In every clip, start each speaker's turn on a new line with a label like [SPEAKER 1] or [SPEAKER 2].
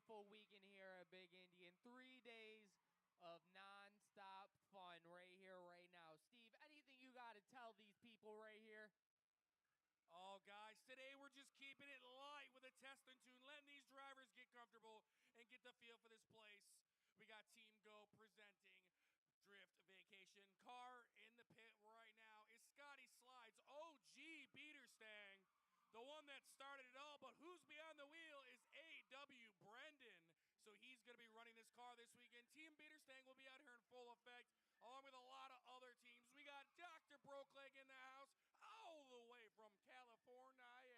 [SPEAKER 1] wonderful weekend here at Big Indian. 3 days of non-stop fun right here, right now. Steve, anything you got to tell these people right here?
[SPEAKER 2] Oh, guys, today we're just keeping it light with a test and tune, letting these drivers get comfortable and get the feel for this place. We got Team Go presenting Drift Vacation. Car in the pit right now is Scotty Slides, OG Beaterstang, the one that started it all, but who's behind the wheel is A.W. Brendan. So he's going to be running this car this weekend. Team Beaterstang will be out here in full effect, along with a lot of other teams. We got Dr. Brokeleg in the house, all the way from California.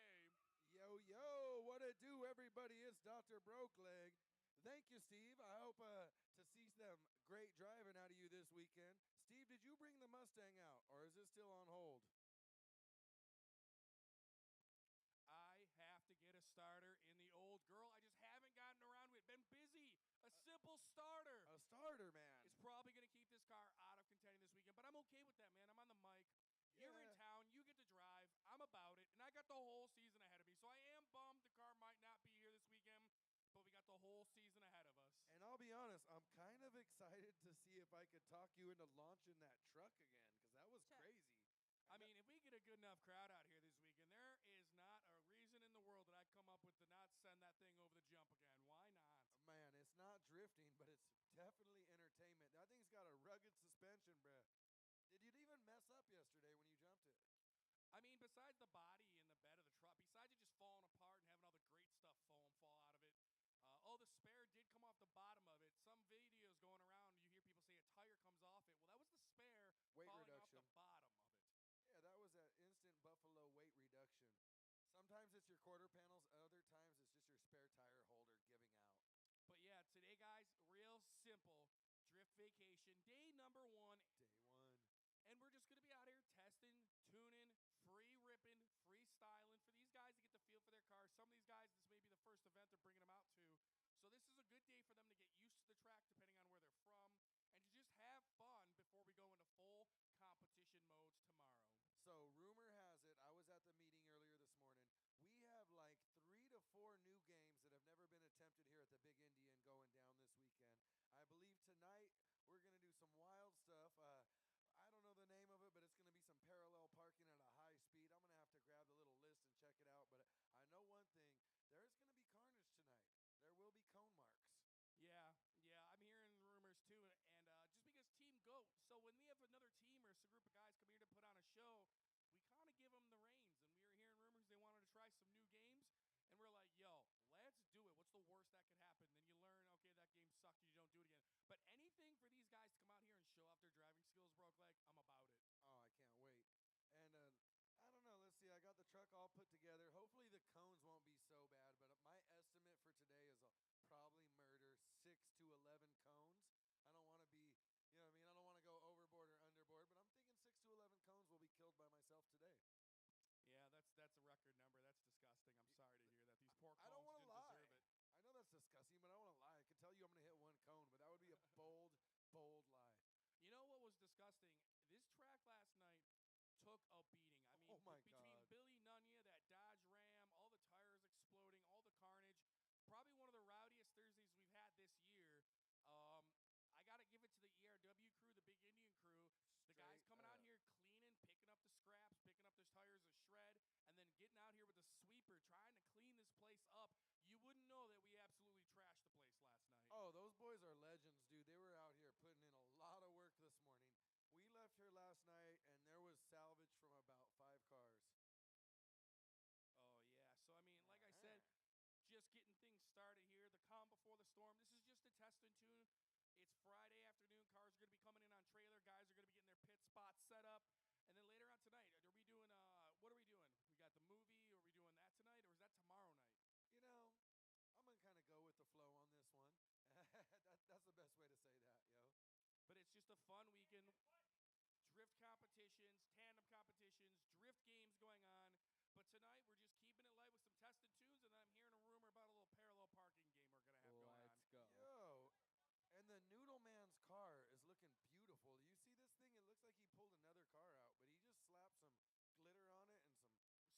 [SPEAKER 3] Yo, yo, what it do, everybody? It's Dr. Brokeleg. Thank you, Steve. I hope to see some great driving out of you this weekend. Steve, did you bring the Mustang out, or is it still on hold?
[SPEAKER 2] I have to get a starter in the old girl. I just haven't gotten around to it. Been busy. A simple starter.
[SPEAKER 3] A starter, man.
[SPEAKER 2] It's probably going to keep this car out of contending this weekend, but I'm okay with that, man. I'm on the mic. You're in town. You get to drive. I'm about it, and I got the whole season ahead of me, so I am bummed the car might not be here this weekend, but we got the whole season ahead of us.
[SPEAKER 3] And I'll be honest, I'm kind of excited to see if I could talk you into launching that truck again, because that was crazy.
[SPEAKER 2] I mean, if we get a good enough crowd out here this weekend, there is not a reason in the world that I come up with to not send that thing over the jump again. Why not?
[SPEAKER 3] Man, it's not drifting, but it's definitely entertainment. That thing's got a rugged suspension, bruh. Did you even mess up yesterday when you jumped it?
[SPEAKER 2] I mean, besides the body and the bed of the truck, besides it just falling apart and having all the great stuff fall out of it, the spare did come off the bottom of it. Some videos going around, you hear people say a tire comes off it. Well, that was the spare
[SPEAKER 3] Weight
[SPEAKER 2] falling
[SPEAKER 3] reduction.
[SPEAKER 2] off the bottom of it.
[SPEAKER 3] Yeah, that was that instant Buffalo weight reduction. Sometimes it's your quarter panels, other times it's just your spare tire holder giving out.
[SPEAKER 2] But yeah, today, guys, real simple. Drift Vacation, day number 1.
[SPEAKER 3] Day 1.
[SPEAKER 2] And we're just going to be out here testing, tuning, free ripping, freestyling for these guys to get the feel for their cars. Some of these guys, this may be the first event they're bringing them out to. So this is a good day for them to get used to the track, depending on where they're from, and to just have fun before we go into full competition modes tomorrow.
[SPEAKER 3] So rumor has it, I was at the meeting earlier this morning, we have like 3 to 4 new games that have never been attempted here at the Big Indian going down this weekend. I believe tonight we're going to do some wild stuff. I don't know the name of it, but it's going to be some parallel parking at a high speed. I'm going to have to grab the little list and check it out. But I know one thing, there's going to be carnage tonight. There will be cone marks.
[SPEAKER 2] Yeah, I'm hearing rumors too, and just because Team GOAT, so when we have another team or a group of guys come here to put on a show, we kind of give them the reins, and we were hearing rumors they wanted to try some new games, and we're like, yo, let's do it. What's the worst that could happen? Then you learn, okay, that game sucked, and you don't do it again. But anything for these guys to come out here and show off their driving skills, Brokeleg, I'm about it.
[SPEAKER 3] Oh, I can't wait. And I don't know. Let's see. I got the truck all put together. Hopefully the cones won't be so bad, but my estimate for today is I'll probably murder 6 to 11 cones. I don't want to be, you know what I mean? I don't want to go overboard or underboard, but I'm thinking 6 to 11 cones will be killed by myself today.
[SPEAKER 2] Yeah, that's a record number. That's disgusting. I'm sorry to hear that. These poor cones
[SPEAKER 3] I don't want to
[SPEAKER 2] didn't
[SPEAKER 3] lie.
[SPEAKER 2] deserve it.
[SPEAKER 3] I know that's disgusting, but I don't want to lie. I could tell you I'm going to hit 1 cone, but that would be a bold, bold lie.
[SPEAKER 2] You know what was disgusting? This track last night took a beating. I mean, between Billy Nunya, that Dodge Ram, all the tires exploding, all the carnage, probably one of the rowdiest Thursdays we've had this year. I got to give it to the ERW crew, the Big Indian crew. The guys coming out here cleaning, picking up the scraps, picking up those tires a shred, and then getting out here with a sweeper, trying to clean this place up. You wouldn't know that we absolutely trashed the place last night.
[SPEAKER 3] Oh, those boys are legends, dude. They were out here putting in a lot of work this morning. We left here last night, and there was salvage from about 5 cars.
[SPEAKER 2] Oh, yeah. So, I mean, like I said, just getting things started here. The calm before the storm. This is just a test and tune. It's Friday afternoon. Cars are going to be coming in on trailer. Guys are going to be getting their pit spots set up. And then later on tonight, are we doing, what are we doing? We got the movie. Are we doing that tonight, or is that tomorrow night?
[SPEAKER 3] You know, I'm going to kind of go with the flow on this one. That's the best way to say that, yo.
[SPEAKER 2] But it's just a fun weekend. Drift competitions, tandem competitions, drift games going on. But tonight, we're just keeping it light with some tested tunes, and then I'm hearing a rumor about a little parallel parking game we're going to have going on.
[SPEAKER 1] Let's go.
[SPEAKER 3] Yo, and the Noodle Man's car is looking beautiful. Do you see this thing? It looks like he pulled another car out, but he just slapped some glitter on it and some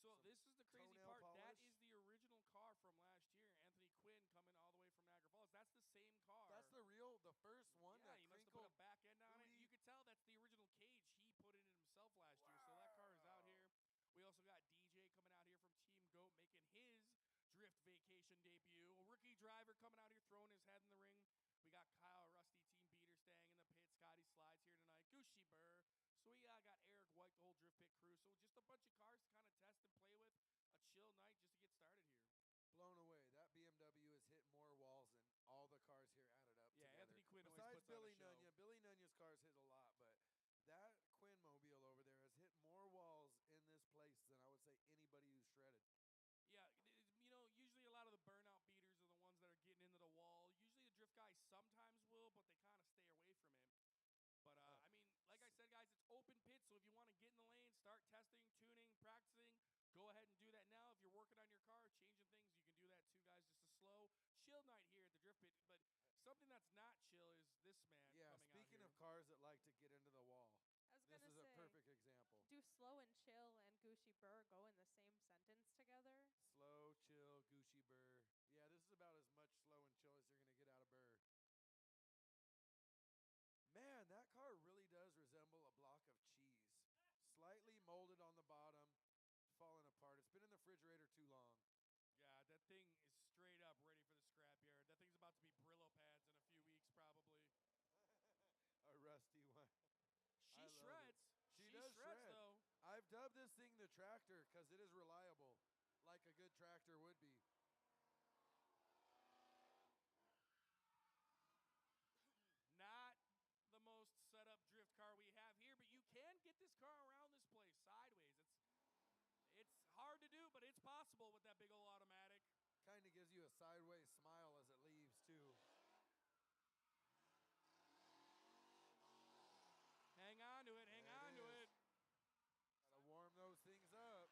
[SPEAKER 2] So this is the crazy part. That is the original car from last year. Anthony Quinn coming all the way from Niagara that's the same car.
[SPEAKER 3] That's the first one.
[SPEAKER 2] Yeah,
[SPEAKER 3] that
[SPEAKER 2] he must have put a
[SPEAKER 3] crinkled
[SPEAKER 2] back end on it.
[SPEAKER 3] booty.
[SPEAKER 2] You could tell that's the original cage. He put it in himself last year, so that car is out here. We also got DJ coming out here from Team GOAT making his drift vacation debut. A rookie driver coming out here throwing his head in the ring. We got Kyle Rusty, Team Beater, staying in the pit. Scotty Slides here tonight. Gucci Burr. So we got Eric White, the whole drift pit crew. So just a bunch of cars to kind of test and play with. A chill night just to get started here.
[SPEAKER 3] Blown away. That BMW has hit more walls than all the cars here added up
[SPEAKER 2] Yeah,
[SPEAKER 3] together.
[SPEAKER 2] Anthony Quinn always
[SPEAKER 3] Besides
[SPEAKER 2] puts on a
[SPEAKER 3] Billy
[SPEAKER 2] show.
[SPEAKER 3] Nunya. Billy Nunya's cars hit a lot, but that Quinn mobile over there has hit more walls in this place than I would say anybody who's shredded.
[SPEAKER 2] Yeah, usually a lot of the burnout beaters are the ones that are getting into the wall. Usually the drift guys sometimes will, but they kind of stay away from it. But, I mean, like I said, guys, it's open pit, so if you want to get in the lane, start testing, tuning, practicing, go ahead and do that now. If you're working on your car, changing things, you can do that too, guys. Just a slow, chill night here at the drift pit. But something that's not chill is this man coming out here.
[SPEAKER 3] Speaking of cars that like to get into the wall,
[SPEAKER 4] I was
[SPEAKER 3] this
[SPEAKER 4] gonna
[SPEAKER 3] is
[SPEAKER 4] say,
[SPEAKER 3] a perfect example.
[SPEAKER 4] do slow and chill and Gucci Burr go in the same sentence together?
[SPEAKER 3] Slow, chill, Gucci Burr. Yeah, this is about as much slow and chill as you're going to get out of Burr. Man, that car really does resemble a block of cheese. Slightly molded on the bottom, falling apart. It's been in the refrigerator too long.
[SPEAKER 2] Yeah, that thing is straight up ready for the scrapyard. That thing's about to be Brillo pads in a few weeks, probably.
[SPEAKER 3] A rusty one.
[SPEAKER 2] She shreds.
[SPEAKER 3] She does
[SPEAKER 2] shreds,
[SPEAKER 3] shred.
[SPEAKER 2] though.
[SPEAKER 3] I've dubbed this thing the tractor because it is reliable, like a good tractor would be.
[SPEAKER 2] Not the most set up drift car we have here, but you can get this car around this place sideways. It's hard to do, but it's possible with that big old automatic.
[SPEAKER 3] Kind of gives you a sideways smile as it leaves, too.
[SPEAKER 2] Hang on to it, hang on to it.
[SPEAKER 3] Gotta warm those things up.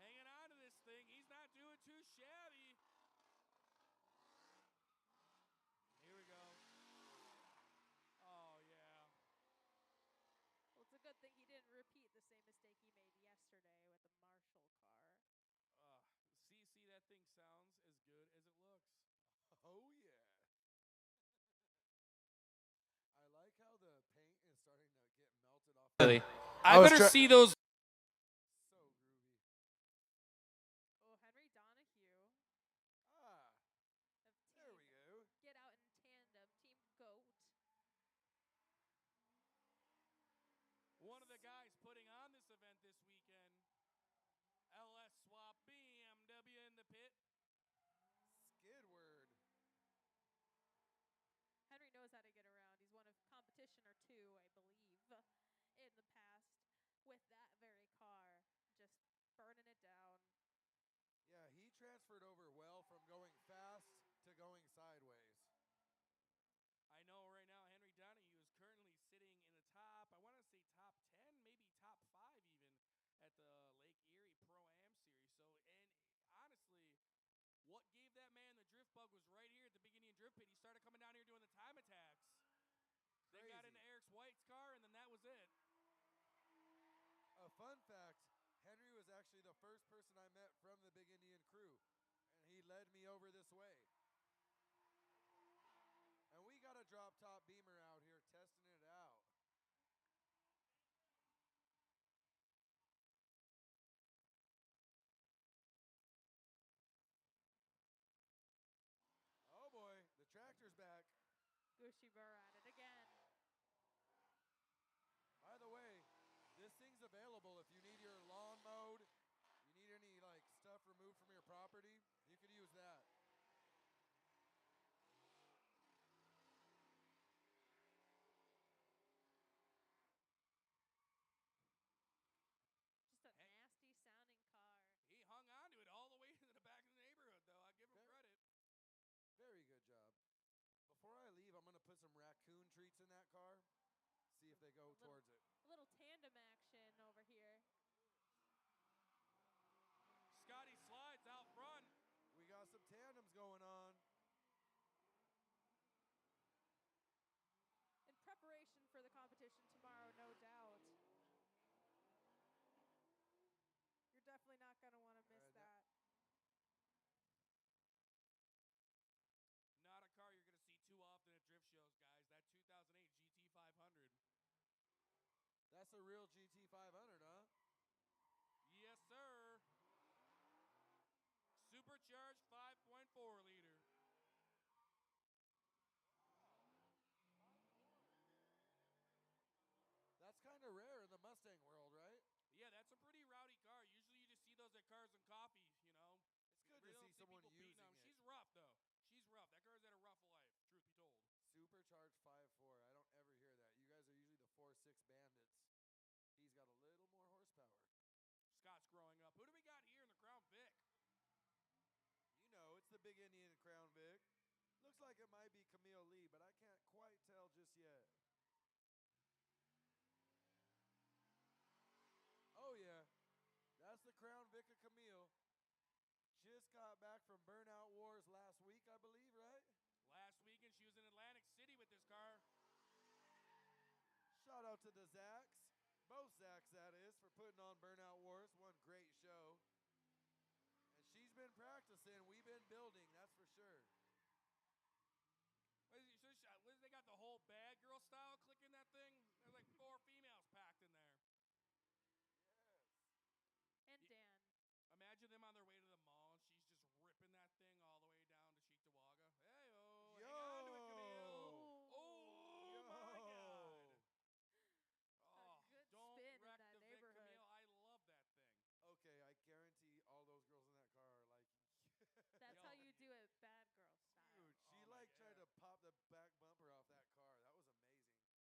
[SPEAKER 2] Hanging on to this thing. He's not doing too shabby. Here we go. Oh, yeah.
[SPEAKER 4] Well, it's a good thing he didn't repeat the same mistake he made yesterday with the Marshall car.
[SPEAKER 2] See, that thing sounds as good as it looks.
[SPEAKER 3] Oh, yeah. I like how the paint is starting to get melted off.
[SPEAKER 2] I better see those.
[SPEAKER 3] So groovy.
[SPEAKER 4] Oh, Henry Donahue
[SPEAKER 3] Ah,
[SPEAKER 4] of
[SPEAKER 3] there we go.
[SPEAKER 4] Get Out in Tandem, Team GOAT.
[SPEAKER 2] One of the guys putting on this event this weekend. LS Swap BMW in the pit.
[SPEAKER 3] Skidward.
[SPEAKER 4] Henry knows how to get around. He's won a competition or two, I believe, in the past with that very car, just burning it down.
[SPEAKER 3] Yeah, he transferred over well from going fast to going sideways.
[SPEAKER 2] I know right now Henry Donahue is currently sitting in the top, I want to say top 10, maybe top 5 even, at the Lake Erie Pro-Am Series. So, and honestly, what gave that man the drift bug was right here at the beginning of drift pit. He started coming down here doing the time attacks. Then got into Eric White's car, and then that was it.
[SPEAKER 3] A fun fact, Henry was actually the first person I met from the Big Indian crew, and he led me over this way. And we got a drop top Beamer out here testing it out. Oh boy, the tractor's back.
[SPEAKER 4] Gucci Burr at it again.
[SPEAKER 3] By the way, this thing's available if you need your lawn mowed, you need any like stuff removed from your property, you could use that.
[SPEAKER 4] Just a nasty sounding car.
[SPEAKER 2] He hung on to it all the way to the back of the neighborhood, though. I give him credit.
[SPEAKER 3] Very good job. Before I leave, I'm going to put some raccoon treats in that car, see if they go towards it.
[SPEAKER 4] A little tandem action over here.
[SPEAKER 2] Scotty Slides out front.
[SPEAKER 3] We got some tandems going on.
[SPEAKER 4] In preparation for the competition tomorrow, no doubt. You're definitely not going to want to miss
[SPEAKER 3] That's a real GT 500, huh?
[SPEAKER 2] Yes, sir. Supercharged 5.4 liter.
[SPEAKER 3] That's kind of rare in the Mustang world, right?
[SPEAKER 2] Yeah, that's a pretty rowdy car. Usually you just see those at Cars and Coffee, you know.
[SPEAKER 3] It's good
[SPEAKER 2] You
[SPEAKER 3] to
[SPEAKER 2] don't
[SPEAKER 3] see someone
[SPEAKER 2] people beating
[SPEAKER 3] using
[SPEAKER 2] them.
[SPEAKER 3] it.
[SPEAKER 2] She's rough, though. She's rough. That car's had a rough life, truth be told.
[SPEAKER 3] Supercharged 5.4. I don't ever hear that. You guys are usually the 4.6 bandits. He's got a little more horsepower.
[SPEAKER 2] Scott's growing up. Who do we got here in the Crown Vic?
[SPEAKER 3] You know, it's the big Indian Crown Vic. Looks like it might be Camille Lee, but I can't quite tell just yet. Oh, yeah. That's the Crown Vic of Camille. Just got back from Burnout Wars last week, I believe, right?
[SPEAKER 2] Last weekend, she was in Atlantic City with this car.
[SPEAKER 3] Shout out to the Zacks. Both Zacks, that is, for putting on Burnout Wars. One great show. And she's been practicing. We've been building, that's for sure.
[SPEAKER 2] They got the whole bad girl style click in that thing? There's like 4 females packed in there.
[SPEAKER 4] And Dan.
[SPEAKER 2] Imagine them on their way to the mall, and she's just ripping that thing all the way down to Cheektowaga. Hey-oh,
[SPEAKER 3] Yo!
[SPEAKER 2] hang on to it, Camille.
[SPEAKER 4] Oh.
[SPEAKER 2] Oh,
[SPEAKER 3] Yo!
[SPEAKER 2] my God. Oh,
[SPEAKER 4] good
[SPEAKER 2] don't
[SPEAKER 4] spin in
[SPEAKER 2] wreck
[SPEAKER 4] that
[SPEAKER 2] the Vic,
[SPEAKER 4] neighborhood.
[SPEAKER 2] Camille. I love that thing.
[SPEAKER 3] Okay, I guarantee all those girls in that car are like,
[SPEAKER 4] That's
[SPEAKER 2] Yo.
[SPEAKER 4] how you do it bad girl style.
[SPEAKER 3] dude, she
[SPEAKER 2] Oh my
[SPEAKER 3] tried to
[SPEAKER 2] God.
[SPEAKER 3] pop the back bumper off that car. That was amazing.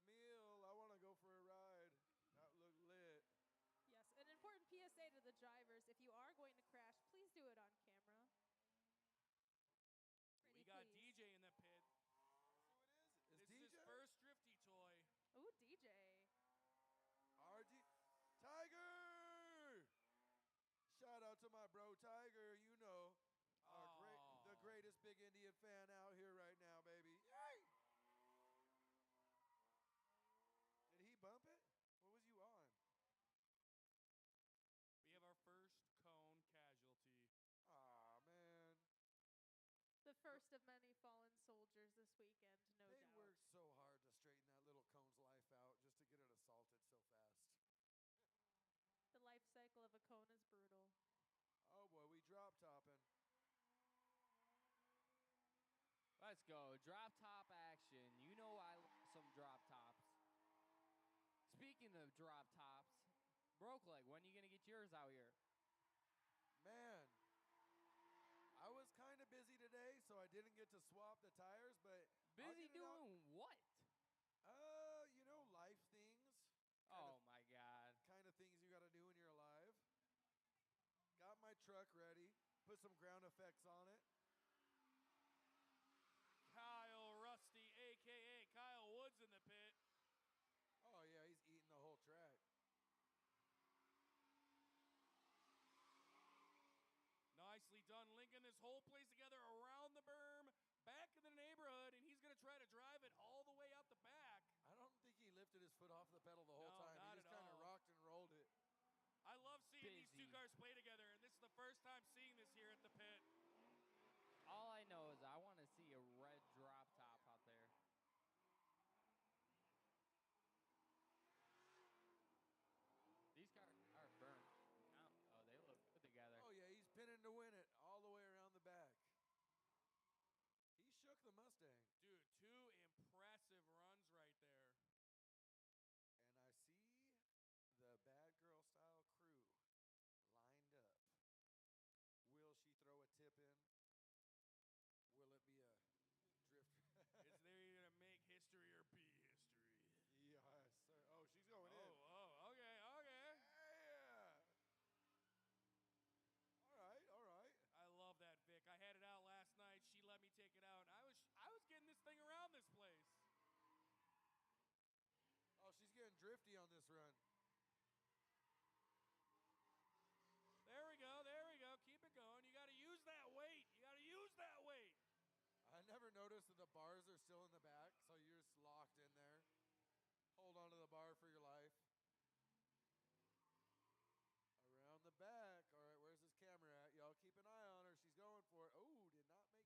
[SPEAKER 3] Camille, I want to go for a ride. That looked lit.
[SPEAKER 4] Yes, an important PSA to the drivers. If you are going to crash, please do it on camera.
[SPEAKER 2] We
[SPEAKER 4] Pretty
[SPEAKER 2] got
[SPEAKER 4] please.
[SPEAKER 2] DJ in the pit.
[SPEAKER 3] Is
[SPEAKER 2] This is
[SPEAKER 3] DJ?
[SPEAKER 2] his first drifty toy.
[SPEAKER 4] Ooh, DJ.
[SPEAKER 3] RD Tiger! Shout out to my bro Tiger, you know. The
[SPEAKER 2] Aw.
[SPEAKER 3] greatest big Indian fan out here right now, baby. Yay! Did he bump it? What was you on?
[SPEAKER 2] We have our first cone casualty.
[SPEAKER 3] Aw, man.
[SPEAKER 4] The first of many fallen soldiers this weekend, no
[SPEAKER 3] They
[SPEAKER 4] doubt.
[SPEAKER 3] worked so hard to straighten that little cone's life out just to get it assaulted so fast.
[SPEAKER 4] The life cycle of a cone is brutal.
[SPEAKER 3] Oh boy, we drop topping.
[SPEAKER 1] Let's go. Drop top action. You know I love some drop tops. Speaking of drop tops, Broke Leg, when are you going to get yours out here?
[SPEAKER 3] Man, I was kind of busy today, so I didn't get to swap the tires, but I'll
[SPEAKER 1] Busy
[SPEAKER 3] get it out.
[SPEAKER 1] doing what?
[SPEAKER 3] You know, life things.
[SPEAKER 1] Oh, my God.
[SPEAKER 3] Kind of things you got to do when you're alive. Got my truck ready. Put some ground effects on it.
[SPEAKER 2] Kyle Rusty, a.k.a. Kyle Woods in the pit.
[SPEAKER 3] Oh, yeah, he's eating the whole track.
[SPEAKER 2] Nicely done, linking this whole place together around the berm, back in the neighborhood, and he's going to try to drive it all the way out the back.
[SPEAKER 3] I don't think he lifted his foot off the pedal the whole
[SPEAKER 2] No,
[SPEAKER 3] time.
[SPEAKER 2] not
[SPEAKER 3] He just
[SPEAKER 2] at
[SPEAKER 3] kind of
[SPEAKER 2] all.
[SPEAKER 3] rocked and rolled it.
[SPEAKER 2] I love seeing these two
[SPEAKER 1] Busy.
[SPEAKER 2] cars play together, and this is the first time seeing this here at the pit.
[SPEAKER 1] All I know is I want to see a red drop top out there. These cars are burnt. Oh, they look good together.
[SPEAKER 3] Oh, yeah, he's pinning to win it all the way around the back. He shook the Mustang.
[SPEAKER 2] Dude, 2 impressive runs right there.
[SPEAKER 3] And I see the bad girl style crew lined up. Will she throw a tip in? Will it be a drift?
[SPEAKER 2] It's they're either going to make history or be history.
[SPEAKER 3] Yes, sir. Oh, she's going in.
[SPEAKER 2] Oh, okay.
[SPEAKER 3] Yeah. All right.
[SPEAKER 2] I love that Vic. I had it out last night. She let me take it out. And I was getting this thing around this place.
[SPEAKER 3] Oh, she's getting drifty on this run.
[SPEAKER 2] There we go. Keep it going. You got to use that weight.
[SPEAKER 3] I never noticed that the bars are still in the back, so you're just locked in there. Hold on to the bar for your life. Around the back. All right, where's this camera at? Y'all keep an eye on her. She's going for it. Oh, did not make it around.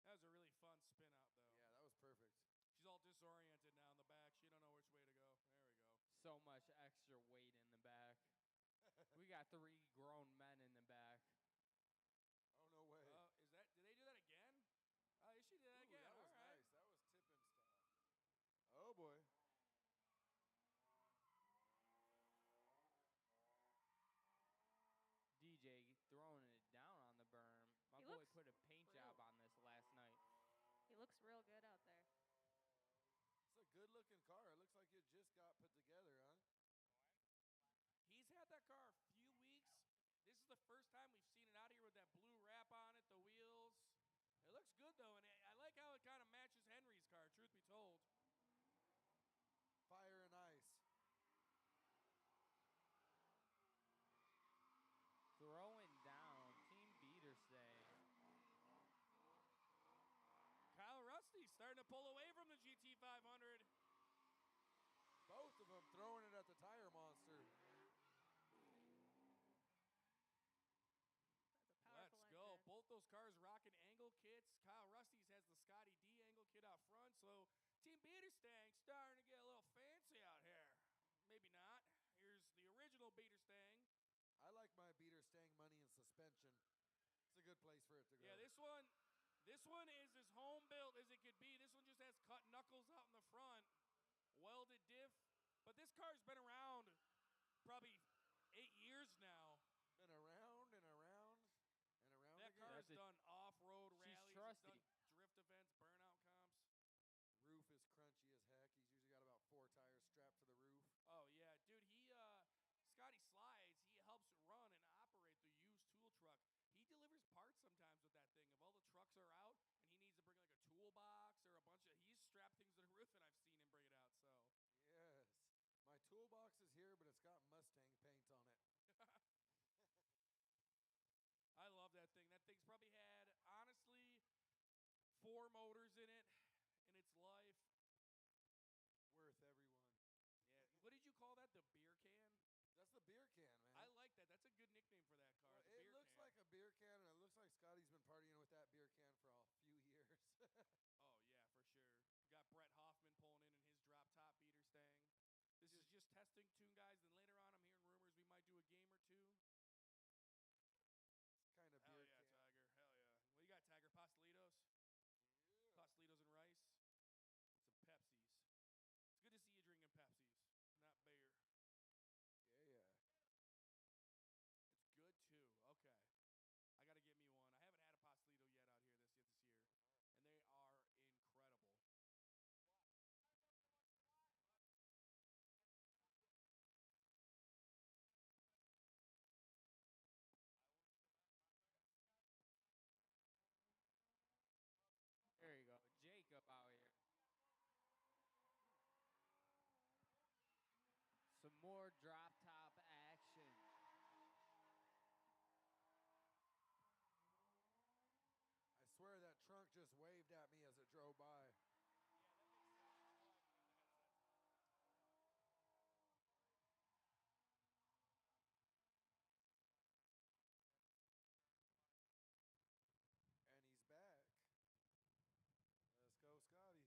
[SPEAKER 2] That was a really fun spin out, though.
[SPEAKER 3] Yeah, that was perfect.
[SPEAKER 2] She's all disoriented now in the back. She don't know which way to
[SPEAKER 1] so much extra weight in the back. We got 3 grown men in the back.
[SPEAKER 3] Oh, no way.
[SPEAKER 2] Is that? Did they do that again? Oh, she did that
[SPEAKER 3] Ooh,
[SPEAKER 2] again.
[SPEAKER 3] that was
[SPEAKER 2] All right.
[SPEAKER 3] nice. That was tipping style. Oh, boy.
[SPEAKER 1] DJ throwing it down on the berm. My
[SPEAKER 4] He
[SPEAKER 1] boy
[SPEAKER 4] looks
[SPEAKER 1] put a paint
[SPEAKER 4] real.
[SPEAKER 1] job on this last night.
[SPEAKER 4] He looks real good out there.
[SPEAKER 3] It's a good-looking car. It looks like it just got put together, huh?
[SPEAKER 2] He's had that car a few weeks. This is the first time we've seen it out here with that blue wrap on it, the wheels. It looks good, though, and I like how it kind of matches Henry's car, truth be told.
[SPEAKER 3] Fire and ice.
[SPEAKER 1] Throwing down, Team Biederstang.
[SPEAKER 2] Kyle Rusty starting to pull away from the GT500.
[SPEAKER 3] Both of them throwing it at the tire monster.
[SPEAKER 4] That's a
[SPEAKER 2] Let's
[SPEAKER 4] powerful
[SPEAKER 2] go.
[SPEAKER 4] engine.
[SPEAKER 2] Both those cars rocking angle kits. Kyle Rusty's has the Scotty D angle kit out front, so Team Biederstang starting to get a little fancy out here. Maybe not. Here's the original Biederstang.
[SPEAKER 3] I like my beater staying money in suspension. It's a good place for it to go.
[SPEAKER 2] Yeah, this one is as home built as it could be. This one just has cut knuckles out in the front, welded diff. But this car's been around probably 8 years now.
[SPEAKER 3] Been around and around and around
[SPEAKER 2] That
[SPEAKER 3] again.
[SPEAKER 2] car's
[SPEAKER 1] That's it.
[SPEAKER 2] done off-road
[SPEAKER 1] She's
[SPEAKER 2] rallies.
[SPEAKER 1] trusty.
[SPEAKER 2] It's done drift events, burnout comps.
[SPEAKER 3] Roof is crunchy as heck. He's usually got about 4 tires strapped to the roof.
[SPEAKER 2] Oh yeah, dude. Scotty Slides. He helps run and operate the used tool truck. He delivers parts sometimes with that thing. If all the trucks are out and he needs to bring like a toolbox or a bunch of, he's strapped things to the roof, and I've seen him bring it out. So
[SPEAKER 3] Yes. My toolbox is here, but it's got Mustang paint on it.
[SPEAKER 2] I love that thing. That thing's probably had honestly 4 motors in it in its life.
[SPEAKER 3] Worth every one.
[SPEAKER 2] Yeah. What did you call that? The beer can?
[SPEAKER 3] That's the beer can, man.
[SPEAKER 2] I like that. That's a good nickname for that car.
[SPEAKER 3] Well,
[SPEAKER 2] the
[SPEAKER 3] it
[SPEAKER 2] beer
[SPEAKER 3] looks
[SPEAKER 2] can.
[SPEAKER 3] like a beer can, and it looks like Scotty's been partying with that beer can for a few years.
[SPEAKER 2] Oh yeah, for sure. Got Brett Hoffman pulling in his drop top beater stang. This is just testing tune, guys. Then later on, I'm hearing rumors we might do a game or 2.
[SPEAKER 3] It's kind of
[SPEAKER 2] Hell
[SPEAKER 3] beer
[SPEAKER 2] yeah,
[SPEAKER 3] can.
[SPEAKER 2] Tiger. Hell yeah. What you got, Tiger? Pastelitos?
[SPEAKER 3] Yeah.
[SPEAKER 2] Pastelitos and rice? Some Pepsis. It's good to see you drinking Pepsis, not beer.
[SPEAKER 3] Yeah.
[SPEAKER 2] It's good too. Okay. I got to get me one. I haven't had a pastelito yet out here this year. And they are incredible.
[SPEAKER 1] There you go. Jacob out here. Some more drop top action.
[SPEAKER 3] I swear that trunk just waved at me as it drove by. And he's back. Let's go, Scotty.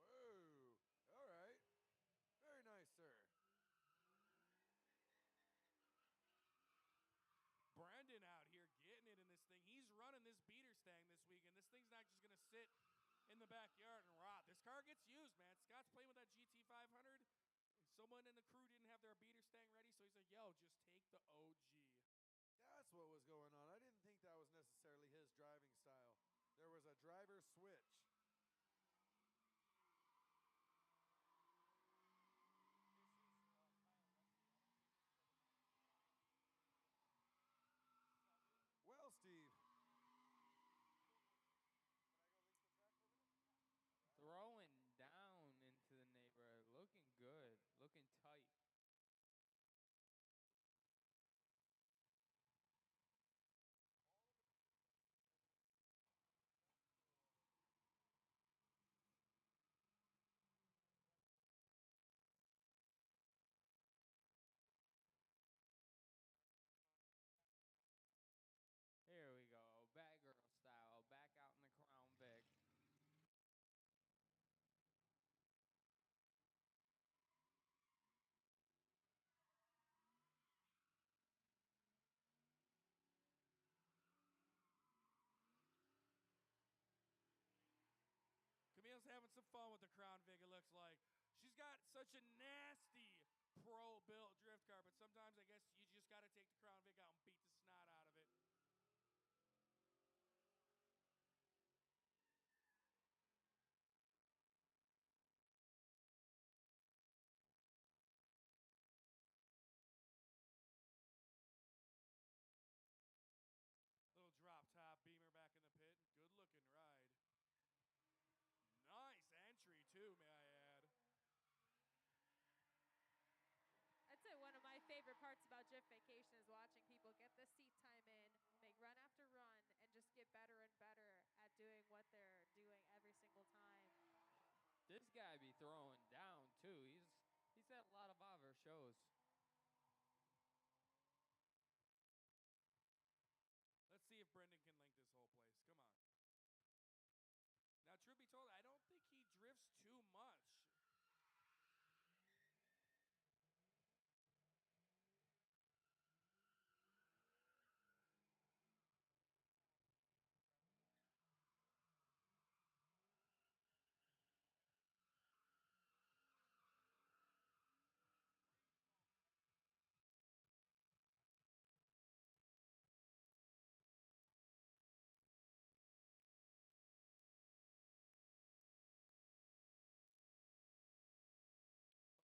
[SPEAKER 3] Whoa. All right. Very nice, sir.
[SPEAKER 2] Brendan out here getting it in this thing. He's running this beater stang this week, and this thing's not just going to sit in the backyard and rot. This car gets used, man. Scott's playing with that GT500. Someone in the crew didn't have their beater stang ready, so he's like, yo, just take the OG.
[SPEAKER 3] That's what was going on. I didn't think that was necessarily his driving style. There was a driver switch. Well, Steve.
[SPEAKER 1] Throwing down into the neighborhood. Looking good. Looking tight.
[SPEAKER 2] fun with the Crown Vic, it looks like. She's got such a nasty pro-built drift car, but sometimes I guess you just got to take the Crown Vic out and beat the snot out of it. Little drop top beamer back in the pit. Good looking ride. Nice entry too, may I add.
[SPEAKER 4] I'd say one of my favorite parts about Drift Vacation is watching people get the seat time in, make run after run, and just get better and better at doing what they're doing every single time.
[SPEAKER 1] This guy be throwing down too. He's at a lot of our shows.
[SPEAKER 2] Let's see if Brendan can link this whole place. Come on. Now, truth be told, I don't think he drifts too much. Toasty weekend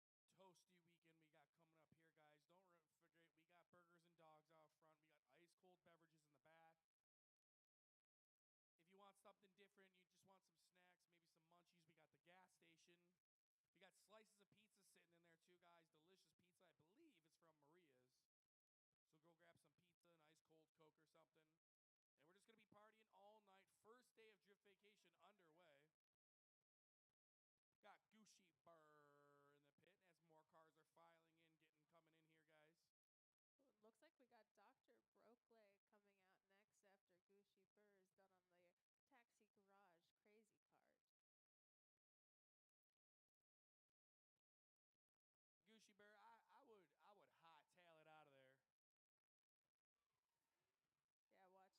[SPEAKER 2] we got coming up here, guys. Don't forget, we got burgers and dogs out front. We got ice cold beverages in the back. If you want something different, you just want some snacks, maybe some munchies, we got the gas station. We got slices of pizza sitting in there too, guys. Delicious pizza. I believe it's from Maria's. So go grab some pizza and ice cold Coke or something. And we're just going to be partying all night. First day of Drift Vacation underway. Got Gucci Burr in the pit as more cars are filing in, coming in here, guys.
[SPEAKER 4] Ooh, looks like we got Dr. Brokeleg coming out next after Gucci Burr is done on the Taxi Garage Crazy Cart.
[SPEAKER 2] Gucci Burr, I would hot tail it out of there.
[SPEAKER 4] Yeah, watch out.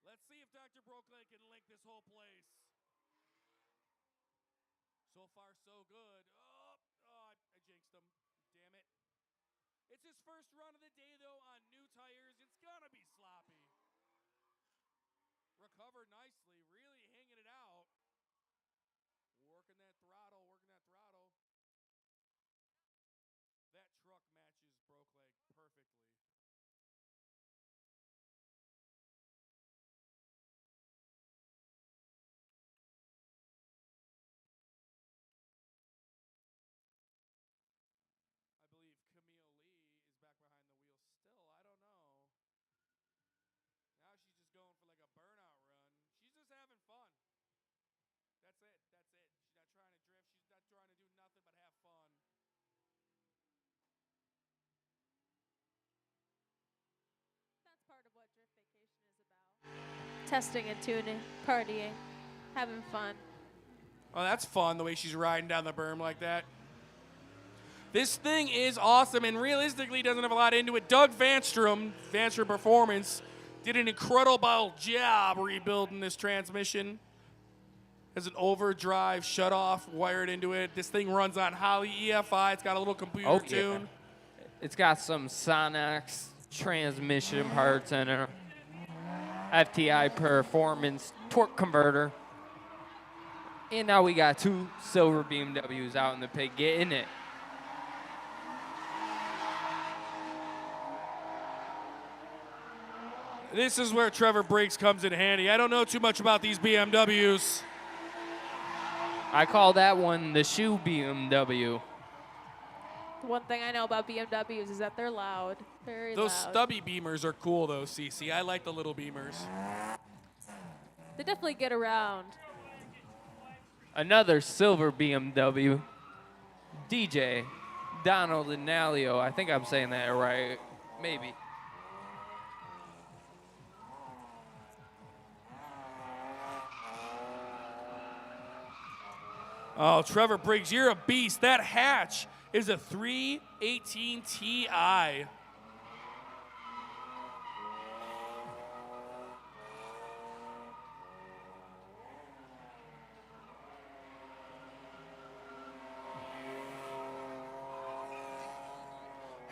[SPEAKER 2] Let's see if Dr. Brokeleg can link this whole place. So far, so good. I jinxed him. Damn it. It's his first run of the day, though, on new tires. It's going to be sloppy. Recovered nicely, really hanging it out. Working that throttle, working that throttle. That truck matches Brokeleg perfectly. I believe Camille Lee is back behind the wheel still. I don't know. Now she's just going for like a burnout run. She's just having fun. That's it. That's it. She's not trying to drift. She's not trying to do nothing but have fun.
[SPEAKER 4] That's part of what Drift Vacation is about. Testing and tuning, partying, having fun.
[SPEAKER 2] Oh, that's fun, the way she's riding down the berm like that. This thing is awesome and realistically doesn't have a lot into it. Doug Vanstrom Performance, did an incredible job rebuilding this transmission. Has an overdrive shutoff wired into it. This thing runs on Holley EFI. It's got a little computer tune.
[SPEAKER 1] It's got some Sonex transmission parts in it. FTI Performance torque converter. And now we got two silver BMWs out in the pit getting it.
[SPEAKER 2] This is where Trevor Briggs comes in handy. I don't know too much about these BMWs.
[SPEAKER 1] I call that one the shoe BMW.
[SPEAKER 4] The one thing I know about BMWs is that they're loud. Very
[SPEAKER 2] Those
[SPEAKER 4] loud.
[SPEAKER 2] stubby Beamers are cool, though, CC. I like the little Beamers.
[SPEAKER 4] They definitely get around.
[SPEAKER 1] Another silver BMW. DJ Donald Inalio. I think I'm saying that right. Maybe.
[SPEAKER 2] Oh, Trevor Briggs, you're a beast. That hatch is a 318 Ti.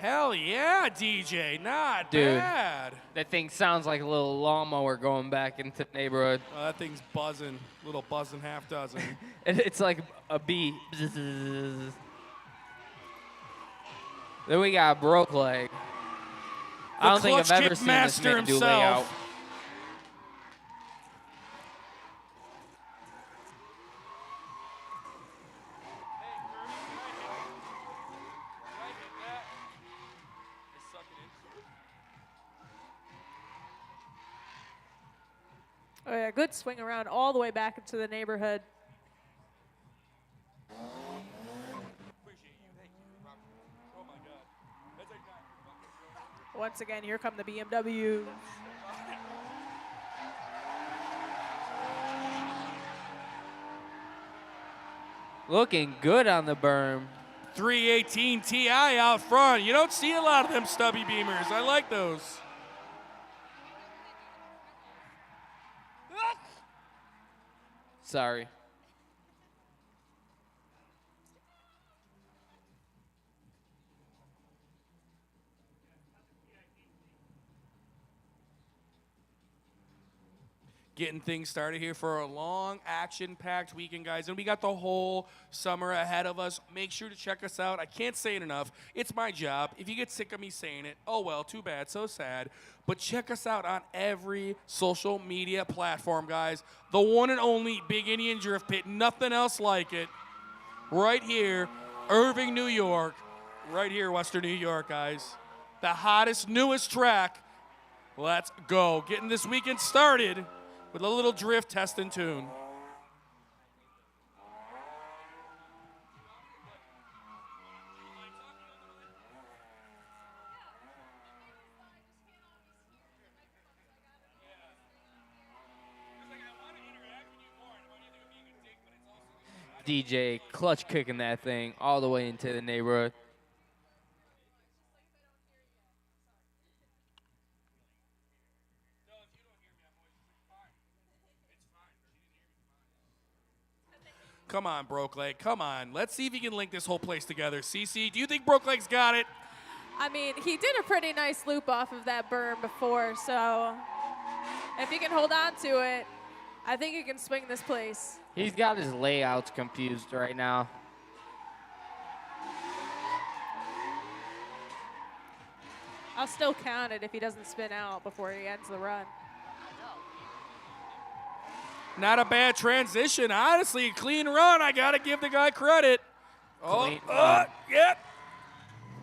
[SPEAKER 2] Hell yeah, DJ. Not
[SPEAKER 1] Dude.
[SPEAKER 2] bad.
[SPEAKER 1] That thing sounds like a little lawnmower going back into the neighborhood.
[SPEAKER 2] Oh, that thing's buzzing. Little buzzing half dozen.
[SPEAKER 1] It's like a bee. Then we got Broke Leg. I don't think I've
[SPEAKER 2] clutch
[SPEAKER 1] ever
[SPEAKER 2] kick
[SPEAKER 1] seen this
[SPEAKER 2] master
[SPEAKER 1] man do
[SPEAKER 2] himself.
[SPEAKER 1] layout.
[SPEAKER 4] Oh yeah, good swing around all the way back into the neighborhood. Once again, here come the BMW.
[SPEAKER 1] Looking good on the berm.
[SPEAKER 2] 318 Ti out front. You don't see a lot of them stubby beamers. I like those.
[SPEAKER 1] Sorry.
[SPEAKER 2] Getting things started here for a long, action-packed weekend, guys. And we got the whole summer ahead of us. Make sure to check us out. I can't say it enough. It's my job. If you get sick of me saying it, oh well, too bad, so sad. But check us out on every social media platform, guys. The one and only Big Indian Drift Pit. Nothing else like it. Right here, Irving, New York. Right here, Western New York, guys. The hottest, newest track. Let's go. Getting this weekend started with a little drift test and tune.
[SPEAKER 1] DJ clutch kicking that thing all the way into the neighborhood.
[SPEAKER 2] Come on, Broke Leg. Come on. Let's see if he can link this whole place together. CC, do you think Broke Leg's got it?
[SPEAKER 4] I mean, he did a pretty nice loop off of that berm before, so if he can hold on to it, I think he can swing this place.
[SPEAKER 1] He's got his layouts confused right now.
[SPEAKER 4] I'll still count it if he doesn't spin out before he ends the run.
[SPEAKER 2] Not a bad transition. Honestly, a clean run. I got to give the guy credit.
[SPEAKER 1] Clean
[SPEAKER 2] Yep.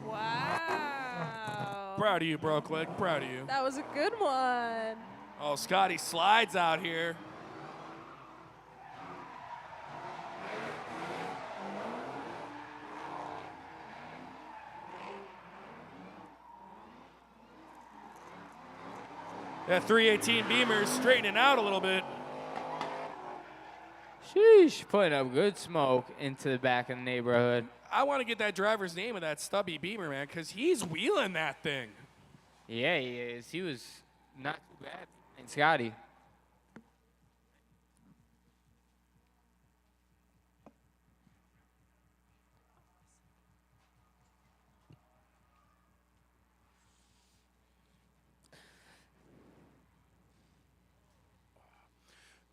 [SPEAKER 4] Wow.
[SPEAKER 2] Proud of you, Broke Leg. Proud of you.
[SPEAKER 4] That was a good one.
[SPEAKER 2] Oh, Scotty slides out here. That 318 Beamer's straightening out a little bit.
[SPEAKER 1] Sheesh, putting up good smoke into the back of the neighborhood.
[SPEAKER 2] I want to get that driver's name of that stubby Beamer, man, because he's wheeling that thing.
[SPEAKER 1] Yeah, he is. He was not too bad. And Scotty.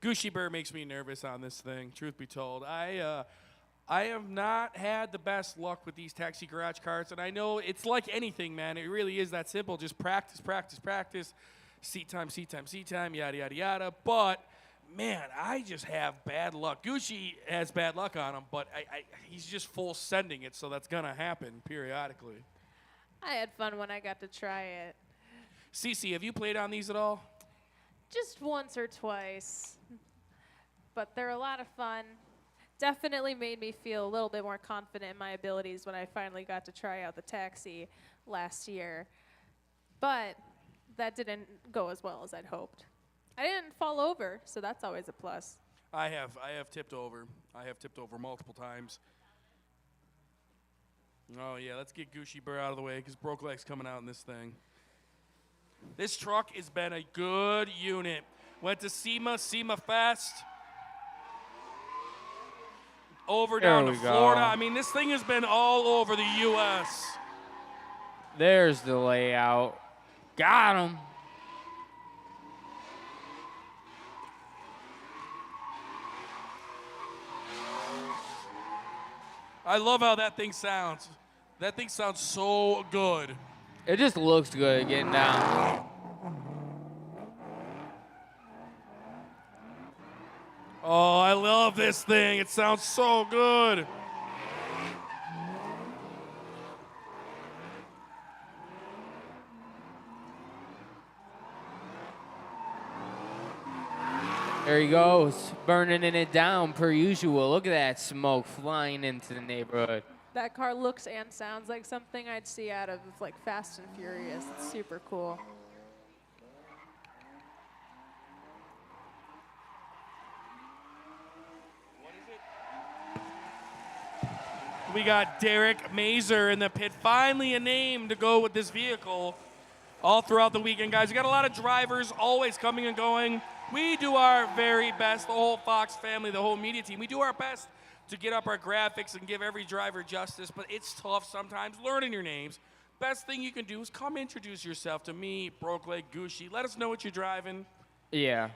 [SPEAKER 2] Gushy Burr makes me nervous on this thing, truth be told. I have not had the best luck with these taxi garage carts, and I know it's like anything, man. It really is that simple. Just practice, practice, practice. Seat time, seat time, seat time, yada, yada, yada. But, man, I just have bad luck. Gushy has bad luck on him, but he's just full sending it, so that's going to happen periodically.
[SPEAKER 4] I had fun when I got to try it.
[SPEAKER 2] Cece, have you played on these at all?
[SPEAKER 4] Just once or twice, but they're a lot of fun. Definitely made me feel a little bit more confident in my abilities when I finally got to try out the taxi last year. But that didn't go as well as I'd hoped. I didn't fall over, so that's always a plus.
[SPEAKER 2] I have tipped over. I have tipped over multiple times. Oh, yeah, let's get Gushy Burr out of the way because Broke Leg's coming out in this thing. This truck has been a good unit. Went to SEMA Fest. Over down to Florida. I mean, this thing has been all over the U.S.
[SPEAKER 1] There's the layout. Got him.
[SPEAKER 2] I love how that thing sounds. That thing sounds so good.
[SPEAKER 1] It just looks good getting down.
[SPEAKER 2] Oh, I love this thing. It sounds so good.
[SPEAKER 1] There he goes, burning it down per usual. Look at that smoke flying into the neighborhood.
[SPEAKER 4] That car looks and sounds like something I'd see out of like Fast and Furious. It's super cool.
[SPEAKER 2] We got Derek Mazer in the pit. Finally a name to go with this vehicle all throughout the weekend, guys. We got a lot of drivers always coming and going. We do our very best, the whole Fox family, the whole media team. We do our best to get up our graphics and give every driver justice, but it's tough sometimes learning your names. Best thing you can do is come introduce yourself to me, Broke Leg, Gucci. Let us know what you're driving.
[SPEAKER 1] Yeah,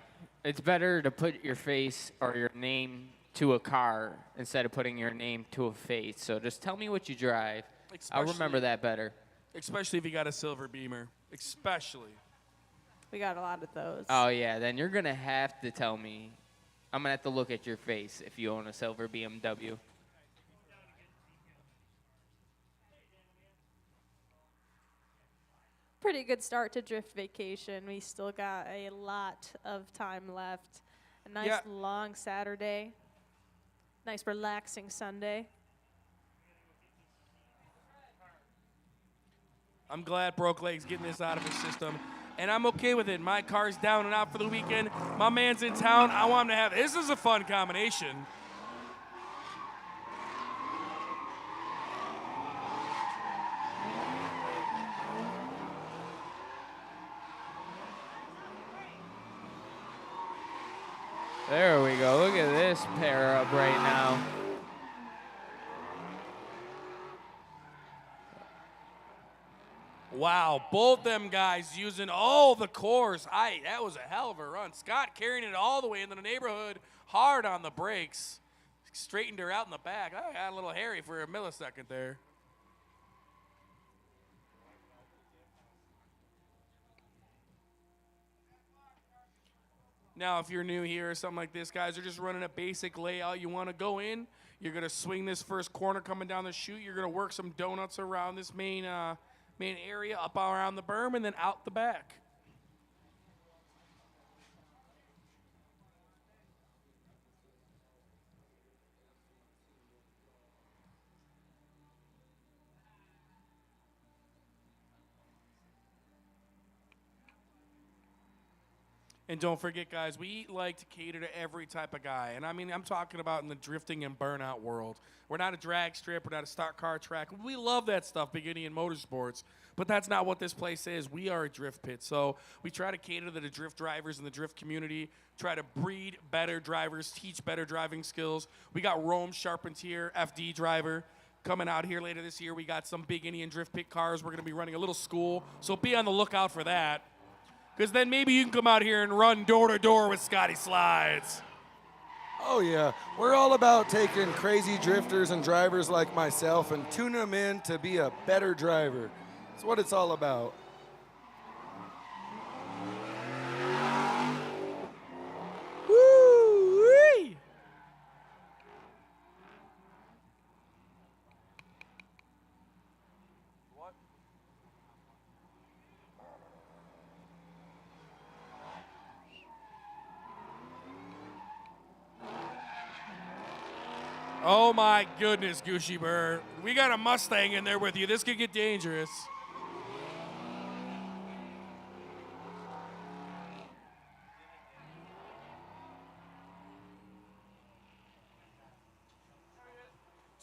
[SPEAKER 1] it's better to put your face or your name to a car instead of putting your name to a face. So just tell me what you drive. I'll remember that better.
[SPEAKER 2] Especially if you got a silver Beamer. Especially.
[SPEAKER 4] We got a lot of those.
[SPEAKER 1] Oh, yeah, then you're going to have to tell me. I'm going to have to look at your face if you own a silver BMW.
[SPEAKER 4] Pretty good start to Drift Vacation. We still got a lot of time left. A nice long Saturday. Nice relaxing Sunday.
[SPEAKER 2] I'm glad Broke Leg's getting this out of his system, and I'm okay with it. My car's down and out for the weekend. My man's in town. I want him to have this. Is a fun combination.
[SPEAKER 1] There we go. Look at this pair up right now.
[SPEAKER 2] Wow, both them guys using all the cores. That was a hell of a run. Scott carrying it all the way into the neighborhood, hard on the brakes. Straightened her out in the back. I got a little hairy for a millisecond there. Now, if you're new here or something like this, guys, are just running a basic layout. You want to go in. You're going to swing this first corner coming down the chute. You're going to work some donuts around this main area, up around the berm, and then out the back. And don't forget, guys, we like to cater to every type of guy. And I mean, I'm talking about in the drifting and burnout world. We're not a drag strip. We're not a stock car track. We love that stuff, beginning in motorsports. But that's not what this place is. We are a drift pit. So we try to cater to the drift drivers in the drift community, try to breed better drivers, teach better driving skills. We got Rome Charpentier, FD driver, coming out here later this year. We got some big Indian drift pit cars. We're going to be running a little school. So be on the lookout for that. Because then maybe you can come out here and run door to door with Scotty Slides.
[SPEAKER 3] Oh, yeah. We're all about taking crazy drifters and drivers like myself and tuning them in to be a better driver. That's what it's all about.
[SPEAKER 2] Woo-wee! Oh my goodness, Gucci Burr. We got a Mustang in there with you. This could get dangerous.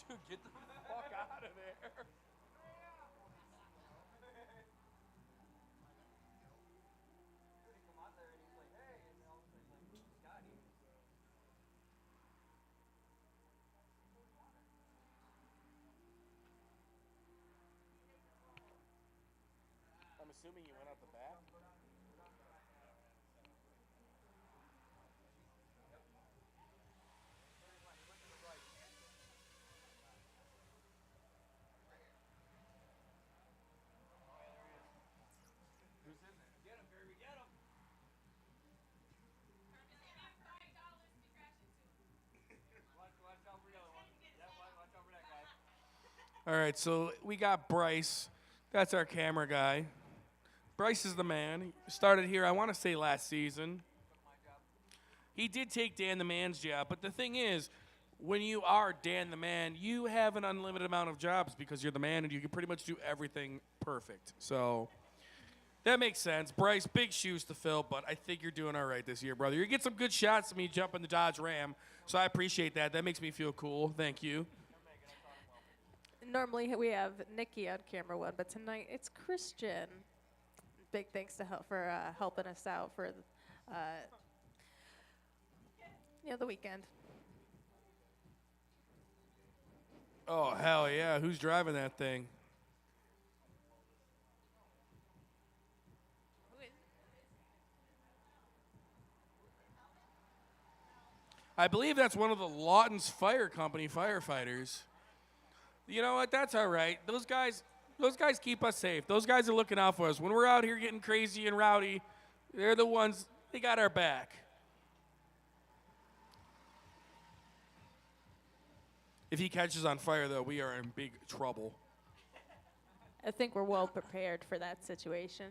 [SPEAKER 2] Dude, get the fuck out of there.
[SPEAKER 5] assuming you went out the back? All right, so we got Bryce. That's our camera guy. Bryce is the man. He started here, I want to say, last season. He did take Dan the man's job, but the thing is, when you are Dan the man, you have an unlimited amount of jobs because you're the man and you can pretty much do everything perfect. So that makes sense. Bryce, big shoes to fill, but I think you're doing all right this year, brother. You get some good shots of me jumping the Dodge Ram, so I appreciate that. That makes me feel cool. Thank you.
[SPEAKER 4] Normally we have Nikki on camera one, but tonight it's Christian. Big thanks to for helping us out for the weekend.
[SPEAKER 5] Oh, hell yeah. Who's driving that thing? I believe that's one of the Lawton's Fire Company firefighters. You know what? That's all right. Those guys keep us safe. Those guys are looking out for us. When we're out here getting crazy and rowdy, they're the ones, they got our back. If he catches on fire, though, we are in big trouble.
[SPEAKER 4] I think we're well prepared for that situation.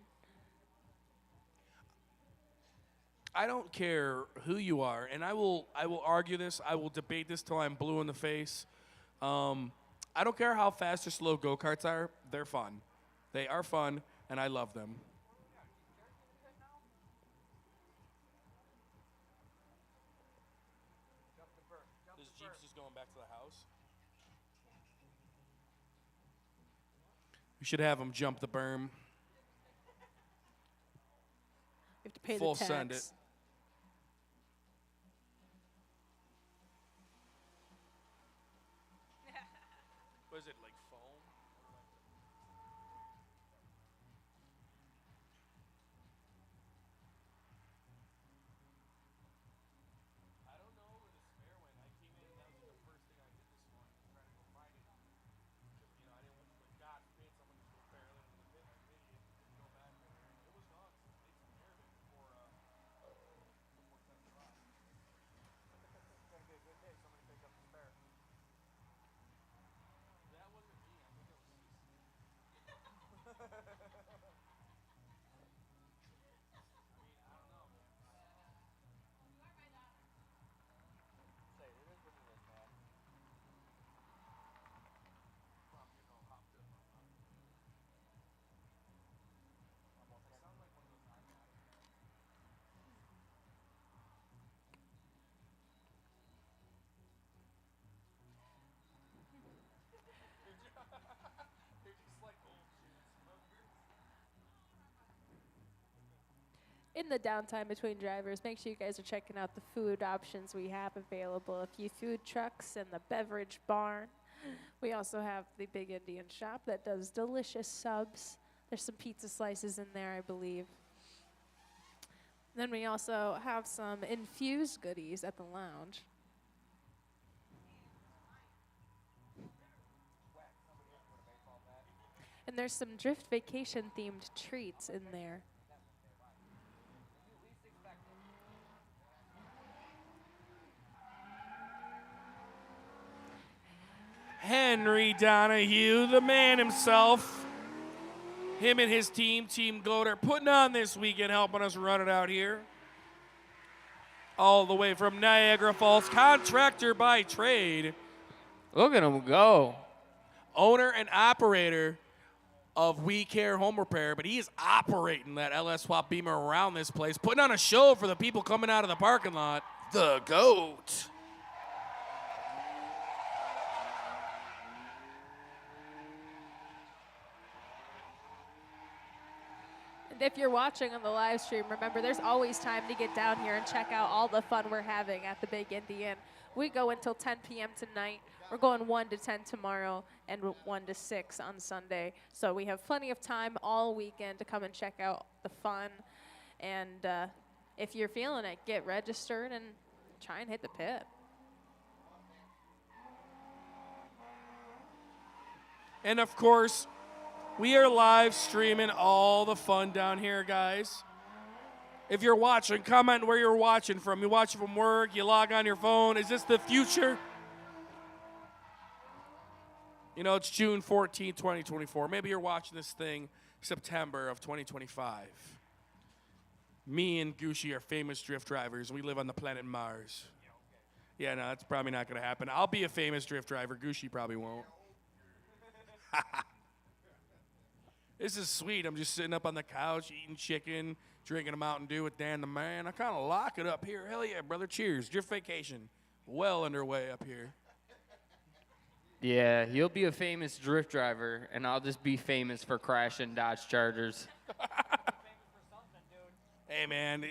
[SPEAKER 5] I don't care who you are, and I will argue this. I will debate this till I'm blue in the face. I don't care how fast or slow go-karts are. They're fun. They are fun, and I love them. This Jeep's just going back to the house. We should have him jump the berm.
[SPEAKER 4] You have to pay
[SPEAKER 5] Full
[SPEAKER 4] the tax.
[SPEAKER 5] send it. Was it like foam? I don't know where the spare went. I came in, that was the first thing I did this morning, trying to go find it. Because, I didn't want, like, God forbid someone just go barreling into the pit like an idiot and go back there. It was gone. They took care of it before 10 o'clock. It's gonna be a good day. Somebody pick up the spare. That wasn't me. I think it was
[SPEAKER 4] In the downtime between drivers, make sure you guys are checking out the food options we have available. A few food trucks and the beverage barn. We also have the Big Indian Shop that does delicious subs. There's some pizza slices in there, I believe. Then we also have some infused goodies at the lounge. And there's some Drift Vacation themed treats in there.
[SPEAKER 5] Henry Donahue, the man himself. Him and his team, Team Goat, are putting on this weekend, helping us run it out here. All the way from Niagara Falls, contractor by trade.
[SPEAKER 1] Look at him go.
[SPEAKER 5] Owner and operator of We Care Home Repair, but he is operating that LS Swap Beamer around this place, putting on a show for the people coming out of the parking lot. The GOAT.
[SPEAKER 4] And if you're watching on the live stream, remember there's always time to get down here and check out all the fun we're having at the Big Indian. We go until 10 p.m. tonight. We're going 1 to 10 tomorrow and 1 to 6 on Sunday. So we have plenty of time all weekend to come and check out the fun. And if you're feeling it, get registered and try and hit the pit.
[SPEAKER 5] And of course, we are live streaming all the fun down here, guys. If you're watching, comment where you're watching from. You watch from work, you log on your phone. Is this the future? You know, it's June 14th, 2024. Maybe you're watching this thing September of 2025. Me and Gucci are famous drift drivers. We live on the planet Mars. Yeah, no, that's probably not going to happen. I'll be a famous drift driver. Gucci probably won't. This is sweet. I'm just sitting up on the couch, eating chicken, drinking a Mountain Dew with Dan the Man. I kind of lock it up here. Hell yeah, brother. Cheers. Drift vacation. Well underway up here.
[SPEAKER 1] Yeah, you'll be a famous drift driver, and I'll just be famous for crashing Dodge Chargers.
[SPEAKER 5] Hey, man,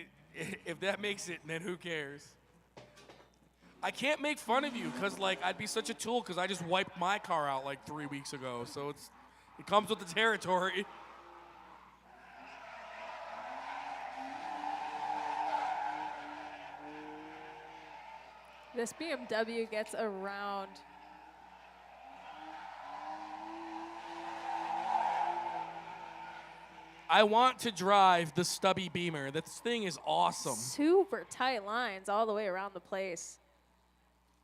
[SPEAKER 5] if that makes it, then who cares? I can't make fun of you because, like, I'd be such a tool because I just wiped my car out like 3 weeks ago. So it comes with the territory.
[SPEAKER 4] This BMW gets around.
[SPEAKER 5] I want to drive the stubby Beamer. This thing is awesome.
[SPEAKER 4] Super tight lines all the way around the place.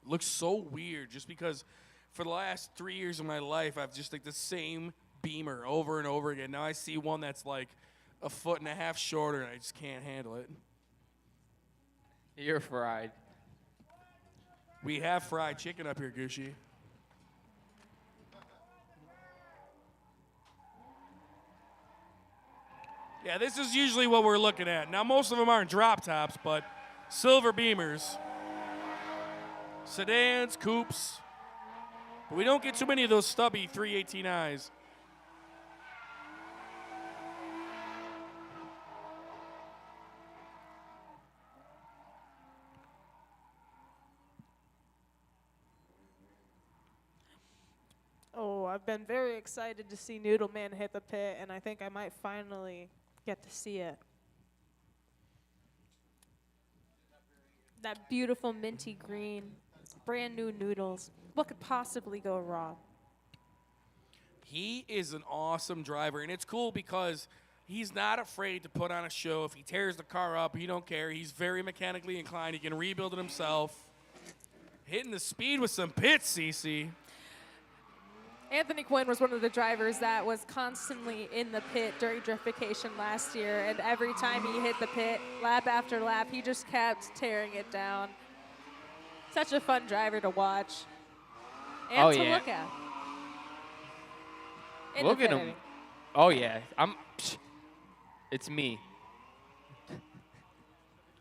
[SPEAKER 5] Looks so weird just because for the last 3 years of my life, I've just like the same Beamer over and over again. Now I see one that's like 1.5 feet shorter and I just can't handle it.
[SPEAKER 1] You're fried.
[SPEAKER 5] We have fried chicken up here, Gucci. Yeah, this is usually what we're looking at. Now, most of them aren't drop tops, but silver Beamers. Sedans, coupes. But we don't get too many of those stubby 318i's.
[SPEAKER 4] Oh, I've been very excited to see Noodle Man hit the pit, and I think I might finally get to see it. That beautiful minty green, brand new noodles. What could possibly go wrong?
[SPEAKER 5] He is an awesome driver, and it's cool because he's not afraid to put on a show. If he tears the car up, he don't care. He's very mechanically inclined. He can rebuild it himself. Hitting the speed with some pits, CC.
[SPEAKER 4] Anthony Quinn was one of the drivers that was constantly in the pit during drift vacation last year, and every time he hit the pit, lap after lap, he just kept tearing it down. Such a fun driver to watch and
[SPEAKER 1] Oh,
[SPEAKER 4] to
[SPEAKER 1] yeah.
[SPEAKER 4] look at.
[SPEAKER 1] Look at him.
[SPEAKER 4] Independent.
[SPEAKER 1] Oh, yeah. It's me.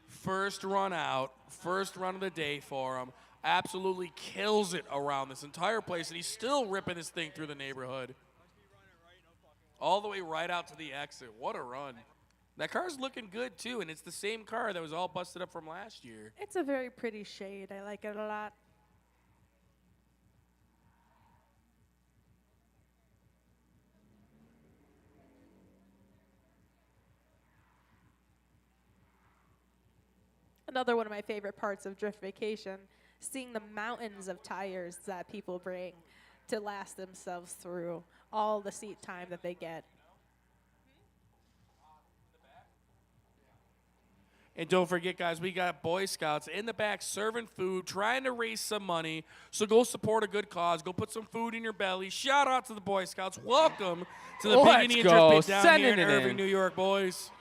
[SPEAKER 5] First run out, first run of the day for him. Absolutely kills it around this entire place, and he's still ripping this thing through the neighborhood. All the way right out to the exit. What a run. That car's looking good, too, and it's the same car that was all busted up from last year.
[SPEAKER 4] It's a very pretty shade. I like it a lot. Another one of my favorite parts of drift vacation, seeing the mountains of tires that people bring to last themselves through all the seat time that they get.
[SPEAKER 5] And don't forget, guys, we got Boy Scouts in the back serving food, trying to raise some money. So go support a good cause. Go put some food in your belly. Shout out to the Boy Scouts. Welcome to the Big
[SPEAKER 1] Let's
[SPEAKER 5] Indian
[SPEAKER 1] go.
[SPEAKER 5] Drift Pit down
[SPEAKER 1] Sending
[SPEAKER 5] here in
[SPEAKER 1] it
[SPEAKER 5] Irving,
[SPEAKER 1] in.
[SPEAKER 5] New York, boys.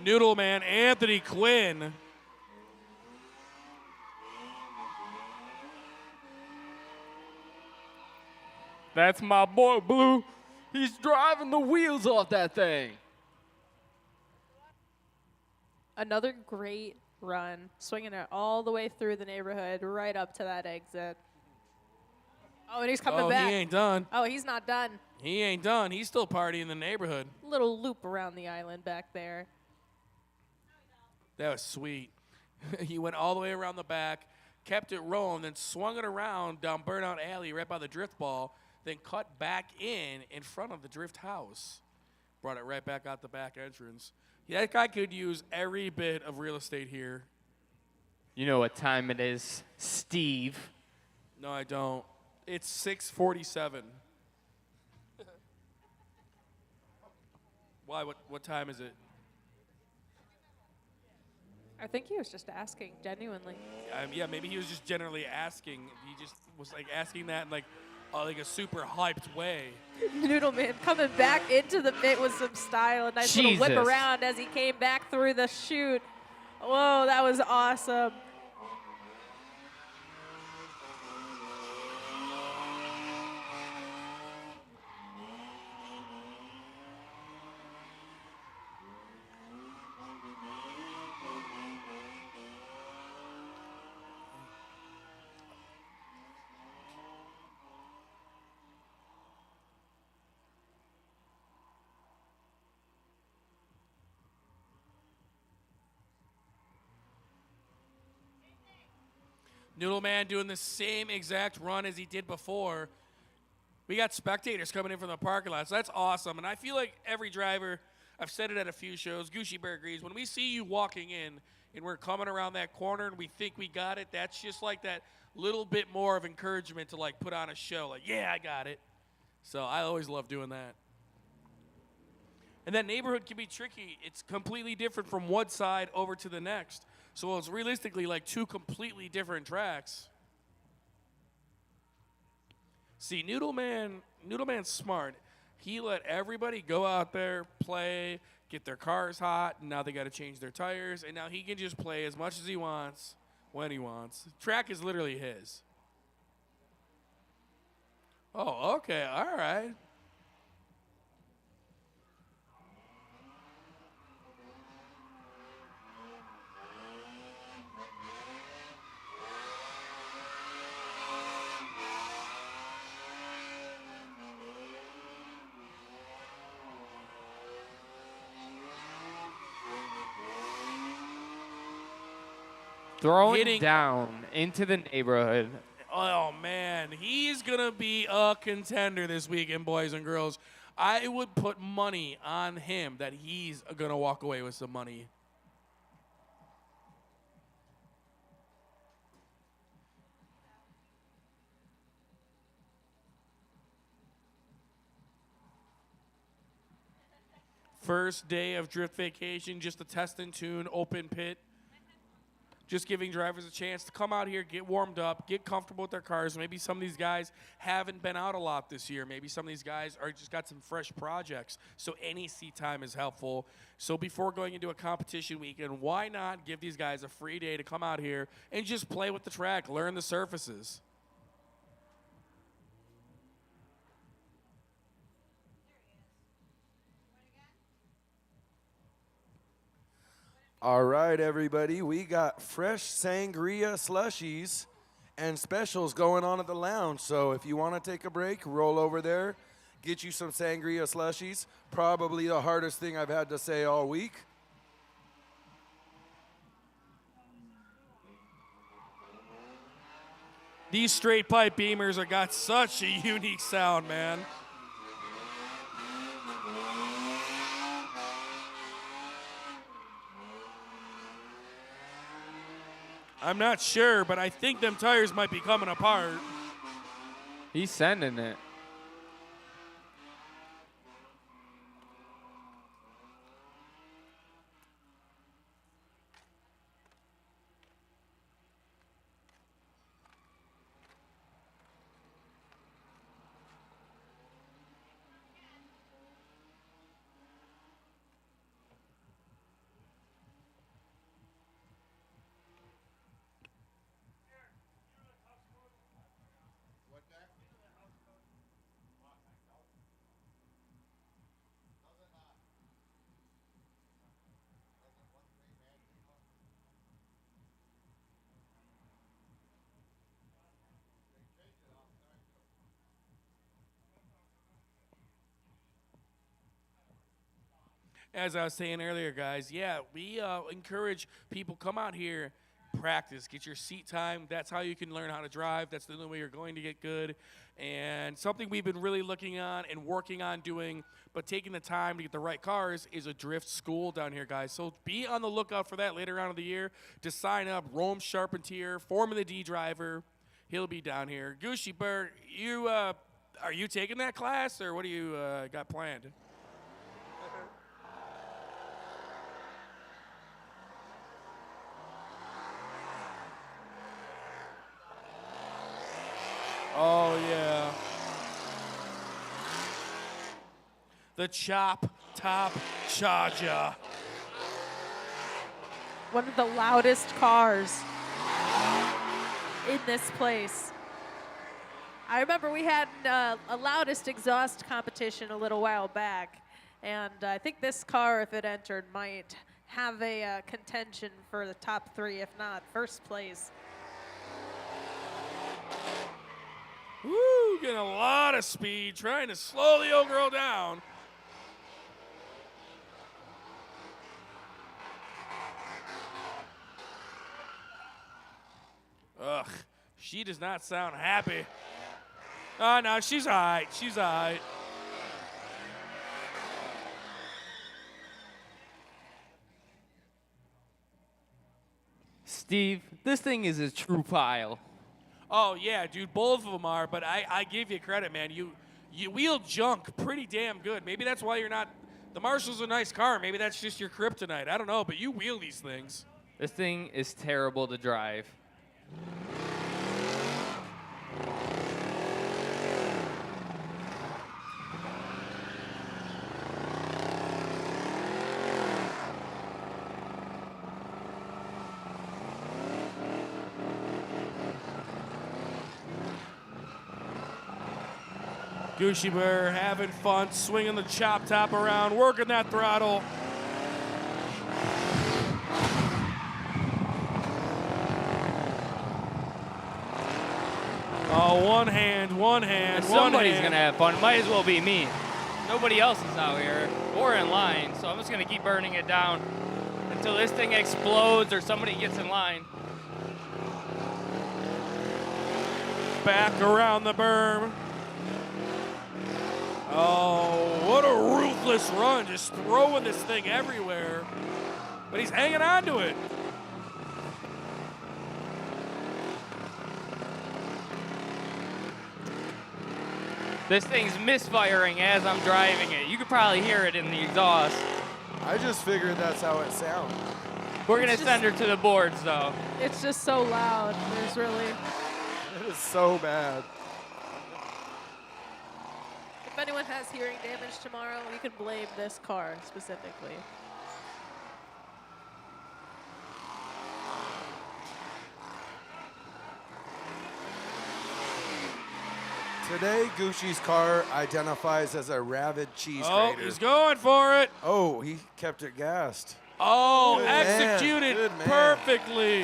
[SPEAKER 5] Noodle Man, Anthony Quinn.
[SPEAKER 1] That's my boy, Blue. He's driving the wheels off that thing.
[SPEAKER 4] Another great run, swinging it all the way through the neighborhood, right up to that exit. Oh, and he's coming
[SPEAKER 5] Oh,
[SPEAKER 4] back.
[SPEAKER 5] he ain't done.
[SPEAKER 4] Oh, he's not done.
[SPEAKER 5] He ain't done. He's still partying in the neighborhood.
[SPEAKER 4] Little loop around the island back there.
[SPEAKER 5] That was sweet. He went all the way around the back, kept it rolling, then swung it around down Burnout Alley right by the drift ball, then cut back in front of the drift house. Brought it right back out the back entrance. Yeah, that guy could use every bit of real estate here.
[SPEAKER 1] You know what time it is, Steve.
[SPEAKER 5] No, I don't. It's 6:47. Why? What time is it?
[SPEAKER 4] I think he was just asking, genuinely.
[SPEAKER 5] Yeah, maybe he was just generally asking. He just was like asking that in like a super hyped way.
[SPEAKER 4] Noodleman coming back into the pit with some style. A nice little whip
[SPEAKER 1] Jesus.
[SPEAKER 4] around as he came back through the chute. Whoa, that was awesome.
[SPEAKER 5] Noodle Man doing the same exact run as he did before. We got spectators coming in from the parking lot, so that's awesome. And I feel like every driver, I've said it at a few shows, Gucci Bear agrees, when we see you walking in and we're coming around that corner and we think we got it, that's just like that little bit more of encouragement to like put on a show. Like, yeah, I got it. So I always love doing that. And that neighborhood can be tricky. It's completely different from one side over to the next. So it's realistically like two completely different tracks. See, Noodleman's smart. He let everybody go out there, play, get their cars hot, and now they got to change their tires, and now he can just play as much as he wants, when he wants. The track is literally his. Oh, okay, all right.
[SPEAKER 1] Throwing
[SPEAKER 5] Hitting-
[SPEAKER 1] down into the neighborhood.
[SPEAKER 5] Oh, man, he's going to be a contender this weekend, boys and girls. I would put money on him that he's going to walk away with some money. First day of Drift Vacation, just a test and tune, open pit. Just giving drivers a chance to come out here, get warmed up, get comfortable with their cars. Maybe some of these guys haven't been out a lot this year. Maybe some of these guys are just got some fresh projects. So any seat time is helpful. So before going into a competition weekend, why not give these guys a free day to come out here and just play with the track, learn the surfaces?
[SPEAKER 3] All right, everybody. We got fresh sangria slushies and specials going on at the lounge. So if you want to take a break, roll over there, get you some sangria slushies. Probably the hardest thing I've had to say all week.
[SPEAKER 5] These straight pipe beamers have got such a unique sound, man. I'm not sure, but I think them tires might be coming apart.
[SPEAKER 1] He's sending it.
[SPEAKER 5] as I was saying earlier, guys, yeah, we encourage people come out here, practice, get your seat time. That's how you can learn how to drive. That's the only way you're going to get good. And something we've been really looking on and working on doing, but taking the time to get the right cars, is a drift school down here, guys. So be on the lookout for that later on in the year. To sign up, Rome Charpentier, Formula D driver. He'll be down here. Gucci Bird, you are you taking that class, or what do you got planned? Oh, yeah. The Chop Top Charger.
[SPEAKER 4] One of the loudest cars in this place. I remember we had a loudest exhaust competition a little while back, and I think this car, if it entered, might have a contention for the top 3, if not first place.
[SPEAKER 5] Woo, getting a lot of speed, trying to slow the old girl down. Ugh, she does not sound happy. Oh, no, she's all right. She's all right.
[SPEAKER 1] Steve, this thing is a true pile.
[SPEAKER 5] Oh, yeah, dude, both of them are, but I give you credit, man. You wheel junk pretty damn good. Maybe that's why you're not. The Marshall's a nice car. Maybe that's just your kryptonite. I don't know, but you wheel these things.
[SPEAKER 1] This thing is terrible to drive.
[SPEAKER 5] Gucci Bear having fun, swinging the chop top around, working that throttle. Oh, one hand, one hand,
[SPEAKER 1] If
[SPEAKER 5] one
[SPEAKER 1] somebody's
[SPEAKER 5] hand.
[SPEAKER 1] gonna have fun. Might as well be me. Nobody else is out here or in line, so I'm just gonna keep burning it down until this thing explodes or somebody gets in line.
[SPEAKER 5] Back around the berm. Oh, what a ruthless run, just throwing this thing everywhere. But he's hanging on to it.
[SPEAKER 1] This thing's misfiring as I'm driving it. You could probably hear it in the exhaust.
[SPEAKER 3] I just figured that's how it sounds.
[SPEAKER 1] We're gonna
[SPEAKER 4] It's
[SPEAKER 1] send her to the boards though.
[SPEAKER 4] It's just so loud. There's really,
[SPEAKER 3] It is so bad.
[SPEAKER 4] if anyone has hearing damage tomorrow, you can blame this car specifically.
[SPEAKER 3] Today, Gucci's car identifies as a rabid cheese
[SPEAKER 5] Oh,
[SPEAKER 3] grater.
[SPEAKER 5] he's going for it.
[SPEAKER 3] Oh, he kept it gassed.
[SPEAKER 5] Oh,
[SPEAKER 3] Good man,
[SPEAKER 5] executed
[SPEAKER 3] good man.
[SPEAKER 5] perfectly.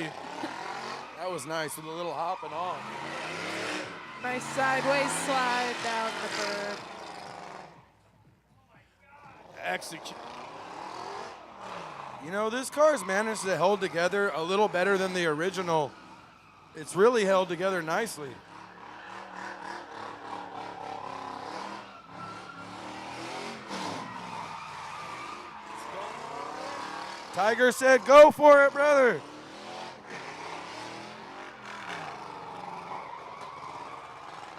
[SPEAKER 3] That was nice with a little hopping on.
[SPEAKER 4] Nice sideways slide down the berm.
[SPEAKER 5] Execute.
[SPEAKER 3] You know, this car's managed to hold together a little better than the original. It's really held together nicely. Tiger said, go for it, brother.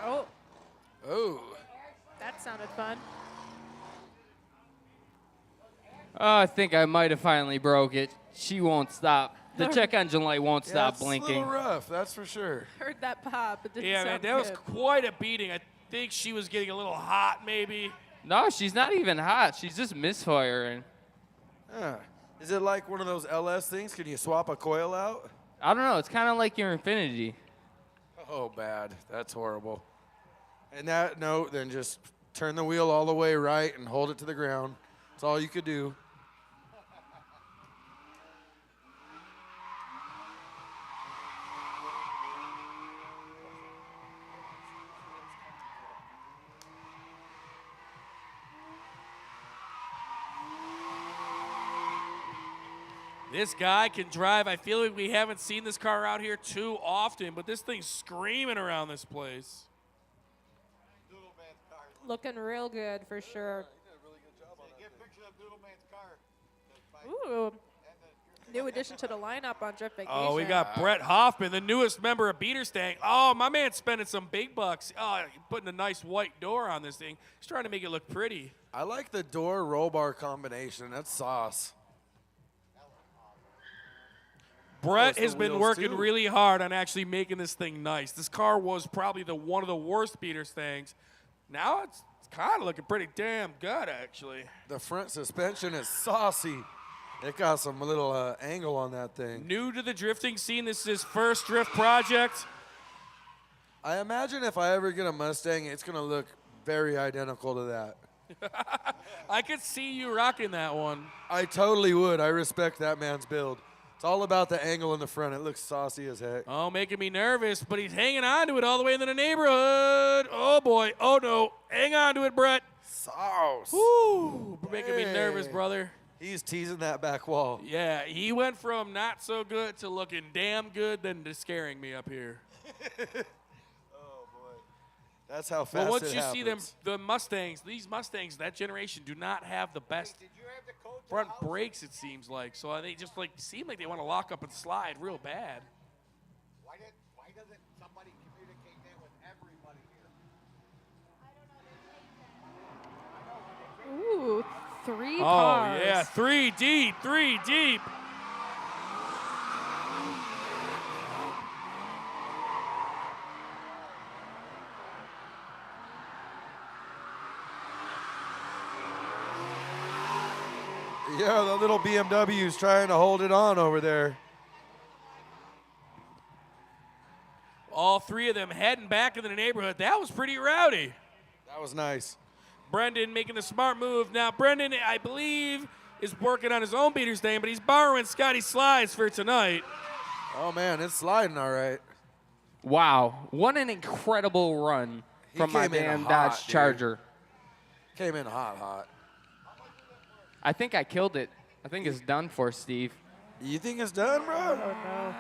[SPEAKER 4] Oh,
[SPEAKER 3] Oh.
[SPEAKER 4] that sounded fun.
[SPEAKER 1] Oh, I think I might have finally broke it. She won't stop. The check engine light won't
[SPEAKER 3] Yeah,
[SPEAKER 1] stop
[SPEAKER 3] it's a
[SPEAKER 1] blinking.
[SPEAKER 3] little rough, that's for sure.
[SPEAKER 4] Heard that pop. It didn't
[SPEAKER 5] Yeah, man,
[SPEAKER 4] sound
[SPEAKER 5] that was
[SPEAKER 4] good.
[SPEAKER 5] quite a beating. I think she was getting a little hot, maybe.
[SPEAKER 1] No, she's not even hot. She's just misfiring.
[SPEAKER 3] Huh. Is it like one of those LS things? Can you swap a coil out?
[SPEAKER 1] I don't know. It's kind of like your Infinity.
[SPEAKER 3] Oh, bad. That's horrible. And that note, then just turn the wheel all the way right and hold it to the ground. That's all you could do.
[SPEAKER 5] This guy can drive. I feel like we haven't seen this car out here too often, but this thing's screaming around this place.
[SPEAKER 4] Looking real good for sure.
[SPEAKER 6] Get a picture of Doodleman's car.
[SPEAKER 4] Ooh. New addition to the lineup on Drift Vacation.
[SPEAKER 5] Oh, we got Brett Hoffman, the newest member of Beater Stang. Oh, my man's spending some big bucks. Oh, putting a nice white door on this thing. He's trying to make it look pretty.
[SPEAKER 3] I like the door roll bar combination. That's sauce.
[SPEAKER 5] Brett
[SPEAKER 3] the
[SPEAKER 5] has been
[SPEAKER 3] wheels,
[SPEAKER 5] working
[SPEAKER 3] too.
[SPEAKER 5] really hard on actually making this thing nice. This car was probably one of the worst Beater Stangs. Now it's kind of looking pretty damn good, actually.
[SPEAKER 3] The front suspension is saucy. It got some little angle on that thing.
[SPEAKER 5] New to the drifting scene. This is his first drift project.
[SPEAKER 3] I imagine if I ever get a Mustang, it's going to look very identical to that.
[SPEAKER 5] I could see you rocking that one.
[SPEAKER 3] I totally would. I respect that man's build. It's all about the angle in the front. It looks saucy as heck.
[SPEAKER 5] Oh, making me nervous, but he's hanging on to it all the way into the neighborhood. Oh, boy. Oh, no. Hang on to it, Brett.
[SPEAKER 3] Sauce.
[SPEAKER 5] Woo. Making me nervous,
[SPEAKER 3] Hey.
[SPEAKER 5] brother.
[SPEAKER 3] He's teasing that back wall.
[SPEAKER 5] Yeah, he went from not so good to looking damn good then to scaring me up here.
[SPEAKER 3] That's how fast
[SPEAKER 5] Well, once
[SPEAKER 3] it
[SPEAKER 5] you see them,
[SPEAKER 3] happens.
[SPEAKER 5] the Mustangs, these Mustangs, that generation do not have the best
[SPEAKER 6] Did you have the code to
[SPEAKER 5] front
[SPEAKER 6] the house?
[SPEAKER 5] brakes, it seems like. So they just like seem like they want to lock up and slide real bad.
[SPEAKER 6] Why doesn't somebody communicate that with everybody here?
[SPEAKER 4] Ooh, 3
[SPEAKER 5] Oh,
[SPEAKER 4] cars.
[SPEAKER 5] yeah, 3 deep, 3 deep.
[SPEAKER 3] Yeah, the little BMW's trying to hold it on over there.
[SPEAKER 5] All 3 of them heading back into the neighborhood. That was pretty rowdy.
[SPEAKER 3] That was nice.
[SPEAKER 5] Brendan making the smart move. Now, Brendan, I believe, is working on his own beater's name, but he's borrowing Scotty Slides for tonight.
[SPEAKER 3] Oh, man, it's sliding all right.
[SPEAKER 1] Wow, what an incredible run
[SPEAKER 3] He
[SPEAKER 1] from my
[SPEAKER 3] came in
[SPEAKER 1] damn
[SPEAKER 3] hot,
[SPEAKER 1] Dodge
[SPEAKER 3] dude.
[SPEAKER 1] Charger.
[SPEAKER 3] Came in hot.
[SPEAKER 1] I think I killed it. I think it's done for, Steve.
[SPEAKER 3] You think it's done, bro?
[SPEAKER 4] Oh, no.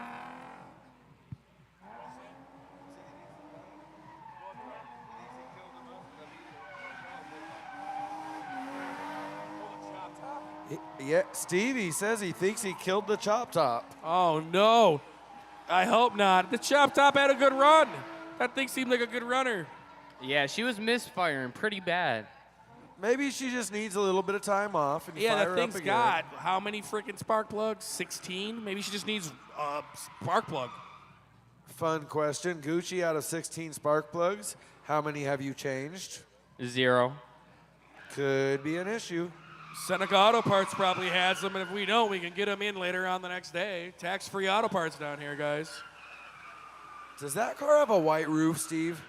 [SPEAKER 3] Yeah, Stevie says he thinks he killed the chop top.
[SPEAKER 5] Oh, no. I hope not. The Chop Top had a good run. That thing seemed like a good runner.
[SPEAKER 1] Yeah, she was misfiring pretty bad.
[SPEAKER 3] Maybe she just needs a little bit of time off. And
[SPEAKER 5] Yeah,
[SPEAKER 3] fire
[SPEAKER 5] that
[SPEAKER 3] her up
[SPEAKER 5] thing's
[SPEAKER 3] again.
[SPEAKER 5] got how many freaking spark plugs? 16? Maybe she just needs a spark plug.
[SPEAKER 3] Fun question. Gucci, out of 16 spark plugs, how many have you changed?
[SPEAKER 1] 0.
[SPEAKER 3] Could be an issue.
[SPEAKER 5] Seneca Auto Parts probably has them, and if we don't, we can get them in later on the next day. Tax-free auto parts down here, guys.
[SPEAKER 3] Does that car have a white roof, Steve?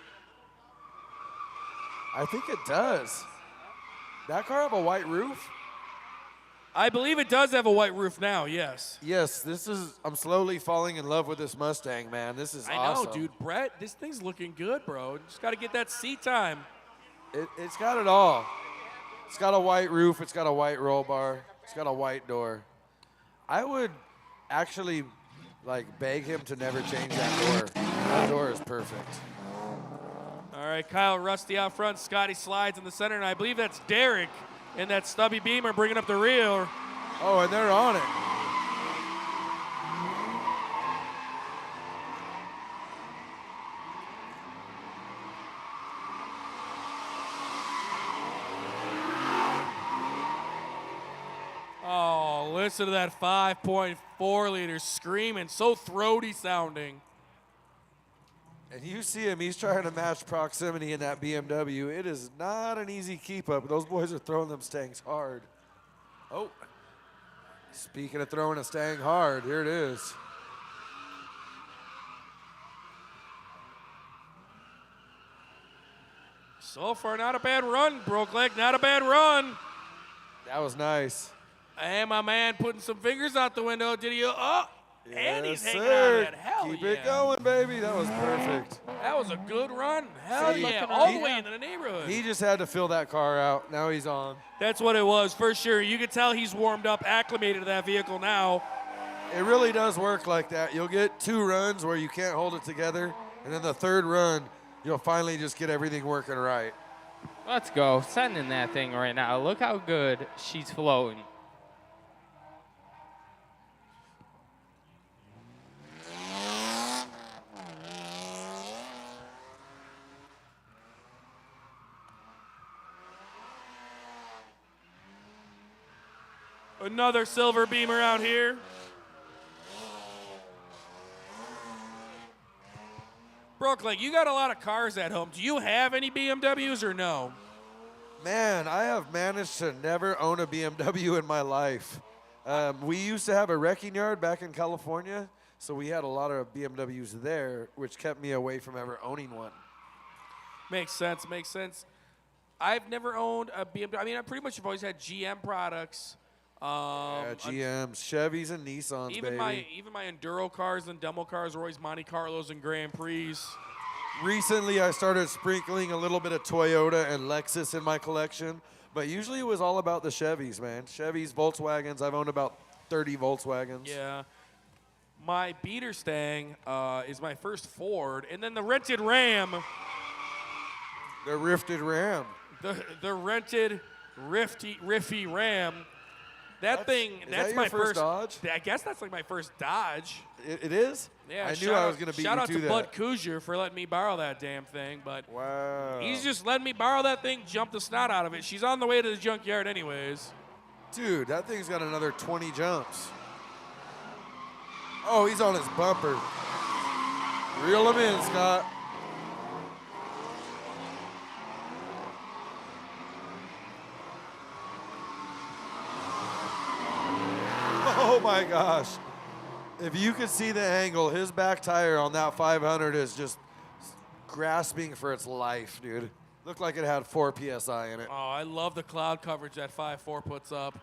[SPEAKER 3] I think it does. That car have a white roof?
[SPEAKER 5] I believe it does have a white roof now, yes.
[SPEAKER 3] Yes, I'm slowly falling in love with this Mustang, man. This is
[SPEAKER 5] I
[SPEAKER 3] awesome.
[SPEAKER 5] know, dude. Brett, this thing's looking good, bro. Just got to get that seat time.
[SPEAKER 3] It's got it all. It's got a white roof. It's got a white roll bar. It's got a white door. I would actually, beg him to never change that door. That door is perfect.
[SPEAKER 5] All right, Kyle Rusty out front. Scotty Slides in the center, and I believe that's Derek in that stubby Beamer bringing up the rear.
[SPEAKER 3] Oh, and they're on it.
[SPEAKER 5] Oh, listen to that 5.4 liter screaming, so throaty sounding.
[SPEAKER 3] And you see him, he's trying to match proximity in that BMW. It is not an easy keep up. Those boys are throwing them Stangs hard. Oh, speaking of throwing a Stang hard, here it is.
[SPEAKER 5] So far, not a bad run, Broke Leg, not a bad run.
[SPEAKER 3] That was nice.
[SPEAKER 5] And my man putting some fingers out the window. Did he? Oh, and he's
[SPEAKER 3] Yes,
[SPEAKER 5] hanging
[SPEAKER 3] sir.
[SPEAKER 5] on to that. Hell
[SPEAKER 3] Keep
[SPEAKER 5] yeah.
[SPEAKER 3] it going, baby. That was perfect.
[SPEAKER 5] That was a good run. Hell
[SPEAKER 3] See,
[SPEAKER 5] yeah.
[SPEAKER 4] looking
[SPEAKER 5] All
[SPEAKER 3] he-
[SPEAKER 5] the way into the neighborhood.
[SPEAKER 3] He just had to fill that car out. Now he's on.
[SPEAKER 5] That's what it was, for sure. You could tell he's warmed up, acclimated to that vehicle now.
[SPEAKER 3] It really does work like that. You'll get 2 runs where you can't hold it together, and then the 3rd run, you'll finally just get everything working right.
[SPEAKER 1] Let's go. Sending that thing right now. Look how good she's floating.
[SPEAKER 5] Another silver beamer out here. Brooke, like, you got a lot of cars at home. Do you have any BMWs or no?
[SPEAKER 3] Man, I have managed to never own a BMW in my life. We used to have a wrecking yard back in California, so we had a lot of BMWs there, which kept me away from ever owning one.
[SPEAKER 5] Makes sense, makes sense. I've never owned a BMW. I mean, I pretty much have always had GM products.
[SPEAKER 3] Yeah, GMs, Chevys, and Nissans,
[SPEAKER 5] Even
[SPEAKER 3] baby.
[SPEAKER 5] my enduro cars and demo cars were always Monte Carlos and Grand Prix.
[SPEAKER 3] Recently, I started sprinkling a little bit of Toyota and Lexus in my collection, but usually it was all about the Chevys, man. Chevys, Volkswagens. I've owned about 30 Volkswagens.
[SPEAKER 5] Yeah. My beater Stang is my first Ford, and then the rented Ram,
[SPEAKER 3] The Rifted Ram.
[SPEAKER 5] the rented Riffy Ram. That's
[SPEAKER 3] that
[SPEAKER 5] my
[SPEAKER 3] your first Dodge?
[SPEAKER 5] I guess that's like my first Dodge.
[SPEAKER 3] It is?
[SPEAKER 5] Yeah,
[SPEAKER 3] I knew I was going to beat
[SPEAKER 5] shout
[SPEAKER 3] you
[SPEAKER 5] out
[SPEAKER 3] to
[SPEAKER 5] to Bud
[SPEAKER 3] that.
[SPEAKER 5] Kuzier for letting me borrow that damn thing, but
[SPEAKER 3] Wow.
[SPEAKER 5] he's just letting me borrow that thing, jump the snot out of it. She's on the way to the junkyard anyways.
[SPEAKER 3] Dude, that thing's got another 20 jumps. Oh, he's on his bumper. Reel him in, Scott. Oh my gosh. If you could see the angle, his back tire on that 500 is just grasping for its life, dude. Looked like it had 4 PSI in it.
[SPEAKER 5] Oh, I love the cloud coverage that 5.4 puts up.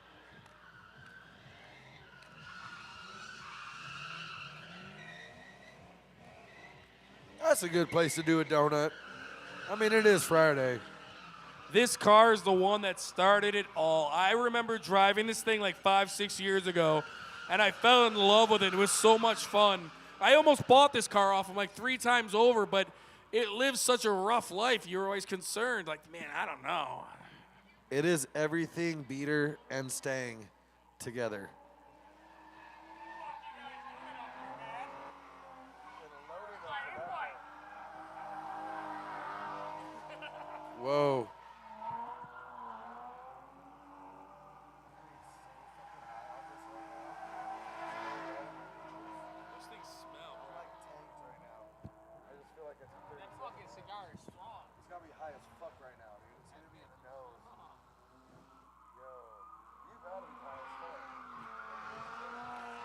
[SPEAKER 3] That's a good place to do a donut. I mean, it is Friday.
[SPEAKER 5] This car is the one that started it all. I remember driving this thing like 5-6 years ago, and I fell in love with it. It was so much fun. I almost bought this car off him like 3 times over, but it lives such a rough life. You're always concerned. Like, man, I don't know.
[SPEAKER 3] It is everything beater and staying together. Whoa.
[SPEAKER 5] Those things smell, bro.
[SPEAKER 6] That fucking cigar is strong.
[SPEAKER 3] It's gotta be high as fuck right now, dude. It's gonna be in the nose. Yo, you gotta be high as fuck.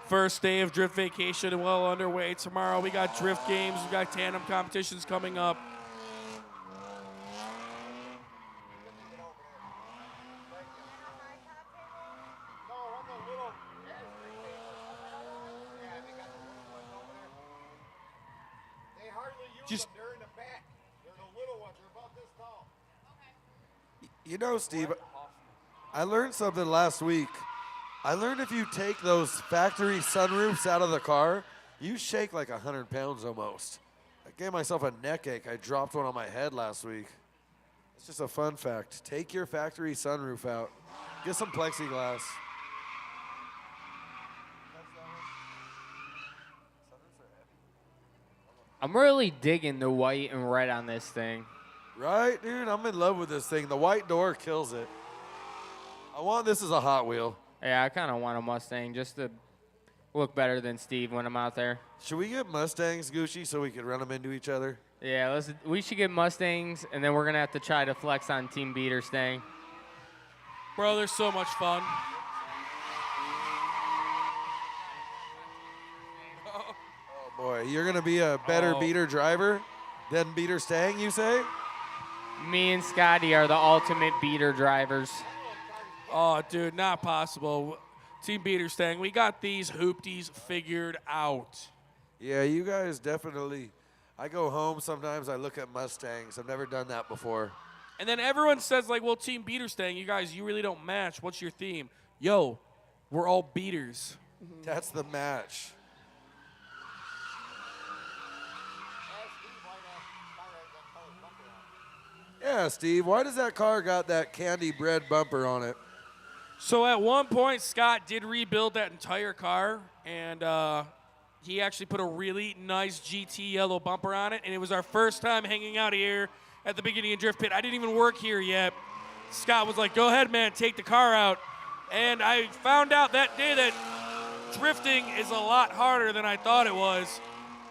[SPEAKER 5] First day of drift vacation well underway. Tomorrow we got drift games. We got tandem competitions coming up.
[SPEAKER 6] No, on the little Asbury table. Yeah, they got the little ones over there. They hardly use
[SPEAKER 5] Just-
[SPEAKER 6] them. They're in the back. They're the little ones. They're about this tall.
[SPEAKER 3] You know, Steve, I learned something last week. I learned if you take those factory sunroofs out of the car, you shake like 100 pounds almost. I gave myself a neck ache. I dropped one on my head last week. It's just a fun fact. Take your factory sunroof out. Get some plexiglass.
[SPEAKER 1] I'm really digging the white and red on this thing.
[SPEAKER 3] Right, dude? I'm in love with this thing. The white door kills it. I want this as a Hot Wheel.
[SPEAKER 1] Yeah, I kind of want a Mustang just to look better than Steve when I'm out there.
[SPEAKER 3] Should we get Mustangs, Gucci, so we could run them into each other?
[SPEAKER 1] Yeah, we should get Mustangs, and then we're going to have to try to flex on Team Beater Stang.
[SPEAKER 5] Bro, they're so much fun.
[SPEAKER 3] Oh, boy. You're going to be a better
[SPEAKER 5] Oh.
[SPEAKER 3] beater driver than Beater Stang, you say?
[SPEAKER 1] Me and Scotty are the ultimate beater drivers.
[SPEAKER 5] Oh, dude, not possible. Team Beater Stang, we got these hoopties figured out.
[SPEAKER 3] Yeah, you guys definitely. I go home sometimes, I look at Mustangs. I've never done that before.
[SPEAKER 5] And then everyone says, like, well, Team Beater Stang, you guys, you really don't match. What's your theme? Yo, we're all beaters.
[SPEAKER 3] That's the match. Yeah, Steve, why does that car got that candy bread bumper on it?
[SPEAKER 5] So at one point, Scott did rebuild that entire car, and he actually put a really nice GT yellow bumper on it, and it was our first time hanging out here at the beginning of Drift Pit. I didn't even work here yet. Scott was like, go ahead, man, take the car out. And I found out that day that drifting is a lot harder than I thought it was,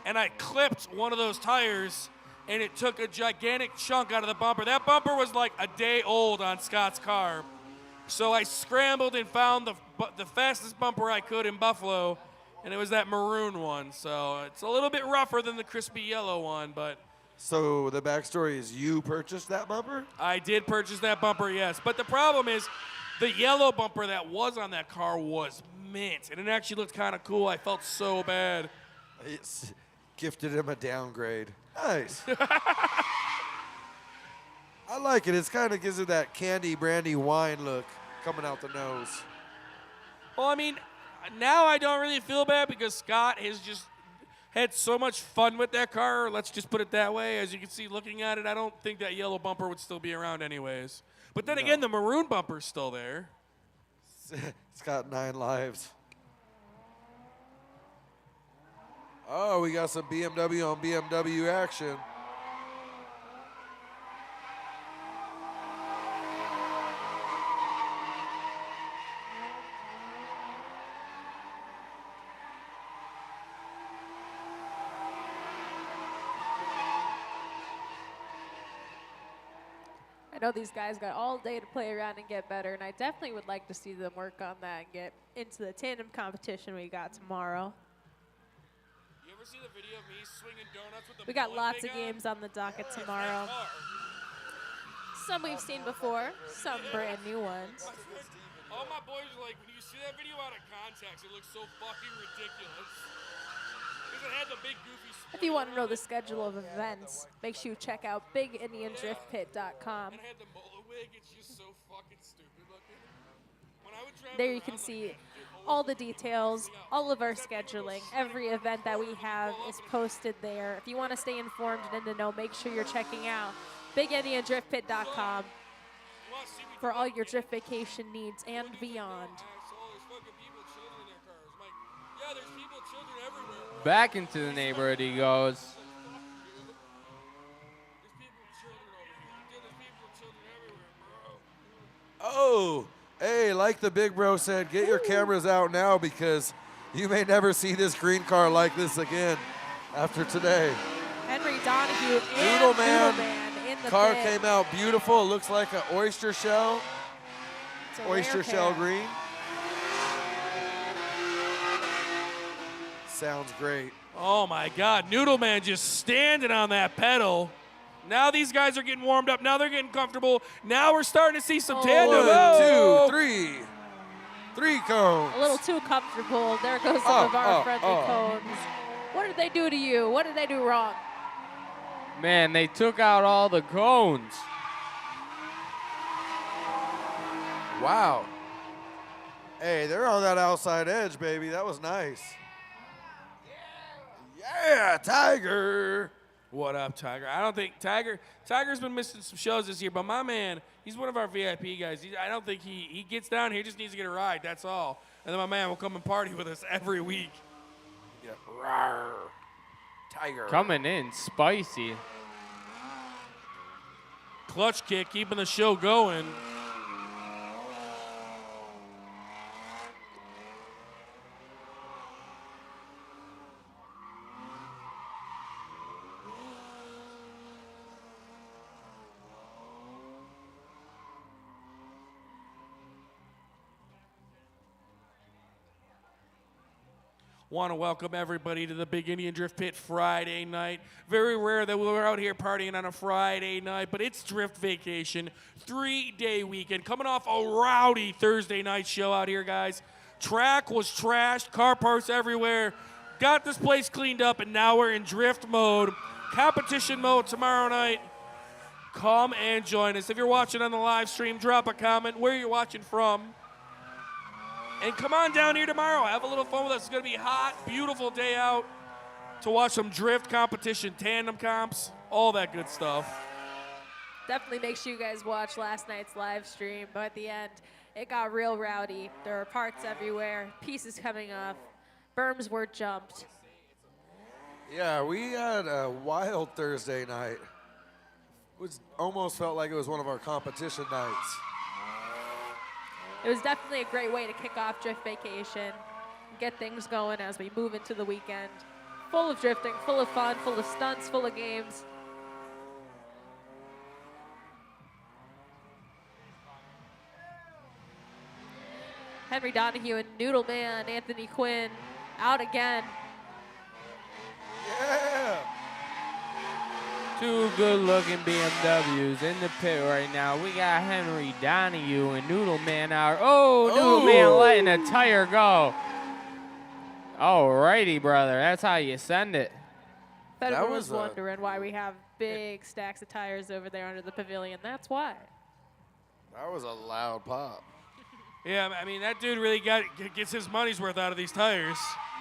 [SPEAKER 5] and I clipped one of those tires, and it took a gigantic chunk out of the bumper. That bumper was like a day old on Scott's car. So I scrambled and found the fastest bumper I could in Buffalo, and it was that maroon one. So it's a little bit rougher than the crispy yellow one, but
[SPEAKER 3] So the backstory is you purchased that bumper?
[SPEAKER 5] I did purchase that bumper, yes. But the problem is the yellow bumper that was on that car was mint, and it actually looked kind of cool. I felt so bad.
[SPEAKER 3] It's gifted him a downgrade. Nice. I like it. It kind of gives it that candy brandy wine look coming out the nose.
[SPEAKER 5] Well, I mean, now I don't really feel bad because Scott has just had so much fun with that car. Let's just put it that way. As you can see, looking at it, I don't think that yellow bumper would still be around anyways. But then again, the maroon bumper's still there.
[SPEAKER 3] It's got 9 lives. Oh, we got some BMW on BMW action.
[SPEAKER 4] I know these guys got all day to play around and get better, and I definitely would like to see them work on that and get into the tandem competition we got tomorrow.
[SPEAKER 5] You ever see the video of me swinging donuts with the
[SPEAKER 4] We got
[SPEAKER 5] mullet
[SPEAKER 4] lots
[SPEAKER 5] wig
[SPEAKER 4] of
[SPEAKER 5] on?
[SPEAKER 4] games on the docket
[SPEAKER 5] That
[SPEAKER 4] tomorrow.
[SPEAKER 5] car.
[SPEAKER 4] Some we've seen before, some brand new ones.
[SPEAKER 5] All my boys are like, when you see that video out of context, it looks so fucking ridiculous. Because it had the big goofy
[SPEAKER 4] If you want to know
[SPEAKER 5] spoiler
[SPEAKER 4] the schedule of events, make sure you check out BigIndianDriftPit.com.
[SPEAKER 5] and it had the mullet wig. It's just so fucking stupid looking. When I would travel
[SPEAKER 4] There you
[SPEAKER 5] around
[SPEAKER 4] can
[SPEAKER 5] like
[SPEAKER 4] see
[SPEAKER 5] that,
[SPEAKER 4] all the details, all of our scheduling. Every event that we have is posted there. If you want to stay informed and in the know, make sure you're checking out BigIndianDriftPit.com
[SPEAKER 5] you wanna see me
[SPEAKER 4] for all your drift vacation needs and beyond.
[SPEAKER 5] asshole, there's fucking people, children in their cars. I'm like, yeah, there's people, children everywhere.
[SPEAKER 1] Back into the neighborhood he goes.
[SPEAKER 5] There's people, children over here. Dude, there's people, children everywhere, bro.
[SPEAKER 3] Oh, hey, like the big bro said, get your cameras out now because you may never see this green car like this again after today.
[SPEAKER 4] Henry Donahue and
[SPEAKER 3] Noodle Man.
[SPEAKER 4] in the
[SPEAKER 3] Car
[SPEAKER 4] pit.
[SPEAKER 3] came out beautiful. It looks like an oyster shell,
[SPEAKER 4] It's a rare
[SPEAKER 3] oyster shell
[SPEAKER 4] pair.
[SPEAKER 3] green. Sounds great.
[SPEAKER 5] Oh my God, Noodle Man just standing on that pedal. Now these guys are getting warmed up. Now they're getting comfortable. Now we're starting to see some tandem.
[SPEAKER 3] 1,
[SPEAKER 5] Oh.
[SPEAKER 3] 2, 3. 3 cones.
[SPEAKER 4] A little too comfortable. There goes some of our friendly
[SPEAKER 3] oh.
[SPEAKER 4] cones. What did they do to you? What did they do wrong?
[SPEAKER 1] Man, they took out all the cones.
[SPEAKER 3] Wow. Hey, they're on that outside edge, baby. That was nice. Yeah, Tiger.
[SPEAKER 5] What up, Tiger? I don't think Tiger's been missing some shows this year, but my man, he's one of our VIP guys. I don't think he gets down here, just needs to get a ride, that's all. And then my man will come and party with us every week.
[SPEAKER 3] Yeah. Rawr. Tiger.
[SPEAKER 1] Coming in spicy.
[SPEAKER 5] Clutch kick, keeping the show going. Want to welcome everybody to the Big Indian Drift Pit Friday night. Very rare that we're out here partying on a Friday night, but it's Drift Vacation, 3-day weekend. Coming off a rowdy Thursday night show out here, guys. Track was trashed, car parts everywhere. Got this place cleaned up, and now we're in drift mode, competition mode tomorrow night. Come and join us. If you're watching on the live stream, drop a comment where you're watching from. And come on down here tomorrow. Have a little fun with us. It's going to be hot, beautiful day out to watch some drift competition, tandem comps, all that good stuff.
[SPEAKER 4] Definitely make sure you guys watch last night's live stream. But at the end, it got real rowdy. There were parts everywhere, pieces coming off, berms were jumped.
[SPEAKER 3] Yeah, we had a wild Thursday night. Was almost felt like it was one of our competition nights.
[SPEAKER 4] It was definitely a great way to kick off Drift Vacation, get things going as we move into the weekend. Full of drifting, full of fun, full of stunts, full of games. Henry Donahue and Noodle Man, Anthony Quinn, out again.
[SPEAKER 3] Yeah.
[SPEAKER 1] Two good-looking BMWs in the pit right now. We got Henry Donahue and Noodle Man out. Oh, Noodle Man letting a tire go. Alrighty, brother. That's how you send it.
[SPEAKER 4] Bet
[SPEAKER 3] That
[SPEAKER 4] everyone's
[SPEAKER 3] was a-
[SPEAKER 4] wondering why we have big stacks of tires over there under the pavilion. That's why.
[SPEAKER 3] That was a loud pop.
[SPEAKER 5] Yeah, I mean, that dude really gets his money's worth out of these tires.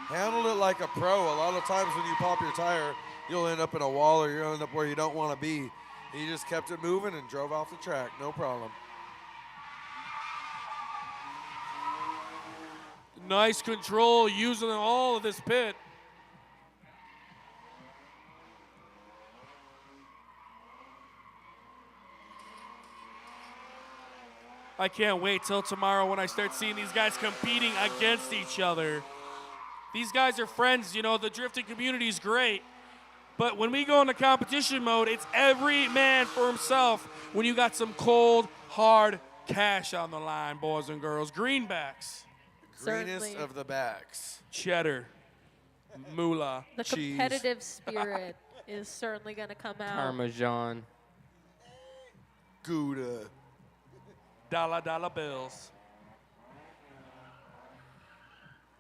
[SPEAKER 3] Handled it like a pro. A lot of times when you pop your tire, you'll end up in a wall or you'll end up where you don't want to be. He just kept it moving and drove off the track, no problem.
[SPEAKER 5] Nice control, using all of this pit. I can't wait till tomorrow when I start seeing these guys competing against each other. These guys are friends, you know, the drifting community is great. But when we go into competition mode, it's every man for himself when you got some cold, hard cash on the line, boys and girls. Greenbacks,
[SPEAKER 3] Greenest
[SPEAKER 4] Certainly.
[SPEAKER 3] of the backs.
[SPEAKER 5] cheddar, moolah.
[SPEAKER 4] The
[SPEAKER 3] Cheese.
[SPEAKER 4] competitive spirit is certainly going to come out.
[SPEAKER 1] Parmesan.
[SPEAKER 3] Gouda.
[SPEAKER 5] Dollar bills.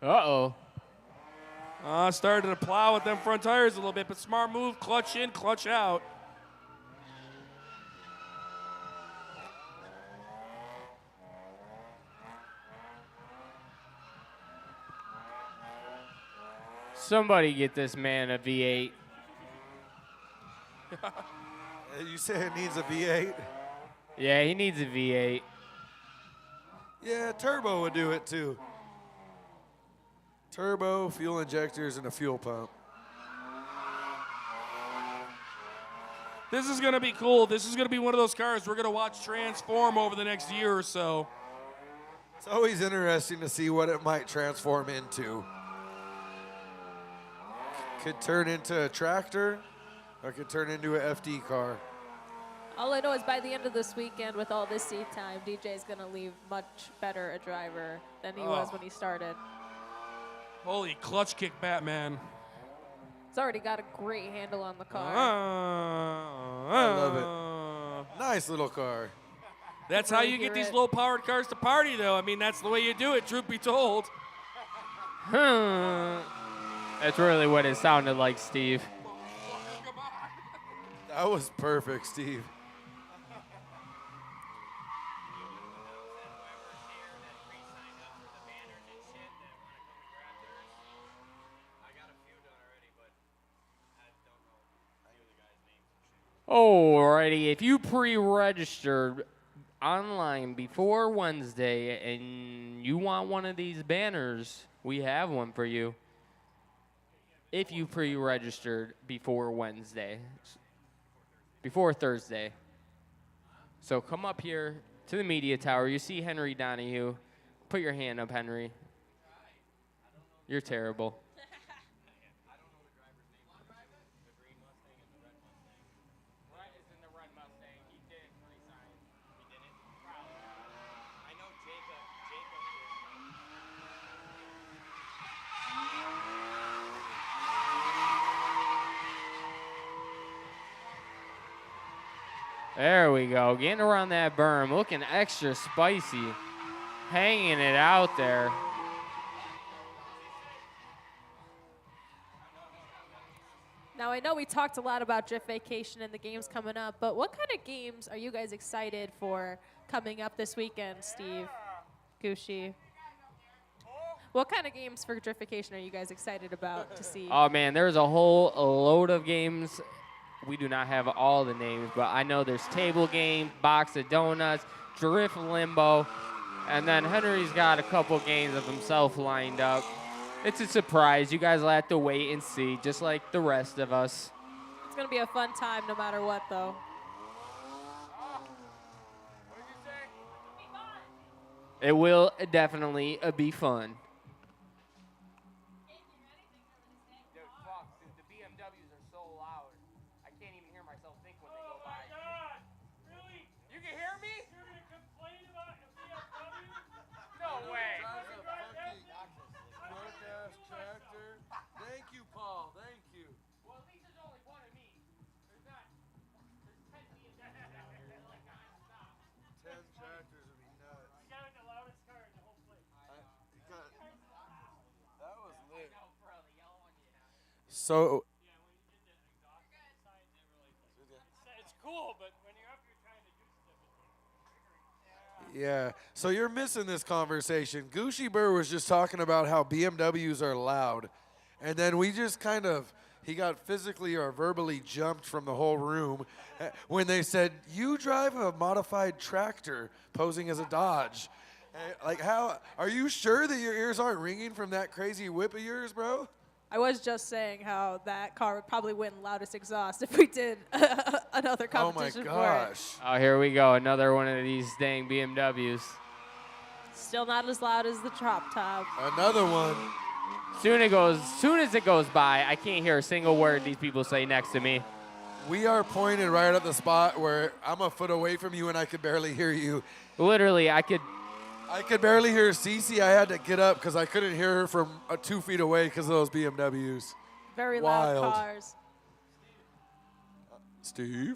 [SPEAKER 1] Uh-oh.
[SPEAKER 5] Started to plow with them front tires a little bit, but smart move, clutch in, clutch out.
[SPEAKER 1] Somebody get this man a V8.
[SPEAKER 3] You say it needs a V8?
[SPEAKER 1] Yeah, he needs a V8.
[SPEAKER 3] Yeah, turbo would do it too. Turbo, fuel injectors, and a fuel pump.
[SPEAKER 5] This is going to be cool. This is going to be one of those cars we're going to watch transform over the next year or so.
[SPEAKER 3] It's always interesting to see what it might transform into. Could turn into a tractor, or could turn into a FD car.
[SPEAKER 4] All I know is by the end of this weekend, with all this seat time, DJ's going to leave much better a driver than he was when he started.
[SPEAKER 5] Holy clutch kick Batman.
[SPEAKER 4] He's already got a great handle on the car.
[SPEAKER 3] I love it. Nice little car.
[SPEAKER 5] That's how you get these low-powered cars to party, though. I mean, that's the way you do it, truth be told.
[SPEAKER 1] That's really what it sounded like, Steve.
[SPEAKER 3] That was perfect, Steve.
[SPEAKER 1] Alrighty, if you pre-registered online before Wednesday and you want one of these banners, we have one for you. If you pre-registered before Wednesday, before Thursday. So come up here to the media tower. You see Henry Donahue. Put your hand up, Henry. You're terrible. There we go. Getting around that berm. Looking extra spicy. Hanging it out there.
[SPEAKER 4] Now, I know we talked a lot about Drift Vacation and the games coming up, but what kind of games are you guys excited for coming up this weekend, Steve, Gucci? What kind of games for Driftification are you guys excited about to see?
[SPEAKER 1] Oh man, there's a whole load of games. We do not have all the names, but I know there's table game, box of donuts, drift limbo, and then Henry's got a couple games of himself lined up. It's a surprise. You guys will have to wait and see, just like the rest of us.
[SPEAKER 4] It's going to be a fun time no matter what, though.
[SPEAKER 1] It will definitely be fun. The BMWs are so loud. I can't even hear myself think when they go by.
[SPEAKER 2] God, really?
[SPEAKER 1] You can hear me?
[SPEAKER 2] You're gonna complain about a BMW?
[SPEAKER 1] No way.
[SPEAKER 3] Drives a funky broke-ass tractor. Thank you, Paul. Thank you.
[SPEAKER 1] Well, at least there's only one of me. There's 10 BMWs like nonstop.
[SPEAKER 3] 10 tractors would be nuts.
[SPEAKER 2] You got the loudest car in the whole place.
[SPEAKER 3] That was lit.
[SPEAKER 1] No, bro, the yellow one, yeah.
[SPEAKER 3] So,
[SPEAKER 2] Yeah, when you get the exhaust inside, it really it's cool, but when you're up here trying to do stuff,
[SPEAKER 3] yeah. So you're missing this conversation. Gucci Burr was just talking about how BMWs are loud. And then we just he got physically or verbally jumped from the whole room when they said, you drive a modified tractor posing as a Dodge. Like, how, are you sure that your ears aren't ringing from that crazy whip of yours, bro?
[SPEAKER 4] I was just saying how that car would probably win loudest exhaust if we did another
[SPEAKER 3] Oh my
[SPEAKER 4] competition for it.
[SPEAKER 3] gosh.
[SPEAKER 1] Oh, here we go. Another one of these dang BMWs.
[SPEAKER 4] Still not as loud as the drop top.
[SPEAKER 3] Another one.
[SPEAKER 1] Soon as it goes by, I can't hear a single word these people say next to me.
[SPEAKER 3] We are pointed right at the spot where I'm a foot away from you and I could barely hear you.
[SPEAKER 1] Literally, I could.
[SPEAKER 3] I could barely hear Cece. I had to get up because I couldn't hear her from 2 feet away because of those BMWs.
[SPEAKER 4] Very
[SPEAKER 3] Wild.
[SPEAKER 4] loud cars.
[SPEAKER 3] Steve?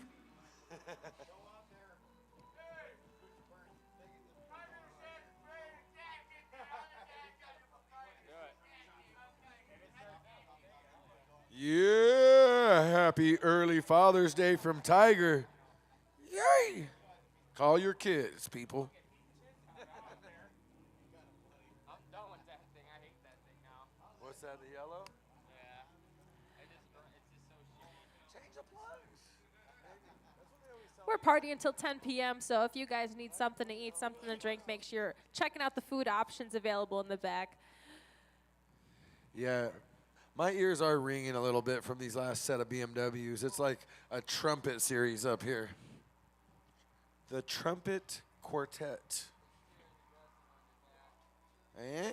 [SPEAKER 3] Yeah, happy early Father's Day from Tiger. Yay! Call your kids, people.
[SPEAKER 1] I'm done with that thing. I hate that thing now.
[SPEAKER 3] What's that, the yellow?
[SPEAKER 1] Yeah. It's just so shitty.
[SPEAKER 3] Change the plugs.
[SPEAKER 4] We're partying until 10 p.m., so if you guys need something to eat, something to drink, make sure you're checking out the food options available in the back.
[SPEAKER 3] Yeah, my ears are ringing a little bit from these last set of BMWs. It's like a trumpet series up here. The Trumpet Quartet. Eh?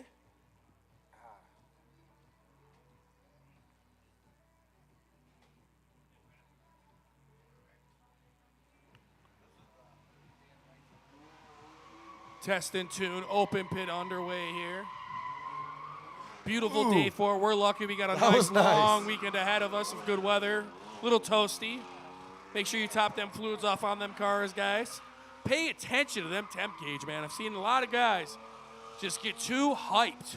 [SPEAKER 5] Test and tune, open pit underway here. Beautiful
[SPEAKER 3] Ooh.
[SPEAKER 5] day for it. We're lucky we got a
[SPEAKER 3] That was nice.
[SPEAKER 5] long weekend ahead of us of good weather. Little toasty. Make sure you top them fluids off on them cars, guys. Pay attention to them temp gauge, man. I've seen a lot of guys just get too hyped.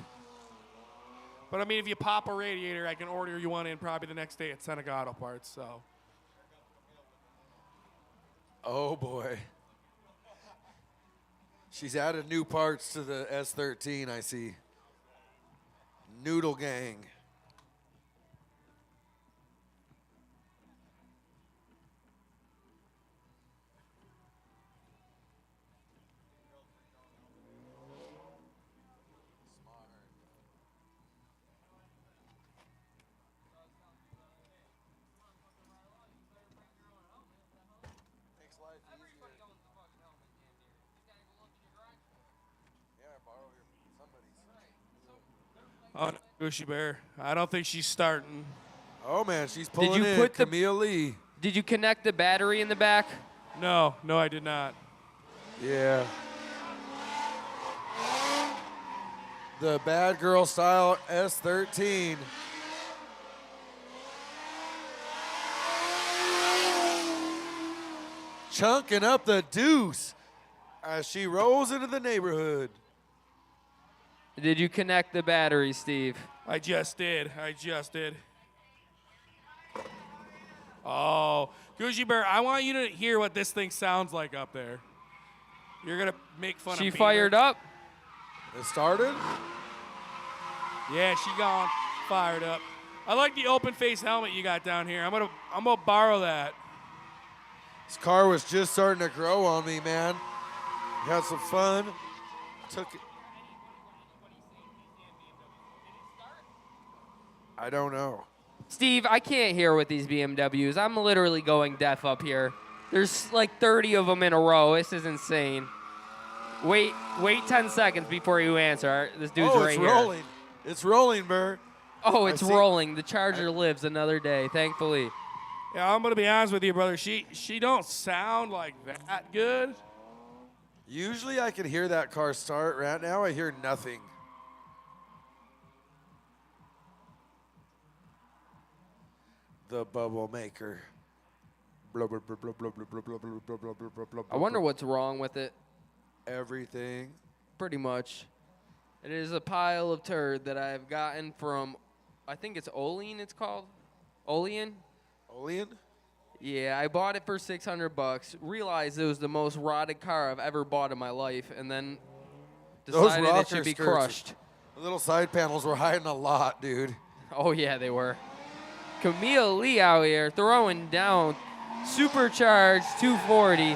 [SPEAKER 5] But I mean, if you pop a radiator, I can order you one in probably the next day at Seneca Auto Parts. So
[SPEAKER 3] Oh, boy. She's added new parts to the S13, I see. Noodle Gang. Makes life easier. Yeah, borrow somebody's.
[SPEAKER 5] oh, Gushy Bear. I don't think she's starting.
[SPEAKER 3] Oh man, she's pulling
[SPEAKER 1] you
[SPEAKER 3] in.
[SPEAKER 1] put the-
[SPEAKER 3] Camille Lee.
[SPEAKER 1] Did you connect the battery in the back?
[SPEAKER 5] No, I did not.
[SPEAKER 3] Yeah. The bad girl style S13. Chunking up the deuce as she rolls into the neighborhood.
[SPEAKER 1] Did you connect the battery, Steve?
[SPEAKER 5] I just did. Oh, Gushy Bear, I want you to hear what this thing sounds like up there. You're going to make fun of
[SPEAKER 1] She
[SPEAKER 5] me.
[SPEAKER 1] fired up.
[SPEAKER 3] It started.
[SPEAKER 5] Yeah, she gone fired up. I like the open face helmet you got down here. I'm gonna borrow that.
[SPEAKER 3] This car was just starting to grow on me, man. Had some fun. Took it. I don't know.
[SPEAKER 1] Steve, I can't hear with these BMWs. I'm literally going deaf up here. There's like 30 of them in a row. This is insane. Wait 10 seconds before you answer. This dude's right here.
[SPEAKER 3] It's rolling. It's rolling, Burr.
[SPEAKER 1] Oh, it's rolling. The Charger lives another day, thankfully.
[SPEAKER 5] Yeah, I'm gonna be honest with you, brother. She don't sound like that good.
[SPEAKER 3] Usually I can hear that car start. Right now I hear nothing. The bubble maker. Blah, blah, blah, blah, blah, blah, blah, blah, blah, blah, blah, blah, blah,
[SPEAKER 1] I wonder what's wrong with it.
[SPEAKER 3] Everything.
[SPEAKER 1] Pretty much. It is a pile of turd that I've gotten from, I think it's Olean it's called. Olean?
[SPEAKER 3] Olean?
[SPEAKER 1] Yeah, I bought it for $600. Realized it was the most rotted car I've ever bought in my life, and then decided it should be crushed.
[SPEAKER 3] The little side panels were hiding a lot, dude.
[SPEAKER 1] Oh, yeah, they were. Camille Lee out here throwing down supercharged 240.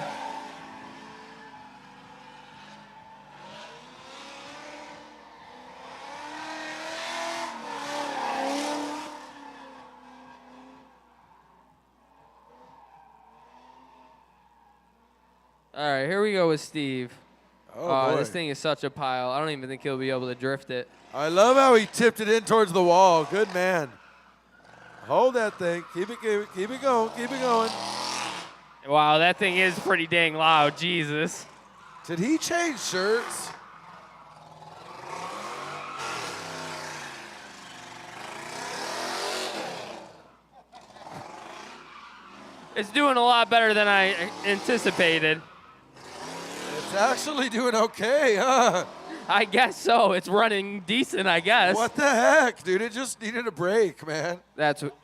[SPEAKER 1] All right, here we go with Steve.
[SPEAKER 3] Oh, boy.
[SPEAKER 1] This thing is such a pile. I don't even think he'll be able to drift it.
[SPEAKER 3] I love how he tipped it in towards the wall. Good man. Hold that thing. Keep it going. Keep it going.
[SPEAKER 1] Wow, that thing is pretty dang loud. Jesus.
[SPEAKER 3] Did he change shirts?
[SPEAKER 1] It's doing a lot better than I anticipated.
[SPEAKER 3] It's actually doing okay, huh?
[SPEAKER 1] I guess so. It's running decent, I guess.
[SPEAKER 3] What the heck, dude? It just needed a break, man.
[SPEAKER 1] That's what.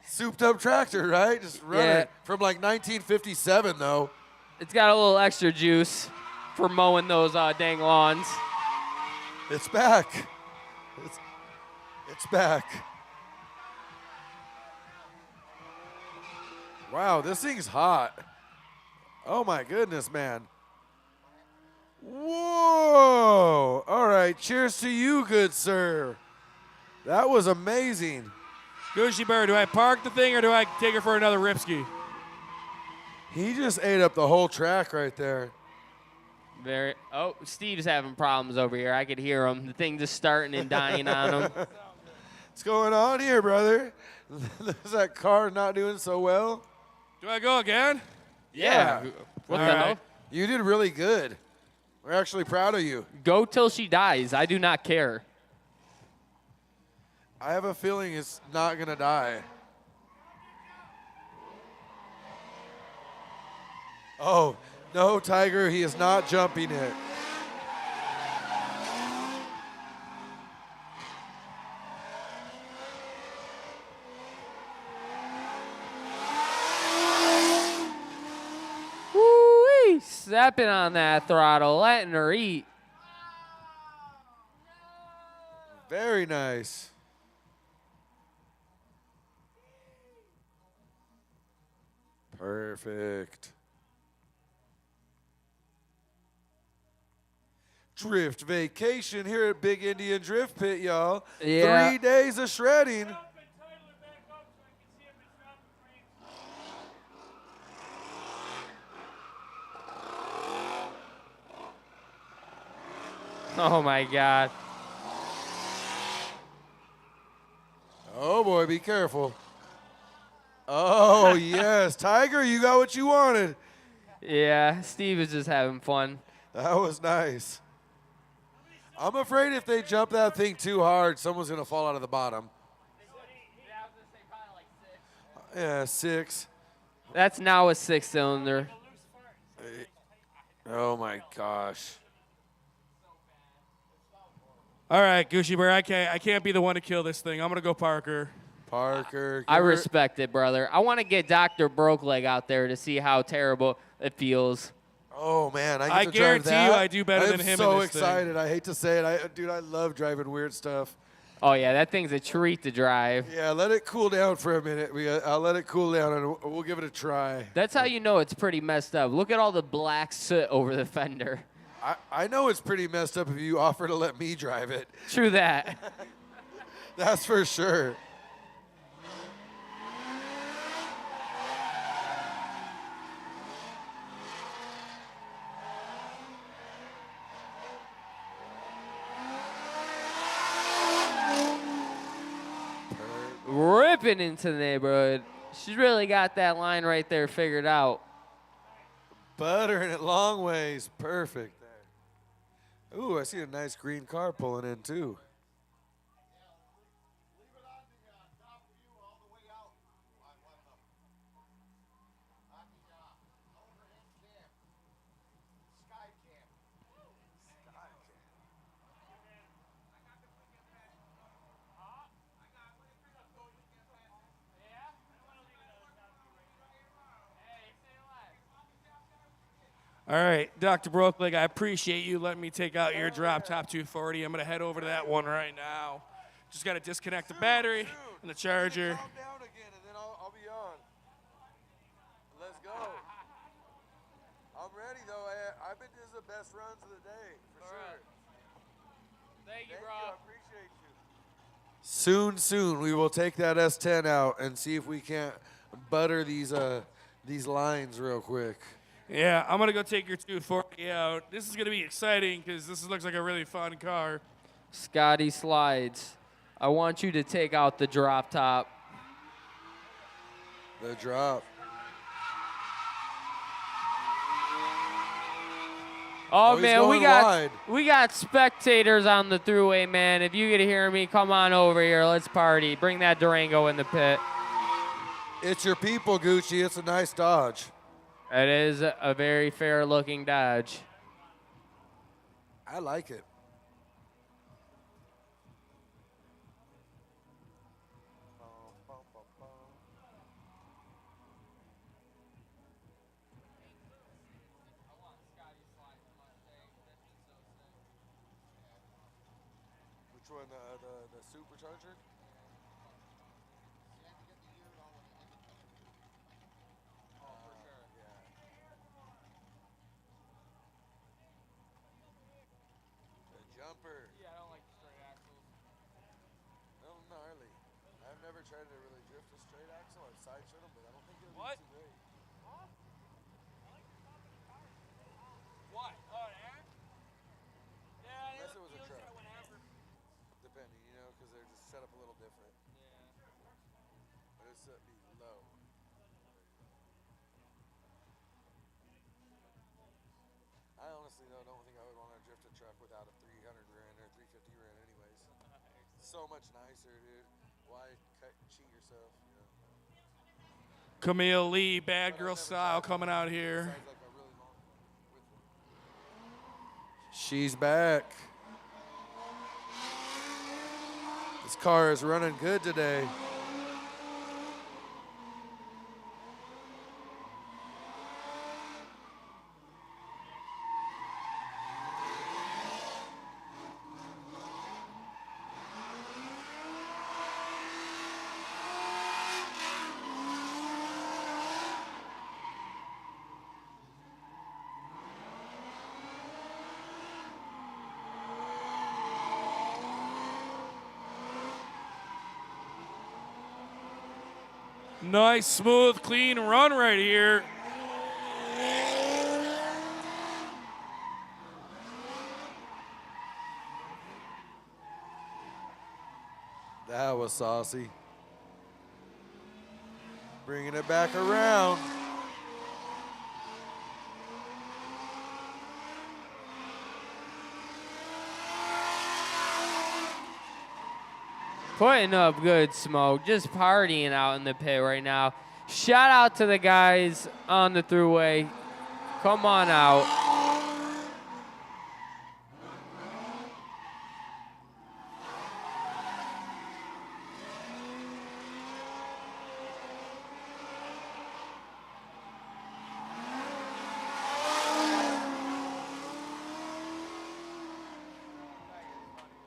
[SPEAKER 3] Souped up tractor, right? Just running.
[SPEAKER 1] Yeah.
[SPEAKER 3] From like 1957, though.
[SPEAKER 1] It's got a little extra juice for mowing those dang lawns.
[SPEAKER 3] It's back. It's back. Wow, this thing's hot. Oh my goodness, man. Whoa. All right, cheers to you, good sir. That was amazing.
[SPEAKER 5] Gushy Bird, do I park the thing or do I take her for another Ripski?
[SPEAKER 3] He just ate up the whole track right there.
[SPEAKER 1] Oh, Steve's having problems over here. I could hear him. The thing just starting and dying on him.
[SPEAKER 3] What's going on here, brother? Is that car not doing so well?
[SPEAKER 5] Do I go again?
[SPEAKER 1] Yeah. What
[SPEAKER 5] All
[SPEAKER 1] the
[SPEAKER 5] right.
[SPEAKER 1] hell?
[SPEAKER 3] You did really good. We're actually proud of you.
[SPEAKER 1] Go till she dies. I do not care.
[SPEAKER 3] I have a feeling it's not going to die. Oh, no, Tiger, he is not jumping it.
[SPEAKER 1] Woo-wee. Stepping on that throttle, letting her eat.
[SPEAKER 3] Very nice. Perfect. Drift vacation here at Big Indian Drift Pit, y'all.
[SPEAKER 1] Yeah.
[SPEAKER 3] 3 days of shredding.
[SPEAKER 1] Oh, my God.
[SPEAKER 3] Oh, boy, be careful. Oh, yes. Tiger, you got what you wanted.
[SPEAKER 1] Yeah, Steve is just having fun.
[SPEAKER 3] That was nice. I'm afraid if they jump that thing too hard, someone's going to fall out of the bottom. Yeah, 6.
[SPEAKER 1] That's now a 6-cylinder.
[SPEAKER 3] Oh, my gosh.
[SPEAKER 5] All right, Gushy Bear, I can't be the one to kill this thing. I'm going to go Parker.
[SPEAKER 3] Parker.
[SPEAKER 1] I
[SPEAKER 3] give her-
[SPEAKER 1] respect it, brother. I want to get Dr. Brokeleg out there to see how terrible it feels.
[SPEAKER 3] Oh man, I get
[SPEAKER 5] I
[SPEAKER 3] to drive
[SPEAKER 5] guarantee
[SPEAKER 3] that.
[SPEAKER 5] you I do better than him in
[SPEAKER 3] I'm so
[SPEAKER 5] this thing.
[SPEAKER 3] excited. I hate to say it. Dude, I love driving weird stuff.
[SPEAKER 1] Oh yeah, that thing's a treat to drive.
[SPEAKER 3] Yeah, let it cool down for a minute. I'll let it cool down and we'll give it a try.
[SPEAKER 1] That's how you know it's pretty messed up. Look at all the black soot over the fender.
[SPEAKER 3] I know it's pretty messed up if you offer to let me drive it.
[SPEAKER 1] True that.
[SPEAKER 3] That's for sure.
[SPEAKER 1] Ripping into the neighborhood. She's really got that line right there figured out.
[SPEAKER 3] Buttering it long ways. Perfect there. Ooh, I see a nice green car pulling in too.
[SPEAKER 6] Leave it on the top view all the way out on one of them. On the overhead cam. Sky cam.
[SPEAKER 5] All right, Dr. Brookleg, I appreciate you letting me take out your drop top 240. I'm going to head over to that one right now. Just got to disconnect the battery and the charger.
[SPEAKER 3] Calm down again and then I'll be on. Let's go. I'm ready though. I bet this is the best runs of the day for sure.
[SPEAKER 1] Thank you,
[SPEAKER 3] Thank you. I appreciate you. Soon we will take that S10 out and see if we can't butter these lines real quick.
[SPEAKER 5] Yeah, I'm going to go take your 240 out. This is going to be exciting because this looks like a really fun car.
[SPEAKER 1] Scotty Slides. I want you to take out the drop top.
[SPEAKER 3] The drop.
[SPEAKER 1] Oh
[SPEAKER 3] he's
[SPEAKER 1] man,
[SPEAKER 3] going wide.
[SPEAKER 1] we got spectators on the throughway, man. If you can hear me, come on over here. Let's party. Bring that Durango in the pit.
[SPEAKER 3] It's your people, Gucci. It's a nice Dodge.
[SPEAKER 1] It is a very fair-looking Dodge.
[SPEAKER 3] I like it. Which one? The supercharger? Jumper.
[SPEAKER 1] Yeah, I don't like the straight axles.
[SPEAKER 3] No, gnarly. I've never tried to really drift a straight axle. I've sideshowed them, but I don't think it would
[SPEAKER 5] What?
[SPEAKER 3] be too great.
[SPEAKER 5] What? Oh, there? Yeah,
[SPEAKER 3] Unless it was a truck. Depending, because they're just set up a little different. But it's set be low. I honestly though don't think I would want to drift a truck without a 300 grand or 350 grand anyways. So much nicer, dude. Why cheat yourself,
[SPEAKER 5] Camille Lee, bad girl style coming out here.
[SPEAKER 3] Besides, like, a really long width one. She's back. This car is running good today.
[SPEAKER 5] Nice, smooth, clean run right here.
[SPEAKER 3] That was saucy. Bringing it back around.
[SPEAKER 1] Putting up good smoke, just partying out in the pit right now. Shout out to the guys on the throughway. Come on out.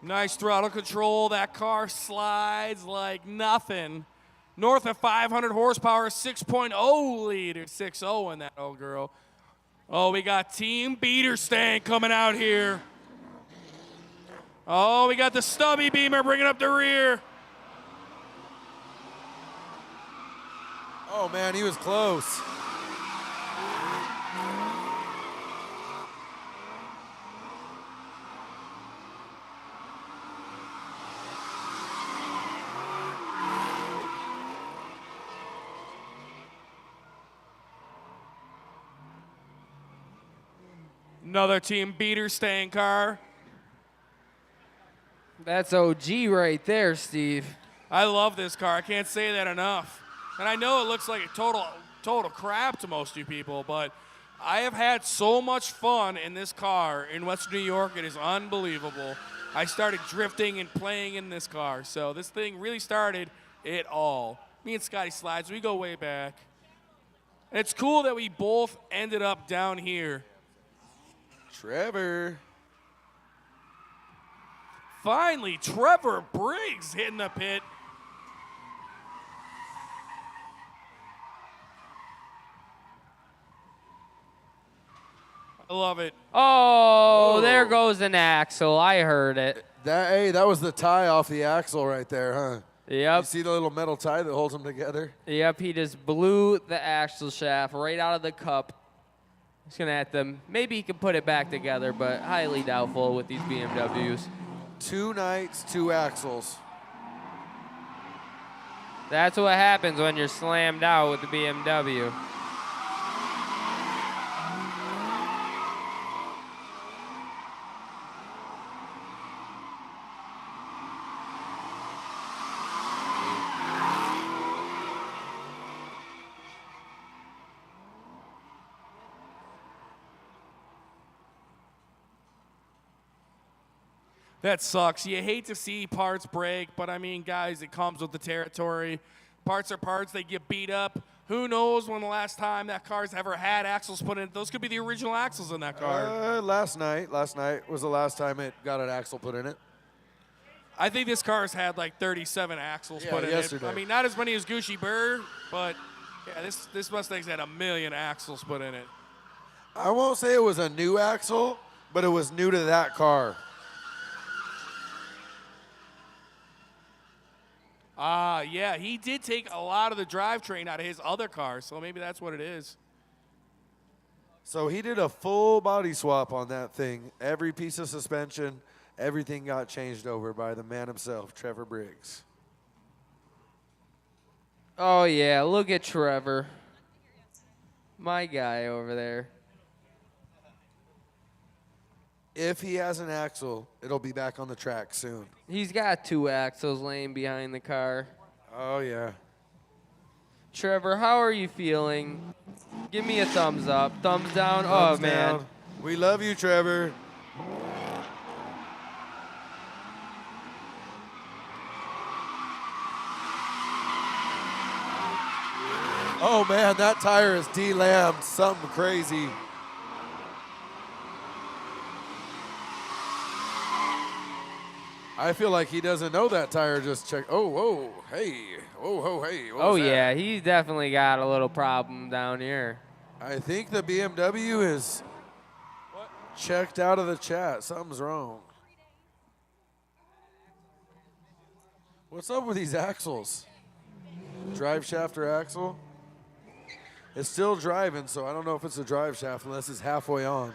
[SPEAKER 5] Nice throttle control. That car slides like nothing. North of 500 horsepower, 6.0 liter, 6.0 in that old girl. Oh, we got Team Beaterstang coming out here. Oh, we got the stubby beamer bringing up the rear.
[SPEAKER 3] Oh, man, he was close.
[SPEAKER 5] Another Team Beaterstang car.
[SPEAKER 1] That's OG right there, Steve.
[SPEAKER 5] I love this car. I can't say that enough. And I know it looks like a total crap to most of you people, but I have had so much fun in this car in Western New York. It is unbelievable. I started drifting and playing in this car. So this thing really started it all. Me and Scotty Slides, we go way back. And it's cool that we both ended up down here.
[SPEAKER 3] Trevor.
[SPEAKER 5] Finally, Trevor Briggs hitting the pit. I love it.
[SPEAKER 1] Oh, there goes an axle. I heard it.
[SPEAKER 3] That was the tie off the axle right there, huh?
[SPEAKER 1] Yep.
[SPEAKER 3] You see the little metal tie that holds them together?
[SPEAKER 1] Yep, he just blew the axle shaft right out of the cup. He's going to have to, maybe he can put it back together, but highly doubtful with these BMWs.
[SPEAKER 3] 2 nights, 2 axles.
[SPEAKER 1] That's what happens when you're slammed out with the BMW.
[SPEAKER 5] That sucks. You hate to see parts break, but I mean, guys, it comes with the territory. Parts are parts. They get beat up. Who knows when the last time that car's ever had axles put in? Those could be the original axles in that car.
[SPEAKER 3] Last night was the last time it got an axle put in it.
[SPEAKER 5] I think this car's had like 37 axles put in
[SPEAKER 3] yesterday.
[SPEAKER 5] it. I mean, not as many as Gucci Burr, but yeah, this Mustang's had 1 million axles put in it.
[SPEAKER 3] I won't say it was a new axle, but it was new to that car.
[SPEAKER 5] Yeah, he did take a lot of the drivetrain out of his other car, so maybe that's what it is.
[SPEAKER 3] So he did a full body swap on that thing. Every piece of suspension, everything got changed over by the man himself, Trevor Briggs.
[SPEAKER 1] Oh, yeah, look at Trevor. My guy over there.
[SPEAKER 3] If he has an axle, it'll be back on the track soon.
[SPEAKER 1] He's got 2 axles laying behind the car.
[SPEAKER 3] Oh, yeah.
[SPEAKER 1] Trevor, how are you feeling? Give me a thumbs up. Thumbs down? Oh,
[SPEAKER 3] Thumbs
[SPEAKER 1] man.
[SPEAKER 3] down. We love you, Trevor. Oh, man, that tire is de-lambed. Something crazy. I feel like he doesn't know that tire just checked. Oh, whoa, hey. Oh, hey. What
[SPEAKER 1] Oh,
[SPEAKER 3] was that?
[SPEAKER 1] yeah, he's definitely got a little problem down here.
[SPEAKER 3] I think the BMW is checked out of the chat. Something's wrong. What's up with these axles? Drive shaft or axle? It's still driving, so I don't know if it's a drive shaft unless it's halfway on.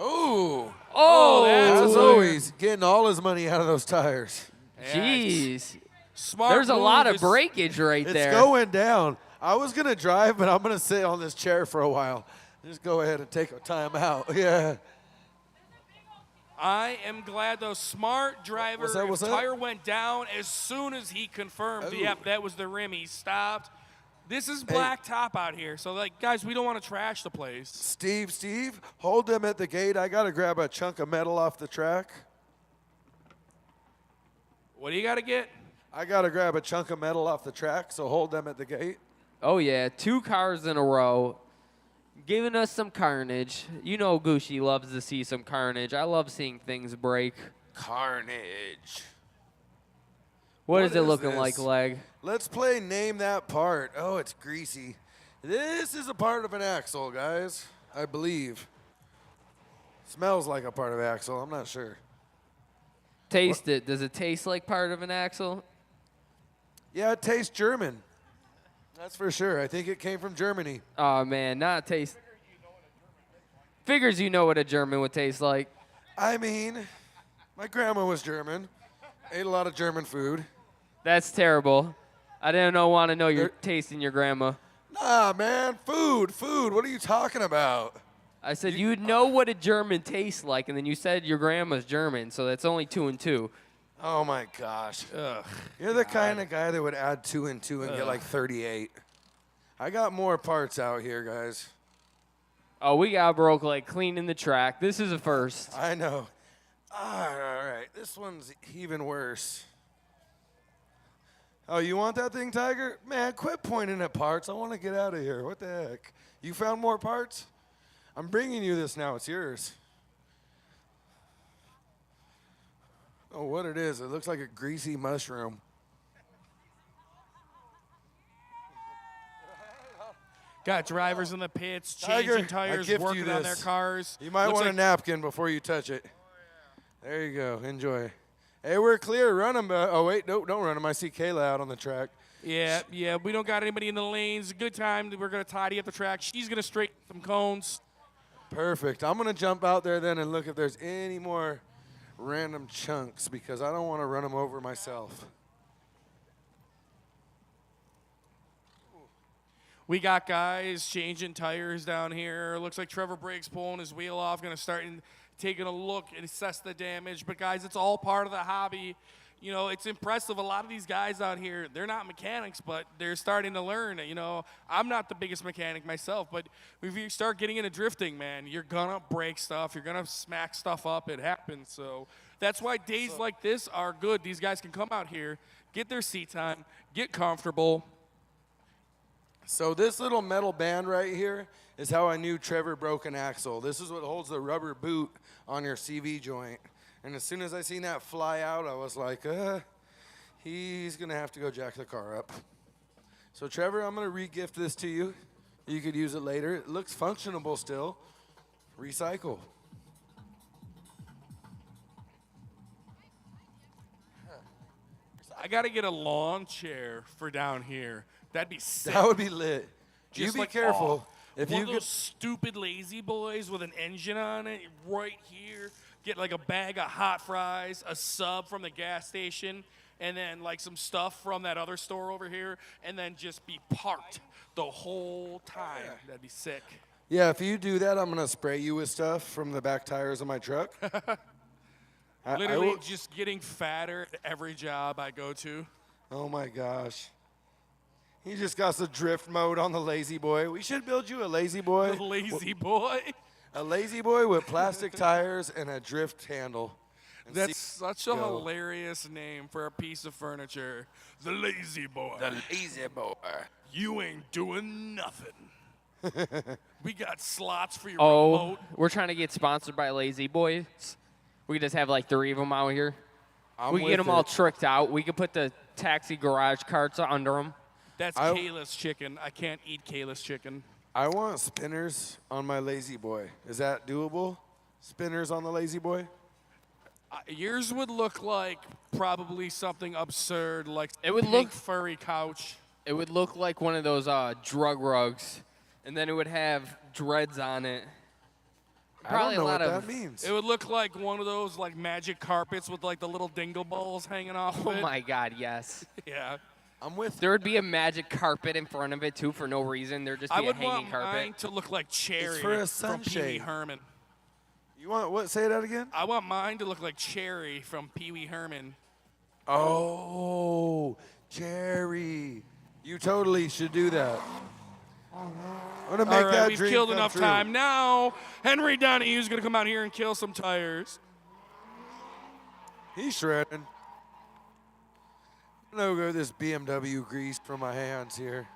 [SPEAKER 3] Ooh.
[SPEAKER 1] Oh,
[SPEAKER 3] As always, getting all his money out of those tires.
[SPEAKER 1] jeez.
[SPEAKER 5] Smart
[SPEAKER 1] There's a
[SPEAKER 5] move
[SPEAKER 1] lot of
[SPEAKER 5] is-
[SPEAKER 1] breakage right
[SPEAKER 3] It's
[SPEAKER 1] there.
[SPEAKER 3] going down. I was going to drive, but I'm going to sit on this chair for a while. Just go ahead and take a time out. Yeah.
[SPEAKER 5] I am glad, though. Smart driver.
[SPEAKER 3] What's that?
[SPEAKER 5] Tire went down as soon as he confirmed.
[SPEAKER 3] Ooh.
[SPEAKER 5] Yep, that was the rim. He stopped. This is black top out here. So, like, guys, we don't want to trash the place.
[SPEAKER 3] Steve, hold them at the gate. I got to grab a chunk of metal off the track.
[SPEAKER 5] What do you got to get?
[SPEAKER 3] I got to grab a chunk of metal off the track, so hold them at the gate.
[SPEAKER 1] Oh, yeah, 2 cars in a row giving us some carnage. You know Gucci loves to see some carnage. I love seeing things break.
[SPEAKER 3] Carnage.
[SPEAKER 1] What is it
[SPEAKER 3] is
[SPEAKER 1] looking like,
[SPEAKER 3] this?
[SPEAKER 1] Leg?
[SPEAKER 3] Let's play Name That Part. Oh, it's greasy. This is a part of an axle, guys. I believe. Smells like a part of axle. I'm not sure.
[SPEAKER 1] Taste it. Does it taste like part of an axle?
[SPEAKER 3] Yeah, it tastes German. That's for sure. I think it came from Germany.
[SPEAKER 1] Oh, man, not taste. Figures you know what a German would taste like.
[SPEAKER 3] I mean, my grandma was German. Ate a lot of German food.
[SPEAKER 1] That's terrible. I didn't want to know you're
[SPEAKER 3] There-
[SPEAKER 1] tasting your grandma.
[SPEAKER 3] Nah, man, food. What are you talking about?
[SPEAKER 1] I said you'd know what a German tastes like, and then you said your grandma's German, so that's only 2 and 2.
[SPEAKER 3] Oh my gosh. You're the kind of guy that would add 2 and 2 and get like 38. I got more parts out here, guys.
[SPEAKER 1] Oh, we got broke like cleaning the track. This is a first.
[SPEAKER 3] I know. All right, this one's even worse. Oh, you want that thing, Tiger? Man, quit pointing at parts. I want to get out of here. What the heck? You found more parts? I'm bringing you this now. It's yours. Oh, what it is. It looks like a greasy mushroom.
[SPEAKER 5] Got drivers in the pits,
[SPEAKER 3] Tiger,
[SPEAKER 5] changing
[SPEAKER 3] I
[SPEAKER 5] tires,
[SPEAKER 3] gift you
[SPEAKER 5] working on their
[SPEAKER 3] this.
[SPEAKER 5] cars.
[SPEAKER 3] You might
[SPEAKER 5] Looks
[SPEAKER 3] want a
[SPEAKER 5] like-
[SPEAKER 3] napkin before you touch it. There you go. Enjoy. Hey, we're clear. Run them. Oh, wait. Nope, don't run them. I see Kayla out on the track.
[SPEAKER 5] Yeah, we don't got anybody in the lanes. Good time. We're going to tidy up the track. She's going to straighten some cones.
[SPEAKER 3] Perfect. I'm going to jump out there then and look if there's any more random chunks because I don't want to run them over myself.
[SPEAKER 5] We got guys changing tires down here. Looks like Trevor Briggs pulling his wheel off, going to start taking a look and assess the damage. But, guys, it's all part of the hobby. You know, it's impressive. A lot of these guys out here, they're not mechanics, but they're starting to learn. You know, I'm not the biggest mechanic myself, but if you start getting into drifting, man, you're going to break stuff. You're going to smack stuff up. It happens. So that's why days like this are good. These guys can come out here, get their seat time, get comfortable.
[SPEAKER 3] So this little metal band right here is how I knew Trevor broke an axle. This is what holds the rubber boot on your CV joint. And as soon as I seen that fly out, I was like, he's going to have to go jack the car up. So, Trevor, I'm going to re-gift this to you. You could use it later. It looks functionable still. Recycle.
[SPEAKER 5] I got to get a lawn chair for down here. That'd be sick.
[SPEAKER 3] That would be lit. You
[SPEAKER 5] Just
[SPEAKER 3] be
[SPEAKER 5] like,
[SPEAKER 3] careful.
[SPEAKER 5] oh,
[SPEAKER 3] If
[SPEAKER 5] one
[SPEAKER 3] you
[SPEAKER 5] of
[SPEAKER 3] get
[SPEAKER 5] those stupid lazy boys with an engine on it right here, get like a bag of hot fries, a sub from the gas station, and then like some stuff from that other store over here, and then just be parked the whole time. That'd be sick.
[SPEAKER 3] Yeah, if you do that, I'm going to spray you with stuff from the back tires of my truck. I
[SPEAKER 5] Literally
[SPEAKER 3] will-
[SPEAKER 5] just getting fatter at every job I go to.
[SPEAKER 3] Oh my gosh. He just got the drift mode on the Lazy Boy. We should build you a Lazy Boy.
[SPEAKER 5] The lazy boy.
[SPEAKER 3] A Lazy Boy with plastic tires and a drift handle. And
[SPEAKER 5] That's
[SPEAKER 3] see-
[SPEAKER 5] such a
[SPEAKER 3] go.
[SPEAKER 5] hilarious name for a piece of furniture. The lazy boy.
[SPEAKER 3] Lazy Boy.
[SPEAKER 5] You ain't doing nothing. We got slots for your
[SPEAKER 1] Oh,
[SPEAKER 5] remote.
[SPEAKER 1] we're trying to get sponsored by Lazy Boys. We could just have like 3 of them out here. We can get them all tricked out. We could put the taxi garage carts under them.
[SPEAKER 5] That's
[SPEAKER 3] I-
[SPEAKER 5] Kayla's chicken. I can't eat Kayla's chicken.
[SPEAKER 3] I want spinners on my Lazy Boy. Is that doable? Spinners on the Lazy Boy?
[SPEAKER 5] Yours would look like probably something absurd, like
[SPEAKER 1] It would
[SPEAKER 5] pink
[SPEAKER 1] look-
[SPEAKER 5] furry couch.
[SPEAKER 1] It would look like one of those drug rugs, and then it would have dreads on it. Probably
[SPEAKER 3] I don't know
[SPEAKER 1] a lot
[SPEAKER 3] what
[SPEAKER 1] of.
[SPEAKER 3] that means.
[SPEAKER 5] It would look like one of those like magic carpets with like the little dingle balls hanging off of
[SPEAKER 1] Oh
[SPEAKER 5] it.
[SPEAKER 1] my God, yes.
[SPEAKER 5] Yeah.
[SPEAKER 3] I'm with
[SPEAKER 1] There would be a magic carpet in front of it too for no reason. There'd just
[SPEAKER 5] I
[SPEAKER 1] be a
[SPEAKER 5] would
[SPEAKER 1] hanging
[SPEAKER 5] want
[SPEAKER 1] carpet.
[SPEAKER 5] mine to look like Cherry
[SPEAKER 3] for a
[SPEAKER 5] from Pee Wee
[SPEAKER 3] sunshade.
[SPEAKER 5] Herman.
[SPEAKER 3] You want what? Say that again?
[SPEAKER 5] I want mine to look like Cherry from Pee Wee Herman.
[SPEAKER 3] Oh, Jerry. You totally should do that. I'm gonna make
[SPEAKER 5] All right,
[SPEAKER 3] that
[SPEAKER 5] we've
[SPEAKER 3] dream
[SPEAKER 5] killed
[SPEAKER 3] come
[SPEAKER 5] enough
[SPEAKER 3] true.
[SPEAKER 5] time. Now, Henry Donahue's going to come out here and kill some tires.
[SPEAKER 3] He's shredding. I'm gonna go this BMW grease from my hands here.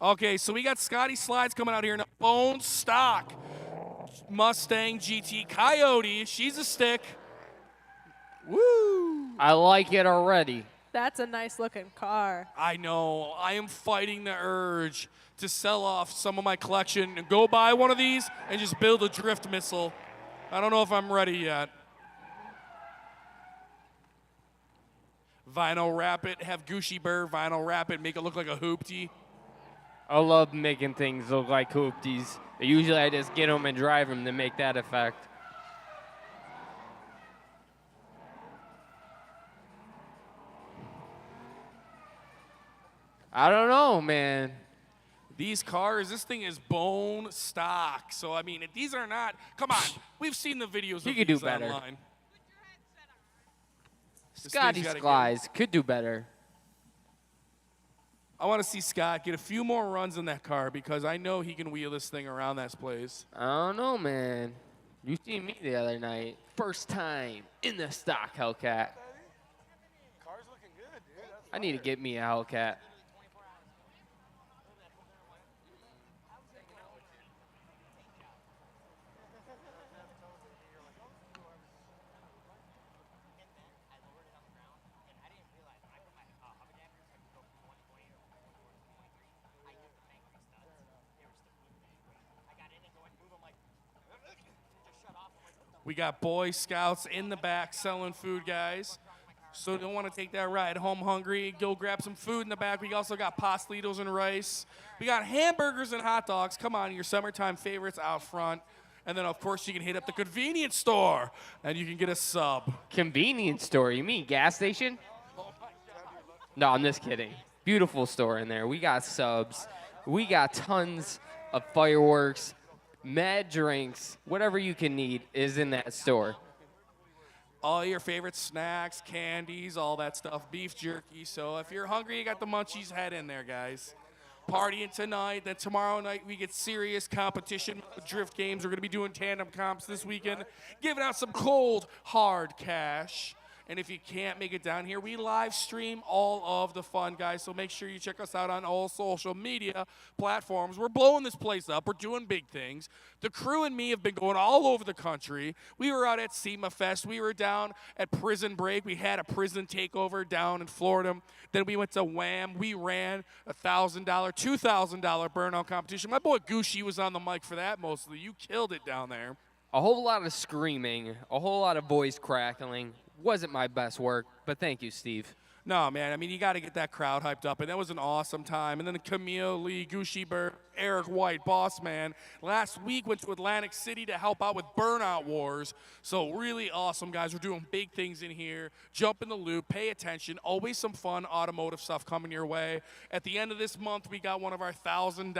[SPEAKER 5] Okay, so we got Scotty Slides coming out here in a bone stock Mustang GT Coyote. She's a stick. Woo!
[SPEAKER 1] I like it already.
[SPEAKER 4] That's a nice looking car.
[SPEAKER 5] I know. I am fighting the urge to sell off some of my collection and go buy one of these and just build a drift missile. I don't know if I'm ready yet. Vinyl wrap it, have Gucci Burr vinyl wrap it, make it look like a hoopty.
[SPEAKER 1] I love making things look like hoopties. Usually I just get them and drive them to make that effect. I don't know, man.
[SPEAKER 5] These cars, this thing is bone stock. So, I mean, these are not, come on, we've seen the videos
[SPEAKER 1] You
[SPEAKER 5] of
[SPEAKER 1] could do
[SPEAKER 5] these
[SPEAKER 1] better.
[SPEAKER 5] online. This
[SPEAKER 1] Scotty
[SPEAKER 5] thing's gotta
[SPEAKER 1] Slides could do better.
[SPEAKER 5] I want to see Scott get a few more runs in that car because I know he can wheel this thing around that place.
[SPEAKER 1] I don't know, man. You seen me the other night. First time in the stock Hellcat.
[SPEAKER 3] Car's looking good, dude. That's
[SPEAKER 1] I need to get me a Hellcat.
[SPEAKER 5] We got Boy Scouts in the back selling food, guys. So don't want to take that ride home hungry. Go grab some food in the back. We also got pastelitos and rice. We got hamburgers and hot dogs. Come on, your summertime favorites out front. And then, of course, you can hit up the convenience store and you can get a sub.
[SPEAKER 1] Convenience store, you mean gas station? No, I'm just kidding. Beautiful store in there. We got subs. We got tons of fireworks, mad drinks, whatever you can need is in that store.
[SPEAKER 5] All your favorite snacks, candies, all that stuff, beef jerky. So if you're hungry, you got the munchies, head in there, guys. Partying tonight, then tomorrow night we get serious competition drift games. We're going to be doing tandem comps this weekend, giving out some cold, hard cash. And if you can't make it down here, we live stream all of the fun, guys. So make sure you check us out on all social media platforms. We're blowing this place up. We're doing big things. The crew and me have been going all over the country. We were out at SEMA Fest. We were down at Prison Break. We had a prison takeover down in Florida. Then we went to Wham. We ran a $1,000, $2,000 burnout competition. My boy Gucci was on the mic for that mostly. You killed it down there.
[SPEAKER 1] A whole lot of screaming, a whole lot of voice crackling. Wasn't my best work, but thank you, Steve.
[SPEAKER 5] No, man, I mean, you got to get that crowd hyped up, and that was an awesome time. And then Camille Lee, Gucci Bird, Eric White, Boss Man. Last week went to Atlantic City to help out with Burnout Wars. So really awesome, guys. We're doing big things in here. Jump in the loop, pay attention. Always some fun automotive stuff coming your way. At the end of this month, we got one of our $1,000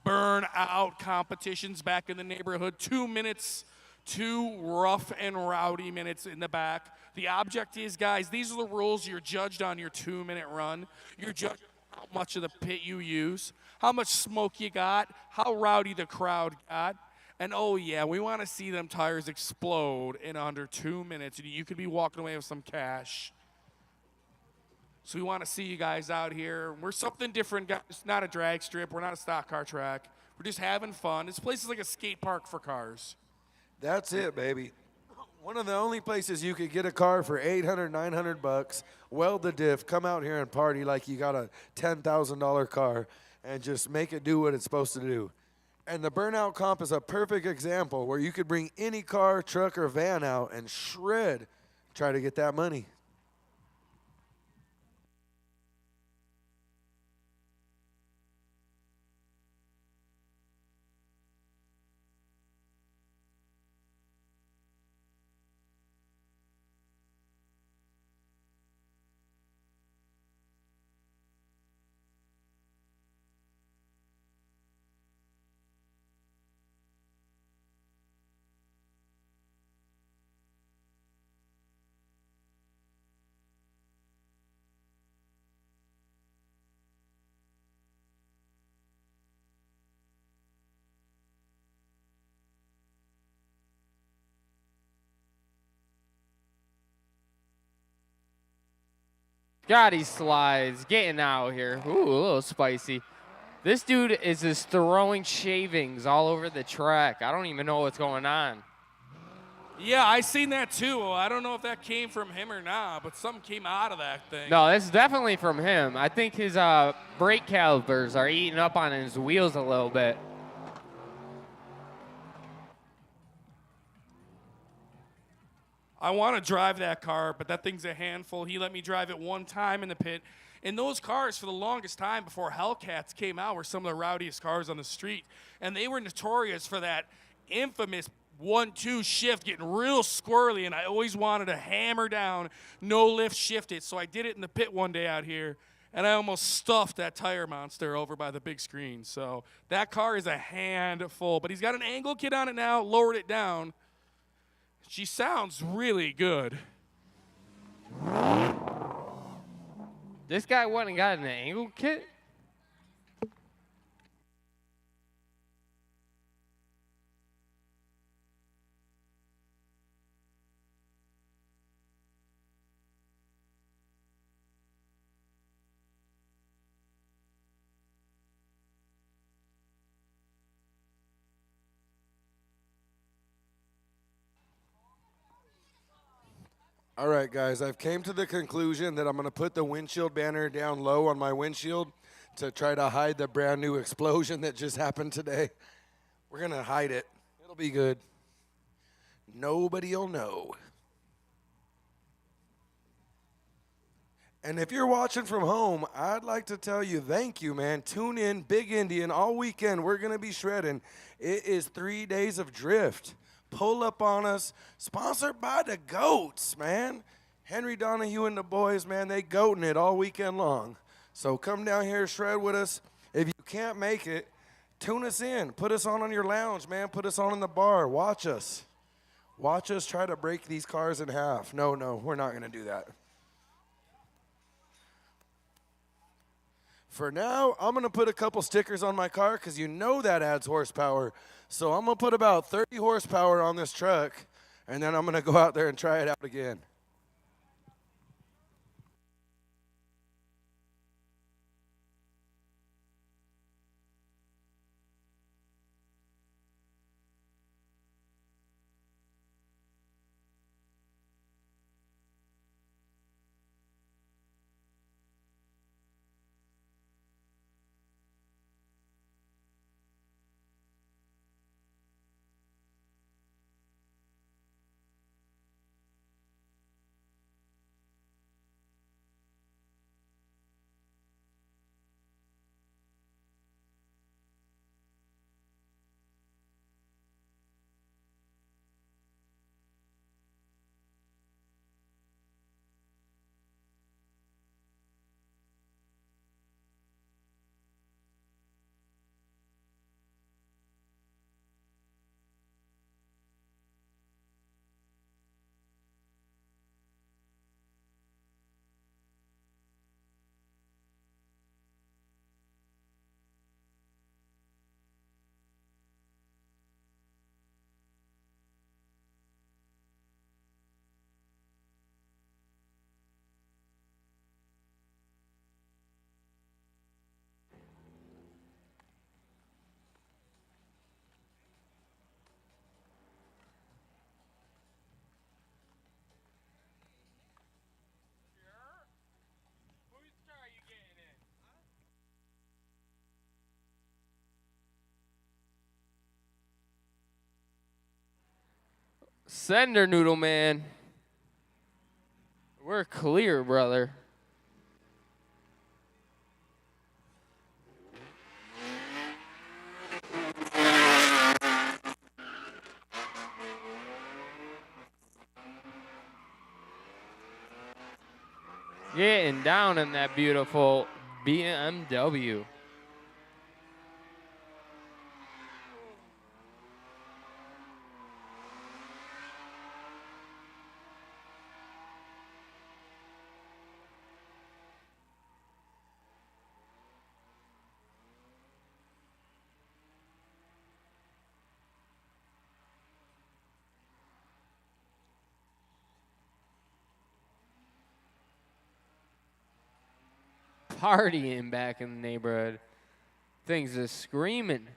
[SPEAKER 5] Burnout competitions back in the neighborhood. 2 minutes. 2 rough and rowdy minutes in the back. The object is, guys, these are the rules. You're judged on your 2-minute run. You're judged on how much of the pit you use, how much smoke you got, how rowdy the crowd got. And, oh, yeah, we want to see them tires explode in under 2 minutes, and you could be walking away with some cash. So we want to see you guys out here. We're something different, guys. It's not a drag strip. We're not a stock car track. We're just having fun. This place is like a skate park for cars.
[SPEAKER 3] That's it, baby. One of the only places you could get a car for $800, $900, weld the diff, come out here and party like you got a $10,000 car and just make it do what it's supposed to do. And the Burnout Comp is a perfect example where you could bring any car, truck, or van out and shred, try to get that money.
[SPEAKER 1] Scotty Slides getting out here. Ooh, a little spicy. This dude is just throwing shavings all over the track. I don't even know what's going on.
[SPEAKER 5] Yeah, I seen that too. I don't know if that came from him or not, but something came out of that thing.
[SPEAKER 1] No, that's definitely from him. I think his brake calipers are eating up on his wheels a little bit.
[SPEAKER 5] I want to drive that car, but that thing's a handful. He let me drive it one time in the pit. And those cars, for the longest time before Hellcats came out, were some of the rowdiest cars on the street. And they were notorious for that infamous 1-2 shift getting real squirrely. And I always wanted to hammer down, no lift, shift it. So I did it in the pit one day out here. And I almost stuffed that tire monster over by the big screen. So that car is a handful. But he's got an angle kit on it now, lowered it down. She sounds really good.
[SPEAKER 1] This guy went and got an angle kit?
[SPEAKER 3] All right, guys, I've came to the conclusion that I'm going to put the windshield banner down low on my windshield to try to hide the brand new explosion that just happened today. We're going to hide it. It'll be good. Nobody will know. And if you're watching from home, I'd like to tell you thank you, man. Tune in, Big Indian, all weekend. We're going to be shredding. It is 3 days of drift. Pull up on us. Sponsored by the GOATs, man. Henry Donahue and the boys, man, they goating it all weekend long. So come down here, shred with us. If you can't make it, tune us in. Put us on your lounge, man. Put us on in the bar. Watch us. Watch us try to break these cars in half. No, we're not going to do that. For now, I'm going to put a couple stickers on my car because you know that adds horsepower. So I'm going to put about 30 horsepower on this truck, and then I'm going to go out there and try it out again.
[SPEAKER 1] Sender Noodle Man. We're clear, brother. Getting down in that beautiful BMW. Partying back in the neighborhood. Things is screaming.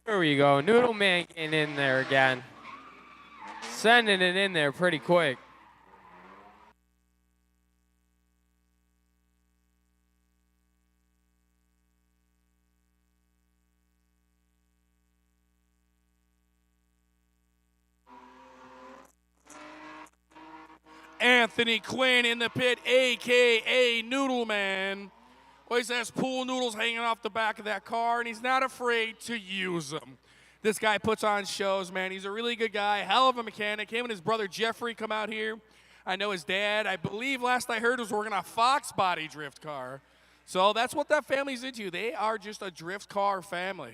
[SPEAKER 1] There we go. Noodle Man getting in there again. Sending it in there pretty quick.
[SPEAKER 5] Anthony Quinn in the pit, a.k.a. Noodle Man. Always has pool noodles hanging off the back of that car, and he's not afraid to use them. This guy puts on shows, man. He's a really good guy, hell of a mechanic. Him and his brother Jeffrey come out here. I know his dad, I believe last I heard, was working on a Fox body drift car. So that's what that family's into. They are just a drift car family.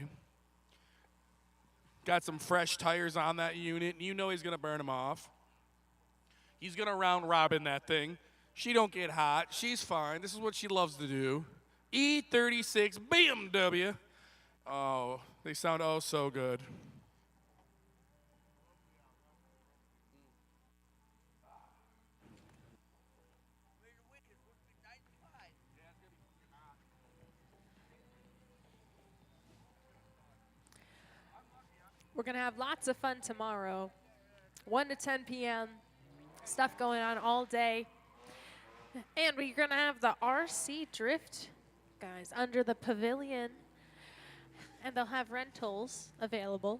[SPEAKER 5] Got some fresh tires on that unit, and you know he's going to burn them off. He's going to round robin that thing. She don't get hot. She's fine. This is what she loves to do. E36 BMW. Oh, they sound oh so good.
[SPEAKER 4] We're going to have lots of fun tomorrow. 1 to 10 p.m. Stuff going on all day. And we're going to have the RC Drift guys under the pavilion. And they'll have rentals available.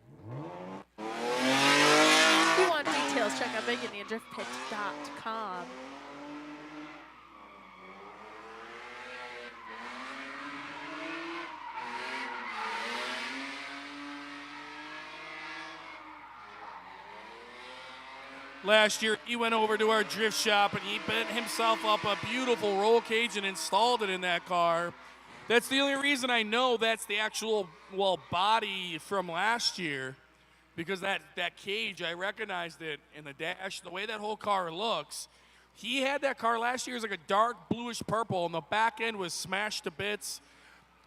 [SPEAKER 4] If you want details, check out BigIndianDriftPit.com.
[SPEAKER 5] Last year, he went over to our drift shop and he bent himself up a beautiful roll cage and installed it in that car. That's the only reason I know that's the actual, well, body from last year, because that cage, I recognized it in the dash, the way that whole car looks. He had that car last year, it was like a dark bluish purple, and the back end was smashed to bits.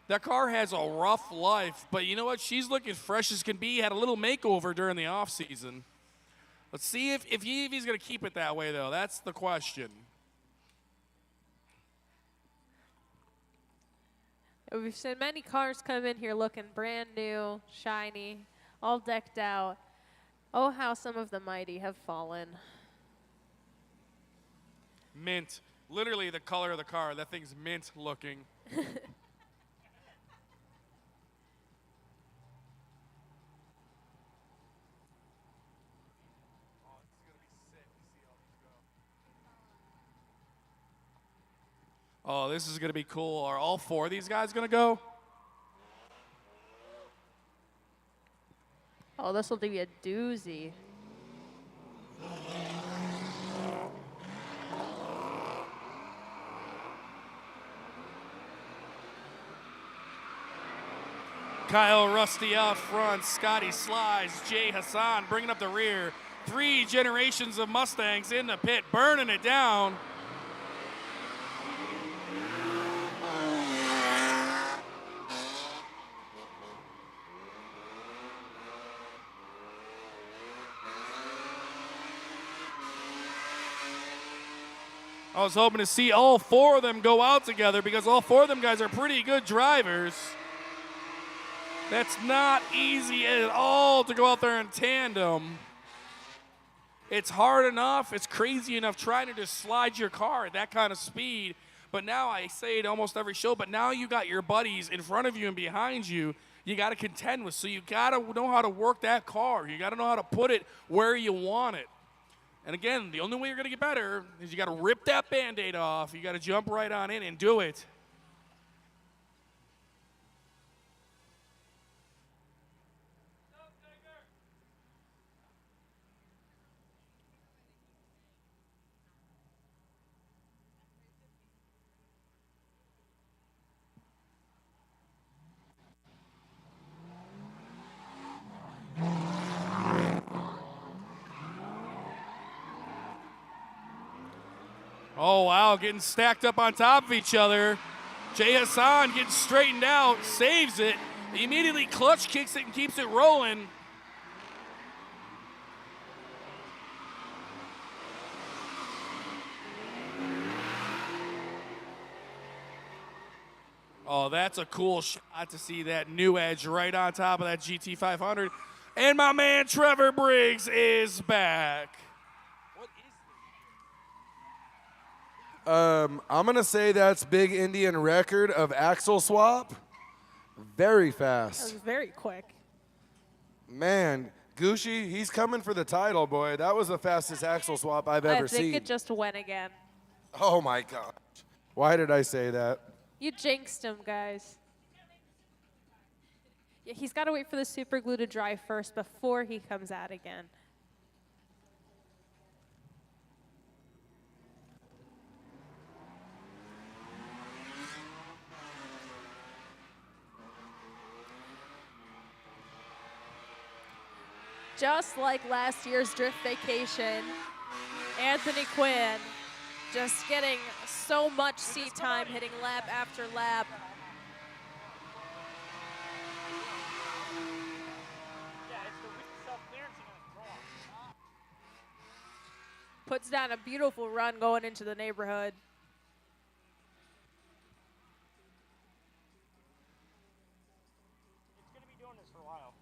[SPEAKER 5] That car has a rough life, but you know what? She's looking fresh as can be. Had a little makeover during the off season. Let's see if he's going to keep it that way, though. That's the question.
[SPEAKER 4] We've seen many cars come in here looking brand new, shiny, all decked out. Oh, how some of the mighty have fallen.
[SPEAKER 5] Mint. Literally the color of the car. That thing's mint looking. Oh, this is going to be cool. Are all four of these guys going to go?
[SPEAKER 4] Oh, this will be a doozy.
[SPEAKER 5] Kyle Rusty out front, Scotty Slides, Jay Hassan bringing up the rear. 3 generations of Mustangs in the pit, burning it down. I was hoping to see all 4 of them go out together because all 4 of them guys are pretty good drivers. That's not easy at all to go out there in tandem. It's hard enough, it's crazy enough trying to just slide your car at that kind of speed. But now I say it almost every show, but now you got your buddies in front of you and behind you. you got to contend with. So you got to know how to work that car. You got to know how to put it where you want it. And again, the only way you're going to get better is you got to rip that Band-Aid off. You got to jump right on in and do it. Oh, wow, getting stacked up on top of each other. Jay Hassan getting straightened out, saves it. He immediately clutch kicks it and keeps it rolling. Oh, that's a cool shot to see that new edge right on top of that GT500. And my man Trevor Briggs is back.
[SPEAKER 3] I'm gonna say that's big Indian record of axle swap. Very
[SPEAKER 4] That was
[SPEAKER 3] fast.
[SPEAKER 4] very quick.
[SPEAKER 3] Man, Gucci, he's coming for the title, boy. That was the fastest axle swap I've ever
[SPEAKER 4] I think
[SPEAKER 3] seen.
[SPEAKER 4] it just went again.
[SPEAKER 3] Oh my gosh. Why did I say that?
[SPEAKER 4] You jinxed him, guys. Yeah, he's got to wait for the super glue to dry first before he comes out again. Just like last year's Drift Vacation, Anthony Quinn just getting so much seat time, hitting lap after lap. Puts down a beautiful run going into the neighborhood.
[SPEAKER 6] It's going to be doing this for a while.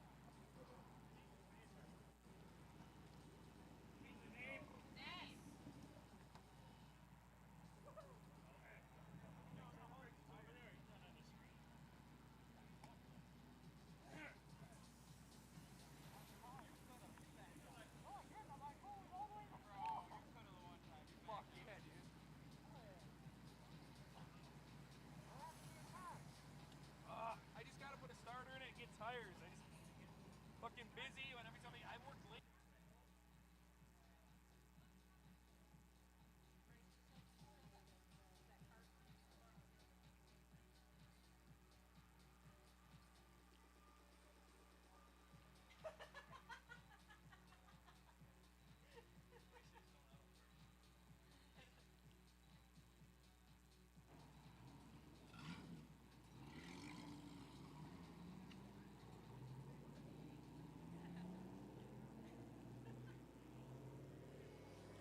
[SPEAKER 5] I just got to put a starter in it and get tires. I just get fucking busy when every time I work late.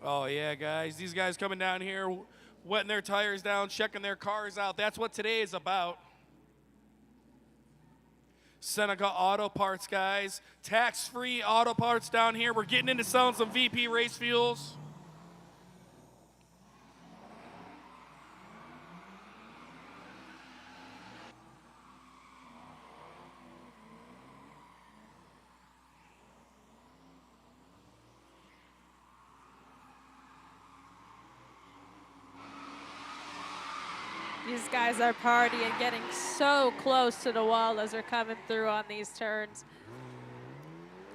[SPEAKER 5] Oh, yeah, guys. These guys coming down here, wetting their tires down, checking their cars out. That's what today is about. Seneca Auto Parts, guys. Tax-free auto parts down here. We're getting into selling some VP race fuels.
[SPEAKER 4] These guys are partying, getting so close to the wall as they're coming through on these turns.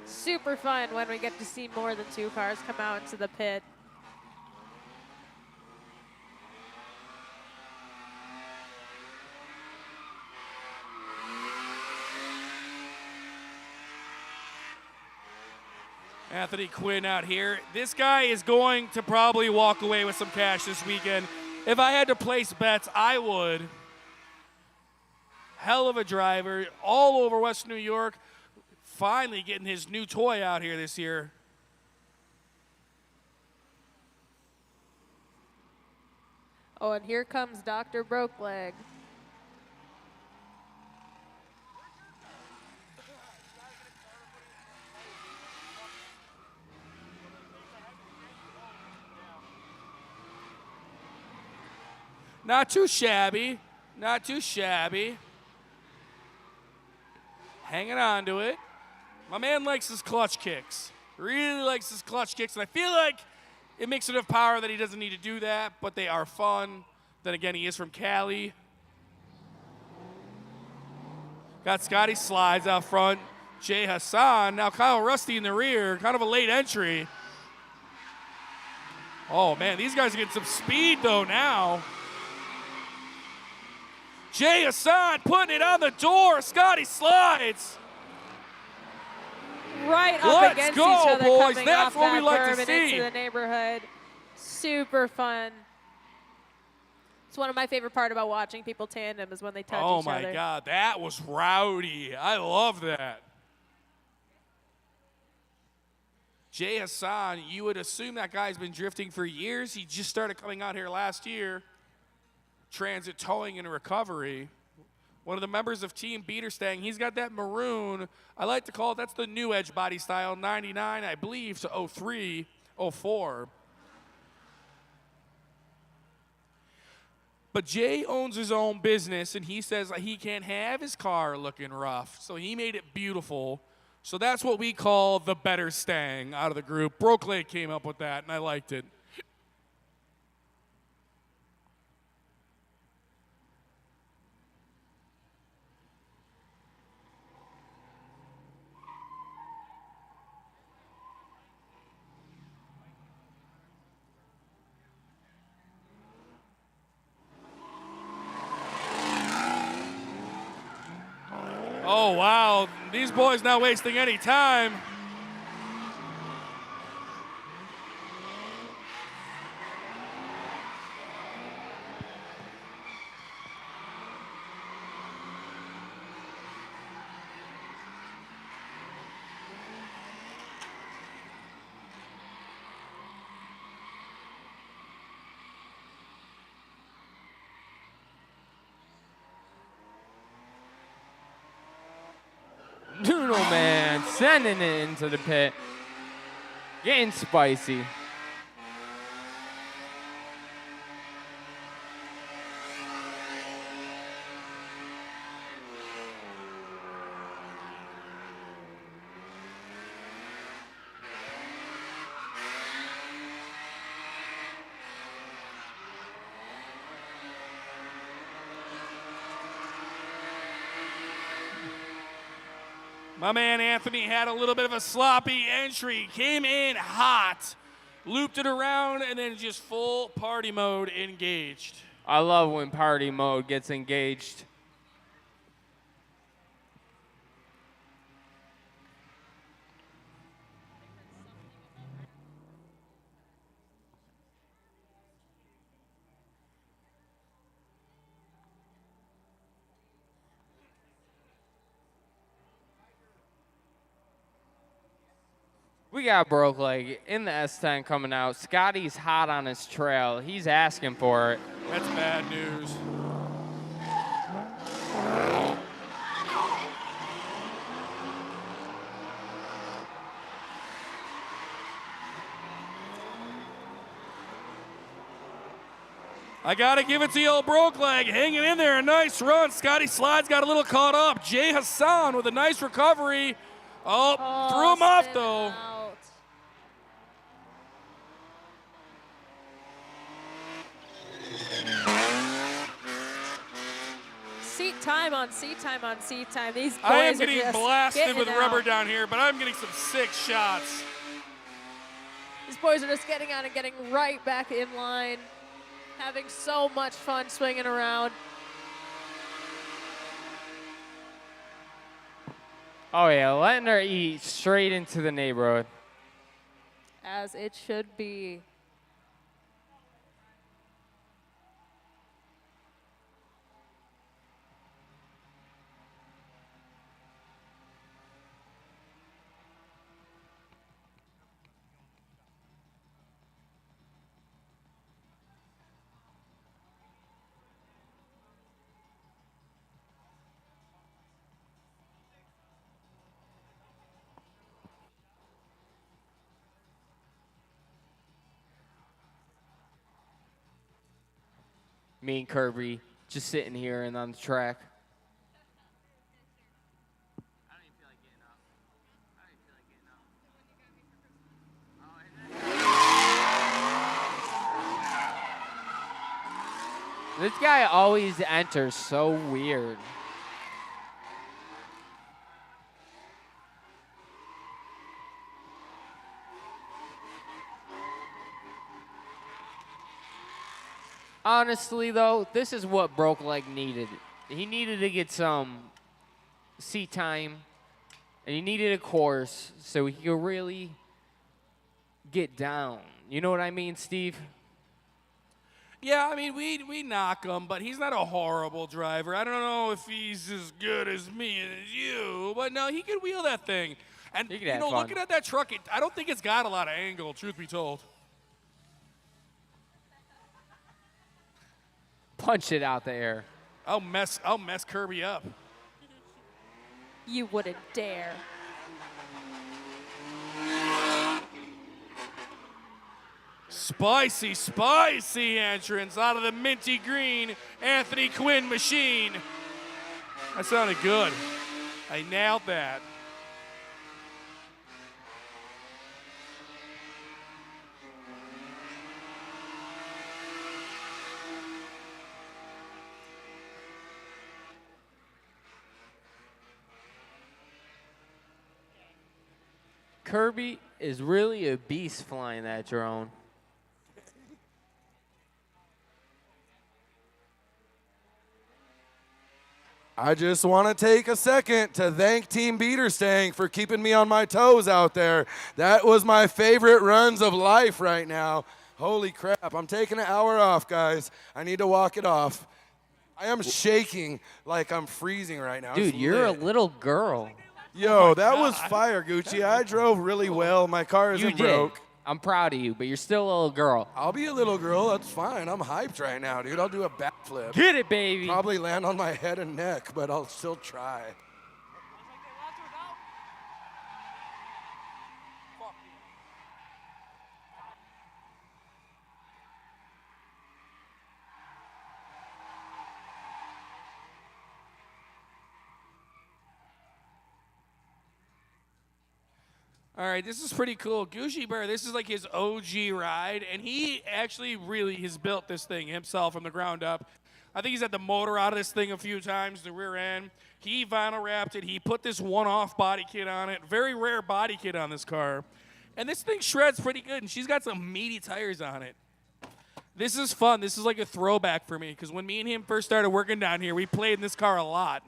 [SPEAKER 4] Super fun when we get to see more than two cars come out into the pit.
[SPEAKER 5] Anthony Quinn out here. This guy is going to probably walk away with some cash this weekend. If I had to place bets, I would. Hell of a driver, all over West New York. Finally getting his new toy out here this year.
[SPEAKER 4] Oh, and here comes Dr. Brokeleg.
[SPEAKER 5] Not too shabby. Not too shabby. hanging on to it. My man likes his clutch kicks. Really likes his clutch kicks, and I feel like it makes enough power that he doesn't need to do that, but they are fun. Then again, he is from Cali. Got Scotty Slides out front. Jay Hassan. Now Kyle Rusty in the rear. Kind of a late entry. Oh, man, these guys are getting some speed, though, now. Jay Hassan putting it on the door. Scotty Slides.
[SPEAKER 4] Right up
[SPEAKER 5] Let's
[SPEAKER 4] against
[SPEAKER 5] go,
[SPEAKER 4] each other,
[SPEAKER 5] boys.
[SPEAKER 4] coming
[SPEAKER 5] That's
[SPEAKER 4] off
[SPEAKER 5] what we
[SPEAKER 4] that
[SPEAKER 5] like to
[SPEAKER 4] berm and
[SPEAKER 5] see.
[SPEAKER 4] into the neighborhood. Super fun. It's one of my favorite part about watching people tandem is when they touch each
[SPEAKER 5] Oh,
[SPEAKER 4] other.
[SPEAKER 5] my God. That was rowdy. I love that. Jay Hassan, you would assume that guy's been drifting for years. He just started coming out here last year. Transit towing and recovery. One of the members of Team Beaterstang, he's got that maroon. I like to call it, that's the new edge body style, 99, I believe, to 03, 04. But Jay owns his own business, and he says he can't have his car looking rough. So he made it beautiful. So that's what we call the better Stang out of the group. Brooklyn came up with that, and I liked it. Oh, wow. These boys not wasting any time.
[SPEAKER 1] Nuno Man sending it into the pit. Getting spicy.
[SPEAKER 5] My man Anthony had a little bit of a sloppy entry, came in hot, looped it around, and then just full party mode engaged.
[SPEAKER 1] I love when party mode gets engaged. We got Broke Leg in the S10 coming out. Scotty's hot on his trail. He's asking for it.
[SPEAKER 5] That's bad news. I gotta give it to the old Broke Leg, hanging in there, a nice run. Scotty Slides got a little caught up. Jay Hassan with a nice recovery. Oh, threw him off though.
[SPEAKER 4] Out. Seat time on seat time on seat time. These boys
[SPEAKER 5] I am
[SPEAKER 4] are
[SPEAKER 5] getting
[SPEAKER 4] just
[SPEAKER 5] blasted
[SPEAKER 4] getting
[SPEAKER 5] with
[SPEAKER 4] out.
[SPEAKER 5] rubber down here, but I'm getting some sick shots.
[SPEAKER 4] These boys are just getting on and getting right back in line. Having so much fun swinging around.
[SPEAKER 1] Oh yeah, letting her eat straight into the neighborhood.
[SPEAKER 4] As it should be.
[SPEAKER 1] Me and Kirby just sitting here and on the track.
[SPEAKER 7] I don't
[SPEAKER 1] This guy always enters so weird. Honestly, though, this is what Brokeleg needed. He needed to get some seat time, and he needed a course so he could really get down. You know what I mean, Steve?
[SPEAKER 5] Yeah, I mean, we knock him, but he's not a horrible driver. I don't know if he's as good as me and as you, but no, he can wheel that thing. And,
[SPEAKER 1] He can
[SPEAKER 5] you
[SPEAKER 1] have
[SPEAKER 5] know,
[SPEAKER 1] fun.
[SPEAKER 5] looking at that truck, I don't think it's got a lot of angle, truth be told.
[SPEAKER 1] Punch it out the air.
[SPEAKER 5] I'll mess Kirby up.
[SPEAKER 4] You wouldn't dare.
[SPEAKER 5] Spicy, spicy entrance out of the minty green Anthony Quinn machine. That sounded good. I nailed that.
[SPEAKER 1] Kirby is really a beast flying that drone.
[SPEAKER 3] I just want to take a second to thank Team Beaterstang for keeping me on my toes out there. That was my favorite runs of life right now. Holy crap, I'm taking an hour off, guys. I need to walk it off. I am shaking like I'm freezing right now.
[SPEAKER 1] Dude,
[SPEAKER 3] It's
[SPEAKER 1] you're a
[SPEAKER 3] lit.
[SPEAKER 1] little girl.
[SPEAKER 3] Yo, that was fire, Gucci. I drove really well. My car
[SPEAKER 1] You
[SPEAKER 3] isn't
[SPEAKER 1] did.
[SPEAKER 3] broke.
[SPEAKER 1] I'm proud of you, but you're still a little girl.
[SPEAKER 3] I'll be a little girl. That's fine. I'm hyped right now, dude. I'll do a backflip.
[SPEAKER 1] Get it, baby.
[SPEAKER 3] Probably land on my head and neck, but I'll still try.
[SPEAKER 5] All right, this is pretty cool. Gucci Bear, this is like his OG ride, and he actually really has built this thing himself from the ground up. I think he's had the motor out of this thing a few times, the rear end. He vinyl wrapped it. He put this one-off body kit on it. Very rare body kit on this car. And this thing shreds pretty good, and she's got some meaty tires on it. This is fun. This is like a throwback for me, because when me and him first started working down here, we played in this car a lot.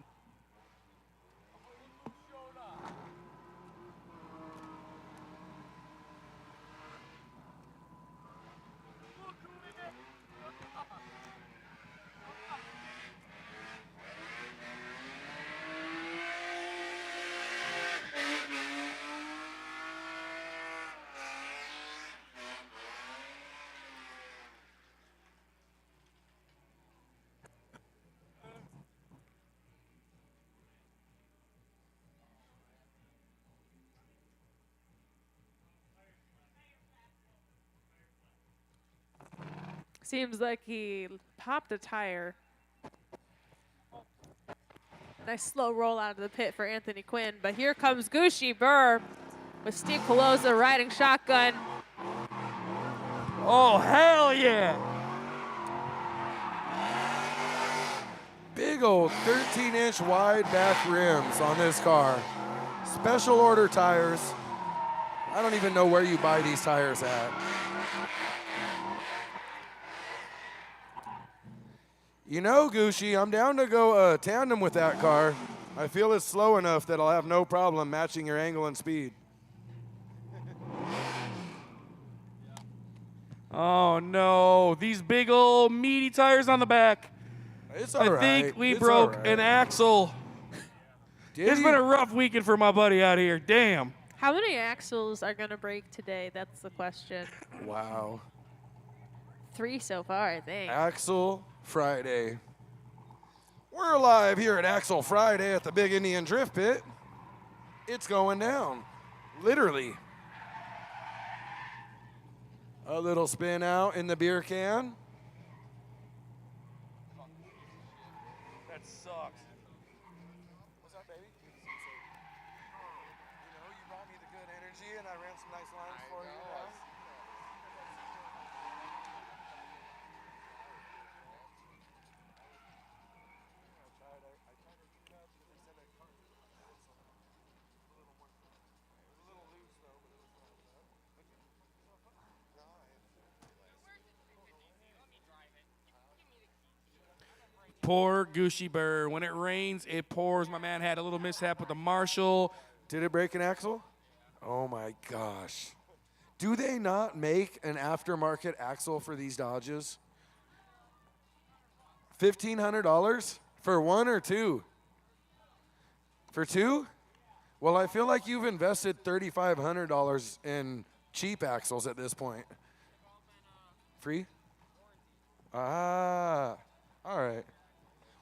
[SPEAKER 4] Seems like he popped a tire. Nice slow roll out of the pit for Anthony Quinn. But here comes Gucci Burr with Steve Pelosa riding shotgun.
[SPEAKER 5] Oh, hell yeah!
[SPEAKER 3] Big old 13-inch wide back rims on this car. Special order tires. I don't even know where you buy these tires at. You know, Gucci, I'm down to go tandem with that car. I feel it's slow enough that I'll have no problem matching your angle and speed.
[SPEAKER 5] Oh, no. These big old meaty tires on the back.
[SPEAKER 3] It's all
[SPEAKER 5] I
[SPEAKER 3] right.
[SPEAKER 5] think we
[SPEAKER 3] It's
[SPEAKER 5] broke
[SPEAKER 3] all right.
[SPEAKER 5] an axle.
[SPEAKER 3] Did
[SPEAKER 5] It's
[SPEAKER 3] he?
[SPEAKER 5] been a rough weekend for my buddy out here. Damn.
[SPEAKER 4] How many axles are going to break today? That's the question.
[SPEAKER 3] Wow.
[SPEAKER 4] 3 so far, I think.
[SPEAKER 3] Axel Friday. We're live here at Axel Friday at the Big Indian Drift Pit. It's going down. Literally. A little spin out in the beer can.
[SPEAKER 5] That sucks.
[SPEAKER 3] What's up, baby? You know, you brought me the good energy and I ran some nice lines for you.
[SPEAKER 5] Poor Gushy Burr. When it rains, it pours. My man had a little mishap with the Marshall.
[SPEAKER 3] Did it break an axle? Oh my gosh. Do they not make an aftermarket axle for these Dodges? $1,500 for one or two? For two? Well, I feel like you've invested $3,500 in cheap axles at this point. Free? Ah, all right.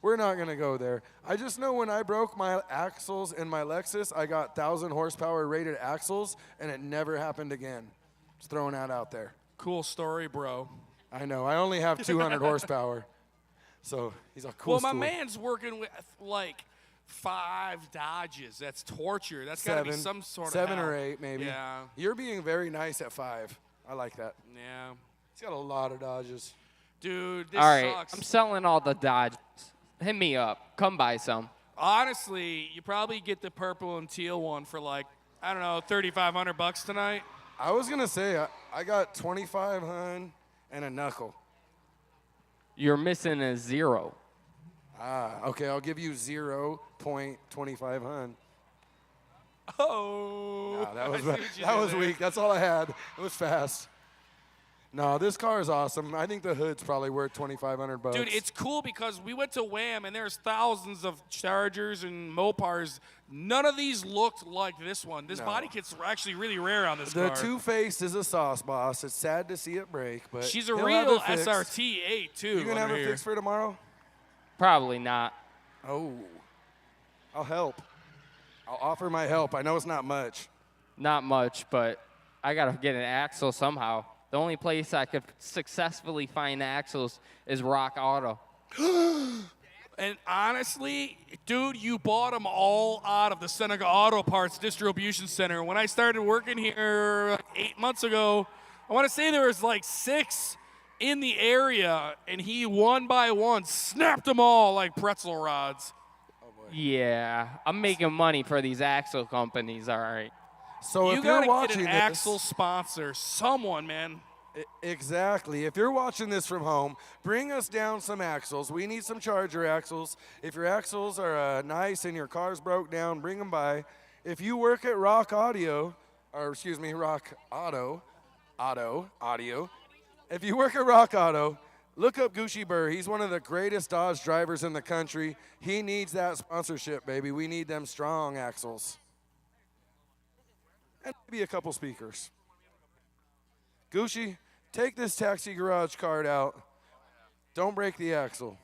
[SPEAKER 3] We're not going to go there. I just know when I broke my axles in my Lexus, I got 1,000 horsepower rated axles, and it never happened again. Just throwing that out there.
[SPEAKER 5] Cool story, bro.
[SPEAKER 3] I know. I only have 200 horsepower. So he's a cool
[SPEAKER 5] Well, my
[SPEAKER 3] story.
[SPEAKER 5] man's working with like 5 Dodges. That's torture. That's got to be some sort of
[SPEAKER 3] 7
[SPEAKER 5] hell.
[SPEAKER 3] or 8 maybe.
[SPEAKER 5] Yeah.
[SPEAKER 3] You're being very nice at 5. I like that.
[SPEAKER 5] Yeah.
[SPEAKER 3] He's got a lot of Dodges.
[SPEAKER 5] Dude, this
[SPEAKER 1] All right,
[SPEAKER 5] sucks.
[SPEAKER 1] I'm selling all the Dodges. Hit me up. Come buy some.
[SPEAKER 5] Honestly, you probably get the purple and teal one for like, I don't know, $3,500 tonight.
[SPEAKER 3] I was going to say, I got 2,500 and a knuckle.
[SPEAKER 1] You're missing a 0.
[SPEAKER 3] Ah, okay, I'll give you 0.2500.
[SPEAKER 5] Oh.
[SPEAKER 3] No, that
[SPEAKER 5] I
[SPEAKER 3] was
[SPEAKER 5] see what you
[SPEAKER 3] that
[SPEAKER 5] did
[SPEAKER 3] was
[SPEAKER 5] there.
[SPEAKER 3] weak. That's all I had. It was fast. No, this car is awesome. I think the hood's probably worth $2,500.
[SPEAKER 5] Dude, it's cool because we went to Wham and there's thousands of Chargers and Mopars. None of these looked like this one. This
[SPEAKER 3] No.
[SPEAKER 5] body kit's actually really rare on this
[SPEAKER 3] the
[SPEAKER 5] car.
[SPEAKER 3] Two-Face is a sauce boss. It's sad to see it break, but
[SPEAKER 5] She's a
[SPEAKER 3] he'll
[SPEAKER 5] real
[SPEAKER 3] have it fixed.
[SPEAKER 5] SRT 8 too.
[SPEAKER 3] You gonna have
[SPEAKER 5] under
[SPEAKER 3] it
[SPEAKER 5] here.
[SPEAKER 3] fixed for tomorrow?
[SPEAKER 1] Probably not.
[SPEAKER 3] Oh, I'll help. I'll offer my help. I know it's not much.
[SPEAKER 1] Not much, but I got to get an axle somehow. The only place I could successfully find axles is Rock Auto.
[SPEAKER 5] And honestly, dude, you bought them all out of the Seneca Auto Parts Distribution Center. When I started working here 8 months ago, I want to say there was like 6 in the area, and he one by one snapped them all like pretzel rods.
[SPEAKER 1] Yeah, I'm making money for these axle companies, all right.
[SPEAKER 3] So
[SPEAKER 5] You
[SPEAKER 3] if you're
[SPEAKER 5] gotta get
[SPEAKER 3] watching
[SPEAKER 5] an
[SPEAKER 3] this,
[SPEAKER 5] axle sponsor, someone, man.
[SPEAKER 3] Exactly. If you're watching this from home, bring us down some axles. We need some Charger axles. If your axles are nice and your car's broke down, bring them by. If you work at Rock Audio, Rock Auto, if you work at Rock Auto, look up Gushy Burr. He's one of the greatest Dodge drivers in the country. He needs that sponsorship, baby. We need them strong axles. And maybe a couple speakers. Gushy, take this taxi garage card out. Don't break the axle.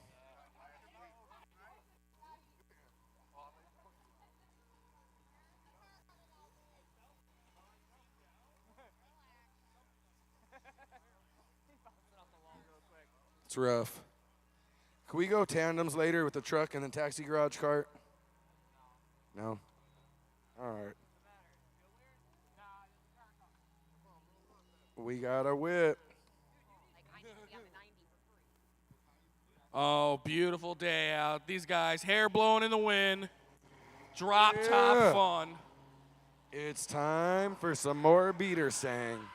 [SPEAKER 3] It's rough. Can we go tandems later with the truck and the taxi garage cart? No? All right. We got a whip.
[SPEAKER 5] Oh, beautiful day out. These guys, hair blowing in the wind, drop
[SPEAKER 3] Yeah.
[SPEAKER 5] top fun.
[SPEAKER 3] It's time for some more beater sang.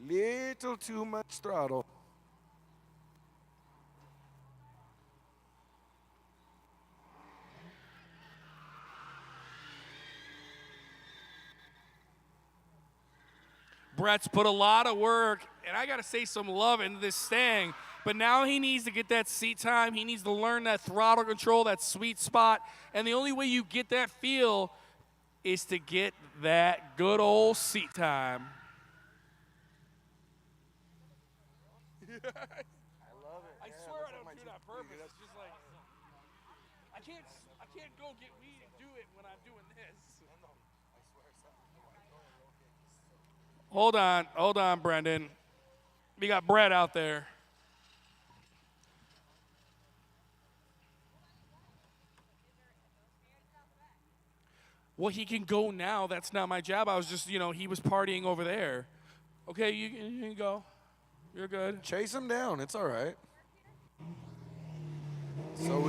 [SPEAKER 3] Little too much throttle.
[SPEAKER 5] Brett's put a lot of work, and I got to say some love into this Stang. But now he needs to get that seat time. He needs to learn that throttle control, that sweet spot. And the only way you get that feel is to get that good old seat time. I love it. I swear I don't do it on purpose. It's just like I can't go get weed and do it when I'm doing this. Hold on, Brendan. We got Brett out there. Well, he can go now. That's not my job. I was just, he was partying over there. Okay, you can go. You're good.
[SPEAKER 3] Chase him down. It's all right. So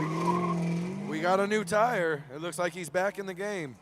[SPEAKER 3] we got a new tire. It looks like he's back in the game.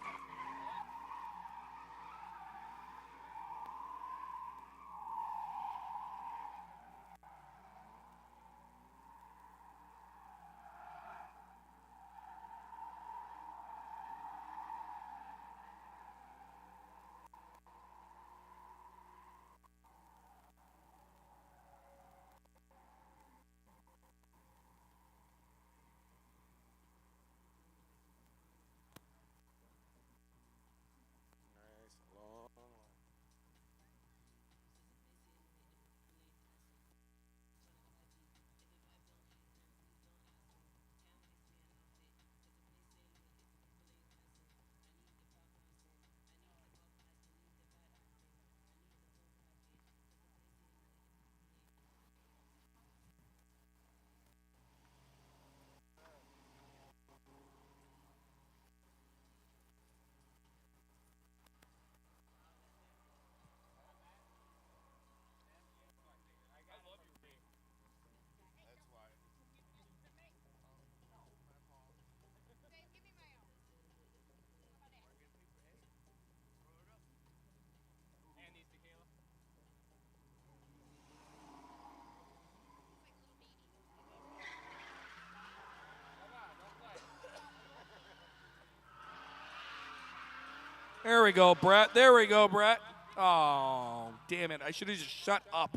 [SPEAKER 5] There we go, Brett. There we go, Brett. Oh, damn it. I should have just shut up.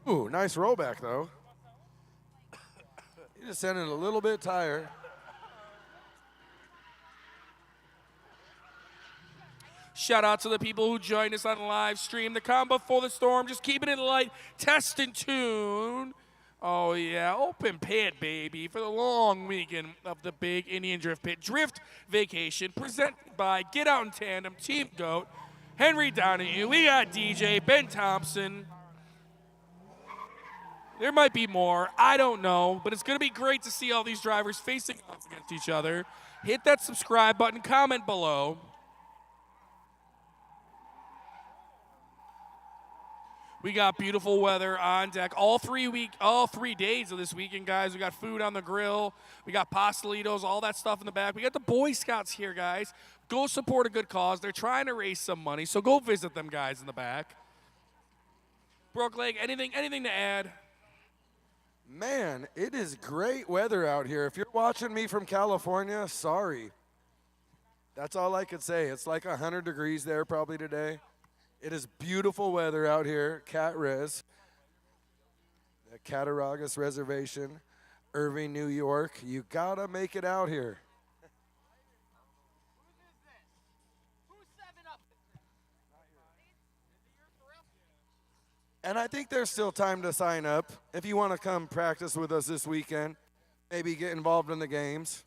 [SPEAKER 3] Ooh, nice rollback, though. He just sent it a little bit higher.
[SPEAKER 5] Shout out to the people who joined us on the live stream. The calm before the storm, just keeping it light, test and tune. Oh, yeah, open pit, baby, for the long weekend of the big Indian Drift Pit Drift Vacation, presented by Get Out in Tandem, Team Goat, Henry Donahue. We got DJ, Ben Thompson. There might be more. I don't know. But it's going to be great to see all these drivers facing off against each other. Hit that subscribe button. Comment below. We got beautiful weather on deck all 3 days of this weekend, guys. We got food on the grill. We got pastelitos, all that stuff in the back. We got the Boy Scouts here, guys. Go support a good cause. They're trying to raise some money, so go visit them guys in the back. Broke Leg, anything to add?
[SPEAKER 3] Man, it is great weather out here. If you're watching me from California, sorry. That's all I could say. It's like 100 degrees there probably today. It is beautiful weather out here, Cat Res, the Cattaraugus Reservation, Irving, New York. You gotta make it out here. And I think there's still time to sign up if you want to come practice with us this weekend, maybe get involved in the games.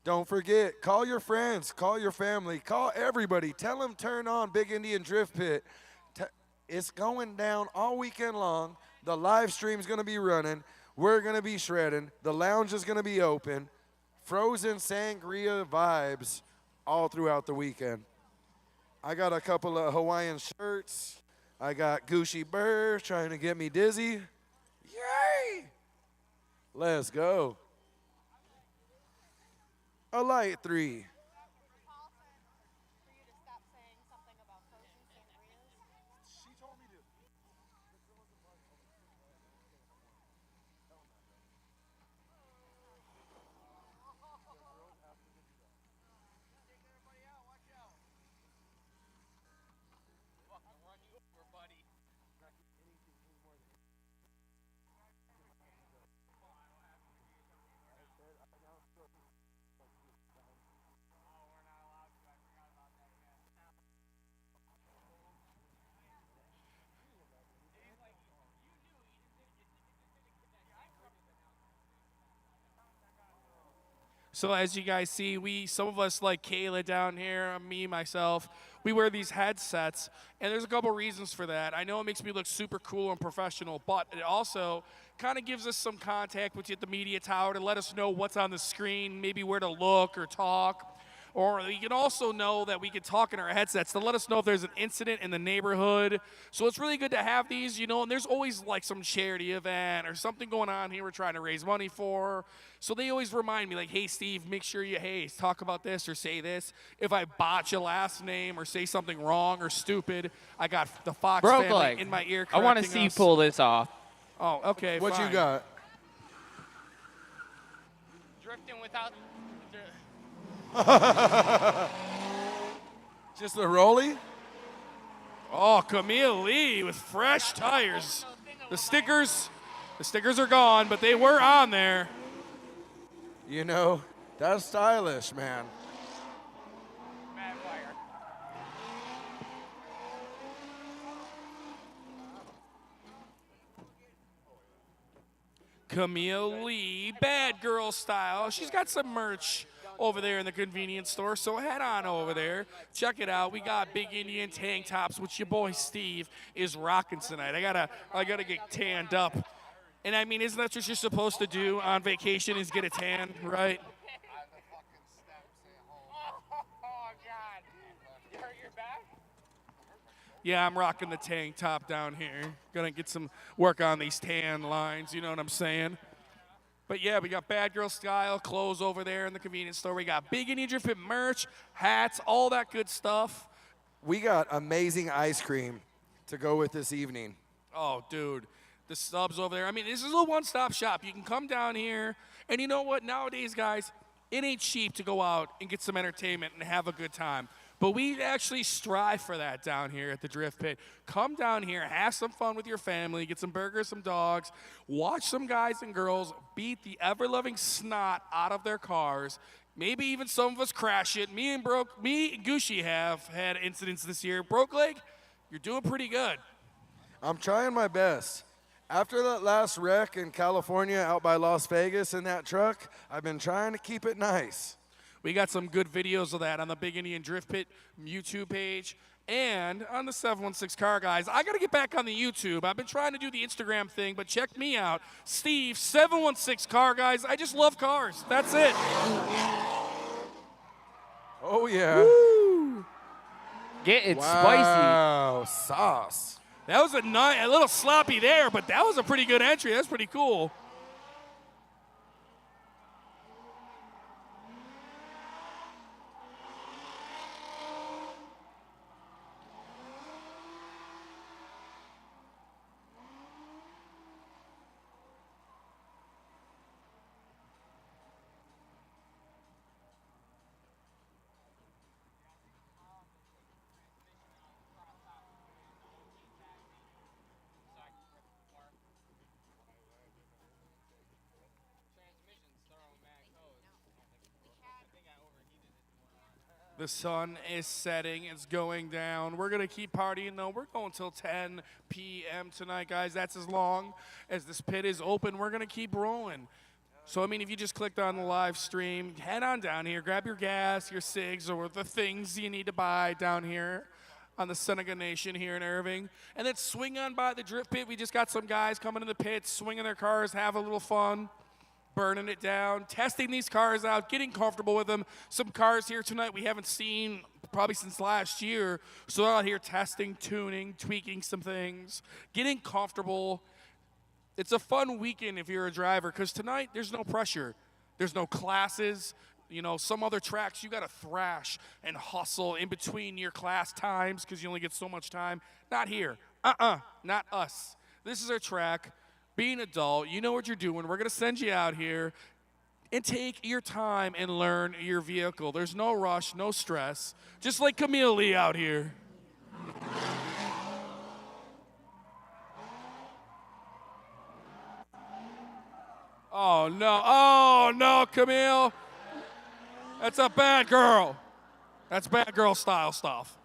[SPEAKER 3] Don't forget, call your friends, call your family, call everybody. Tell them turn on Big Indian Drift Pit. It's going down all weekend long. The live stream's going to be running. We're going to be shredding. The lounge is going to be open. Frozen sangria vibes all throughout the weekend. I got a couple of Hawaiian shirts. I got Gucci Burr trying to get me dizzy. Yay! Let's go. A light 3.
[SPEAKER 5] So as you guys see, some of us like Kayla down here, me, myself, we wear these headsets, and there's a couple reasons for that. I know it makes me look super cool and professional, but it also kind of gives us some contact with you at the media tower to let us know what's on the screen, maybe where to look or talk. Or you can also know that we can talk in our headsets to let us know if there's an incident in the neighborhood. So it's really good to have these, and there's always like some charity event or something going on here we're trying to raise money for. So they always remind me like, hey, Steve, make sure you, talk about this or say this. If I botch a last name or say something wrong or stupid, I got the Fox
[SPEAKER 1] Broke
[SPEAKER 5] family
[SPEAKER 1] leg.
[SPEAKER 5] in my ear
[SPEAKER 1] I want to
[SPEAKER 5] correcting
[SPEAKER 1] see you
[SPEAKER 5] us.
[SPEAKER 1] pull this off.
[SPEAKER 5] Oh, okay,
[SPEAKER 3] What
[SPEAKER 5] fine.
[SPEAKER 3] you got?
[SPEAKER 1] Drifting without...
[SPEAKER 3] Just the rollie?
[SPEAKER 5] Oh, Camille Lee with fresh tires. The stickers are gone, but they were on there.
[SPEAKER 3] That's stylish, man.
[SPEAKER 5] Camille Lee, bad girl style. She's got some merch over there in the convenience store. So head on over there, check it out. We got Big Indian tank tops, which your boy Steve is rocking tonight. I gotta get tanned up. And I mean, isn't that what you're supposed to do on vacation? Is get a tan, right?
[SPEAKER 6] On the fucking steps at home.
[SPEAKER 2] Oh, God. You hurt your back?
[SPEAKER 5] Yeah, I'm rocking the tank top down here. Gonna get some work on these tan lines, you know what I'm saying? But yeah, we got Bad Girl Style clothes over there in the convenience store. We got Big Indian Drift Pit merch, hats, all that good stuff.
[SPEAKER 3] We got amazing ice cream to go with this evening.
[SPEAKER 5] Oh, dude, the subs over there. I mean, this is a one-stop shop. You can come down here, and you know what? Nowadays, guys, it ain't cheap to go out and get some entertainment and have a good time. But we actually strive for that down here at the Drift Pit. Come down here, have some fun with your family, get some burgers, some dogs, watch some guys and girls beat the ever-loving snot out of their cars. Maybe even some of us crash it. Me and Gucci have had incidents this year. Broke leg, you're doing pretty good.
[SPEAKER 3] I'm trying my best. After that last wreck in California out by Las Vegas in that truck, I've been trying to keep it nice.
[SPEAKER 5] We got some good videos of that on the Big Indian Drift Pit YouTube page and on the 716 Car Guys. I got to get back on the YouTube. I've been trying to do the Instagram thing, but check me out. Steve, 716 Car Guys. I just love cars. That's it.
[SPEAKER 3] Oh, yeah.
[SPEAKER 1] Get it spicy.
[SPEAKER 3] Wow, sauce.
[SPEAKER 5] That was a little sloppy there, but that was a pretty good entry. That's pretty cool. The sun is setting. It's going down. We're going to keep partying, though. We're going till 10 p.m. tonight, guys. That's as long as this pit is open. We're going to keep rolling. So, I mean, if you just clicked on the live stream, head on down here. Grab your gas, your cigs, or the things you need to buy down here on the Seneca Nation here in Irving. And then swing on by the Drift Pit. We just got some guys coming in the pits, swinging their cars, have a little fun. Burning it down, testing these cars out, getting comfortable with them. Some cars here tonight we haven't seen probably since last year. So they're out here testing, tuning, tweaking some things, getting comfortable. It's a fun weekend if you're a driver because tonight there's no pressure. There's no classes. You know, some other tracks you got to thrash and hustle in between your class times because you only get so much time. Not here. Not us. This is our track. Be an adult, you know what you're doing. We're going to send you out here and take your time and learn your vehicle. There's no rush, no stress. Just like Camille Lee out here. Oh no, Camille. That's a bad girl. That's bad girl style stuff.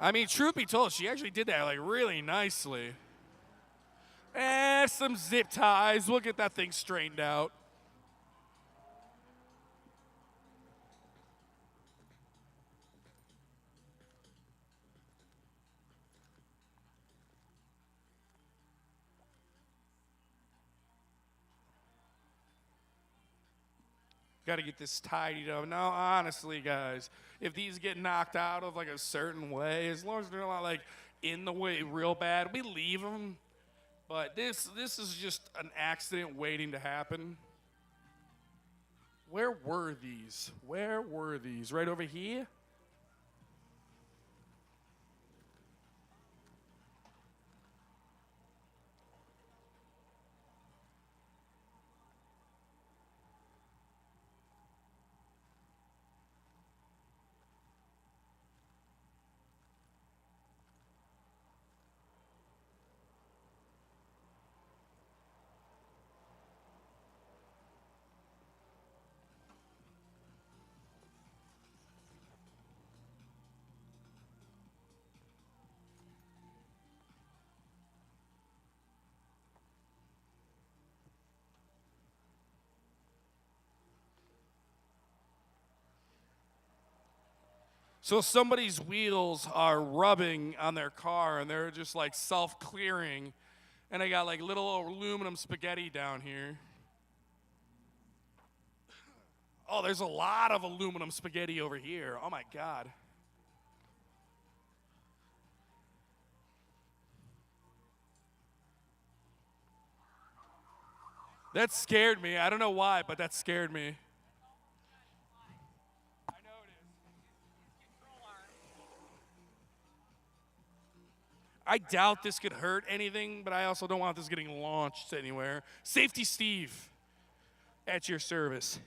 [SPEAKER 5] I mean, truth be told, she actually did that like really nicely. Some zip ties. We'll get that thing straightened out. Got to get this tidied up. Now, honestly, guys, if these get knocked out of like a certain way, as long as they're not like in the way real bad, we leave them. But this is just an accident waiting to happen. Where were these? Where were these? Right over here? So somebody's wheels are rubbing on their car and they're just like self-clearing. And I got like little aluminum spaghetti down here. Oh, there's a lot of aluminum spaghetti over here. Oh my God. That scared me. I don't know why, but that scared me. I doubt this could hurt anything, but I also don't want this getting launched anywhere. Safety Steve, at your service.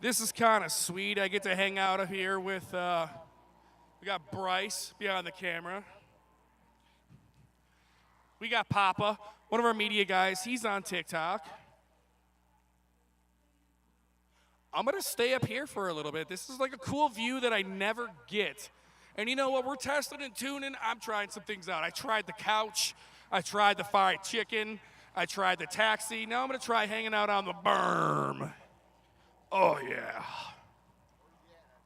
[SPEAKER 5] This is kind of sweet. I get to hang out up here with, we got Bryce behind the camera. We got Papa, one of our media guys. He's on TikTok. I'm going to stay up here for a little bit. This is like a cool view that I never get. And you know what? We're testing and tuning. I'm trying some things out. I tried the couch. I tried the fried chicken. I tried the taxi. Now I'm going to try hanging out on the berm. Oh, yeah.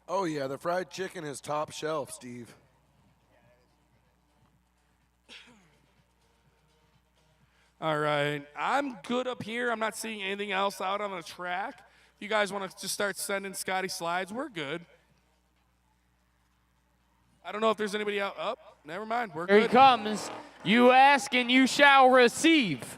[SPEAKER 3] Oh, yeah, the fried chicken is top shelf, Steve.
[SPEAKER 5] All right. I'm good up here. I'm not seeing anything else out on the track. If you guys want to just start sending Scotty slides, we're good. I don't know if there's anybody out. Oh, never mind. We're
[SPEAKER 1] Here
[SPEAKER 5] good.
[SPEAKER 1] he comes. You ask and you shall receive.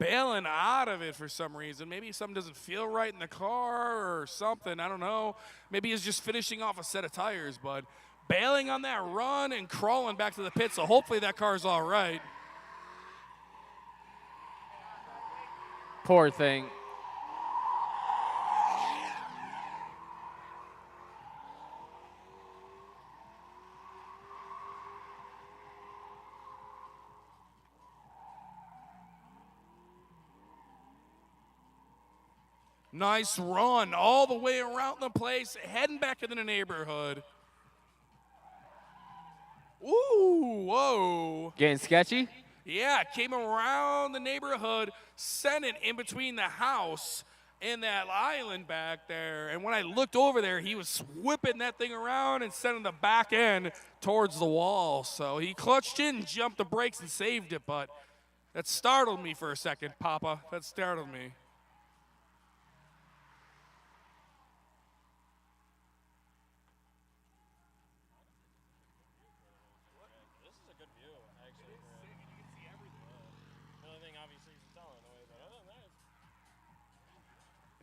[SPEAKER 5] Bailing out of it for some reason. Maybe something doesn't feel right in the car or something. I don't know. Maybe he's just finishing off a set of tires, but bailing on that run and crawling back to the pit, so hopefully that car's all right.
[SPEAKER 1] Poor thing.
[SPEAKER 5] Nice run all the way around the place, heading back into the neighborhood. Ooh, whoa.
[SPEAKER 1] Getting sketchy?
[SPEAKER 5] Yeah, came around the neighborhood, sent it in between the house and that island back there. And when I looked over there, he was whipping that thing around and sending the back end towards the wall. So he clutched in, jumped the brakes, and saved it. But that startled me for a second, Papa. That startled me.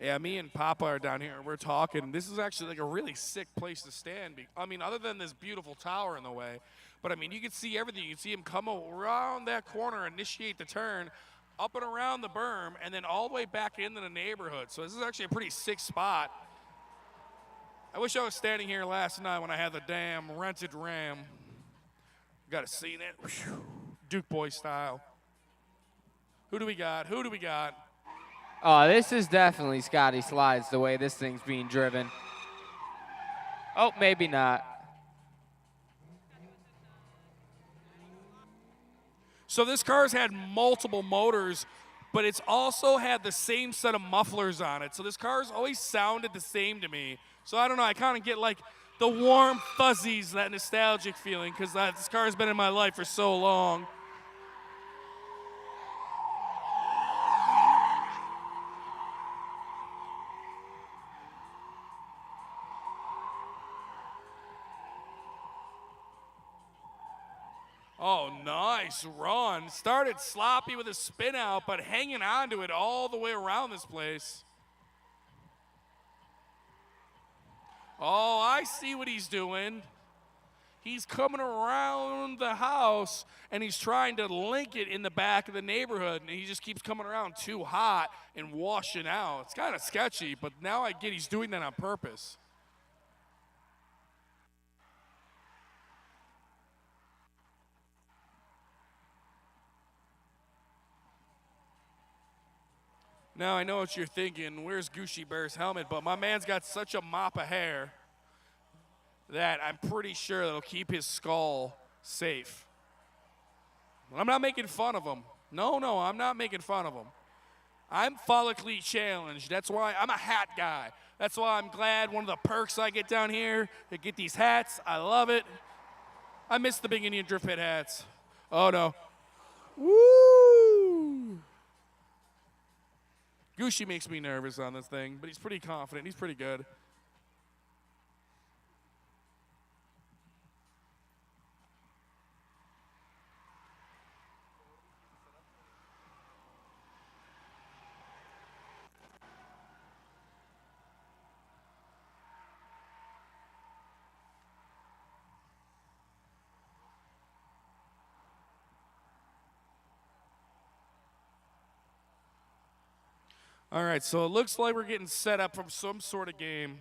[SPEAKER 5] Yeah, me and Papa are down here. We're talking. This is actually like a really sick place to stand. I mean, other than this beautiful tower in the way. But, I mean, you can see everything. You can see him come around that corner, initiate the turn, up and around the berm, and then all the way back into the neighborhood. So this is actually a pretty sick spot. I wish I was standing here last night when I had the damn rented Ram. Got to see that. Duke Boy style. Who do we got? Who do we got?
[SPEAKER 1] Oh, this is definitely Scotty Slides, the way this thing's being driven. Oh, maybe not.
[SPEAKER 5] So this car's had multiple motors, but it's also had the same set of mufflers on it. So this car's always sounded the same to me. So I don't know, I kind of get like the warm fuzzies, that nostalgic feeling, because this car's been in my life for so long. Oh, nice run. Started sloppy with a spin out, but hanging on to it all the way around this place. Oh, I see what he's doing. He's coming around the house, and he's trying to link it in the back of the neighborhood, and he just keeps coming around too hot and washing out. It's kind of sketchy, but now I get he's doing that on purpose. Now, I know what you're thinking. Where's Gucci Bear's helmet? But my man's got such a mop of hair that I'm pretty sure it'll keep his skull safe. I'm not making fun of him. No, I'm not making fun of him. I'm follically challenged. That's why I'm a hat guy. That's why I'm glad one of the perks I get down here to get these hats. I love it. I miss the Big Indian Drift Pit hats. Oh, no. Woo! Gucci makes me nervous on this thing, but he's pretty confident. He's pretty good. All right, so it looks like we're getting set up from some sort of game.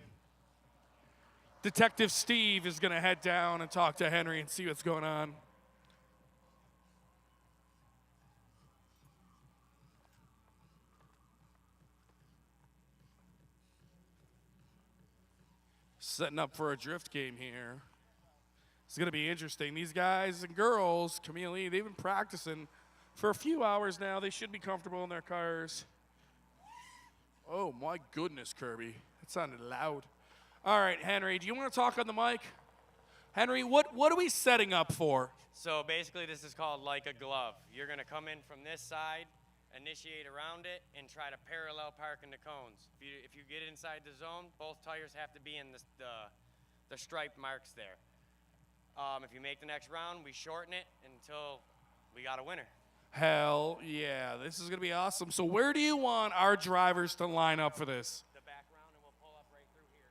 [SPEAKER 5] Detective Steve is going to head down and talk to Henry and see what's going on. Setting up for a drift game here. It's going to be interesting. These guys and girls, Camille Lee, they've been practicing for a few hours now. They should be comfortable in their cars. Oh, my goodness, Kirby. That sounded loud. All right, Henry, do you want to talk on the mic? Henry, what are we setting up for?
[SPEAKER 7] So basically, this is called like a glove. You're going to come in from this side, initiate around it, and try to parallel park in the cones. If you get inside the zone, both tires have to be in the striped marks there. If you make the next round, we shorten it until we got a winner.
[SPEAKER 5] Hell yeah, this is going to be awesome. So where do you want our drivers to line up for this?
[SPEAKER 7] The back round, and we'll pull up right through here.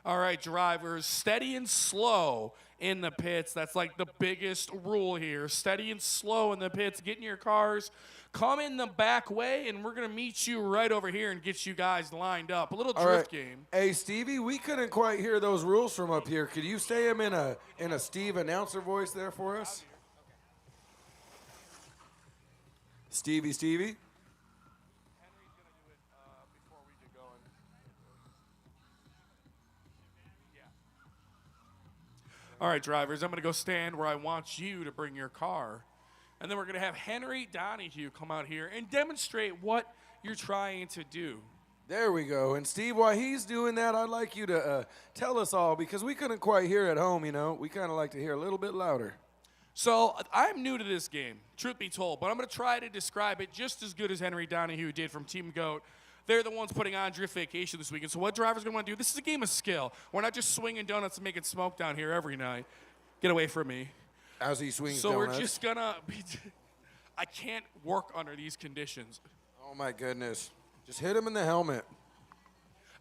[SPEAKER 5] All right, drivers, steady and slow in the pits. That's like the biggest rule here. Steady and slow in the pits. Get in your cars. Come in the back way, and we're going to meet you right over here and get you guys lined up. A little drift game.
[SPEAKER 3] Hey, Stevie, we couldn't quite hear those rules from up here. Could you say them in a Steve announcer voice there for us? Stevie.
[SPEAKER 5] Henry's going to do it before we get going. Yeah. All right, drivers, I'm going to go stand where I want you to bring your car. And then we're going to have Henry Donahue come out here and demonstrate what you're trying to do.
[SPEAKER 3] There we go. And Steve, while he's doing that, I'd like you to tell us all, because we couldn't quite hear at home, you know. We kind of like to hear a little bit louder.
[SPEAKER 5] So I'm new to this game, truth be told, but I'm going to try to describe it just as good as Henry Donahue did from Team GOAT. They're the ones putting on Drift Vacation this weekend. So what drivers going to want to do? This is a game of skill. We're not just swinging donuts and making smoke down here every night. Get away from me.
[SPEAKER 3] As he swings
[SPEAKER 5] So
[SPEAKER 3] donuts.
[SPEAKER 5] we're just going to – I can't work under these conditions.
[SPEAKER 3] Oh, my goodness. Just hit him in the helmet.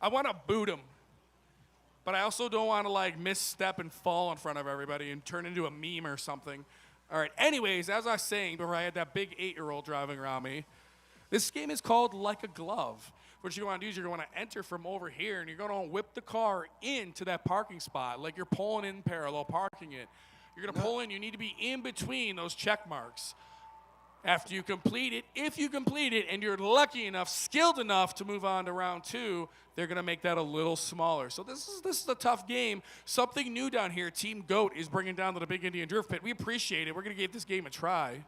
[SPEAKER 5] I want to boot him. But I also don't want to, like, misstep and fall in front of everybody and turn into a meme or something. All right, anyways, as I was saying before I had that big 8-year-old driving around me, this game is called Like a Glove. What you're going to do is you're going to enter from over here, and you're going to whip the car into that parking spot like you're pulling in parallel parking it. You're going to pull in. You need to be in between those check marks. After you complete it, if you complete it and you're lucky enough, skilled enough to move on to round 2, they're going to make that a little smaller. So this is a tough game. Something new down here. Team GOAT is bringing down to the Big Indian Drift Pit. We appreciate it. We're going to give this game a try.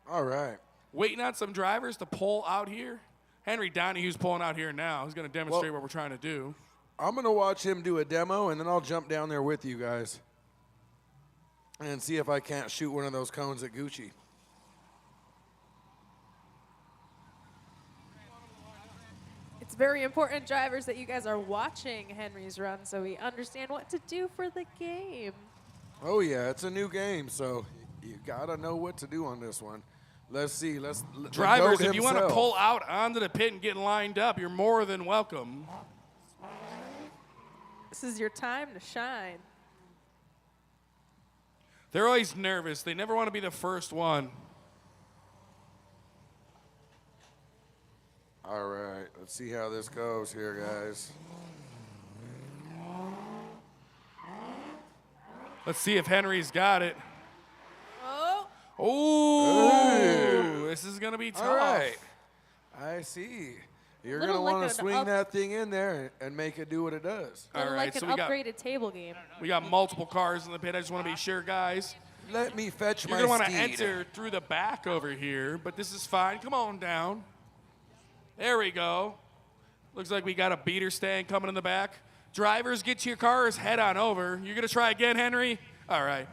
[SPEAKER 3] All right.
[SPEAKER 5] Waiting on some drivers to pull out here. Henry Donahue's pulling out here now. He's going to demonstrate what we're trying to do.
[SPEAKER 3] I'm going to watch him do a demo, and then I'll jump down there with you guys and see if I can't shoot one of those cones at Gucci.
[SPEAKER 4] It's very important, drivers, that you guys are watching Henry's run so we understand what to do for the game.
[SPEAKER 3] Oh, yeah, it's a new game, so you got to know what to do on this one. Let's see.
[SPEAKER 5] Drivers, if you want to pull out onto the pit and get lined up, you're more than welcome.
[SPEAKER 4] This is your time to shine.
[SPEAKER 5] They're always nervous. They never want to be the first one.
[SPEAKER 3] All right, let's see how this goes here, guys.
[SPEAKER 5] Let's see if Henry's got it.
[SPEAKER 4] Oh,
[SPEAKER 5] Oh, this is going to be tough.
[SPEAKER 3] All right, I see. You're going to
[SPEAKER 4] Little like
[SPEAKER 3] want
[SPEAKER 4] an
[SPEAKER 3] to swing
[SPEAKER 4] up-
[SPEAKER 3] that thing in there and make it do what it does.
[SPEAKER 5] All
[SPEAKER 4] little
[SPEAKER 5] right,
[SPEAKER 4] like
[SPEAKER 5] so
[SPEAKER 4] an
[SPEAKER 5] we got,
[SPEAKER 4] upgraded table game.
[SPEAKER 5] we got multiple cars in the pit. I just want to be sure, guys.
[SPEAKER 3] Let me fetch
[SPEAKER 5] You're
[SPEAKER 3] my
[SPEAKER 5] going to want to
[SPEAKER 3] steed.
[SPEAKER 5] enter through the back over here, but this is fine. Come on down. There we go. Looks like we got a beater stand coming in the back. Drivers, get to your cars, head on over. You're going to try again, Henry? All right.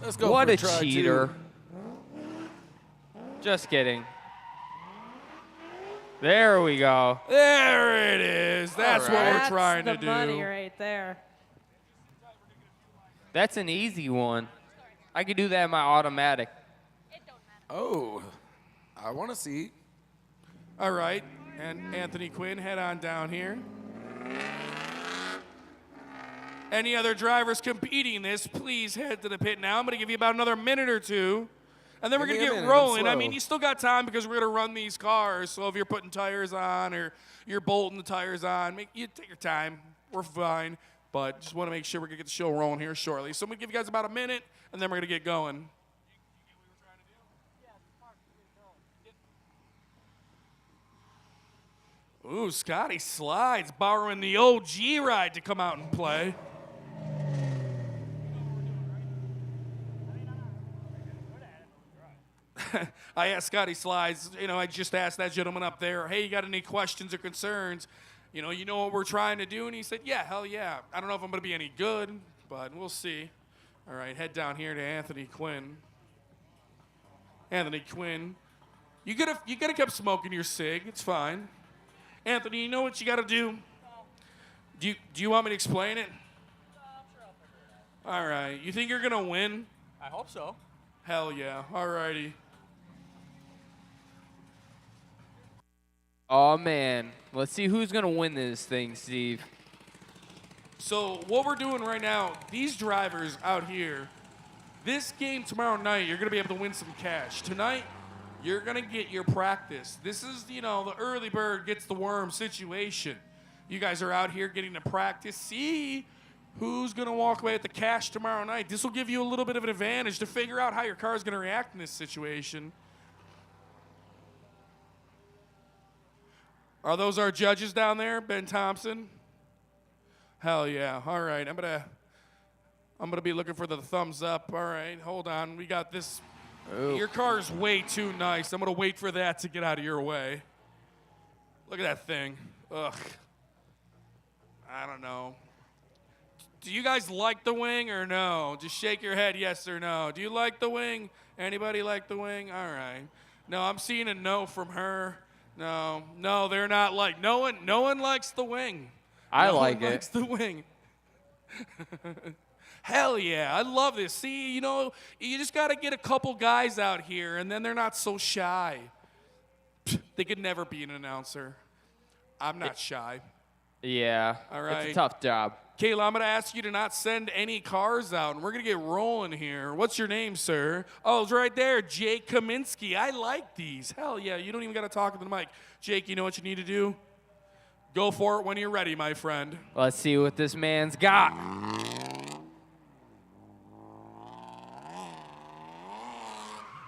[SPEAKER 3] Let's go
[SPEAKER 1] What
[SPEAKER 3] for
[SPEAKER 1] a
[SPEAKER 3] try two.
[SPEAKER 1] cheater. Just kidding. There we go.
[SPEAKER 5] There it is. That's what we're
[SPEAKER 4] That's
[SPEAKER 5] trying
[SPEAKER 4] the
[SPEAKER 5] to do.
[SPEAKER 4] money right there.
[SPEAKER 1] That's an easy one. I could do that in my automatic.
[SPEAKER 3] Oh, I want to see.
[SPEAKER 5] All right. And Anthony Quinn, head on down here. Any other drivers competing this, please head to the pit now. I'm going to give you about another minute or two. And then we're
[SPEAKER 3] Give
[SPEAKER 5] going
[SPEAKER 3] me
[SPEAKER 5] to
[SPEAKER 3] a
[SPEAKER 5] get
[SPEAKER 3] minute, I'm
[SPEAKER 5] rolling. I
[SPEAKER 3] slow.
[SPEAKER 5] mean, you still got time because we're going to run these cars. So if you're putting tires on or you're bolting the tires on, you take your time. We're fine. But just want to make sure we're going to get the show rolling here shortly. So I'm going to give you guys about a minute, and then we're going to get going. Ooh, Scotty Slides borrowing the OG ride to come out and play. I asked Scotty Slides, I just asked that gentleman up there, hey, you got any questions or concerns? You know what we're trying to do? And he said, yeah, hell yeah. I don't know if I'm going to be any good, but we'll see. All right, head down here to Anthony Quinn. Anthony Quinn, you could have kept smoking your cig. It's fine. Anthony, you know what you got to do? Do you want me to explain it? All right. You think you're going to win?
[SPEAKER 2] I hope so.
[SPEAKER 5] Hell yeah. All righty.
[SPEAKER 1] Oh, man. Let's see who's going to win this thing, Steve.
[SPEAKER 5] So what we're doing right now, these drivers out here, this game tomorrow night, you're going to be able to win some cash. Tonight, you're going to get your practice. This is, the early bird gets the worm situation. You guys are out here getting to practice. See who's going to walk away with the cash tomorrow night. This will give you a little bit of an advantage to figure out how your car is going to react in this situation. Are those our judges down there, Ben Thompson? Hell yeah. All right, I'm gonna be looking for the thumbs up. All right, hold on. We got this.
[SPEAKER 1] Ooh.
[SPEAKER 5] Your car is way too nice. I'm gonna wait for that to get out of your way. Look at that thing. Ugh. I don't know. Do you guys like the wing or no? Just shake your head yes or no. Do you like the wing? Anybody like the wing? All right. No, I'm seeing a no from her. No, they're not like. No one likes the wing.
[SPEAKER 1] I
[SPEAKER 5] No
[SPEAKER 1] like
[SPEAKER 5] one
[SPEAKER 1] it.
[SPEAKER 5] likes the wing. Hell yeah, I love this. See, you just got to get a couple guys out here, and then they're not so shy. They could never be an announcer. I'm not shy.
[SPEAKER 1] Yeah.
[SPEAKER 5] All
[SPEAKER 1] It's
[SPEAKER 5] right.
[SPEAKER 1] a tough job.
[SPEAKER 5] Kayla, I'm going to ask you to not send any cars out, and we're going to get rolling here. What's your name, sir? Oh, it's right there, Jake Kaminsky. I like these. Hell yeah, you don't even got to talk to the mic. Jake, you know what you need to do? Go for it when you're ready, my friend.
[SPEAKER 1] Let's see what this man's got.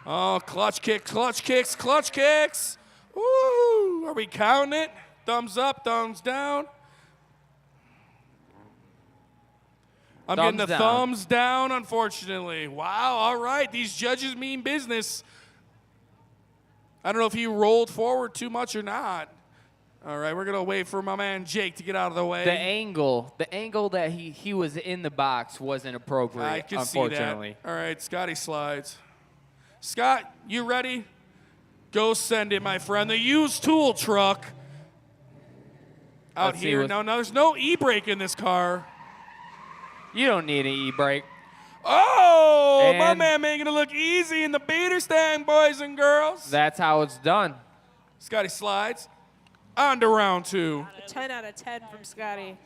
[SPEAKER 5] Oh, clutch kicks, clutch kicks, clutch kicks. Woo! Are we counting it? Thumbs up, thumbs down. I'm getting the
[SPEAKER 1] Thumbs down.
[SPEAKER 5] thumbs down, unfortunately. Wow, all right. These judges mean business. I don't know if he rolled forward too much or not. All right, we're going to wait for my man Jake to get out of the way.
[SPEAKER 1] The angle that he was in the box wasn't appropriate,
[SPEAKER 5] I can
[SPEAKER 1] unfortunately.
[SPEAKER 5] see that. All right, Scotty Slides. Scott, you ready? Go send it, my friend. The used tool truck out
[SPEAKER 1] Let's see
[SPEAKER 5] here.
[SPEAKER 1] what-
[SPEAKER 5] No, there's no e-brake in this car.
[SPEAKER 1] You don't need an e-brake.
[SPEAKER 5] Oh, my
[SPEAKER 1] And-
[SPEAKER 5] man making it look easy in the beater stand, boys and girls.
[SPEAKER 1] That's how it's done.
[SPEAKER 5] Scotty Slides on to round two.
[SPEAKER 4] A 10 out of 10 from Scotty.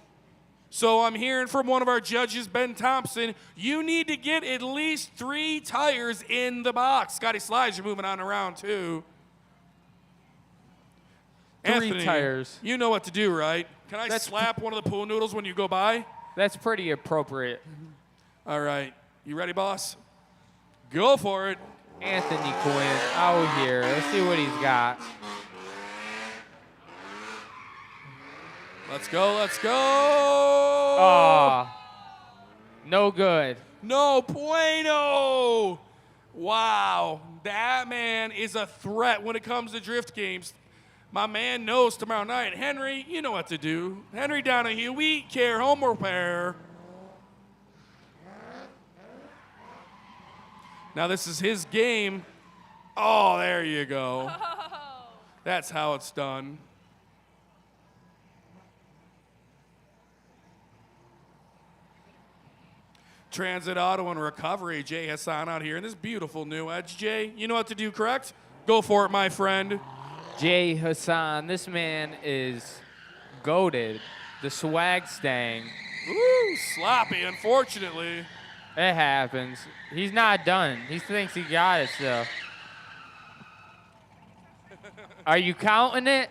[SPEAKER 5] So I'm hearing from one of our judges, Ben Thompson, you need to get at least 3 tires in the box. Scotty Slides, you're moving on around 2.
[SPEAKER 1] 3
[SPEAKER 5] Anthony,
[SPEAKER 1] tires.
[SPEAKER 5] you know what to do, right? Can I slap one of the pool noodles when you go by?
[SPEAKER 1] That's pretty appropriate.
[SPEAKER 5] All right. You ready, boss? Go for it.
[SPEAKER 1] Anthony Quinn out here. Let's see what he's got.
[SPEAKER 5] Let's go, let's go.
[SPEAKER 1] No good.
[SPEAKER 5] No bueno. Wow. That man is a threat when it comes to drift games. My man knows tomorrow night. Henry, you know what to do. Henry Donahue, we care home repair. Now this is his game. Oh, there you go. That's how it's done. Transit Auto and Recovery, Jay Hassan out here in this beautiful new Edge. Jay, you know what to do, correct? Go for it, my friend.
[SPEAKER 1] Jay Hassan, this man is goated. The swag stang.
[SPEAKER 5] Ooh, sloppy, unfortunately.
[SPEAKER 1] It happens. He's not done. He thinks he got it still. Are you counting it?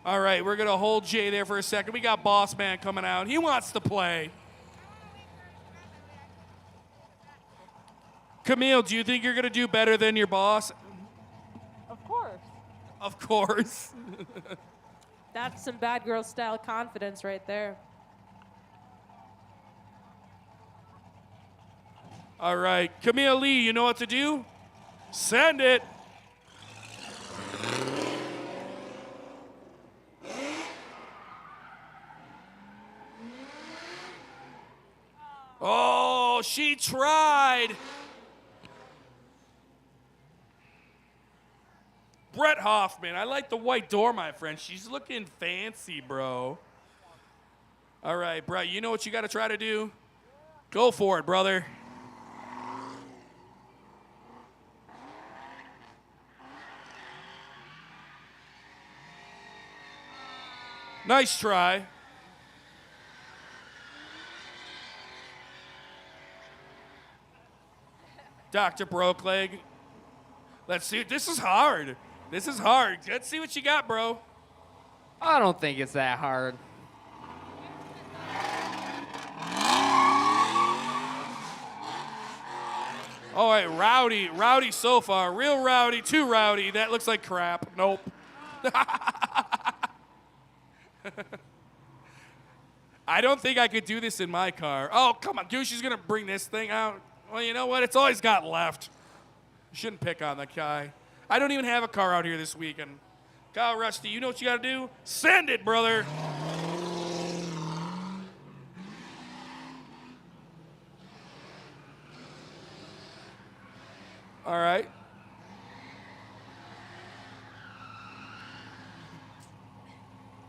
[SPEAKER 5] All right, we're going to hold Jay there for a second. We got Boss Man coming out. He wants to play. Camille, do you think you're going to do better than your boss?
[SPEAKER 8] Of course.
[SPEAKER 5] Of course.
[SPEAKER 8] That's some bad girl style confidence right there.
[SPEAKER 5] All right, Camille Lee, you know what to do? Send it. Oh, she tried. Brett Hoffman, I like the white door, my friend. She's looking fancy, bro. All right, Brett, you know what you got to try to do? Go for it, brother. Nice try. Dr. Brokeleg. Let's see. This is hard. This is hard. Let's see what you got, bro.
[SPEAKER 1] I don't think it's that hard.
[SPEAKER 5] All right, rowdy. Rowdy so far. Real rowdy, too rowdy. That looks like crap. Nope. I don't think I could do this in my car. Oh, come on. Goosey's going to bring this thing out. Well, you know what? It's all he's got left. You shouldn't pick on that guy. I don't even have a car out here this weekend. Kyle Rusty, you know what you got to do? Send it, brother. All right.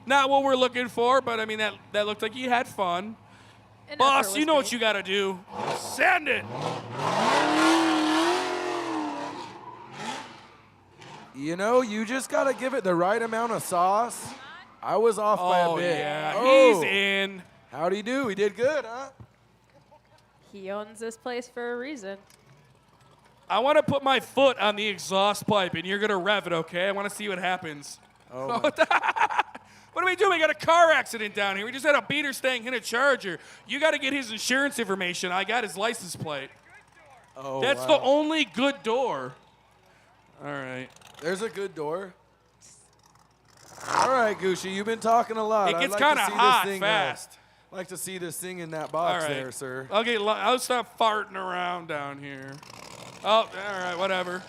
[SPEAKER 5] Not what we're looking for, but I mean, that looked like you had fun. Boss, you know what you got to do. Send it.
[SPEAKER 3] You know, you just got to give it the right amount of sauce. I was off by a bit.
[SPEAKER 5] Yeah,
[SPEAKER 3] Oh,
[SPEAKER 5] he's in.
[SPEAKER 3] how'd he do? He did good, huh?
[SPEAKER 8] He owns this place for a reason.
[SPEAKER 5] I want to put my foot on the exhaust pipe, and you're going to rev it, okay? I want to see what happens.
[SPEAKER 3] Oh,
[SPEAKER 5] What are we doing? We got a car accident down here. We just had a beater stang hit a Charger. You got to get his insurance information. I got his license plate.
[SPEAKER 3] oh,
[SPEAKER 5] That's
[SPEAKER 3] wow.
[SPEAKER 5] the only good door. All right.
[SPEAKER 3] There's a good door. All right, Gucci, you've been talking a lot.
[SPEAKER 5] It
[SPEAKER 3] I'd
[SPEAKER 5] gets
[SPEAKER 3] like
[SPEAKER 5] kind
[SPEAKER 3] to
[SPEAKER 5] of
[SPEAKER 3] see
[SPEAKER 5] hot
[SPEAKER 3] this thing,
[SPEAKER 5] fast.
[SPEAKER 3] like to see this thing in that
[SPEAKER 5] All
[SPEAKER 3] box
[SPEAKER 5] right.
[SPEAKER 3] there, sir.
[SPEAKER 5] I'll stop farting around down here. Oh, all right, whatever.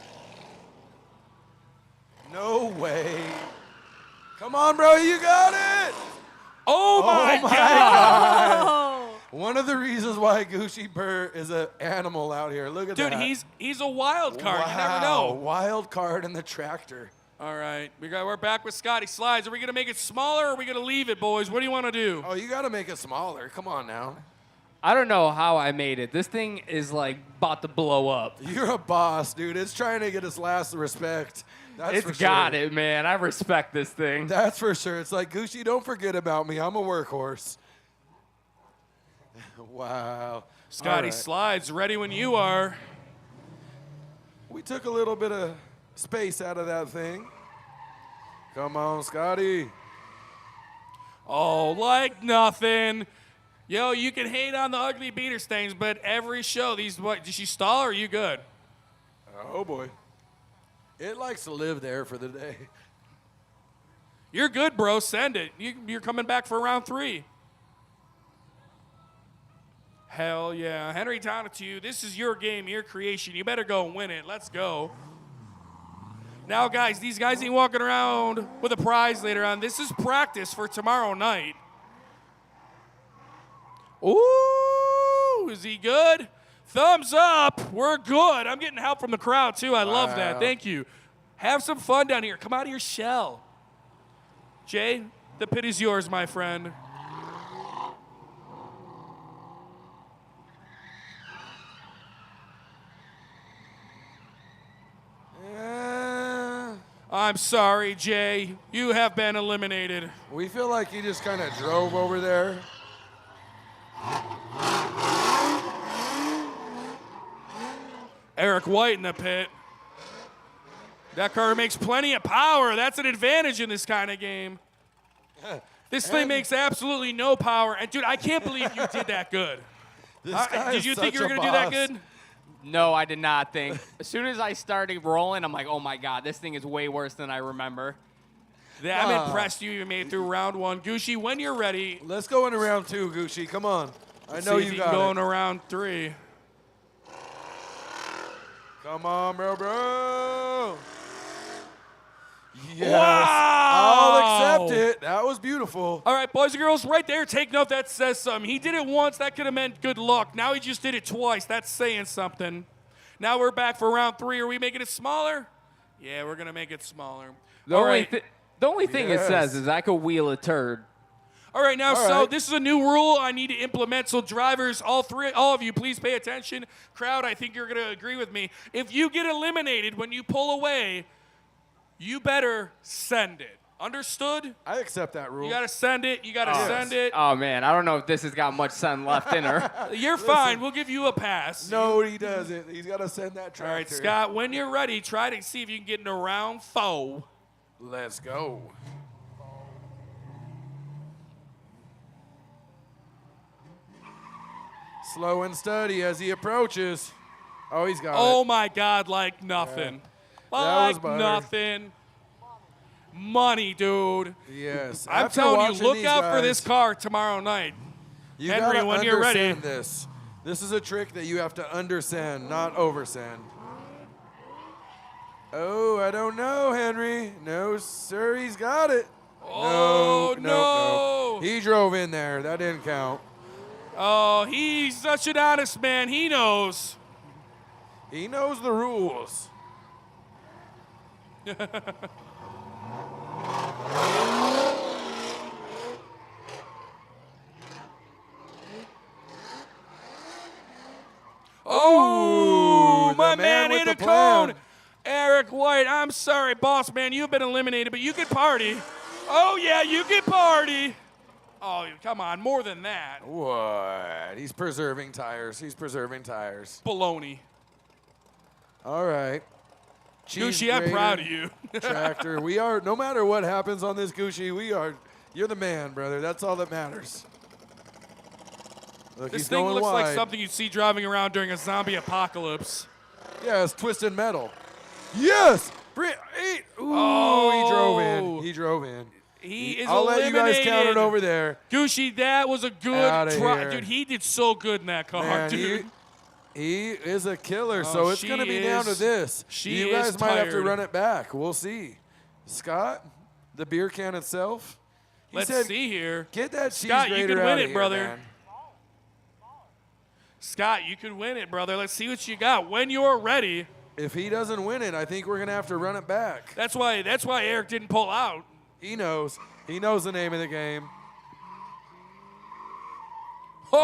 [SPEAKER 3] No way. Come on, bro, you got it.
[SPEAKER 5] Oh, my
[SPEAKER 3] my
[SPEAKER 5] God.
[SPEAKER 8] Oh,
[SPEAKER 3] One of the reasons why Gucci Burr is an animal out here. Look at
[SPEAKER 5] Dude,
[SPEAKER 3] that.
[SPEAKER 5] he's a wild card.
[SPEAKER 3] Wow.
[SPEAKER 5] You never know.
[SPEAKER 3] Wild card in the tractor.
[SPEAKER 5] All right, we're back with Scotty Slides. Are we gonna make it smaller, or are we gonna leave it, boys? What do you want to do?
[SPEAKER 3] Oh, you got to make it smaller. Come on now.
[SPEAKER 1] I don't know how I made it. This thing is like about to blow up.
[SPEAKER 3] You're a boss, dude. It's trying to get its last respect. That's for
[SPEAKER 1] It's got
[SPEAKER 3] sure.
[SPEAKER 1] it, man. I respect this thing.
[SPEAKER 3] That's for sure. It's like, Gucci, don't forget about me. I'm a workhorse. Wow.
[SPEAKER 5] Scotty
[SPEAKER 3] All right.
[SPEAKER 5] slides ready when you are.
[SPEAKER 3] We took a little bit of space out of that thing. Come on, Scotty.
[SPEAKER 5] Oh, like nothing. Yo, you can hate on the ugly beater stains, but every show, did she stall or are you good?
[SPEAKER 3] Oh, boy. It likes to live there for the day.
[SPEAKER 5] You're good, bro. Send it. You're coming back for round 3. Hell yeah. Henry Tana to you. This is your game, your creation. You better go and win it. Let's go. Now, guys, these guys ain't walking around with a prize later on. This is practice for tomorrow night. Ooh, is he good? Thumbs up. We're good. I'm getting help from the crowd, too. I love that.
[SPEAKER 3] Wow.
[SPEAKER 5] Thank you. Have some fun down here. Come out of your shell. Jay, the pit is yours, my friend. I'm sorry, Jay. You have been eliminated.
[SPEAKER 3] We feel like he just kind of drove over there.
[SPEAKER 5] Eric White in the pit. That car makes plenty of power. That's an advantage in this kind of game. This thing makes absolutely no power. And, dude, I can't believe you did that good.
[SPEAKER 3] This guy
[SPEAKER 5] Did
[SPEAKER 3] is
[SPEAKER 5] you think
[SPEAKER 3] such
[SPEAKER 5] you were
[SPEAKER 3] a
[SPEAKER 5] going to do that
[SPEAKER 3] boss.
[SPEAKER 5] good?
[SPEAKER 1] No, I did not think. As soon as I started rolling, I'm like, oh my God, this thing is way worse than I remember.
[SPEAKER 5] Yeah, I'm impressed you made it through round 1. Gucci, when you're ready,
[SPEAKER 3] Let's go into round 2, Gucci. Come on. I know
[SPEAKER 5] see if
[SPEAKER 3] you
[SPEAKER 5] you can go
[SPEAKER 3] got
[SPEAKER 5] into
[SPEAKER 3] it.
[SPEAKER 5] round 3.
[SPEAKER 3] Come on, bro. Yes.
[SPEAKER 5] Wow.
[SPEAKER 3] I'll accept it. That was beautiful.
[SPEAKER 5] All right, boys and girls, right there, take note. That says something. He did it once. That could have meant good luck. Now he just did it twice. That's saying something. Now we're back for round 3. Are we making it smaller? Yeah, we're going to make it smaller.
[SPEAKER 1] The
[SPEAKER 5] All
[SPEAKER 1] only,
[SPEAKER 5] right.
[SPEAKER 1] the only thing it
[SPEAKER 3] Yes.
[SPEAKER 1] says is I could wheel a turd.
[SPEAKER 5] All right, now,
[SPEAKER 3] All
[SPEAKER 5] so
[SPEAKER 3] right.
[SPEAKER 5] this is a new rule I need to implement. So drivers, all of you, please pay attention. Crowd, I think you're going to agree with me. If you get eliminated when you pull away, you better send it. Understood?
[SPEAKER 3] I accept that rule.
[SPEAKER 5] You got to send it. You got to send it.
[SPEAKER 1] Oh, man, I don't know if this has got much sun left in her.
[SPEAKER 5] You're fine. We'll give you a pass.
[SPEAKER 3] No, he doesn't. He's got to send that tractor.
[SPEAKER 5] All right, Scott, when you're ready, try to see if you can get into round 4.
[SPEAKER 3] Let's go. Slow and steady as he approaches. Oh, he's got
[SPEAKER 5] Oh
[SPEAKER 3] it.
[SPEAKER 5] my God, like nothing.
[SPEAKER 3] That was
[SPEAKER 5] Like
[SPEAKER 3] butter.
[SPEAKER 5] nothing. Money, dude.
[SPEAKER 3] Yes.
[SPEAKER 5] I'm
[SPEAKER 3] After
[SPEAKER 5] telling you,
[SPEAKER 3] watching
[SPEAKER 5] look
[SPEAKER 3] these
[SPEAKER 5] out for
[SPEAKER 3] guys,
[SPEAKER 5] this car tomorrow night.
[SPEAKER 3] you
[SPEAKER 5] Henry,
[SPEAKER 3] gotta
[SPEAKER 5] when you're ready.
[SPEAKER 3] understand this. This is a trick that you have to undersend, not oversend. Oh, I don't know, Henry. No, sir, he's got it.
[SPEAKER 5] Oh,
[SPEAKER 3] no.
[SPEAKER 5] no.
[SPEAKER 3] He drove in there. That didn't count.
[SPEAKER 5] Oh, he's such an honest man. He knows.
[SPEAKER 3] He knows the rules.
[SPEAKER 5] Oh,
[SPEAKER 3] the
[SPEAKER 5] my
[SPEAKER 3] man
[SPEAKER 5] man
[SPEAKER 3] with
[SPEAKER 5] hit
[SPEAKER 3] the
[SPEAKER 5] a
[SPEAKER 3] plan.
[SPEAKER 5] cone. Eric White, I'm sorry, boss man. You've been eliminated, but you can party. Oh, yeah, you can party. Oh, come on, more than that.
[SPEAKER 3] What? He's preserving tires. He's preserving tires.
[SPEAKER 5] Baloney.
[SPEAKER 3] All right. Cheese
[SPEAKER 5] Gucci, I'm
[SPEAKER 3] grater,
[SPEAKER 5] proud of you.
[SPEAKER 3] Tractor. We are, no matter what happens on this, Gucci, you're the man, brother. That's all that matters. Look,
[SPEAKER 5] This
[SPEAKER 3] he's
[SPEAKER 5] thing
[SPEAKER 3] going
[SPEAKER 5] looks
[SPEAKER 3] wide.
[SPEAKER 5] like something you'd see driving around during a zombie apocalypse.
[SPEAKER 3] Yeah, it's twisted metal. Yes! Ooh, he drove in. He drove in.
[SPEAKER 5] He is
[SPEAKER 3] I'll let you guys count it
[SPEAKER 5] eliminated.
[SPEAKER 3] over there.
[SPEAKER 5] Gucci, that was a good
[SPEAKER 3] Outta
[SPEAKER 5] try.
[SPEAKER 3] here.
[SPEAKER 5] Dude, he did so good in that car,
[SPEAKER 3] Man,
[SPEAKER 5] dude.
[SPEAKER 3] he is a killer, so it's
[SPEAKER 5] she
[SPEAKER 3] going to be down to
[SPEAKER 5] is-
[SPEAKER 3] this.
[SPEAKER 5] she
[SPEAKER 3] You
[SPEAKER 5] is
[SPEAKER 3] guys might have to
[SPEAKER 5] tired.
[SPEAKER 3] run it back. We'll see. Scott, the beer can itself. He
[SPEAKER 5] Let's
[SPEAKER 3] said,
[SPEAKER 5] see here.
[SPEAKER 3] Get that cheese
[SPEAKER 5] Scott, you
[SPEAKER 3] grater
[SPEAKER 5] can win
[SPEAKER 3] outta
[SPEAKER 5] it,
[SPEAKER 3] here,
[SPEAKER 5] brother.
[SPEAKER 3] man.
[SPEAKER 5] Scott, you could win it, brother. Let's see what you got. When you're ready.
[SPEAKER 3] If he doesn't win it, I think we're going to have to run it back.
[SPEAKER 5] That's why Eric didn't pull out.
[SPEAKER 3] He knows. He knows the name of the game.
[SPEAKER 5] Oh,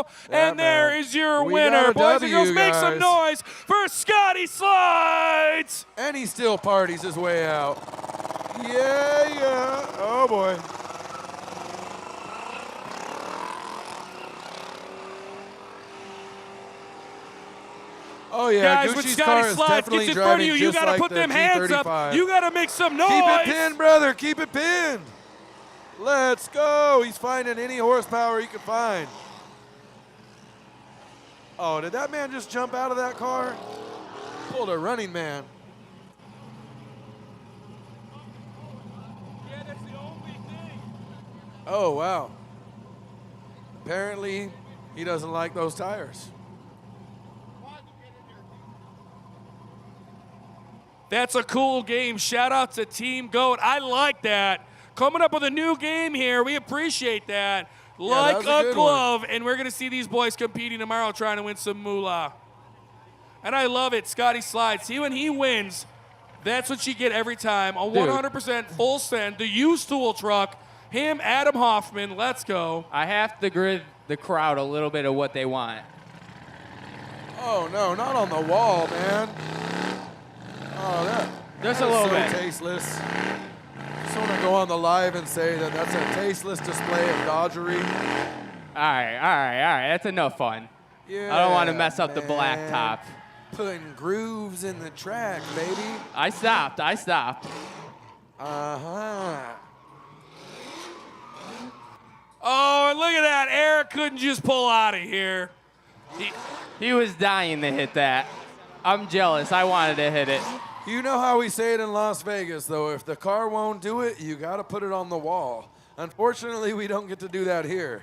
[SPEAKER 2] go.
[SPEAKER 3] Yeah,
[SPEAKER 2] And there
[SPEAKER 3] man.
[SPEAKER 2] is your
[SPEAKER 3] We
[SPEAKER 2] winner.
[SPEAKER 3] got a
[SPEAKER 2] Boys and girls,
[SPEAKER 3] W,
[SPEAKER 2] make some
[SPEAKER 3] guys.
[SPEAKER 2] noise for Scotty Slides.
[SPEAKER 3] And he still parties his way out. Yeah. Oh, boy. Oh, yeah.
[SPEAKER 2] Guys, with
[SPEAKER 3] Gucci's
[SPEAKER 2] Scotty
[SPEAKER 3] car is
[SPEAKER 2] Slides
[SPEAKER 3] definitely
[SPEAKER 2] gets in front of
[SPEAKER 3] driving
[SPEAKER 2] you, you
[SPEAKER 3] just
[SPEAKER 2] got to
[SPEAKER 3] like
[SPEAKER 2] put
[SPEAKER 3] the
[SPEAKER 2] them hands up.
[SPEAKER 3] G35.
[SPEAKER 2] You got to make some noise.
[SPEAKER 3] Keep it pinned, brother. Keep it pinned. Let's go. He's finding any horsepower he can find. Oh, did that man just jump out of that car? Pulled a running man.
[SPEAKER 2] Yeah, that's the only thing.
[SPEAKER 3] Oh, wow. Apparently, he doesn't like those tires.
[SPEAKER 2] That's a cool game. Shout out to Team GOAT. I like that. Coming up with a new game here. We appreciate that.
[SPEAKER 3] that
[SPEAKER 2] Like
[SPEAKER 3] was a
[SPEAKER 2] a
[SPEAKER 3] good
[SPEAKER 2] glove. And we're going to see these boys competing tomorrow trying to win some moolah. And I love it. Scotty Slides. See, when he wins, that's what you get every time. A 100% full send. The used tool truck. Him, Adam Hoffman. Let's go.
[SPEAKER 1] I have to give the crowd a little bit of what they want.
[SPEAKER 3] Oh, no, not on the wall, man. Oh,
[SPEAKER 1] Just
[SPEAKER 3] that
[SPEAKER 1] a
[SPEAKER 3] is
[SPEAKER 1] little
[SPEAKER 3] so
[SPEAKER 1] bit.
[SPEAKER 3] tasteless. Just want to go on the live and say that that's a tasteless display of dodgery.
[SPEAKER 1] All right. That's enough fun.
[SPEAKER 3] Yeah,
[SPEAKER 1] I don't want to mess up the
[SPEAKER 3] man.
[SPEAKER 1] blacktop.
[SPEAKER 3] Putting grooves in the track, baby.
[SPEAKER 1] I stopped.
[SPEAKER 3] Uh-huh.
[SPEAKER 2] Oh, and look at that. Eric couldn't just pull out of here.
[SPEAKER 1] He was dying to hit that. I'm jealous. I wanted to hit it.
[SPEAKER 3] You know how we say it in Las Vegas, though. If the car won't do it, you got to put it on the wall. Unfortunately, we don't get to do that here.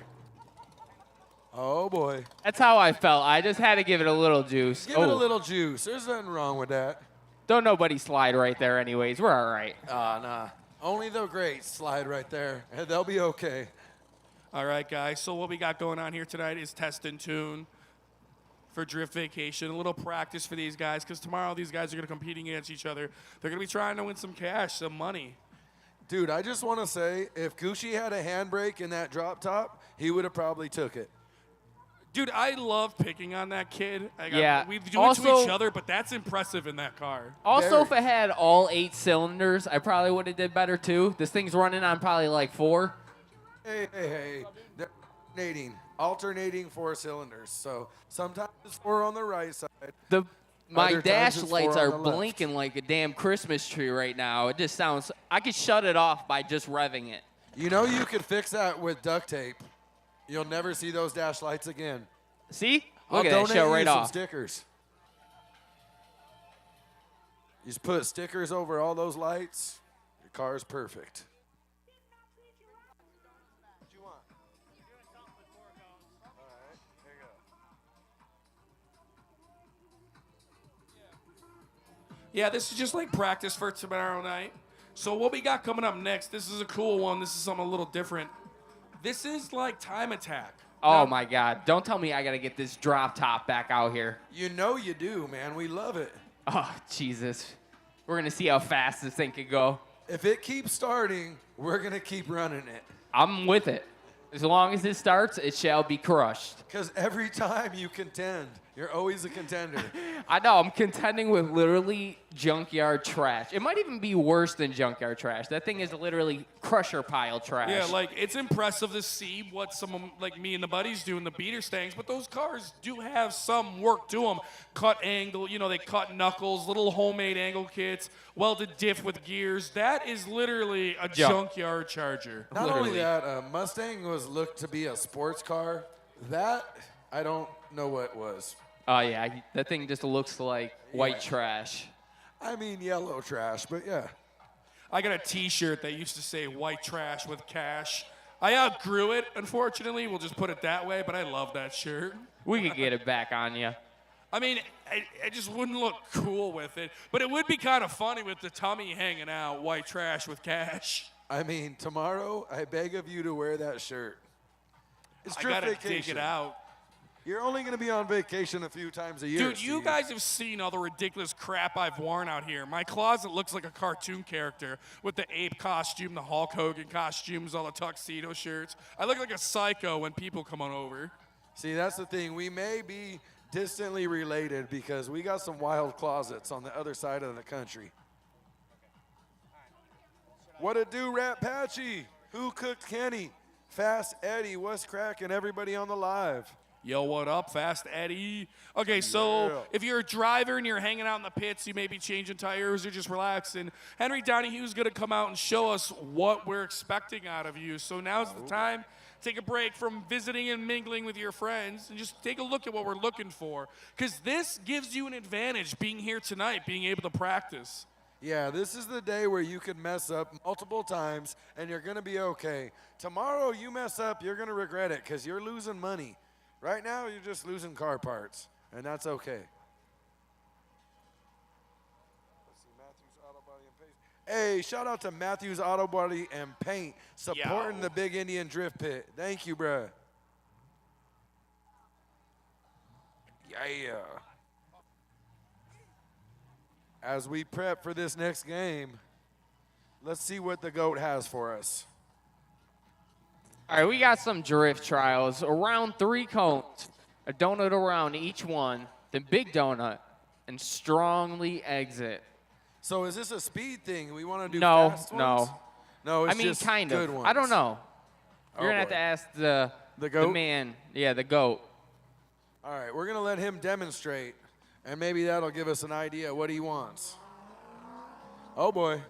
[SPEAKER 3] Oh, boy.
[SPEAKER 1] That's how I felt. I just had to give it a little juice.
[SPEAKER 3] Give it a little juice. There's nothing wrong with that.
[SPEAKER 1] Don't nobody slide right there anyways. We're all right.
[SPEAKER 3] Nah. Only the greats slide right there, and they'll be okay.
[SPEAKER 2] All right, guys. So what we got going on here tonight is test and tune for Drift Vacation. A little practice for these guys, because tomorrow these guys are going to competing against each other. They're going to be trying to win some cash, some money.
[SPEAKER 3] Dude, I just want to say, if Gucci had a handbrake in that drop top, he would have probably took it.
[SPEAKER 2] Dude, I love picking on that kid.
[SPEAKER 1] Yeah.
[SPEAKER 2] We do it to
[SPEAKER 1] Also-
[SPEAKER 2] each other, but that's impressive in that car.
[SPEAKER 1] Also,
[SPEAKER 3] Very.
[SPEAKER 1] if it had all 8 cylinders, I probably would have did better too. This thing's running on probably like 4.
[SPEAKER 3] Hey. They're alternating 4 cylinders. So sometimes it's 4 on the right side.
[SPEAKER 1] My
[SPEAKER 3] Other times
[SPEAKER 1] dash
[SPEAKER 3] it's
[SPEAKER 1] lights
[SPEAKER 3] 4 on
[SPEAKER 1] are
[SPEAKER 3] the left.
[SPEAKER 1] blinking like a damn Christmas tree right now. It just sounds. I could shut it off by just revving it.
[SPEAKER 3] You know you could fix that with duct tape. You'll never see those dash lights again.
[SPEAKER 1] See?
[SPEAKER 3] I'll
[SPEAKER 1] Look at that
[SPEAKER 3] donate
[SPEAKER 1] show
[SPEAKER 3] you
[SPEAKER 1] right
[SPEAKER 3] some
[SPEAKER 1] off.
[SPEAKER 3] stickers. You just put stickers over all those lights. Your car's perfect.
[SPEAKER 6] What you want? All right, here you go.
[SPEAKER 2] Yeah, this is just like practice for tomorrow night. So what we got coming up next, this is a cool one. This is something a little different. This is like time attack.
[SPEAKER 1] Oh my God! Don't tell me I gotta get this drop top back out here.
[SPEAKER 3] You know you do, man. We love it.
[SPEAKER 1] Oh Jesus! We're gonna see how fast this thing can go.
[SPEAKER 3] If it keeps starting, we're going to keep running it.
[SPEAKER 1] I'm with it. As long as it starts, it shall be crushed.
[SPEAKER 3] Because every time you contend, you're always a contender.
[SPEAKER 1] I know, I'm contending with literally junkyard trash. It might even be worse than junkyard trash. That thing is literally crusher pile trash.
[SPEAKER 2] Yeah, like it's impressive to see what someone like me and the buddies do in the beater stangs, but those cars do have some work to them. Cut angle, they cut knuckles, little homemade angle kits, welded diff with gears. That is literally a junkyard charger.
[SPEAKER 3] Not
[SPEAKER 1] Literally.
[SPEAKER 3] only that, Mustang was looked to be a sports car. That, I don't know what was.
[SPEAKER 1] Oh yeah, that thing just looks like white trash.
[SPEAKER 3] I mean yellow trash, but yeah.
[SPEAKER 2] I got a T-shirt that used to say "white trash with cash." I outgrew it, unfortunately. We'll just put it that way. But I love that shirt.
[SPEAKER 1] We could get it back on you.
[SPEAKER 2] I mean, I just wouldn't look cool with it. But it would be kind of funny with the tummy hanging out, white trash with cash.
[SPEAKER 3] I mean, tomorrow, I beg of you to wear that shirt. It's
[SPEAKER 2] I
[SPEAKER 3] drift
[SPEAKER 2] gotta
[SPEAKER 3] vacation.
[SPEAKER 2] dig it out.
[SPEAKER 3] You're only going to be on vacation a few times a year.
[SPEAKER 2] Dude, you guys have seen all the ridiculous crap I've worn out here. My closet looks like a cartoon character with the ape costume, the Hulk Hogan costumes, all the tuxedo shirts. I look like a psycho when people come on over.
[SPEAKER 3] See, that's the thing. We may be distantly related because we got some wild closets on the other side of the country. What it do, Rat Patchy? Who cooked Kenny? Fast Eddie, what's cracking? Everybody on the live.
[SPEAKER 5] Yo, what up, Fast Eddie? Okay, so
[SPEAKER 3] Yeah.
[SPEAKER 5] if you're a driver and you're hanging out in the pits, you may be changing tires or just relaxing. Henry Donahue's going to come out and show us what we're expecting out of you. So now's the time. Take a break from visiting and mingling with your friends and just take a look at what we're looking for. Because this gives you an advantage being here tonight, being able to practice.
[SPEAKER 3] Yeah, this is the day where you can mess up multiple times and you're going to be okay. Tomorrow you mess up, you're going to regret it because you're losing money. Right now, you're just losing car parts, and that's okay. Let's see, Matthews Auto Body and Paint. Hey, shout out to Matthews Auto Body and Paint supporting
[SPEAKER 5] Yo.
[SPEAKER 3] the Big Indian Drift Pit. Thank you, bruh. Yeah. As we prep for this next game, let's see what the GOAT has for us.
[SPEAKER 1] All right, we got some drift trials. Around 3 cones, a donut around each one, then big donut, and strongly exit.
[SPEAKER 3] So is this a speed thing? We want to do
[SPEAKER 1] No,
[SPEAKER 3] fast
[SPEAKER 1] no.
[SPEAKER 3] ones? No, it's
[SPEAKER 1] I mean,
[SPEAKER 3] just
[SPEAKER 1] kind
[SPEAKER 3] good
[SPEAKER 1] of.
[SPEAKER 3] ones.
[SPEAKER 1] I don't know. You're
[SPEAKER 3] Oh,
[SPEAKER 1] gonna have
[SPEAKER 3] boy.
[SPEAKER 1] to ask the
[SPEAKER 3] GOAT?
[SPEAKER 1] man. Yeah, the GOAT.
[SPEAKER 3] All right, we're going to let him demonstrate, and maybe that'll give us an idea of what he wants. Oh, boy.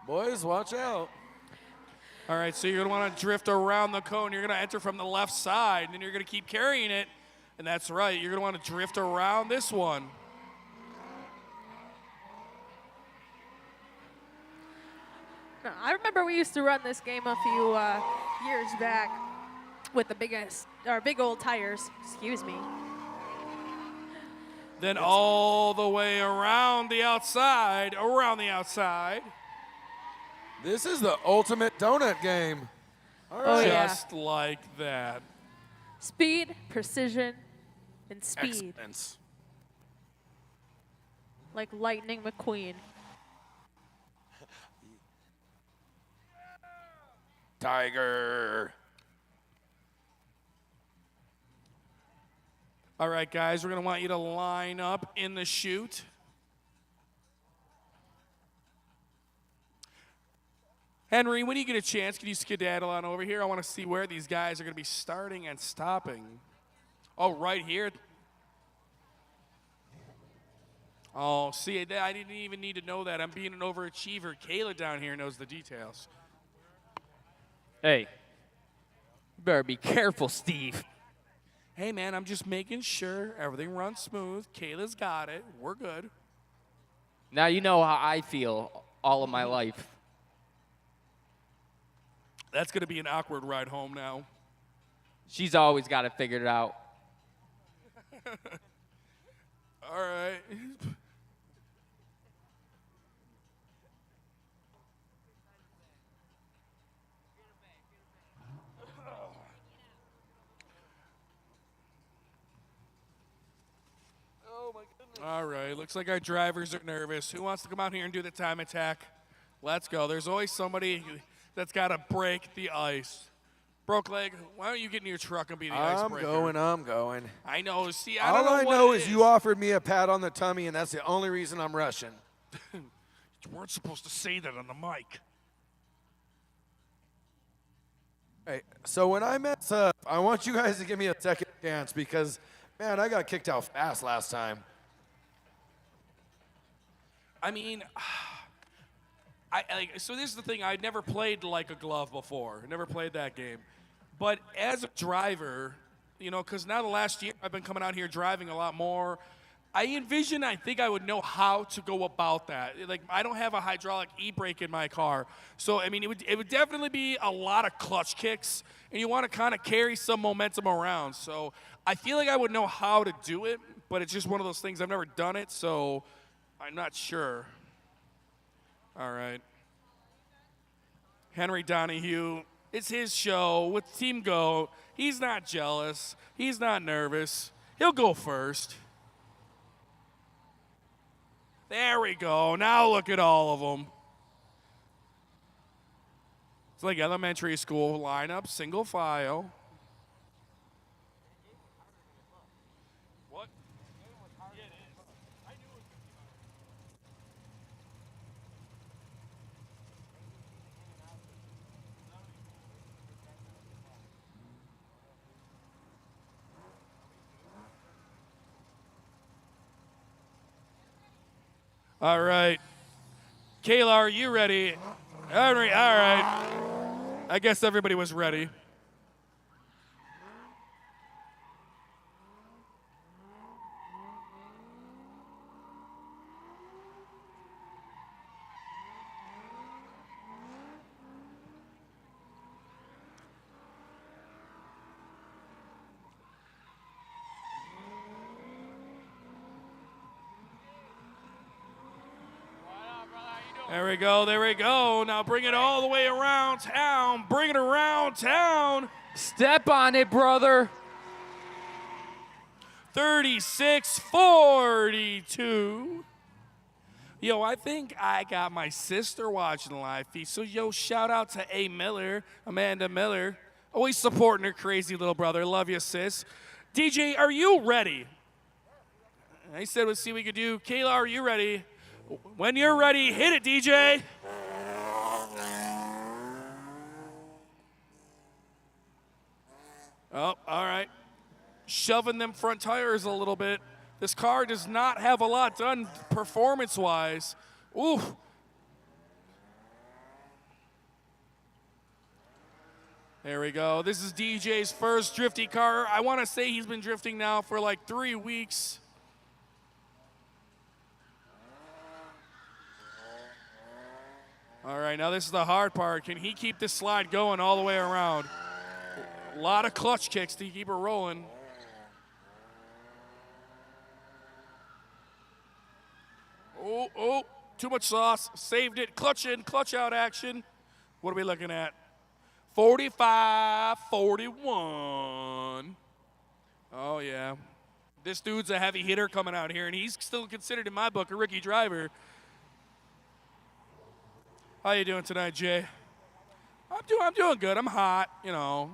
[SPEAKER 3] Boys, watch out.
[SPEAKER 5] All right, so you're going to want to drift around the cone. You're going to enter from the left side, and then you're going to keep carrying it. And that's right. You're going to want to drift around this one.
[SPEAKER 4] No, I remember we used to run this game a few years back with the big old tires. Excuse me.
[SPEAKER 5] Then all the way around the outside,
[SPEAKER 3] This is the ultimate donut game. All right.
[SPEAKER 4] yeah.
[SPEAKER 5] just like that.
[SPEAKER 4] Speed, precision, and speed.
[SPEAKER 3] Excellence.
[SPEAKER 4] Like Lightning McQueen.
[SPEAKER 3] Tiger.
[SPEAKER 5] All right, guys, we're going to want you to line up in the chute. Henry, when you get a chance, can you skedaddle on over here? I want to see where these guys are going to be starting and stopping. Oh, right here. Oh, see, I didn't even need to know that. I'm being an overachiever. Kayla down here knows the details.
[SPEAKER 1] Hey, you better be careful, Steve.
[SPEAKER 5] Hey, man, I'm just making sure everything runs smooth. Kayla's got it. We're good.
[SPEAKER 1] Now you know how I feel all of my life.
[SPEAKER 5] That's going to be an awkward ride home now.
[SPEAKER 1] She's always got it figured out.
[SPEAKER 5] All right. All right, looks like our drivers are nervous. Who wants to come out here and do the time attack? Let's go. There's always somebody that's got to break the ice. Broke leg, why don't you get in your truck and be the icebreaker?
[SPEAKER 3] I'm going.
[SPEAKER 5] I know. See, I
[SPEAKER 3] All
[SPEAKER 5] don't know
[SPEAKER 3] I
[SPEAKER 5] what
[SPEAKER 3] know
[SPEAKER 5] it
[SPEAKER 3] is you offered me a pat on the tummy, and that's the only reason I'm rushing.
[SPEAKER 5] You weren't supposed to say that on the mic.
[SPEAKER 3] Hey, so when I mess up, I want you guys to give me a second chance because, man, I got kicked out fast last time.
[SPEAKER 5] I mean, so this is the thing. I'd never played Like a Glove before. Never played that game. But as a driver, you know, because now the last year I've been coming out here driving a lot more. I think I would know how to go about that. Like, I don't have a hydraulic e-brake in my car. So, I mean, it would definitely be a lot of clutch kicks, and you want to kind of carry some momentum around. So I feel like I would know how to do it, but it's just one of those things. I've never done it, so I'm not sure. All right. Henry Donahue, it's his show with Team Go. He's not jealous. He's not nervous. He'll go first. There we go. Now look at all of them. It's like elementary school lineup, single file. All right. Kayla, are you ready? All right. I guess everybody was ready. There we go, there we go. Now bring it all the way around town. Bring it around town.
[SPEAKER 1] Step on it, brother.
[SPEAKER 5] 36-42. Yo, I think I got my sister watching the live feed. So, yo, shout out to A. Miller, Amanda Miller. Always supporting her crazy little brother. Love you, sis. DJ, are you ready? I said, let's see what we could do. Kayla, are you ready? When you're ready, hit it, DJ. Oh, all right. Shoving them front tires a little bit. This car does not have a lot done performance-wise. Ooh. There we go. This is DJ's first drifty car. I want to say he's been drifting now for like 3 weeks. All right, now this is the hard part. Can he keep this slide going all the way around? A lot of clutch kicks to keep it rolling. Oh, too much sauce. Saved it. Clutch in, clutch out action. What are we looking at? 45-41. Oh, yeah. This dude's a heavy hitter coming out here, and he's still considered, in my book, a rookie driver. How you doing tonight, Jay? I'm doing good. I'm hot, you know,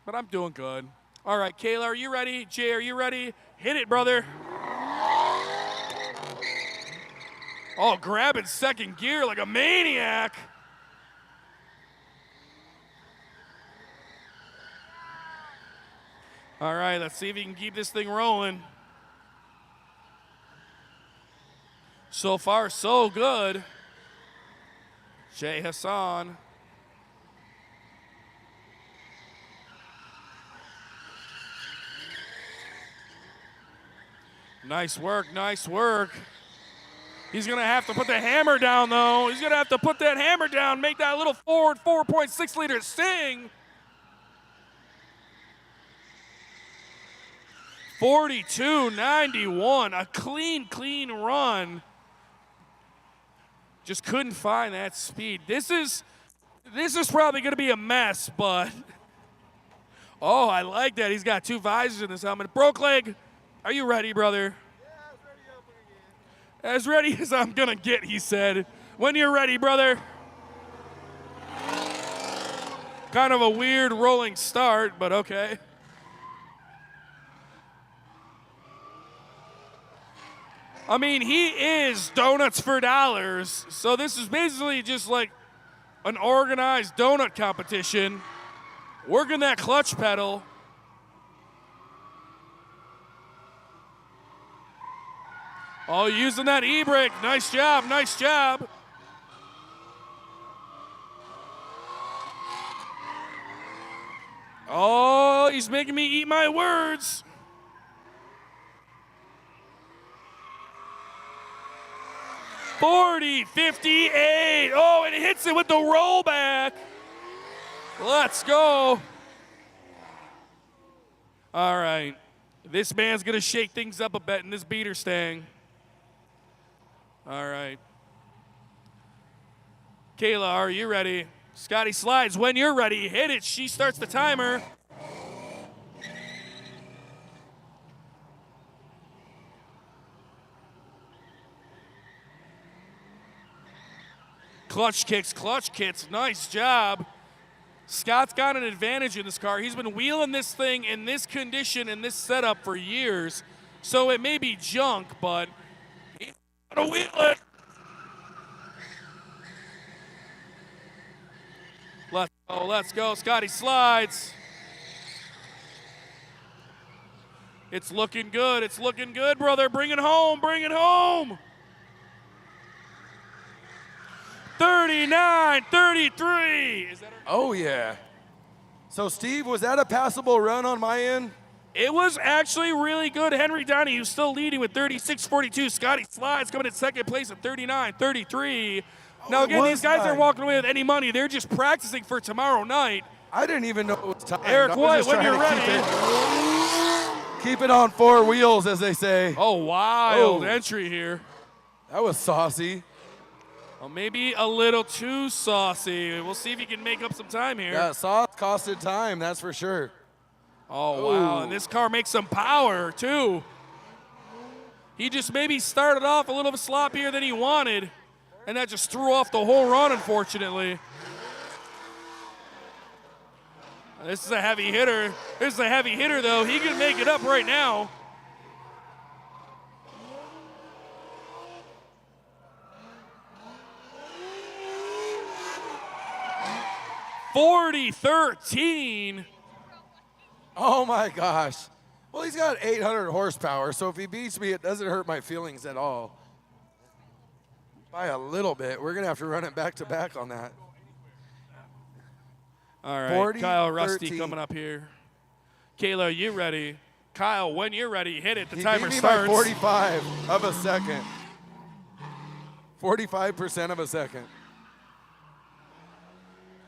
[SPEAKER 5] but I'm doing good. All right, Kayla, are you ready? Jay, are you ready? Hit it, brother. Oh, grabbing second gear like a maniac. All right, let's see if he can keep this thing rolling. So far, so good. Jay Hassan. Nice work, nice work. He's going to have to put the hammer down, though. He's going to have to put that hammer down, make that little forward 4.6 liter sing. 42.91, a clean run. Just couldn't find that speed. This is probably going to be a mess, but oh, I like that. He's got 2 visors in this helmet. Broke leg, are you ready, brother? As ready as I'm gonna get, he said. When you're ready, brother. Kind of a weird rolling start, but okay. I mean, he is Donuts for Dollars, so this is basically just like an organized donut competition. Working that clutch pedal. Oh, using that e-brake. Nice job, nice job. Oh, he's making me eat my words. $40.58. Oh, and it hits it with the rollback. Let's go. All right. This man's going to shake things up a bit in this beater stang. All right. Kayla, are you ready? Scotty slides. When you're ready, hit it. She starts the timer. Clutch kicks. Nice job. Scott's got an advantage in this car. He's been wheeling this thing in this condition, in this setup for years. So it may be junk, but he's gonna wheel it. Let's go. Scotty slides. It's looking good, brother. Bring it home. 39-33. Is that our
[SPEAKER 3] Oh, yeah. So, Steve, was that a passable run on my end?
[SPEAKER 5] It was actually really good. Henry Donahue still leading with 36-42. Scotty Slides coming in second place at 39-33. Now,
[SPEAKER 3] it
[SPEAKER 5] again, these
[SPEAKER 3] was
[SPEAKER 5] guys aren't
[SPEAKER 3] tied.
[SPEAKER 5] walking away with any money. They're just practicing for tomorrow night.
[SPEAKER 3] I didn't even know it was timed.
[SPEAKER 5] Eric
[SPEAKER 3] I was
[SPEAKER 5] White,
[SPEAKER 3] just
[SPEAKER 5] when
[SPEAKER 3] trying
[SPEAKER 5] you're
[SPEAKER 3] to
[SPEAKER 5] ready.
[SPEAKER 3] keep it on four wheels, as they say.
[SPEAKER 5] Oh, wild
[SPEAKER 3] Oh.
[SPEAKER 5] entry here.
[SPEAKER 3] That was saucy.
[SPEAKER 5] Well, maybe a little too saucy. We'll see if he can make up some time here.
[SPEAKER 3] Yeah, sauce costed time, that's for sure.
[SPEAKER 5] Oh, wow. And this car makes some power, too. He just maybe started off a little bit sloppier than he wanted, and that just threw off the whole run, unfortunately. This is a heavy hitter. This is a heavy hitter, though. He can make it up right now. .40-13.
[SPEAKER 3] Oh my gosh. Well, he's got 800 horsepower, so if he beats me, it doesn't hurt my feelings at all. By a little bit. We're going to have to run it back to back on that.
[SPEAKER 5] All right,
[SPEAKER 3] 40,
[SPEAKER 5] Kyle Rusty
[SPEAKER 3] 13.
[SPEAKER 5] coming up here. Kayla, are you ready? Kyle, when you're ready, hit it. The
[SPEAKER 3] He
[SPEAKER 5] timer
[SPEAKER 3] beat me
[SPEAKER 5] starts.
[SPEAKER 3] by 45 of a second. 45% of a second.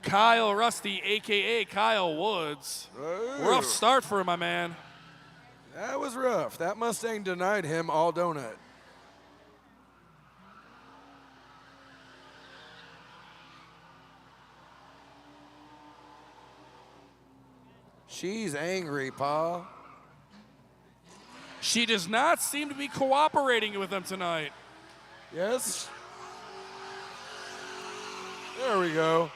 [SPEAKER 5] Kyle Rusty, a.k.a. Kyle Woods.
[SPEAKER 3] Ooh.
[SPEAKER 5] Rough start for my man.
[SPEAKER 3] That was rough. That Mustang denied him all donut. She's angry, Pa.
[SPEAKER 5] She does not seem to be cooperating with them tonight.
[SPEAKER 3] Yes? There we go.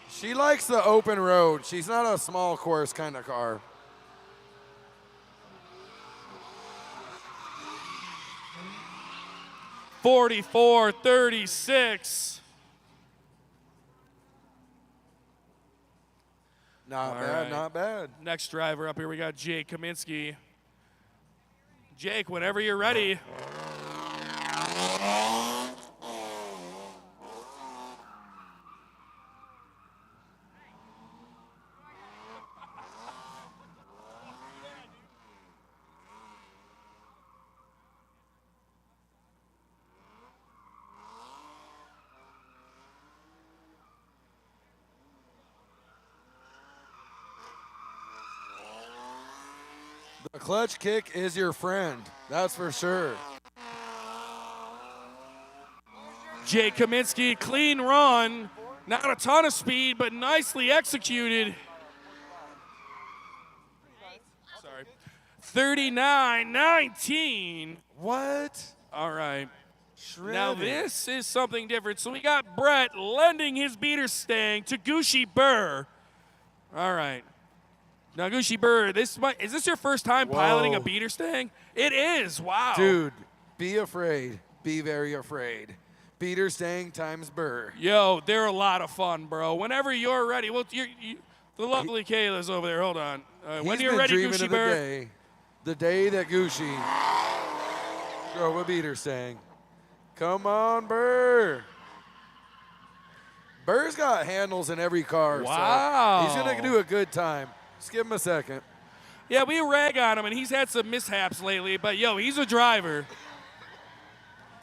[SPEAKER 3] She likes the open road. She's not a small course kind of car.
[SPEAKER 5] .44-36.
[SPEAKER 3] Not
[SPEAKER 5] All
[SPEAKER 3] bad,
[SPEAKER 5] right.
[SPEAKER 3] not bad.
[SPEAKER 5] Next driver up here, we got Jake Kaminsky. Jake, whenever you're ready.
[SPEAKER 3] The clutch kick is your friend. That's for sure.
[SPEAKER 5] Jake Kaminsky, clean run. Not a ton of speed, but nicely executed. Sorry. 39-19.
[SPEAKER 3] What?
[SPEAKER 5] All right.
[SPEAKER 3] Shredded.
[SPEAKER 5] Now this is something different. So we got Brett lending his beater stang to Gucci Burr. All right. Now Gucci Burr, is this your first time piloting a
[SPEAKER 3] Whoa.
[SPEAKER 5] beater stang? It is. Wow.
[SPEAKER 3] Dude, be afraid. Be very afraid. Beater stang times Burr.
[SPEAKER 5] Yo, they're a lot of fun, bro. Whenever you're ready. Well, the lovely Kayla's over there. Hold on. When
[SPEAKER 3] He's
[SPEAKER 5] you're
[SPEAKER 3] been
[SPEAKER 5] ready,
[SPEAKER 3] dreaming
[SPEAKER 5] Gucci
[SPEAKER 3] of
[SPEAKER 5] Burr.
[SPEAKER 3] the day that Gucci drove a beater stang. Come on, Burr. Burr's got handles in every car.
[SPEAKER 5] Wow.
[SPEAKER 3] So he's going to do a good time. Just give him a second.
[SPEAKER 5] Yeah, we rag on him, and he's had some mishaps lately, but, yo, he's a driver.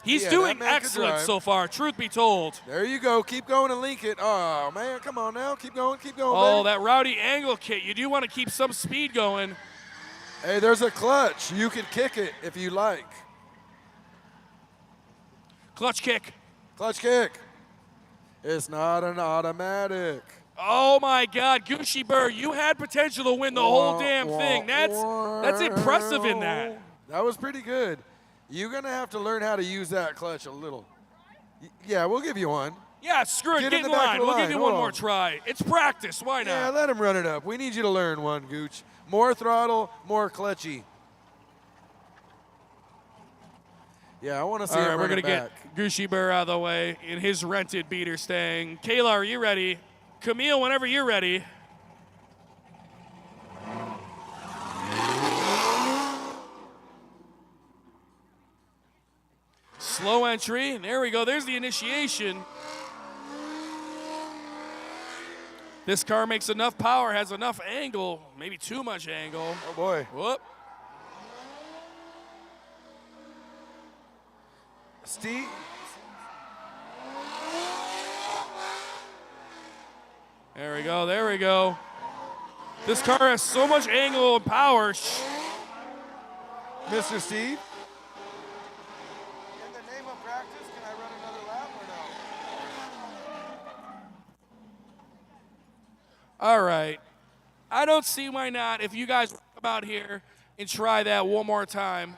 [SPEAKER 5] He's
[SPEAKER 3] Yeah,
[SPEAKER 5] doing
[SPEAKER 3] that man can
[SPEAKER 5] excellent
[SPEAKER 3] drive.
[SPEAKER 5] so far, truth be told.
[SPEAKER 3] There you go. Keep going and link it. Oh, man. Come on now. Keep going. Keep going,
[SPEAKER 5] Oh,
[SPEAKER 3] baby.
[SPEAKER 5] that rowdy angle kit. You do want to keep some speed going.
[SPEAKER 3] Hey, there's a clutch. You can kick it if you like.
[SPEAKER 5] Clutch kick.
[SPEAKER 3] Clutch kick. It's not an automatic.
[SPEAKER 5] Oh, my God. Gucci Burr, you had potential to win the whole damn thing. That's impressive in that.
[SPEAKER 3] That was pretty good. You're going to have to learn how to use that clutch a little. Yeah, we'll give you one.
[SPEAKER 5] Yeah, screw it.
[SPEAKER 3] Get
[SPEAKER 5] Get
[SPEAKER 3] in
[SPEAKER 5] in
[SPEAKER 3] the back
[SPEAKER 5] line.
[SPEAKER 3] of the
[SPEAKER 5] We'll give
[SPEAKER 3] line.
[SPEAKER 5] you
[SPEAKER 3] Hold
[SPEAKER 5] one more
[SPEAKER 3] on.
[SPEAKER 5] try. It's practice. Why
[SPEAKER 3] Yeah,
[SPEAKER 5] not?
[SPEAKER 3] let him run it up. We need you to learn one, Gooch. More throttle, more clutchy. Yeah, I want to see
[SPEAKER 5] All
[SPEAKER 3] him
[SPEAKER 5] right, we're
[SPEAKER 3] run
[SPEAKER 5] going
[SPEAKER 3] it
[SPEAKER 5] to
[SPEAKER 3] back.
[SPEAKER 5] get Gucci Burr out of the way in his rented beater stang. Kayla, are you ready? Camille, whenever you're ready. Slow entry. There we go. There's the initiation. This car makes enough power, has enough angle, maybe too much angle.
[SPEAKER 3] Oh, boy.
[SPEAKER 5] Whoop.
[SPEAKER 3] Steve.
[SPEAKER 5] There we go, there we go. This car has so much angle and power.
[SPEAKER 3] Mr. Steve. In the name of practice, can I run another lap or no?
[SPEAKER 5] All right. I don't see why not. If you guys come out here and try that one more time.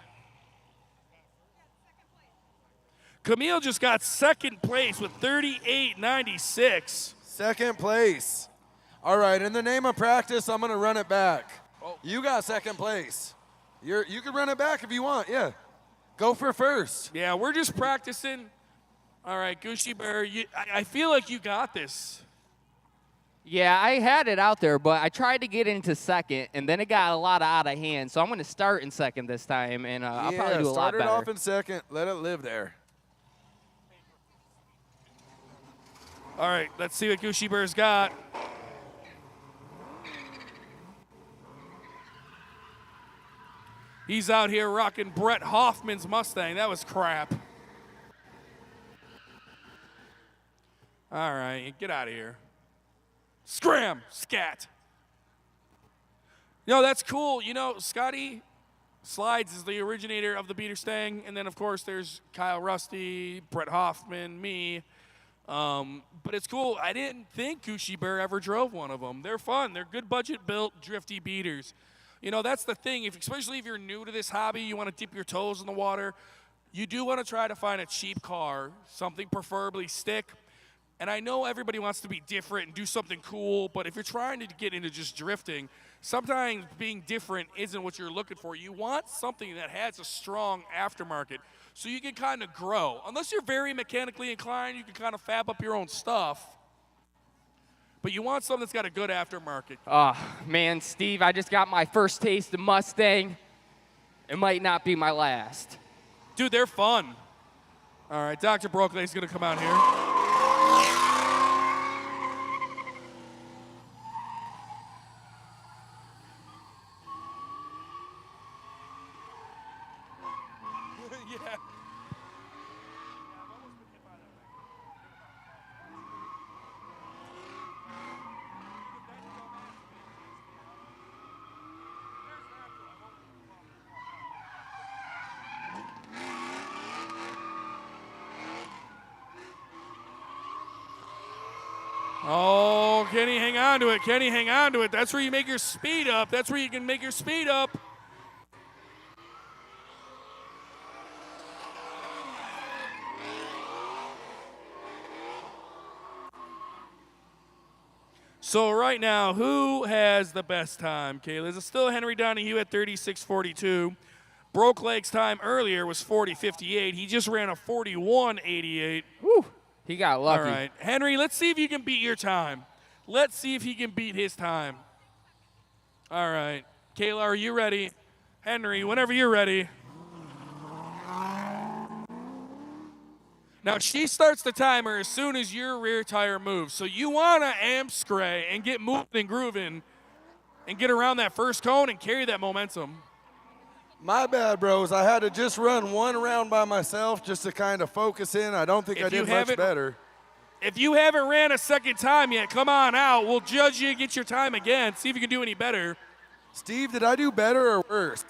[SPEAKER 5] Camille just got second place with 38.96.
[SPEAKER 3] Second place. All right, in the name of practice, I'm going to run it back.
[SPEAKER 5] Oh.
[SPEAKER 3] You got second place. You can run it back if you want, yeah. Go for first.
[SPEAKER 5] Yeah, we're just practicing. All right, Gushy Bear, I feel like you got this.
[SPEAKER 1] Yeah, I had it out there, but I tried to get into second, and then it got a lot out of hand. So I'm going to start in second this time, and I'll probably do a lot
[SPEAKER 3] start it
[SPEAKER 1] better.
[SPEAKER 3] off in second. Let it live there.
[SPEAKER 5] All right, let's see what Gushy Bear's got. He's out here rocking Brett Hoffman's Mustang. That was crap. All right, get out of here. Scram, scat. No, that's cool. You know, Scotty Slides is the originator of the beater stang, and then of course there's Kyle Rusty, Brett Hoffman, me. But it's cool. I didn't think Gushy Bear ever drove one of them. They're fun. They're good budget built drifty beaters. You know, that's the thing. Especially if you're new to this hobby, you want to dip your toes in the water, you do want to try to find a cheap car, something preferably stick. And I know everybody wants to be different and do something cool, but if you're trying to get into just drifting, sometimes being different isn't what you're looking for. You want something that has a strong aftermarket so you can kind of grow. Unless you're very mechanically inclined, you can kind of fab up your own stuff. But you want something that's got a good aftermarket.
[SPEAKER 1] Oh, man, Steve, I just got my first taste of Mustang. It might not be my last.
[SPEAKER 5] Dude, they're fun. All right, Dr. Brokeley's going to come out here. Yeah. Oh, Kenny, hang on to it. Kenny, hang on to it. That's where you make your speed up. That's where you can make your speed up. So right now, who has the best time, Kayla? Is it still Henry Donahue at 36.42? Broke Leg's time earlier was 40.58. He just ran a 41.88.
[SPEAKER 1] Whew, he got lucky.
[SPEAKER 5] All right. Henry, let's see if you can beat your time. Let's see if he can beat his time. All right. Kayla, are you ready? Henry, whenever you're ready. Now, she starts the timer as soon as your rear tire moves. So you want to amp scray and get moving and grooving and get around that first cone and carry that momentum.
[SPEAKER 3] My bad, bros. I had to just run one round by myself just to kind of focus in. I don't think I did much better.
[SPEAKER 5] If you haven't ran a second time yet, come on out. We'll judge you and get your time again. See if you can do any better.
[SPEAKER 3] Steve, did I do better or worse?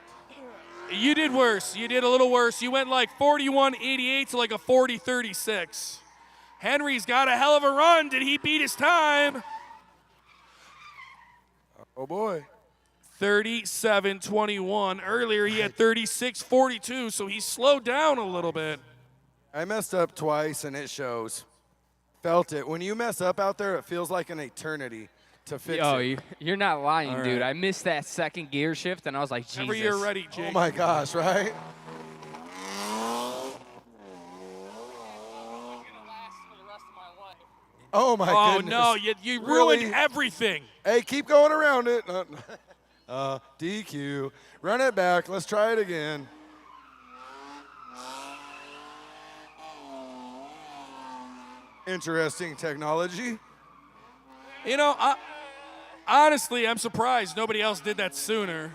[SPEAKER 5] You did worse. You did a little worse. You went like 41.88 to like a 40.36. Henry's got a hell of a run. Did he beat his time?
[SPEAKER 3] Oh, boy.
[SPEAKER 5] 37.21. Earlier he had 36.42, so he slowed down a little bit.
[SPEAKER 3] I messed up twice, and it shows. Felt it. When you mess up out there, it feels like an eternity to fix it.
[SPEAKER 1] You're not lying,
[SPEAKER 5] All
[SPEAKER 1] dude.
[SPEAKER 5] right.
[SPEAKER 1] I missed that second gear shift, and I was like, Jesus.
[SPEAKER 5] Whenever you're ready, Jake.
[SPEAKER 3] Oh, my gosh, right? Oh, my
[SPEAKER 5] Oh,
[SPEAKER 3] goodness.
[SPEAKER 5] no, you
[SPEAKER 3] Really?
[SPEAKER 5] ruined everything.
[SPEAKER 3] Hey, keep going around it. DQ. Run it back. Let's try it again. Interesting technology.
[SPEAKER 5] You know, Honestly, I'm surprised nobody else did that sooner.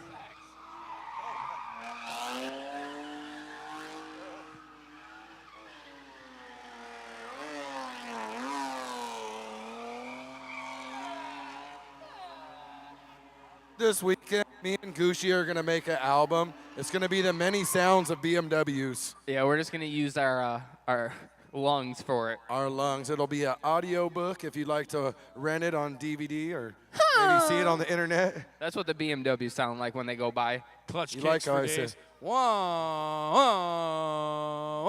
[SPEAKER 3] This weekend, me and Gucci are gonna make an album. It's gonna be the many sounds of BMWs.
[SPEAKER 1] Yeah, we're just gonna use our lungs for it.
[SPEAKER 3] Our lungs. It'll be an audio book if you'd like to rent it on DVD or maybe see it on the internet.
[SPEAKER 1] That's what the BMWs sound like when they go by.
[SPEAKER 5] Clutch
[SPEAKER 3] You
[SPEAKER 5] kicks
[SPEAKER 3] like how
[SPEAKER 5] for
[SPEAKER 3] I said-
[SPEAKER 5] days. Whoa, whoa,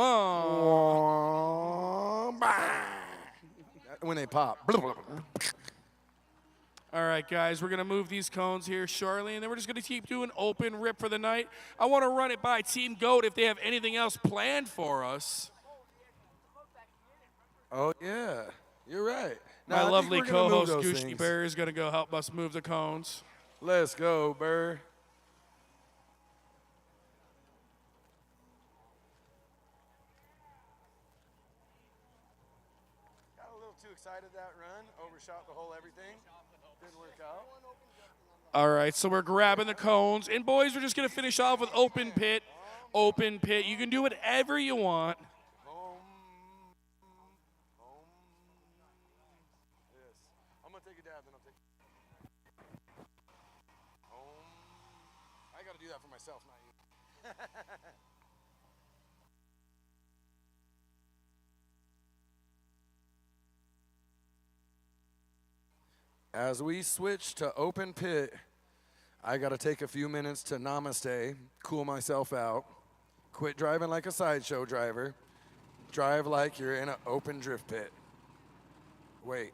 [SPEAKER 5] whoa.
[SPEAKER 3] When they pop.
[SPEAKER 5] All right, guys, we're going to move these cones here shortly, and then we're just going to keep doing open rip for the night. I want to run it by Team GOAT if they have anything else planned for us.
[SPEAKER 3] Oh, yeah. You're right.
[SPEAKER 5] My
[SPEAKER 3] I think
[SPEAKER 5] lovely
[SPEAKER 3] we're gonna move
[SPEAKER 5] co-host,
[SPEAKER 3] those
[SPEAKER 5] Gucci
[SPEAKER 3] things.
[SPEAKER 5] Bear, is going to go help us move the cones.
[SPEAKER 3] Let's go, Burr. Got a little too excited that run. Overshot the whole everything. Didn't work out.
[SPEAKER 5] All right, so we're grabbing the cones. And, boys, we're just going to finish off with open pit. Open pit. You can do whatever you want.
[SPEAKER 3] Yes. I'm going to take a dab, then I'll take I got to do that for myself, not you. As we switch to open pit, I got to take a few minutes to namaste, cool myself out, quit driving like a sideshow driver, drive like you're in an open drift pit. Wait,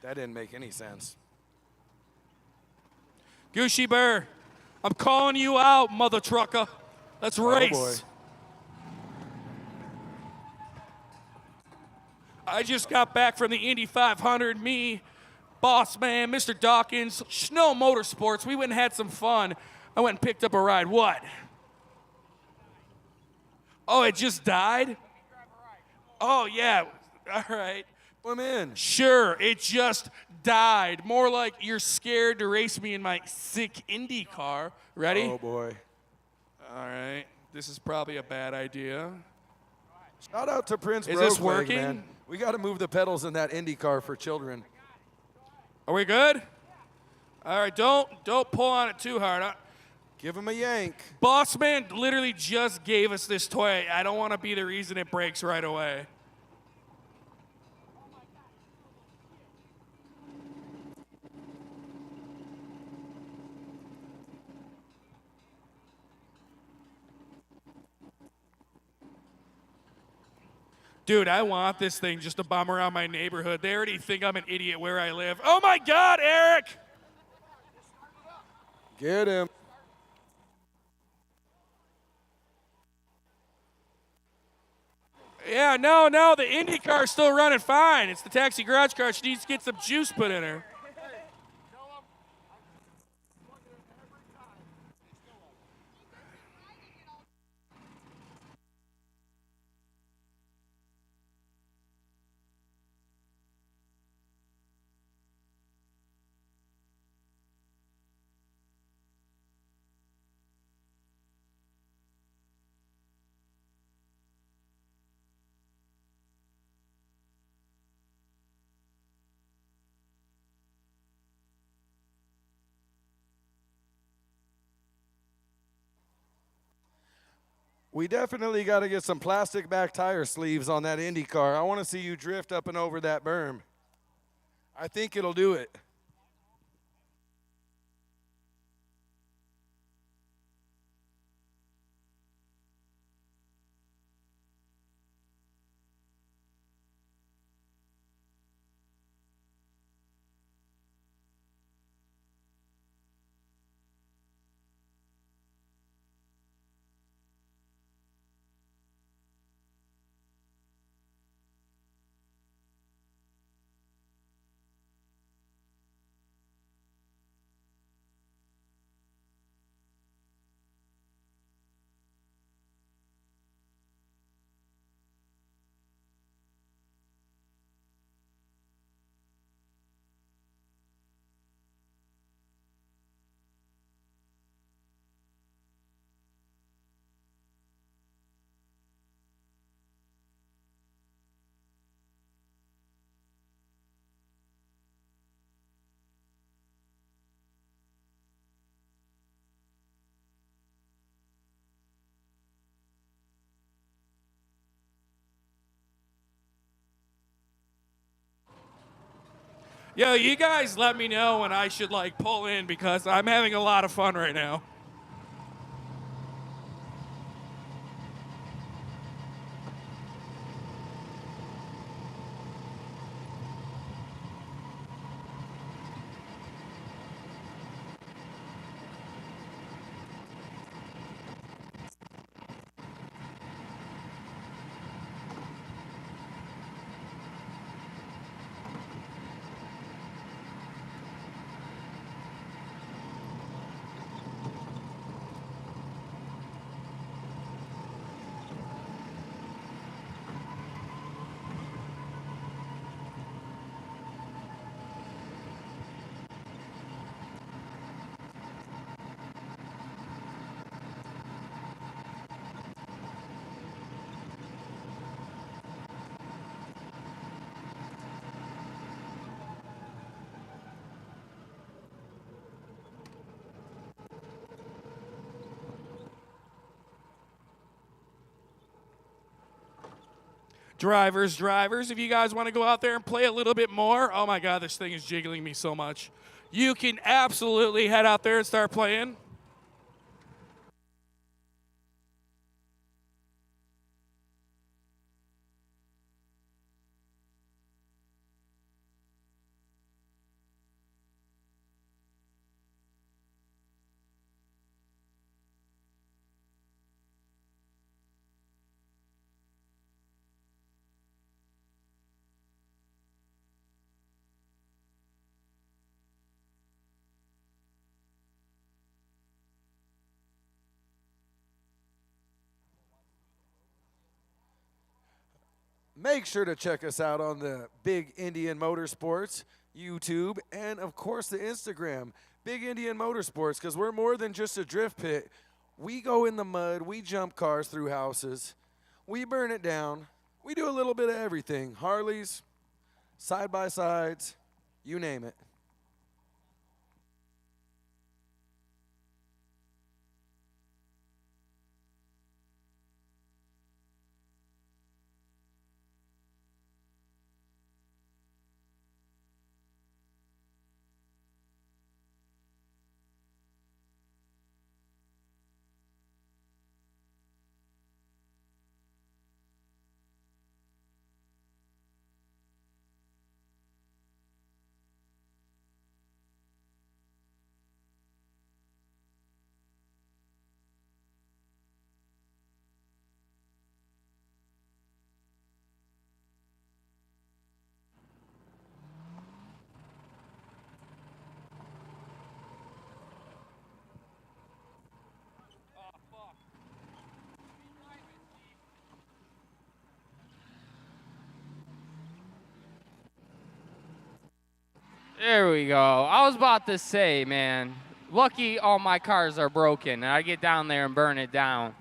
[SPEAKER 3] that didn't make any sense.
[SPEAKER 5] Gucci Bear, I'm calling you out, mother trucker. Let's race.
[SPEAKER 3] Oh boy.
[SPEAKER 5] I just got back from the Indy 500. Me, boss man, Mr. Dawkins, Snow Motorsports. We went and had some fun. I went and picked up a ride. What? Oh, it just died? Oh, yeah. All right.
[SPEAKER 3] Come in.
[SPEAKER 5] Sure, it just died. More like you're scared to race me in my sick Indy car. Ready?
[SPEAKER 3] Oh boy.
[SPEAKER 5] All right. This is probably a bad idea.
[SPEAKER 3] Shout out to Prince
[SPEAKER 5] Is this
[SPEAKER 3] Brokeleg,
[SPEAKER 5] working?
[SPEAKER 3] man. We got to move the pedals in that Indy car for children.
[SPEAKER 5] Are we good? All right, don't pull on it too hard.
[SPEAKER 3] Give him a yank.
[SPEAKER 5] Boss man literally just gave us this toy. I don't want to be the reason it breaks right away. Dude, I want this thing just to bomb around my neighborhood. They already think I'm an idiot where I live. Oh my God, Eric!
[SPEAKER 3] Get him.
[SPEAKER 5] Yeah, no, the Indy car's still running fine. It's the taxi garage car. She needs to get some juice put in her.
[SPEAKER 3] We definitely got to get some plastic back tire sleeves on that Indy car. I want to see you drift up and over that berm. I think it'll do it.
[SPEAKER 5] Yo, you guys let me know when I should like pull in because I'm having a lot of fun right now. Drivers, if you guys want to go out there and play a little bit more, oh my God, this thing is jiggling me so much. You can absolutely head out there and start playing.
[SPEAKER 3] Make sure to check us out on the Big Indian Motorsports YouTube and, of course, the Instagram, Big Indian Motorsports, because we're more than just a drift pit. We go in the mud, we jump cars through houses, we burn it down, we do a little bit of everything. Harleys, side-by-sides, you name it.
[SPEAKER 1] There we go. I was about to say, man, lucky all my cars are broken and I get down there and burn it down.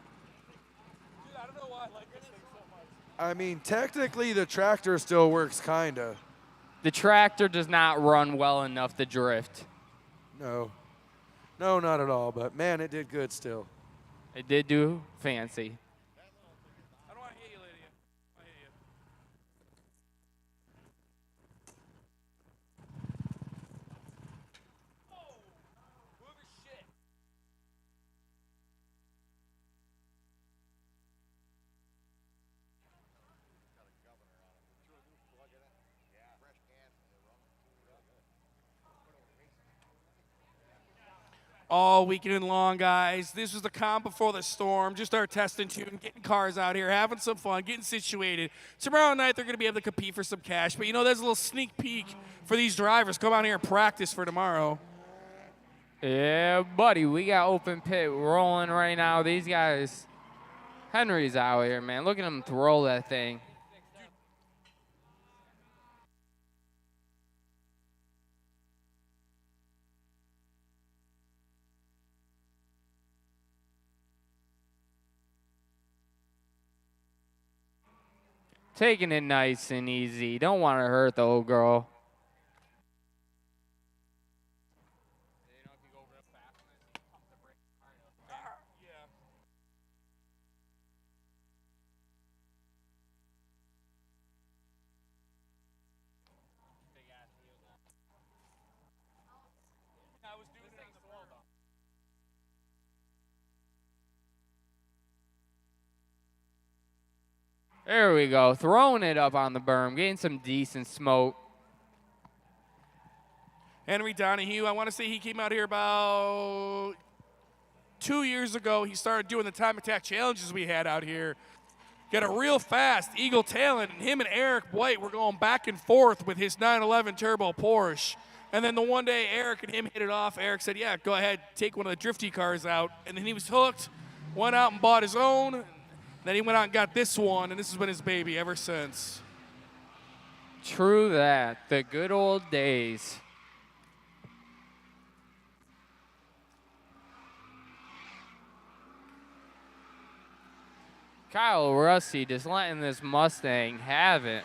[SPEAKER 3] I mean, technically, the tractor still works, kind of.
[SPEAKER 1] The tractor does not run well enough to drift.
[SPEAKER 3] No. No, not at all, but man, it did good still.
[SPEAKER 1] It did do fancy.
[SPEAKER 5] I don't want to hit you, Lydia. I hit you. Move your shit. All weekend long, guys. This was the calm before the storm. Just our testing tune, getting cars out here, having some fun, getting situated. Tomorrow night, they're going to be able to compete for some cash. But, you know, there's a little sneak peek for these drivers. Come out here and practice for tomorrow.
[SPEAKER 1] Yeah, buddy, we got open pit rolling right now. These guys, Henry's out here, man. Look at him throw that thing. Taking it nice and easy. Don't want to hurt the old girl. There we go. Throwing it up on the berm, getting some decent smoke.
[SPEAKER 5] Henry Donahue, I want to say he came out here about 2 years ago. He started doing the time attack challenges we had out here. Got a real fast Eagle talent, and him and Eric White were going back and forth with his 911 Turbo Porsche. And then the one day Eric and him hit it off. Eric said, yeah, go ahead, take one of the drifty cars out. And then he was hooked, went out and bought his own. Then he went out and got this one, and this has been his baby ever since.
[SPEAKER 1] True that. The good old days. Kyle Rusty just letting this Mustang have it.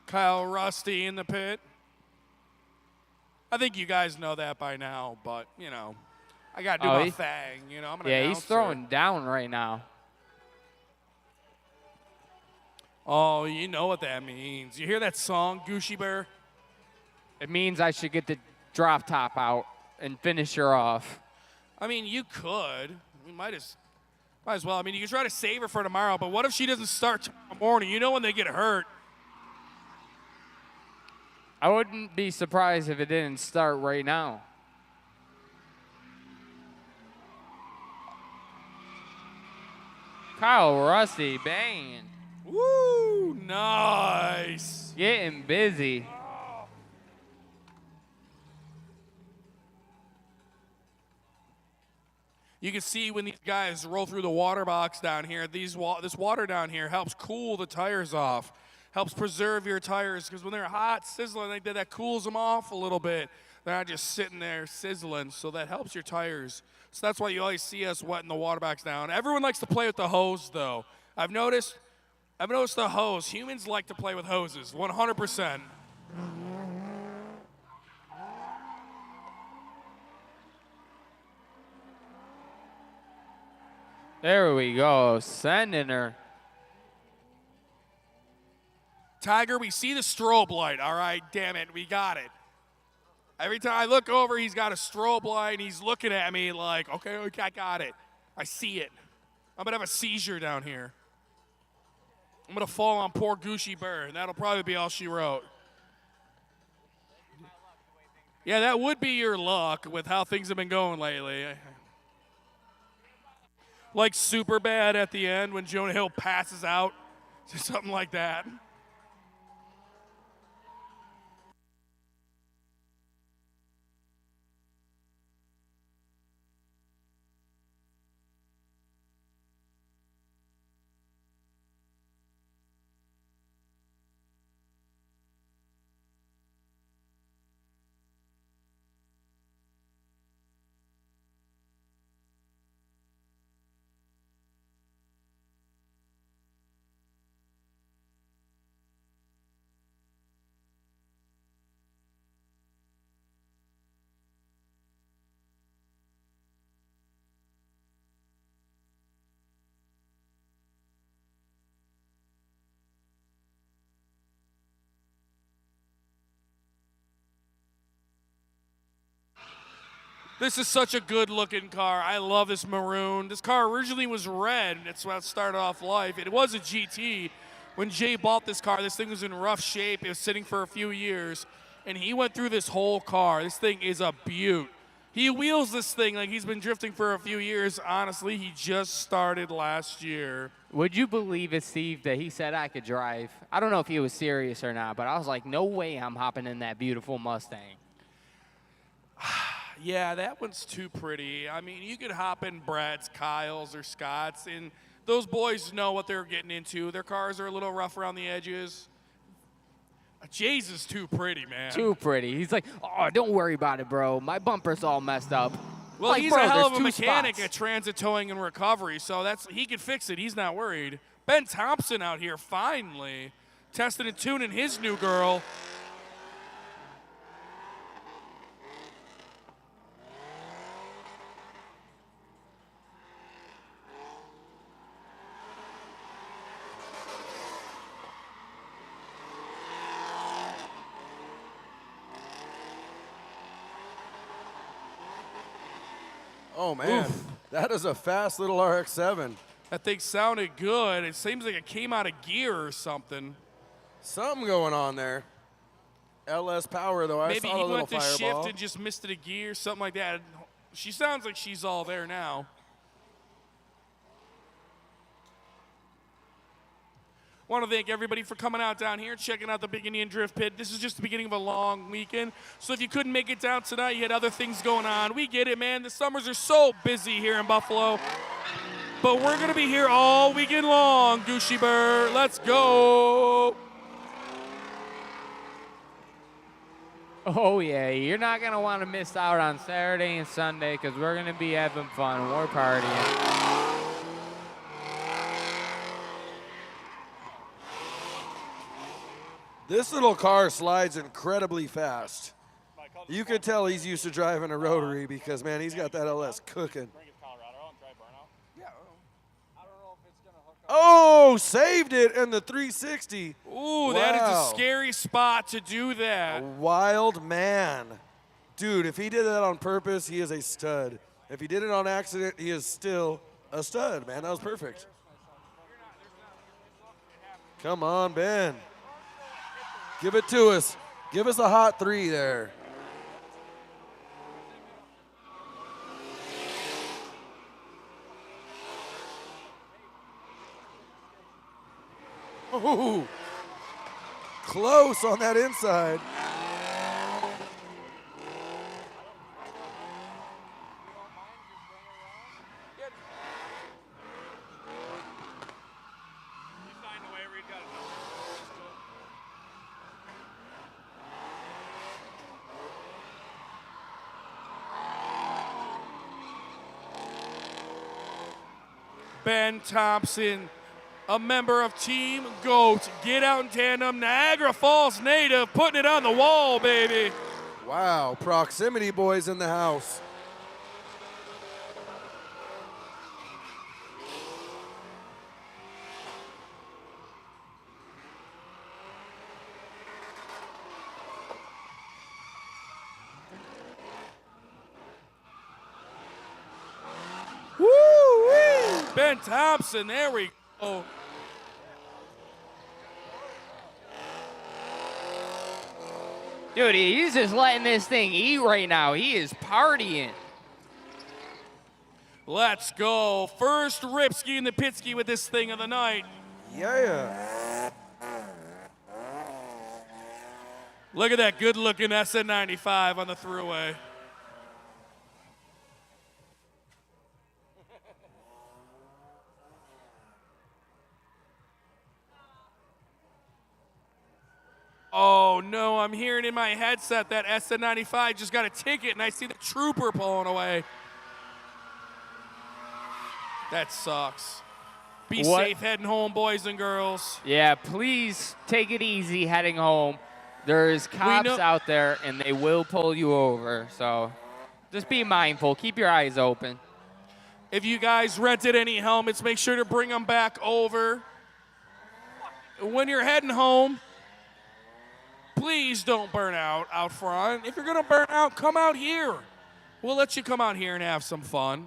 [SPEAKER 5] Kyle Rusty in the pit. I think you guys know that by now, but, you know, I got to do my thing. You know, I'm an
[SPEAKER 1] Yeah, he's
[SPEAKER 5] announcer.
[SPEAKER 1] throwing down right now.
[SPEAKER 5] Oh, you know what that means. You hear that song, Gucci Bear?
[SPEAKER 1] It means I should get the drop top out and finish her off.
[SPEAKER 5] I mean, you could. We might as well. I mean, you could try to save her for tomorrow, but what if she doesn't start tomorrow morning? You know when they get hurt.
[SPEAKER 1] I wouldn't be surprised if it didn't start right now. Kyle Rusty banging.
[SPEAKER 5] Woo, nice.
[SPEAKER 1] Getting busy.
[SPEAKER 5] You can see when these guys roll through the water box down here, this water down here helps cool the tires off, helps preserve your tires, because when they're hot, sizzling like that, that cools them off a little bit. They're not just sitting there sizzling, so that helps your tires. So that's why you always see us wetting the water box down. Everyone likes to play with the hose, though. I've noticed the hose. Humans like to play with hoses, 100%.
[SPEAKER 1] There we go, sending her.
[SPEAKER 5] Tiger, we see the strobe light. All right, damn it, we got it. Every time I look over, he's got a strobe light, and he's looking at me like, okay, I got it. I see it. I'm going to have a seizure down here. I'm going to fall on poor Gucci Bear, and that'll probably be all she wrote. Yeah, that would be your luck with how things have been going lately. Like super bad at the end when Jonah Hill passes out. Something like that. This is such a good-looking car. I love this maroon. This car originally was red. That's how it started off life. It was a GT. When Jay bought this car, this thing was in rough shape. It was sitting for a few years, and he went through this whole car. This thing is a beaut. He wheels this thing like he's been drifting for a few years. Honestly, he just started last year.
[SPEAKER 1] Would you believe it, Steve, that he said I could drive? I don't know if he was serious or not, but I was like, no way I'm hopping in that beautiful Mustang.
[SPEAKER 5] Yeah, that one's too pretty. I mean, you could hop in Brad's, Kyle's, or Scott's, and those boys know what they're getting into. Their cars are a little rough around the edges. Jay's is too pretty, man.
[SPEAKER 1] Too pretty. He's like, oh, don't worry about it, bro. My bumper's all messed up.
[SPEAKER 5] Well,
[SPEAKER 1] like,
[SPEAKER 5] he's
[SPEAKER 1] bro,
[SPEAKER 5] a hell of
[SPEAKER 1] there's
[SPEAKER 5] a
[SPEAKER 1] two
[SPEAKER 5] mechanic
[SPEAKER 1] spots.
[SPEAKER 5] at transit towing and recovery, so he can fix it. He's not worried. Ben Thompson out here, finally, testing and tuning his new girl.
[SPEAKER 3] Oh, man.
[SPEAKER 5] Oof.
[SPEAKER 3] That is a fast little RX-7.
[SPEAKER 5] That thing sounded good. It seems like it came out of gear or something.
[SPEAKER 3] Something going on there. LS power, though. I
[SPEAKER 5] Maybe
[SPEAKER 3] saw
[SPEAKER 5] he
[SPEAKER 3] a little
[SPEAKER 5] went to
[SPEAKER 3] fireball.
[SPEAKER 5] shift and just missed it a gear, something like that. She sounds like she's all there now. Want to thank everybody for coming out down here, checking out the Big Indian Drift Pit. This is just the beginning of a long weekend. So if you couldn't make it down tonight, you had other things going on. We get it, man. The summers are so busy here in Buffalo. But we're going to be here all weekend long, Gooshy Burr. Let's go.
[SPEAKER 1] Oh, yeah. You're not going to want to miss out on Saturday and Sunday because we're going to be having fun. We're partying.
[SPEAKER 3] This little car slides incredibly fast. You could tell he's used to driving a rotary because, man, he's got that LS cooking. Oh, saved it in the 360.
[SPEAKER 5] Ooh, that is
[SPEAKER 3] Wow.
[SPEAKER 5] a scary spot to do that.
[SPEAKER 3] Wild man. Dude, if he did that on purpose, he is a stud. If he did it on accident, he is still a stud, man. That was perfect. Come on, Ben. Give it to us. Give us a hot 3 there. Ooh. Close on that inside.
[SPEAKER 5] Ben Thompson, a member of Team GOAT, Get Out in Tandem, Niagara Falls native, putting it on the wall, baby.
[SPEAKER 3] Wow, proximity boys in the house.
[SPEAKER 5] Woo-wee! Ben Thompson, there we go.
[SPEAKER 1] Dude, he's just letting this thing eat right now. He is partying.
[SPEAKER 5] Let's go. First Ripski and the Pitski with this thing of the night.
[SPEAKER 3] Yeah.
[SPEAKER 5] Look at that good-looking SN95 on the thruway. Oh, no, I'm hearing in my headset that SN95 just got a ticket, and I see the trooper pulling away. That sucks. Be
[SPEAKER 1] What?
[SPEAKER 5] safe heading home, boys and girls.
[SPEAKER 1] Yeah, please take it easy heading home. There's cops
[SPEAKER 5] know-
[SPEAKER 1] out there, and they will pull you over. So just be mindful. Keep your eyes open.
[SPEAKER 5] If you guys rented any helmets, make sure to bring them back over. When you're heading home, please don't burn out front. If you're going to burn out, come out here. We'll let you come out here and have some fun.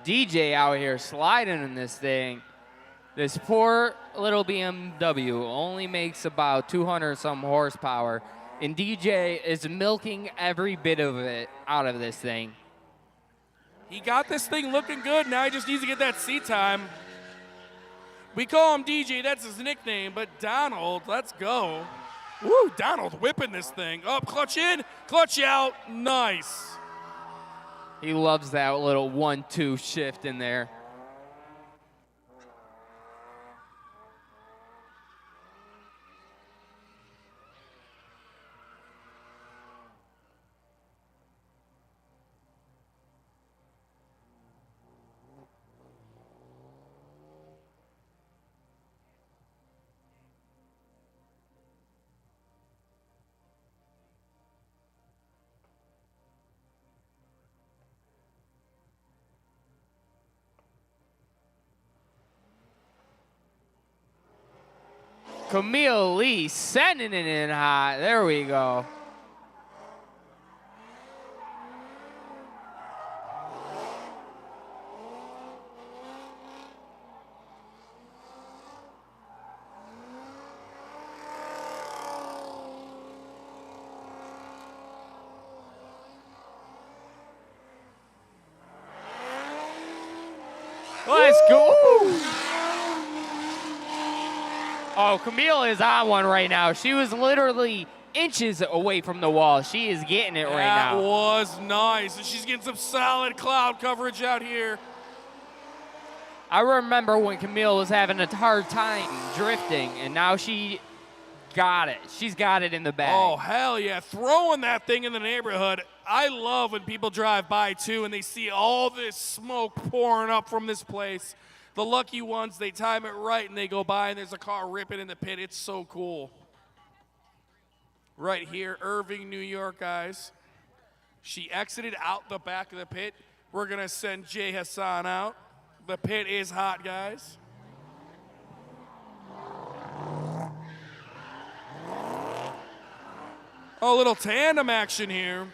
[SPEAKER 1] DJ out here sliding in this thing. This poor little BMW only makes about 200 some horsepower, and DJ is milking every bit of it out of this thing.
[SPEAKER 5] He got this thing looking good. Now he just needs to get that seat time. We call him DJ. That's his nickname. But Donald, let's go. Woo, Donald whipping this thing. Up, clutch in, clutch out. Nice.
[SPEAKER 1] He loves that little 1-2 shift in there. Camille Lee sending it in hot. There we go. Let's go. Oh, Camille is on one right now. She was literally inches away from the wall. She is getting it right
[SPEAKER 5] That
[SPEAKER 1] now.
[SPEAKER 5] was nice. And she's getting some solid cloud coverage out here.
[SPEAKER 1] I remember when Camille was having a hard time drifting, and now she got it. She's got it in the bag.
[SPEAKER 5] Oh, hell yeah. Throwing that thing in the neighborhood. I love when people drive by, too, and they see all this smoke pouring up from this place. The lucky ones, they time it right, and they go by, and there's a car ripping in the pit. It's so cool. Right here, Irving, New York, guys. She exited out the back of the pit. We're going to send Jay Hassan out. The pit is hot, guys. A little tandem action here.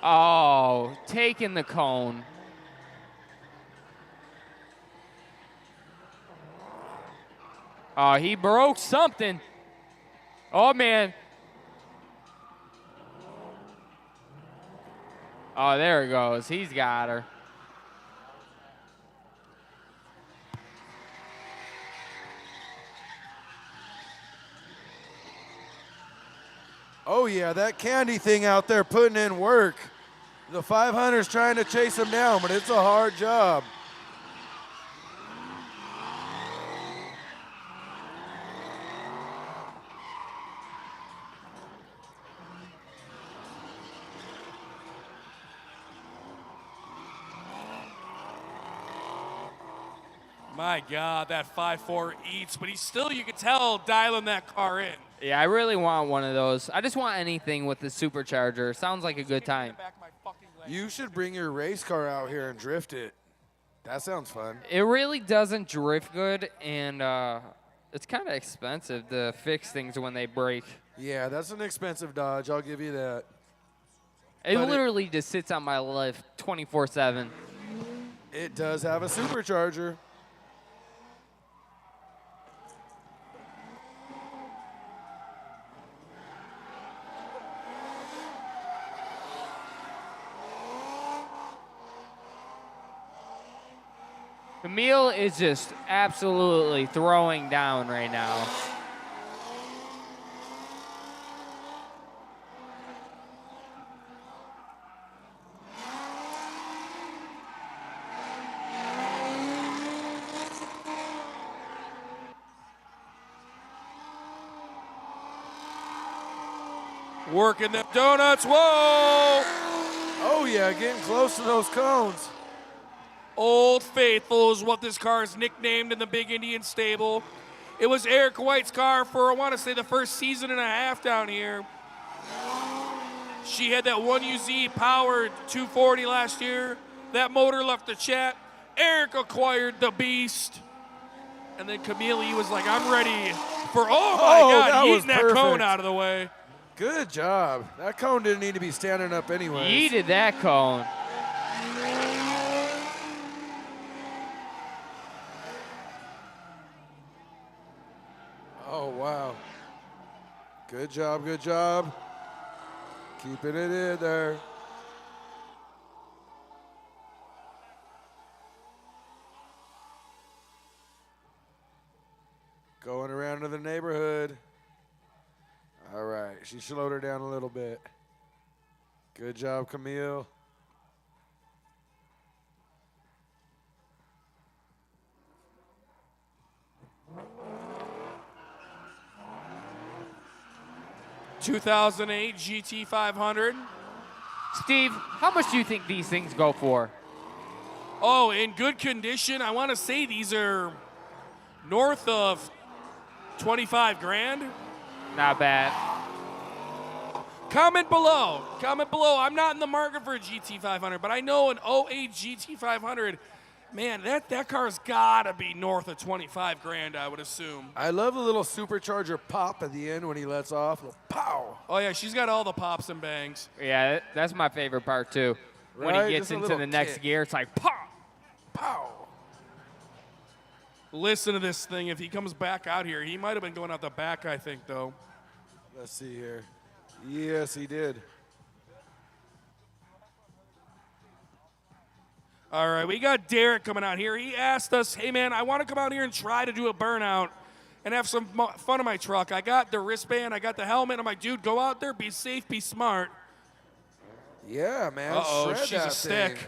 [SPEAKER 1] Oh, taking the cone. Oh, he broke something. Oh, man. Oh, there it goes. He's got her.
[SPEAKER 3] Oh, yeah, that Candy thing out there putting in work. The 500's trying to chase him down, but it's a hard job.
[SPEAKER 5] My God, that 5.4 eats, but he's still, you can tell, dialing that car in.
[SPEAKER 1] Yeah, I really want one of those. I just want anything with the supercharger. Sounds like a good time.
[SPEAKER 3] You should bring your race car out here and drift it. That sounds fun.
[SPEAKER 1] It really doesn't drift good, and it's kind of expensive to fix things when they break.
[SPEAKER 3] Yeah, that's an expensive Dodge. I'll give you that.
[SPEAKER 1] It
[SPEAKER 3] But
[SPEAKER 1] literally just sits on my lift 24/7.
[SPEAKER 3] It does have a supercharger.
[SPEAKER 1] Camille is just absolutely throwing down right now.
[SPEAKER 5] Working them donuts. Whoa!
[SPEAKER 3] Oh, yeah, getting close to those cones.
[SPEAKER 5] Old Faithful is what this car is nicknamed in the Big Indian stable. It was Eric White's car for, I want to say, the first season and a half down here. She had that 1UZ powered 240 last year. That motor left the chat. Eric acquired the beast. And then Camille, he was like, I'm ready for, oh my God,
[SPEAKER 3] that was
[SPEAKER 5] yeeting that cone
[SPEAKER 3] perfect.
[SPEAKER 5] out of the way.
[SPEAKER 3] Good job. That cone didn't need to be standing up anyway.
[SPEAKER 1] Yeeted that cone.
[SPEAKER 3] Oh, wow. Good job, good job. Keeping it in there. Going around to the neighborhood. All right, she slowed her down a little bit. Good job, Camille.
[SPEAKER 5] '2008 GT500.
[SPEAKER 1] Steve, how much do you think these things go for?
[SPEAKER 5] Oh, in good condition, I want to say these are north of 25 grand.
[SPEAKER 1] Not bad.
[SPEAKER 5] Comment below. Comment below. I'm not in the market for a GT500, but I know an 08 GT500 Man, that car's gotta be north of 25 grand, I would assume.
[SPEAKER 3] I love the little supercharger pop at the end when he lets off. Little pow.
[SPEAKER 5] Oh yeah, she's got all the pops and bangs.
[SPEAKER 1] Yeah, that's my favorite part too. When
[SPEAKER 3] Right?
[SPEAKER 1] he gets
[SPEAKER 3] Just a
[SPEAKER 1] into
[SPEAKER 3] little
[SPEAKER 1] the next
[SPEAKER 3] kick.
[SPEAKER 1] gear, it's like pop.
[SPEAKER 3] Pow.
[SPEAKER 5] Listen to this thing. If he comes back out here, he might have been going out the back, I think, though.
[SPEAKER 3] Let's see here. Yes, he did.
[SPEAKER 5] All right, we got Derek coming out here. He asked us, hey, man, I want to come out here and try to do a burnout and have some fun in my truck. I got the wristband. I got the helmet. I'm like, dude, go out there, be safe, be smart.
[SPEAKER 3] Yeah, man.
[SPEAKER 5] Uh-oh,
[SPEAKER 3] shred
[SPEAKER 5] she's a
[SPEAKER 3] that
[SPEAKER 5] stick.
[SPEAKER 3] thing.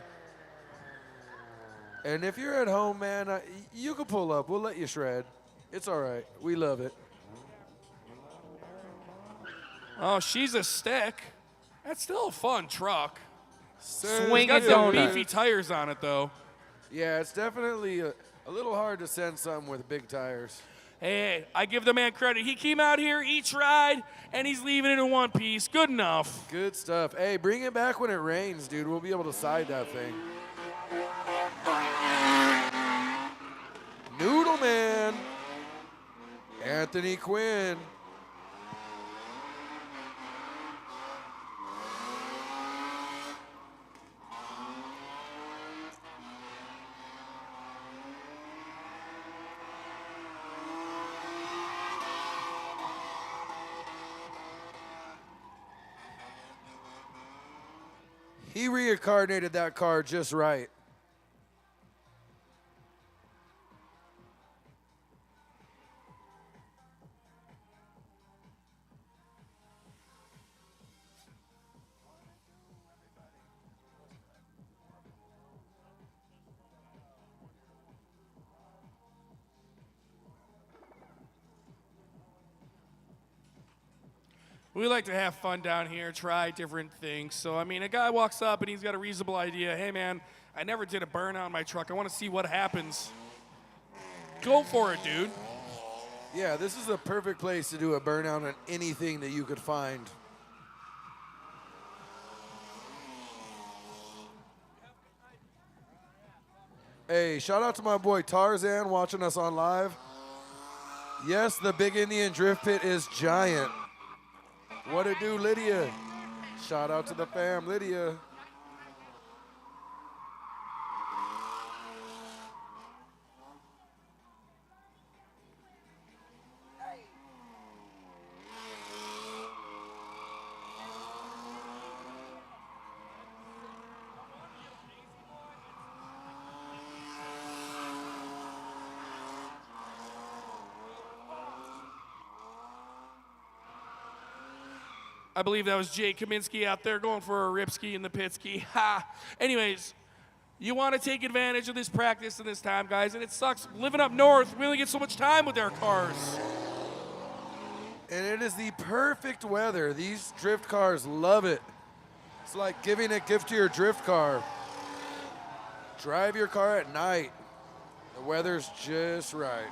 [SPEAKER 3] And if you're at home, man, you can pull up. We'll let you shred. It's all right. We love it.
[SPEAKER 5] Oh, she's a stick. That's still a fun truck.
[SPEAKER 1] Swing
[SPEAKER 5] Got
[SPEAKER 1] a
[SPEAKER 5] some
[SPEAKER 1] donut.
[SPEAKER 5] beefy tires on it, though.
[SPEAKER 3] Yeah, it's definitely a little hard to send something with big tires.
[SPEAKER 5] Hey, I give the man credit. He came out here, he tried, and he's leaving it in one piece. Good enough.
[SPEAKER 3] Good stuff. Hey, bring it back when it rains, dude. We'll be able to side that thing. Noodle Man. Anthony Quinn. He reincarnated that car just right.
[SPEAKER 5] We like to have fun down here, try different things. So, I mean, a guy walks up and he's got a reasonable idea. Hey, man, I never did a burnout in my truck. I want to see what happens. Go for it, dude.
[SPEAKER 3] Yeah, this is a perfect place to do a burnout on anything that you could find. Hey, shout out to my boy Tarzan watching us on live. Yes, the Big Indian Drift Pit is giant. What it do, Lydia? Shout out to the fam, Lydia.
[SPEAKER 5] I believe that was Jay Kaminsky out there going for a ripski in the pitski. Ha! Anyways, you want to take advantage of this practice and this time, guys, and it sucks. Living up north, we only get so much time with our cars.
[SPEAKER 3] And it is the perfect weather. These drift cars love it. It's like giving a gift to your drift car. Drive your car at night. The weather's just right.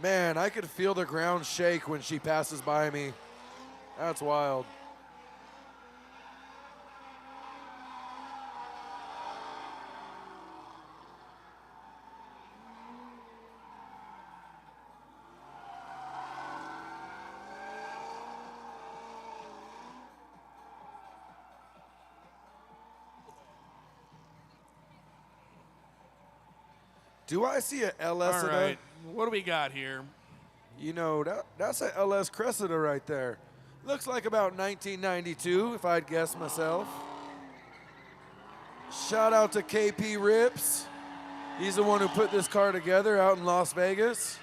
[SPEAKER 3] Man, I could feel the ground shake when she passes by me. That's wild. Do I see a LS
[SPEAKER 5] All
[SPEAKER 3] in
[SPEAKER 5] right, what do we got here?
[SPEAKER 3] You know, that's a LS Cressida right there. Looks like about 1992, if I'd guess myself. Shout out to KP Rips. He's the one who put this car together out in Las Vegas.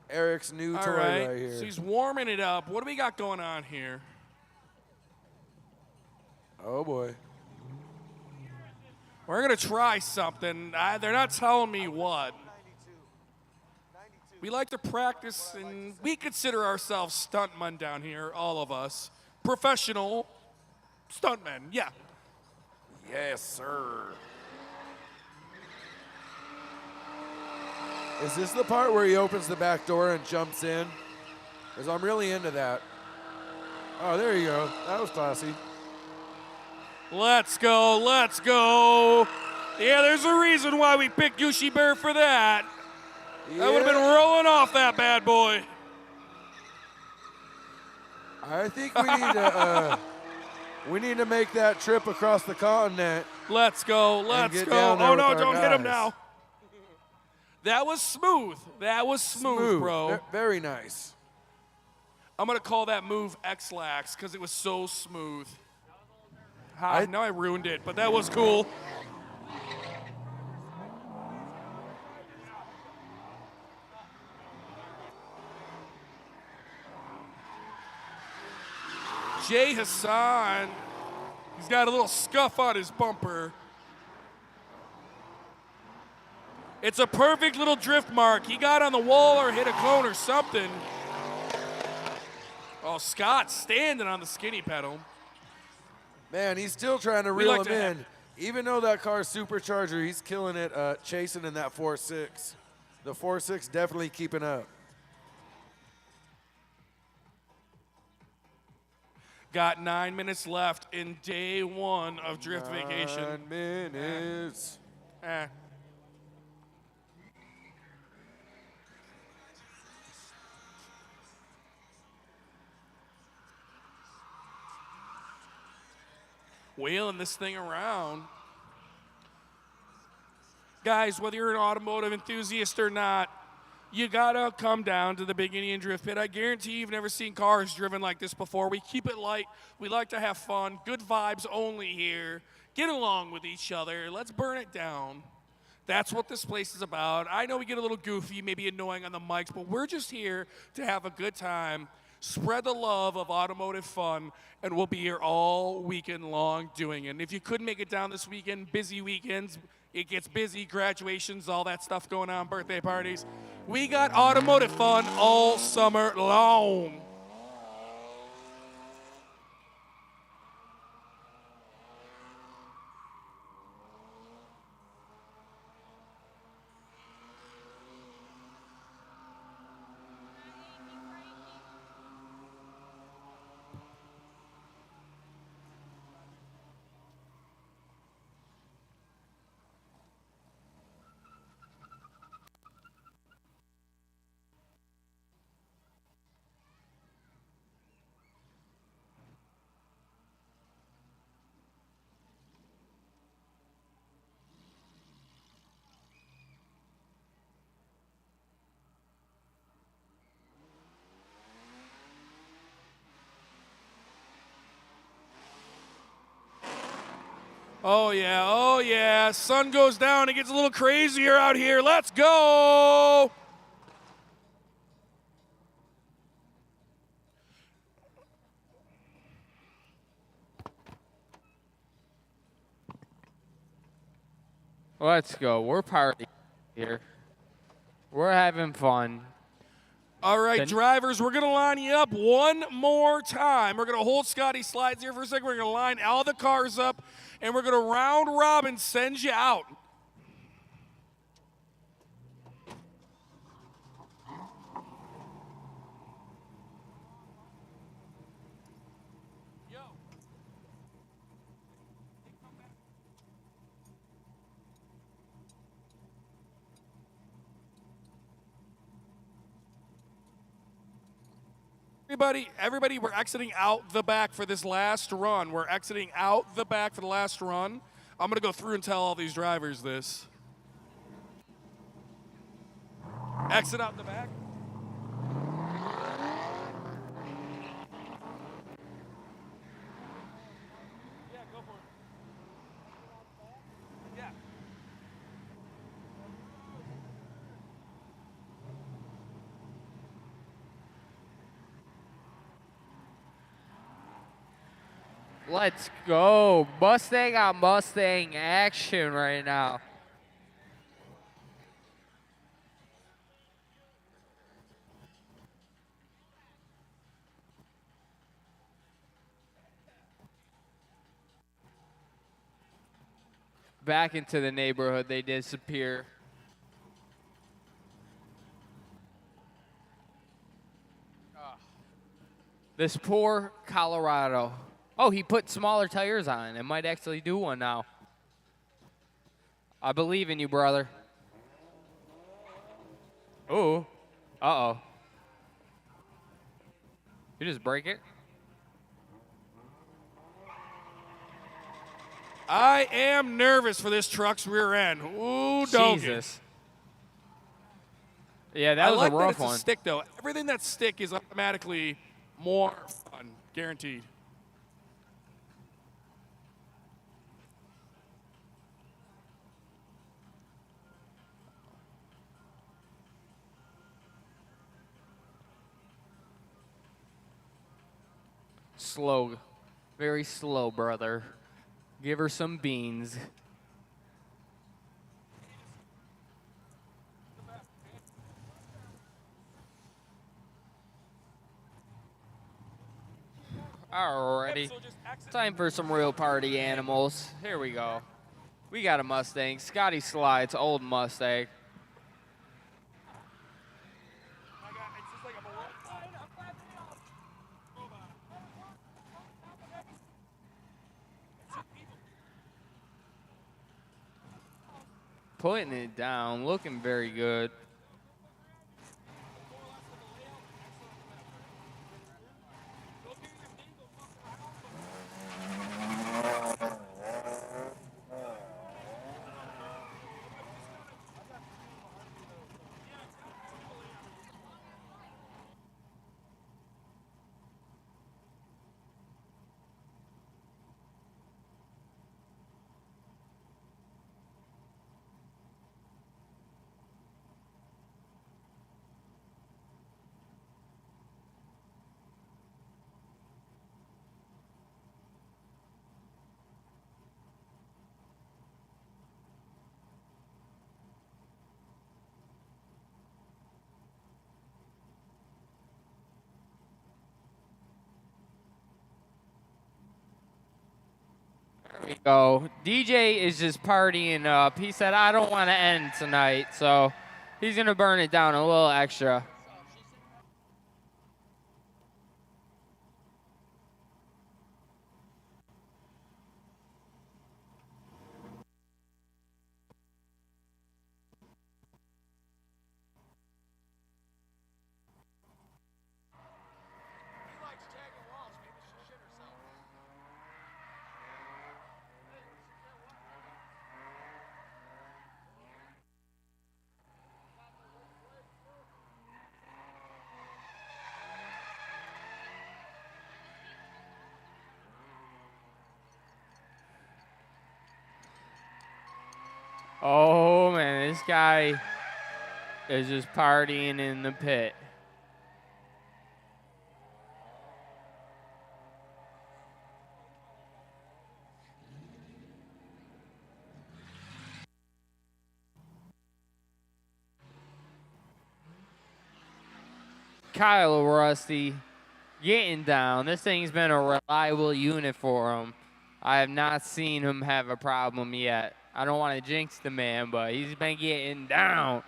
[SPEAKER 3] Eric's new
[SPEAKER 5] All
[SPEAKER 3] toy
[SPEAKER 5] right,
[SPEAKER 3] right here.
[SPEAKER 5] so he's warming it up. What do we got going on here?
[SPEAKER 3] Oh, boy.
[SPEAKER 5] We're going to try something. They're not telling me what. We like to practice, and we consider ourselves stuntmen down here, all of us. professional stuntmen. Yeah.
[SPEAKER 3] Yes, sir. Is this the part where he opens the back door and jumps in? Because I'm really into that. Oh, there you go. That was classy.
[SPEAKER 5] Let's go, let's go. Yeah, there's a reason why we picked Gucci Bear for that. That would have been rolling off that bad boy.
[SPEAKER 3] I think we need to make that trip across the continent.
[SPEAKER 5] Let's go, let's
[SPEAKER 3] get
[SPEAKER 5] go.
[SPEAKER 3] down there
[SPEAKER 5] Oh
[SPEAKER 3] with
[SPEAKER 5] no,
[SPEAKER 3] our
[SPEAKER 5] don't hit him
[SPEAKER 3] guys.
[SPEAKER 5] now. That was smooth. That was smooth, bro.
[SPEAKER 3] Very nice.
[SPEAKER 5] I'm gonna call that move X-Lax because it was so smooth. Now I ruined it, but that was cool. Jay Hassan, he's got a little scuff on his bumper. It's a perfect little drift mark. He got on the wall or hit a cone or something. Oh, Scott's standing on the skinny pedal.
[SPEAKER 3] Man, he's still trying to
[SPEAKER 5] We
[SPEAKER 3] reel
[SPEAKER 5] like to
[SPEAKER 3] him in. Even though that car's supercharger, he's killing it chasing in that 4.6. The 4.6 definitely keeping up.
[SPEAKER 5] Got 9 minutes left in day one of Drift Vacation.
[SPEAKER 3] 9 minutes.
[SPEAKER 5] Wheeling this thing around. Guys, whether you're an automotive enthusiast or not, you gotta come down to the Big Indian Drift Pit. I guarantee you've never seen cars driven like this before. We keep it light. We like to have fun. Good vibes only here. Get along with each other. Let's burn it down. That's what this place is about. I know we get a little goofy, maybe annoying on the mics, but we're just here to have a good time, spread the love of automotive fun, and we'll be here all weekend long doing it. And if you couldn't make it down this weekend, busy weekends, it gets busy, graduations, all that stuff going on, birthday parties. We got automotive fun all summer long. Oh yeah, sun goes down, it gets a little crazier out here. Let's go!
[SPEAKER 1] Let's go. We're partying here. We're having fun.
[SPEAKER 5] All right,
[SPEAKER 1] Then-
[SPEAKER 5] drivers, we're going to line you up one more time. We're going to hold Scotty slides here for a second. We're going to line all the cars up, and we're going to round robin send you out. Everybody, we're exiting out the back for this last run. We're exiting out the back for the last run. I'm going to go through and tell all these drivers this. Exit out the back. Yeah, go for it. Yeah.
[SPEAKER 1] Let's go. Mustang on Mustang action right now. back into the neighborhood. They disappear. This poor Colorado. Oh, he put smaller tires on. It might actually do one now. I believe in you, brother. Oh. Uh-oh. You just break it?
[SPEAKER 5] I am nervous for this truck's rear end. Ooh, doggy.
[SPEAKER 1] Jesus. Yeah, that was
[SPEAKER 5] like
[SPEAKER 1] a rough
[SPEAKER 5] that it's
[SPEAKER 1] one.
[SPEAKER 5] a stick, though. Everything that's stick is automatically more fun, guaranteed.
[SPEAKER 1] Slow. Very slow, brother. Give her some beans. Alrighty. Time for some real party animals. Here we go. We got a Mustang. Scotty Slides, old Mustang. Putting it down, looking very good. There we go. DJ is just partying up. He said, I don't want to end tonight, so he's going to burn it down a little extra. Oh, man, this guy is just partying in the pit. Kyle Rusty getting down. This thing's been a reliable unit for him. I have not seen him have a problem yet. I don't want to jinx the man, but he's been getting down.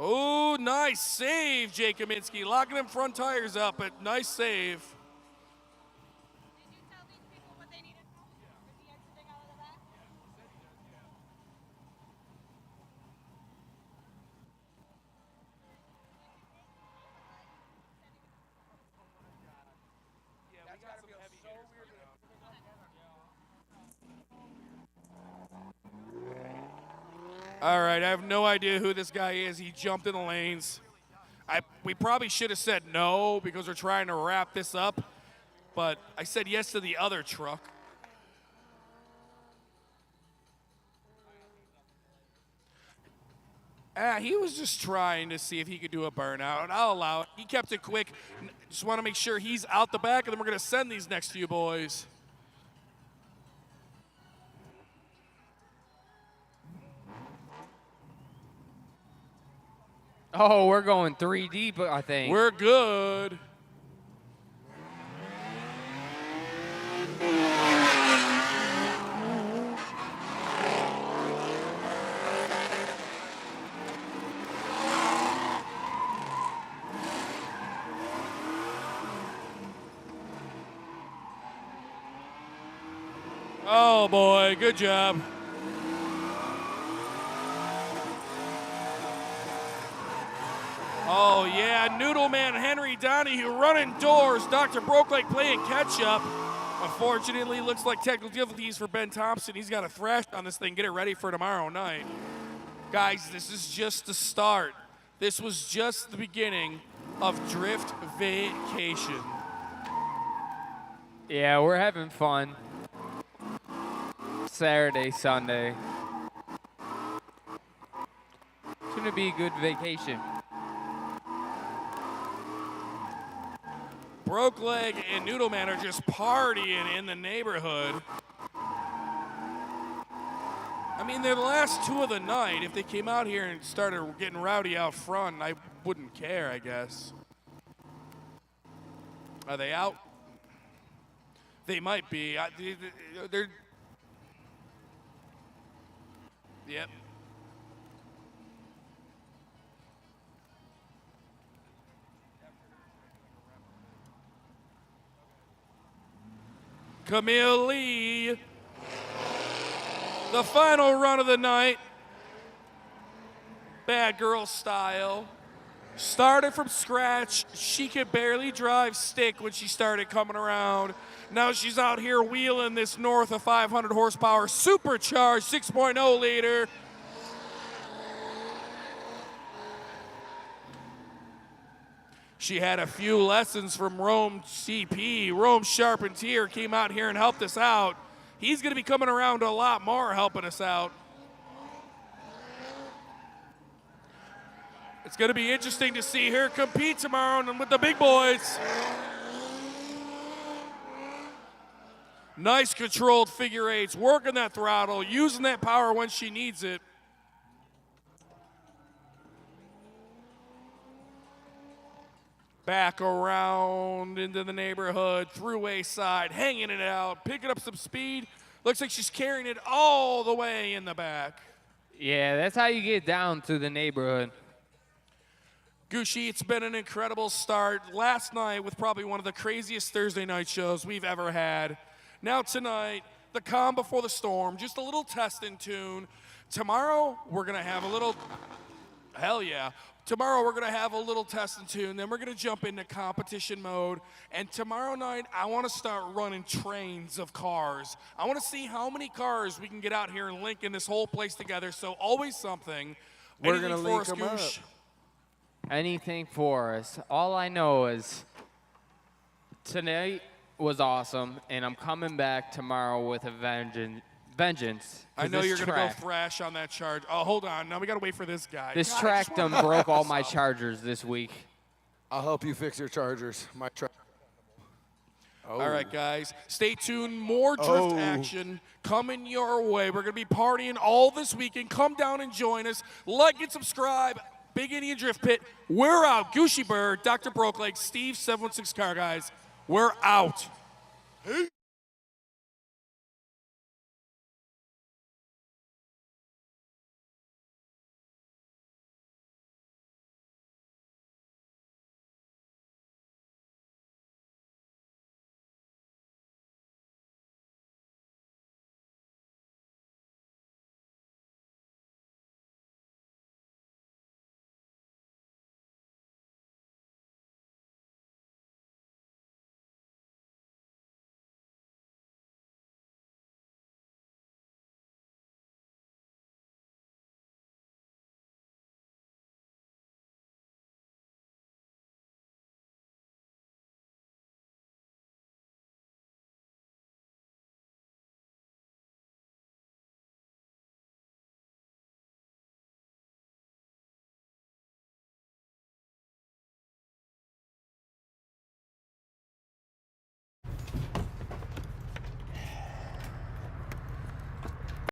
[SPEAKER 5] Oh, nice save, Jake Kaminsky. Locking them front tires up, but nice save.
[SPEAKER 4] Did you tell these people what
[SPEAKER 5] All right, I have no idea who this guy is. He jumped in the lanes. We probably should have said no because we're trying to wrap this up, but I said yes to the other truck. He was just trying to see if he could do a burnout, and I'll allow it. He kept it quick. Just want to make sure he's out the back, and then we're going to send these next few boys.
[SPEAKER 1] Oh, we're going 3 deep, I think.
[SPEAKER 5] We're good. Oh boy, good job. Oh yeah, Noodle Man Henry Donahue running doors. Dr. Brokeleg playing catch up. Unfortunately, looks like technical difficulties for Ben Thompson. He's got to thrash on this thing, get it ready for tomorrow night. Guys, this is just the start. This was just the beginning of Drift Vacation.
[SPEAKER 1] Yeah, we're having fun. Saturday, Sunday. It's gonna be a good vacation.
[SPEAKER 5] Brokeleg and Noodle Man are just partying in the neighborhood. I mean, they're the last two of the night. If they came out here and started getting rowdy out front, I wouldn't care, I guess. Are they out? They might be. They're. Yep. Camille Lee, the final run of the night, bad girl style. Started from scratch. She could barely drive stick when she started coming around. Now she's out here wheeling this north of 500 horsepower supercharged 6.0 liter. She had a few lessons from Rome CP. Rome Charpentier came out here and helped us out. He's going to be coming around a lot more helping us out. It's going to be interesting to see her compete tomorrow with the big boys. Nice controlled figure eights, working that throttle, using that power when she needs it. Back around into the neighborhood, throughway side, hanging it out, picking up some speed. Looks like she's carrying it all the way in the back.
[SPEAKER 1] Yeah, that's how you get down to the neighborhood.
[SPEAKER 5] Gucci, it's been an incredible start. Last night with probably one of the craziest Thursday night shows we've ever had. Now tonight, the calm before the storm, just a little testing tune. Tomorrow, we're going to have a little, hell yeah. Tomorrow, we're going to have a little testing tune. Then we're going to jump into competition mode. And tomorrow night, I want to start running trains of cars. I want to see how many cars we can get out here and link in this whole place together. So always something.
[SPEAKER 3] We're going to link them up.
[SPEAKER 1] Anything for us. All I know is tonight was awesome, and I'm coming back tomorrow with a vengeance.
[SPEAKER 5] I know you're going to go thrash on that charge. Oh, hold on. Now we got to wait for this guy.
[SPEAKER 1] This track done broke all my chargers this week.
[SPEAKER 3] I'll help you fix your chargers. My track. Oh.
[SPEAKER 5] All right, guys. Stay tuned. More drift action coming your way. We're going to be partying all this weekend. Come down and join us. Like and subscribe. Big Indian Drift Pit. We're out. Gucci Bird, Dr. Brokeleg, Steve 716 Car Guys. We're out. Hey.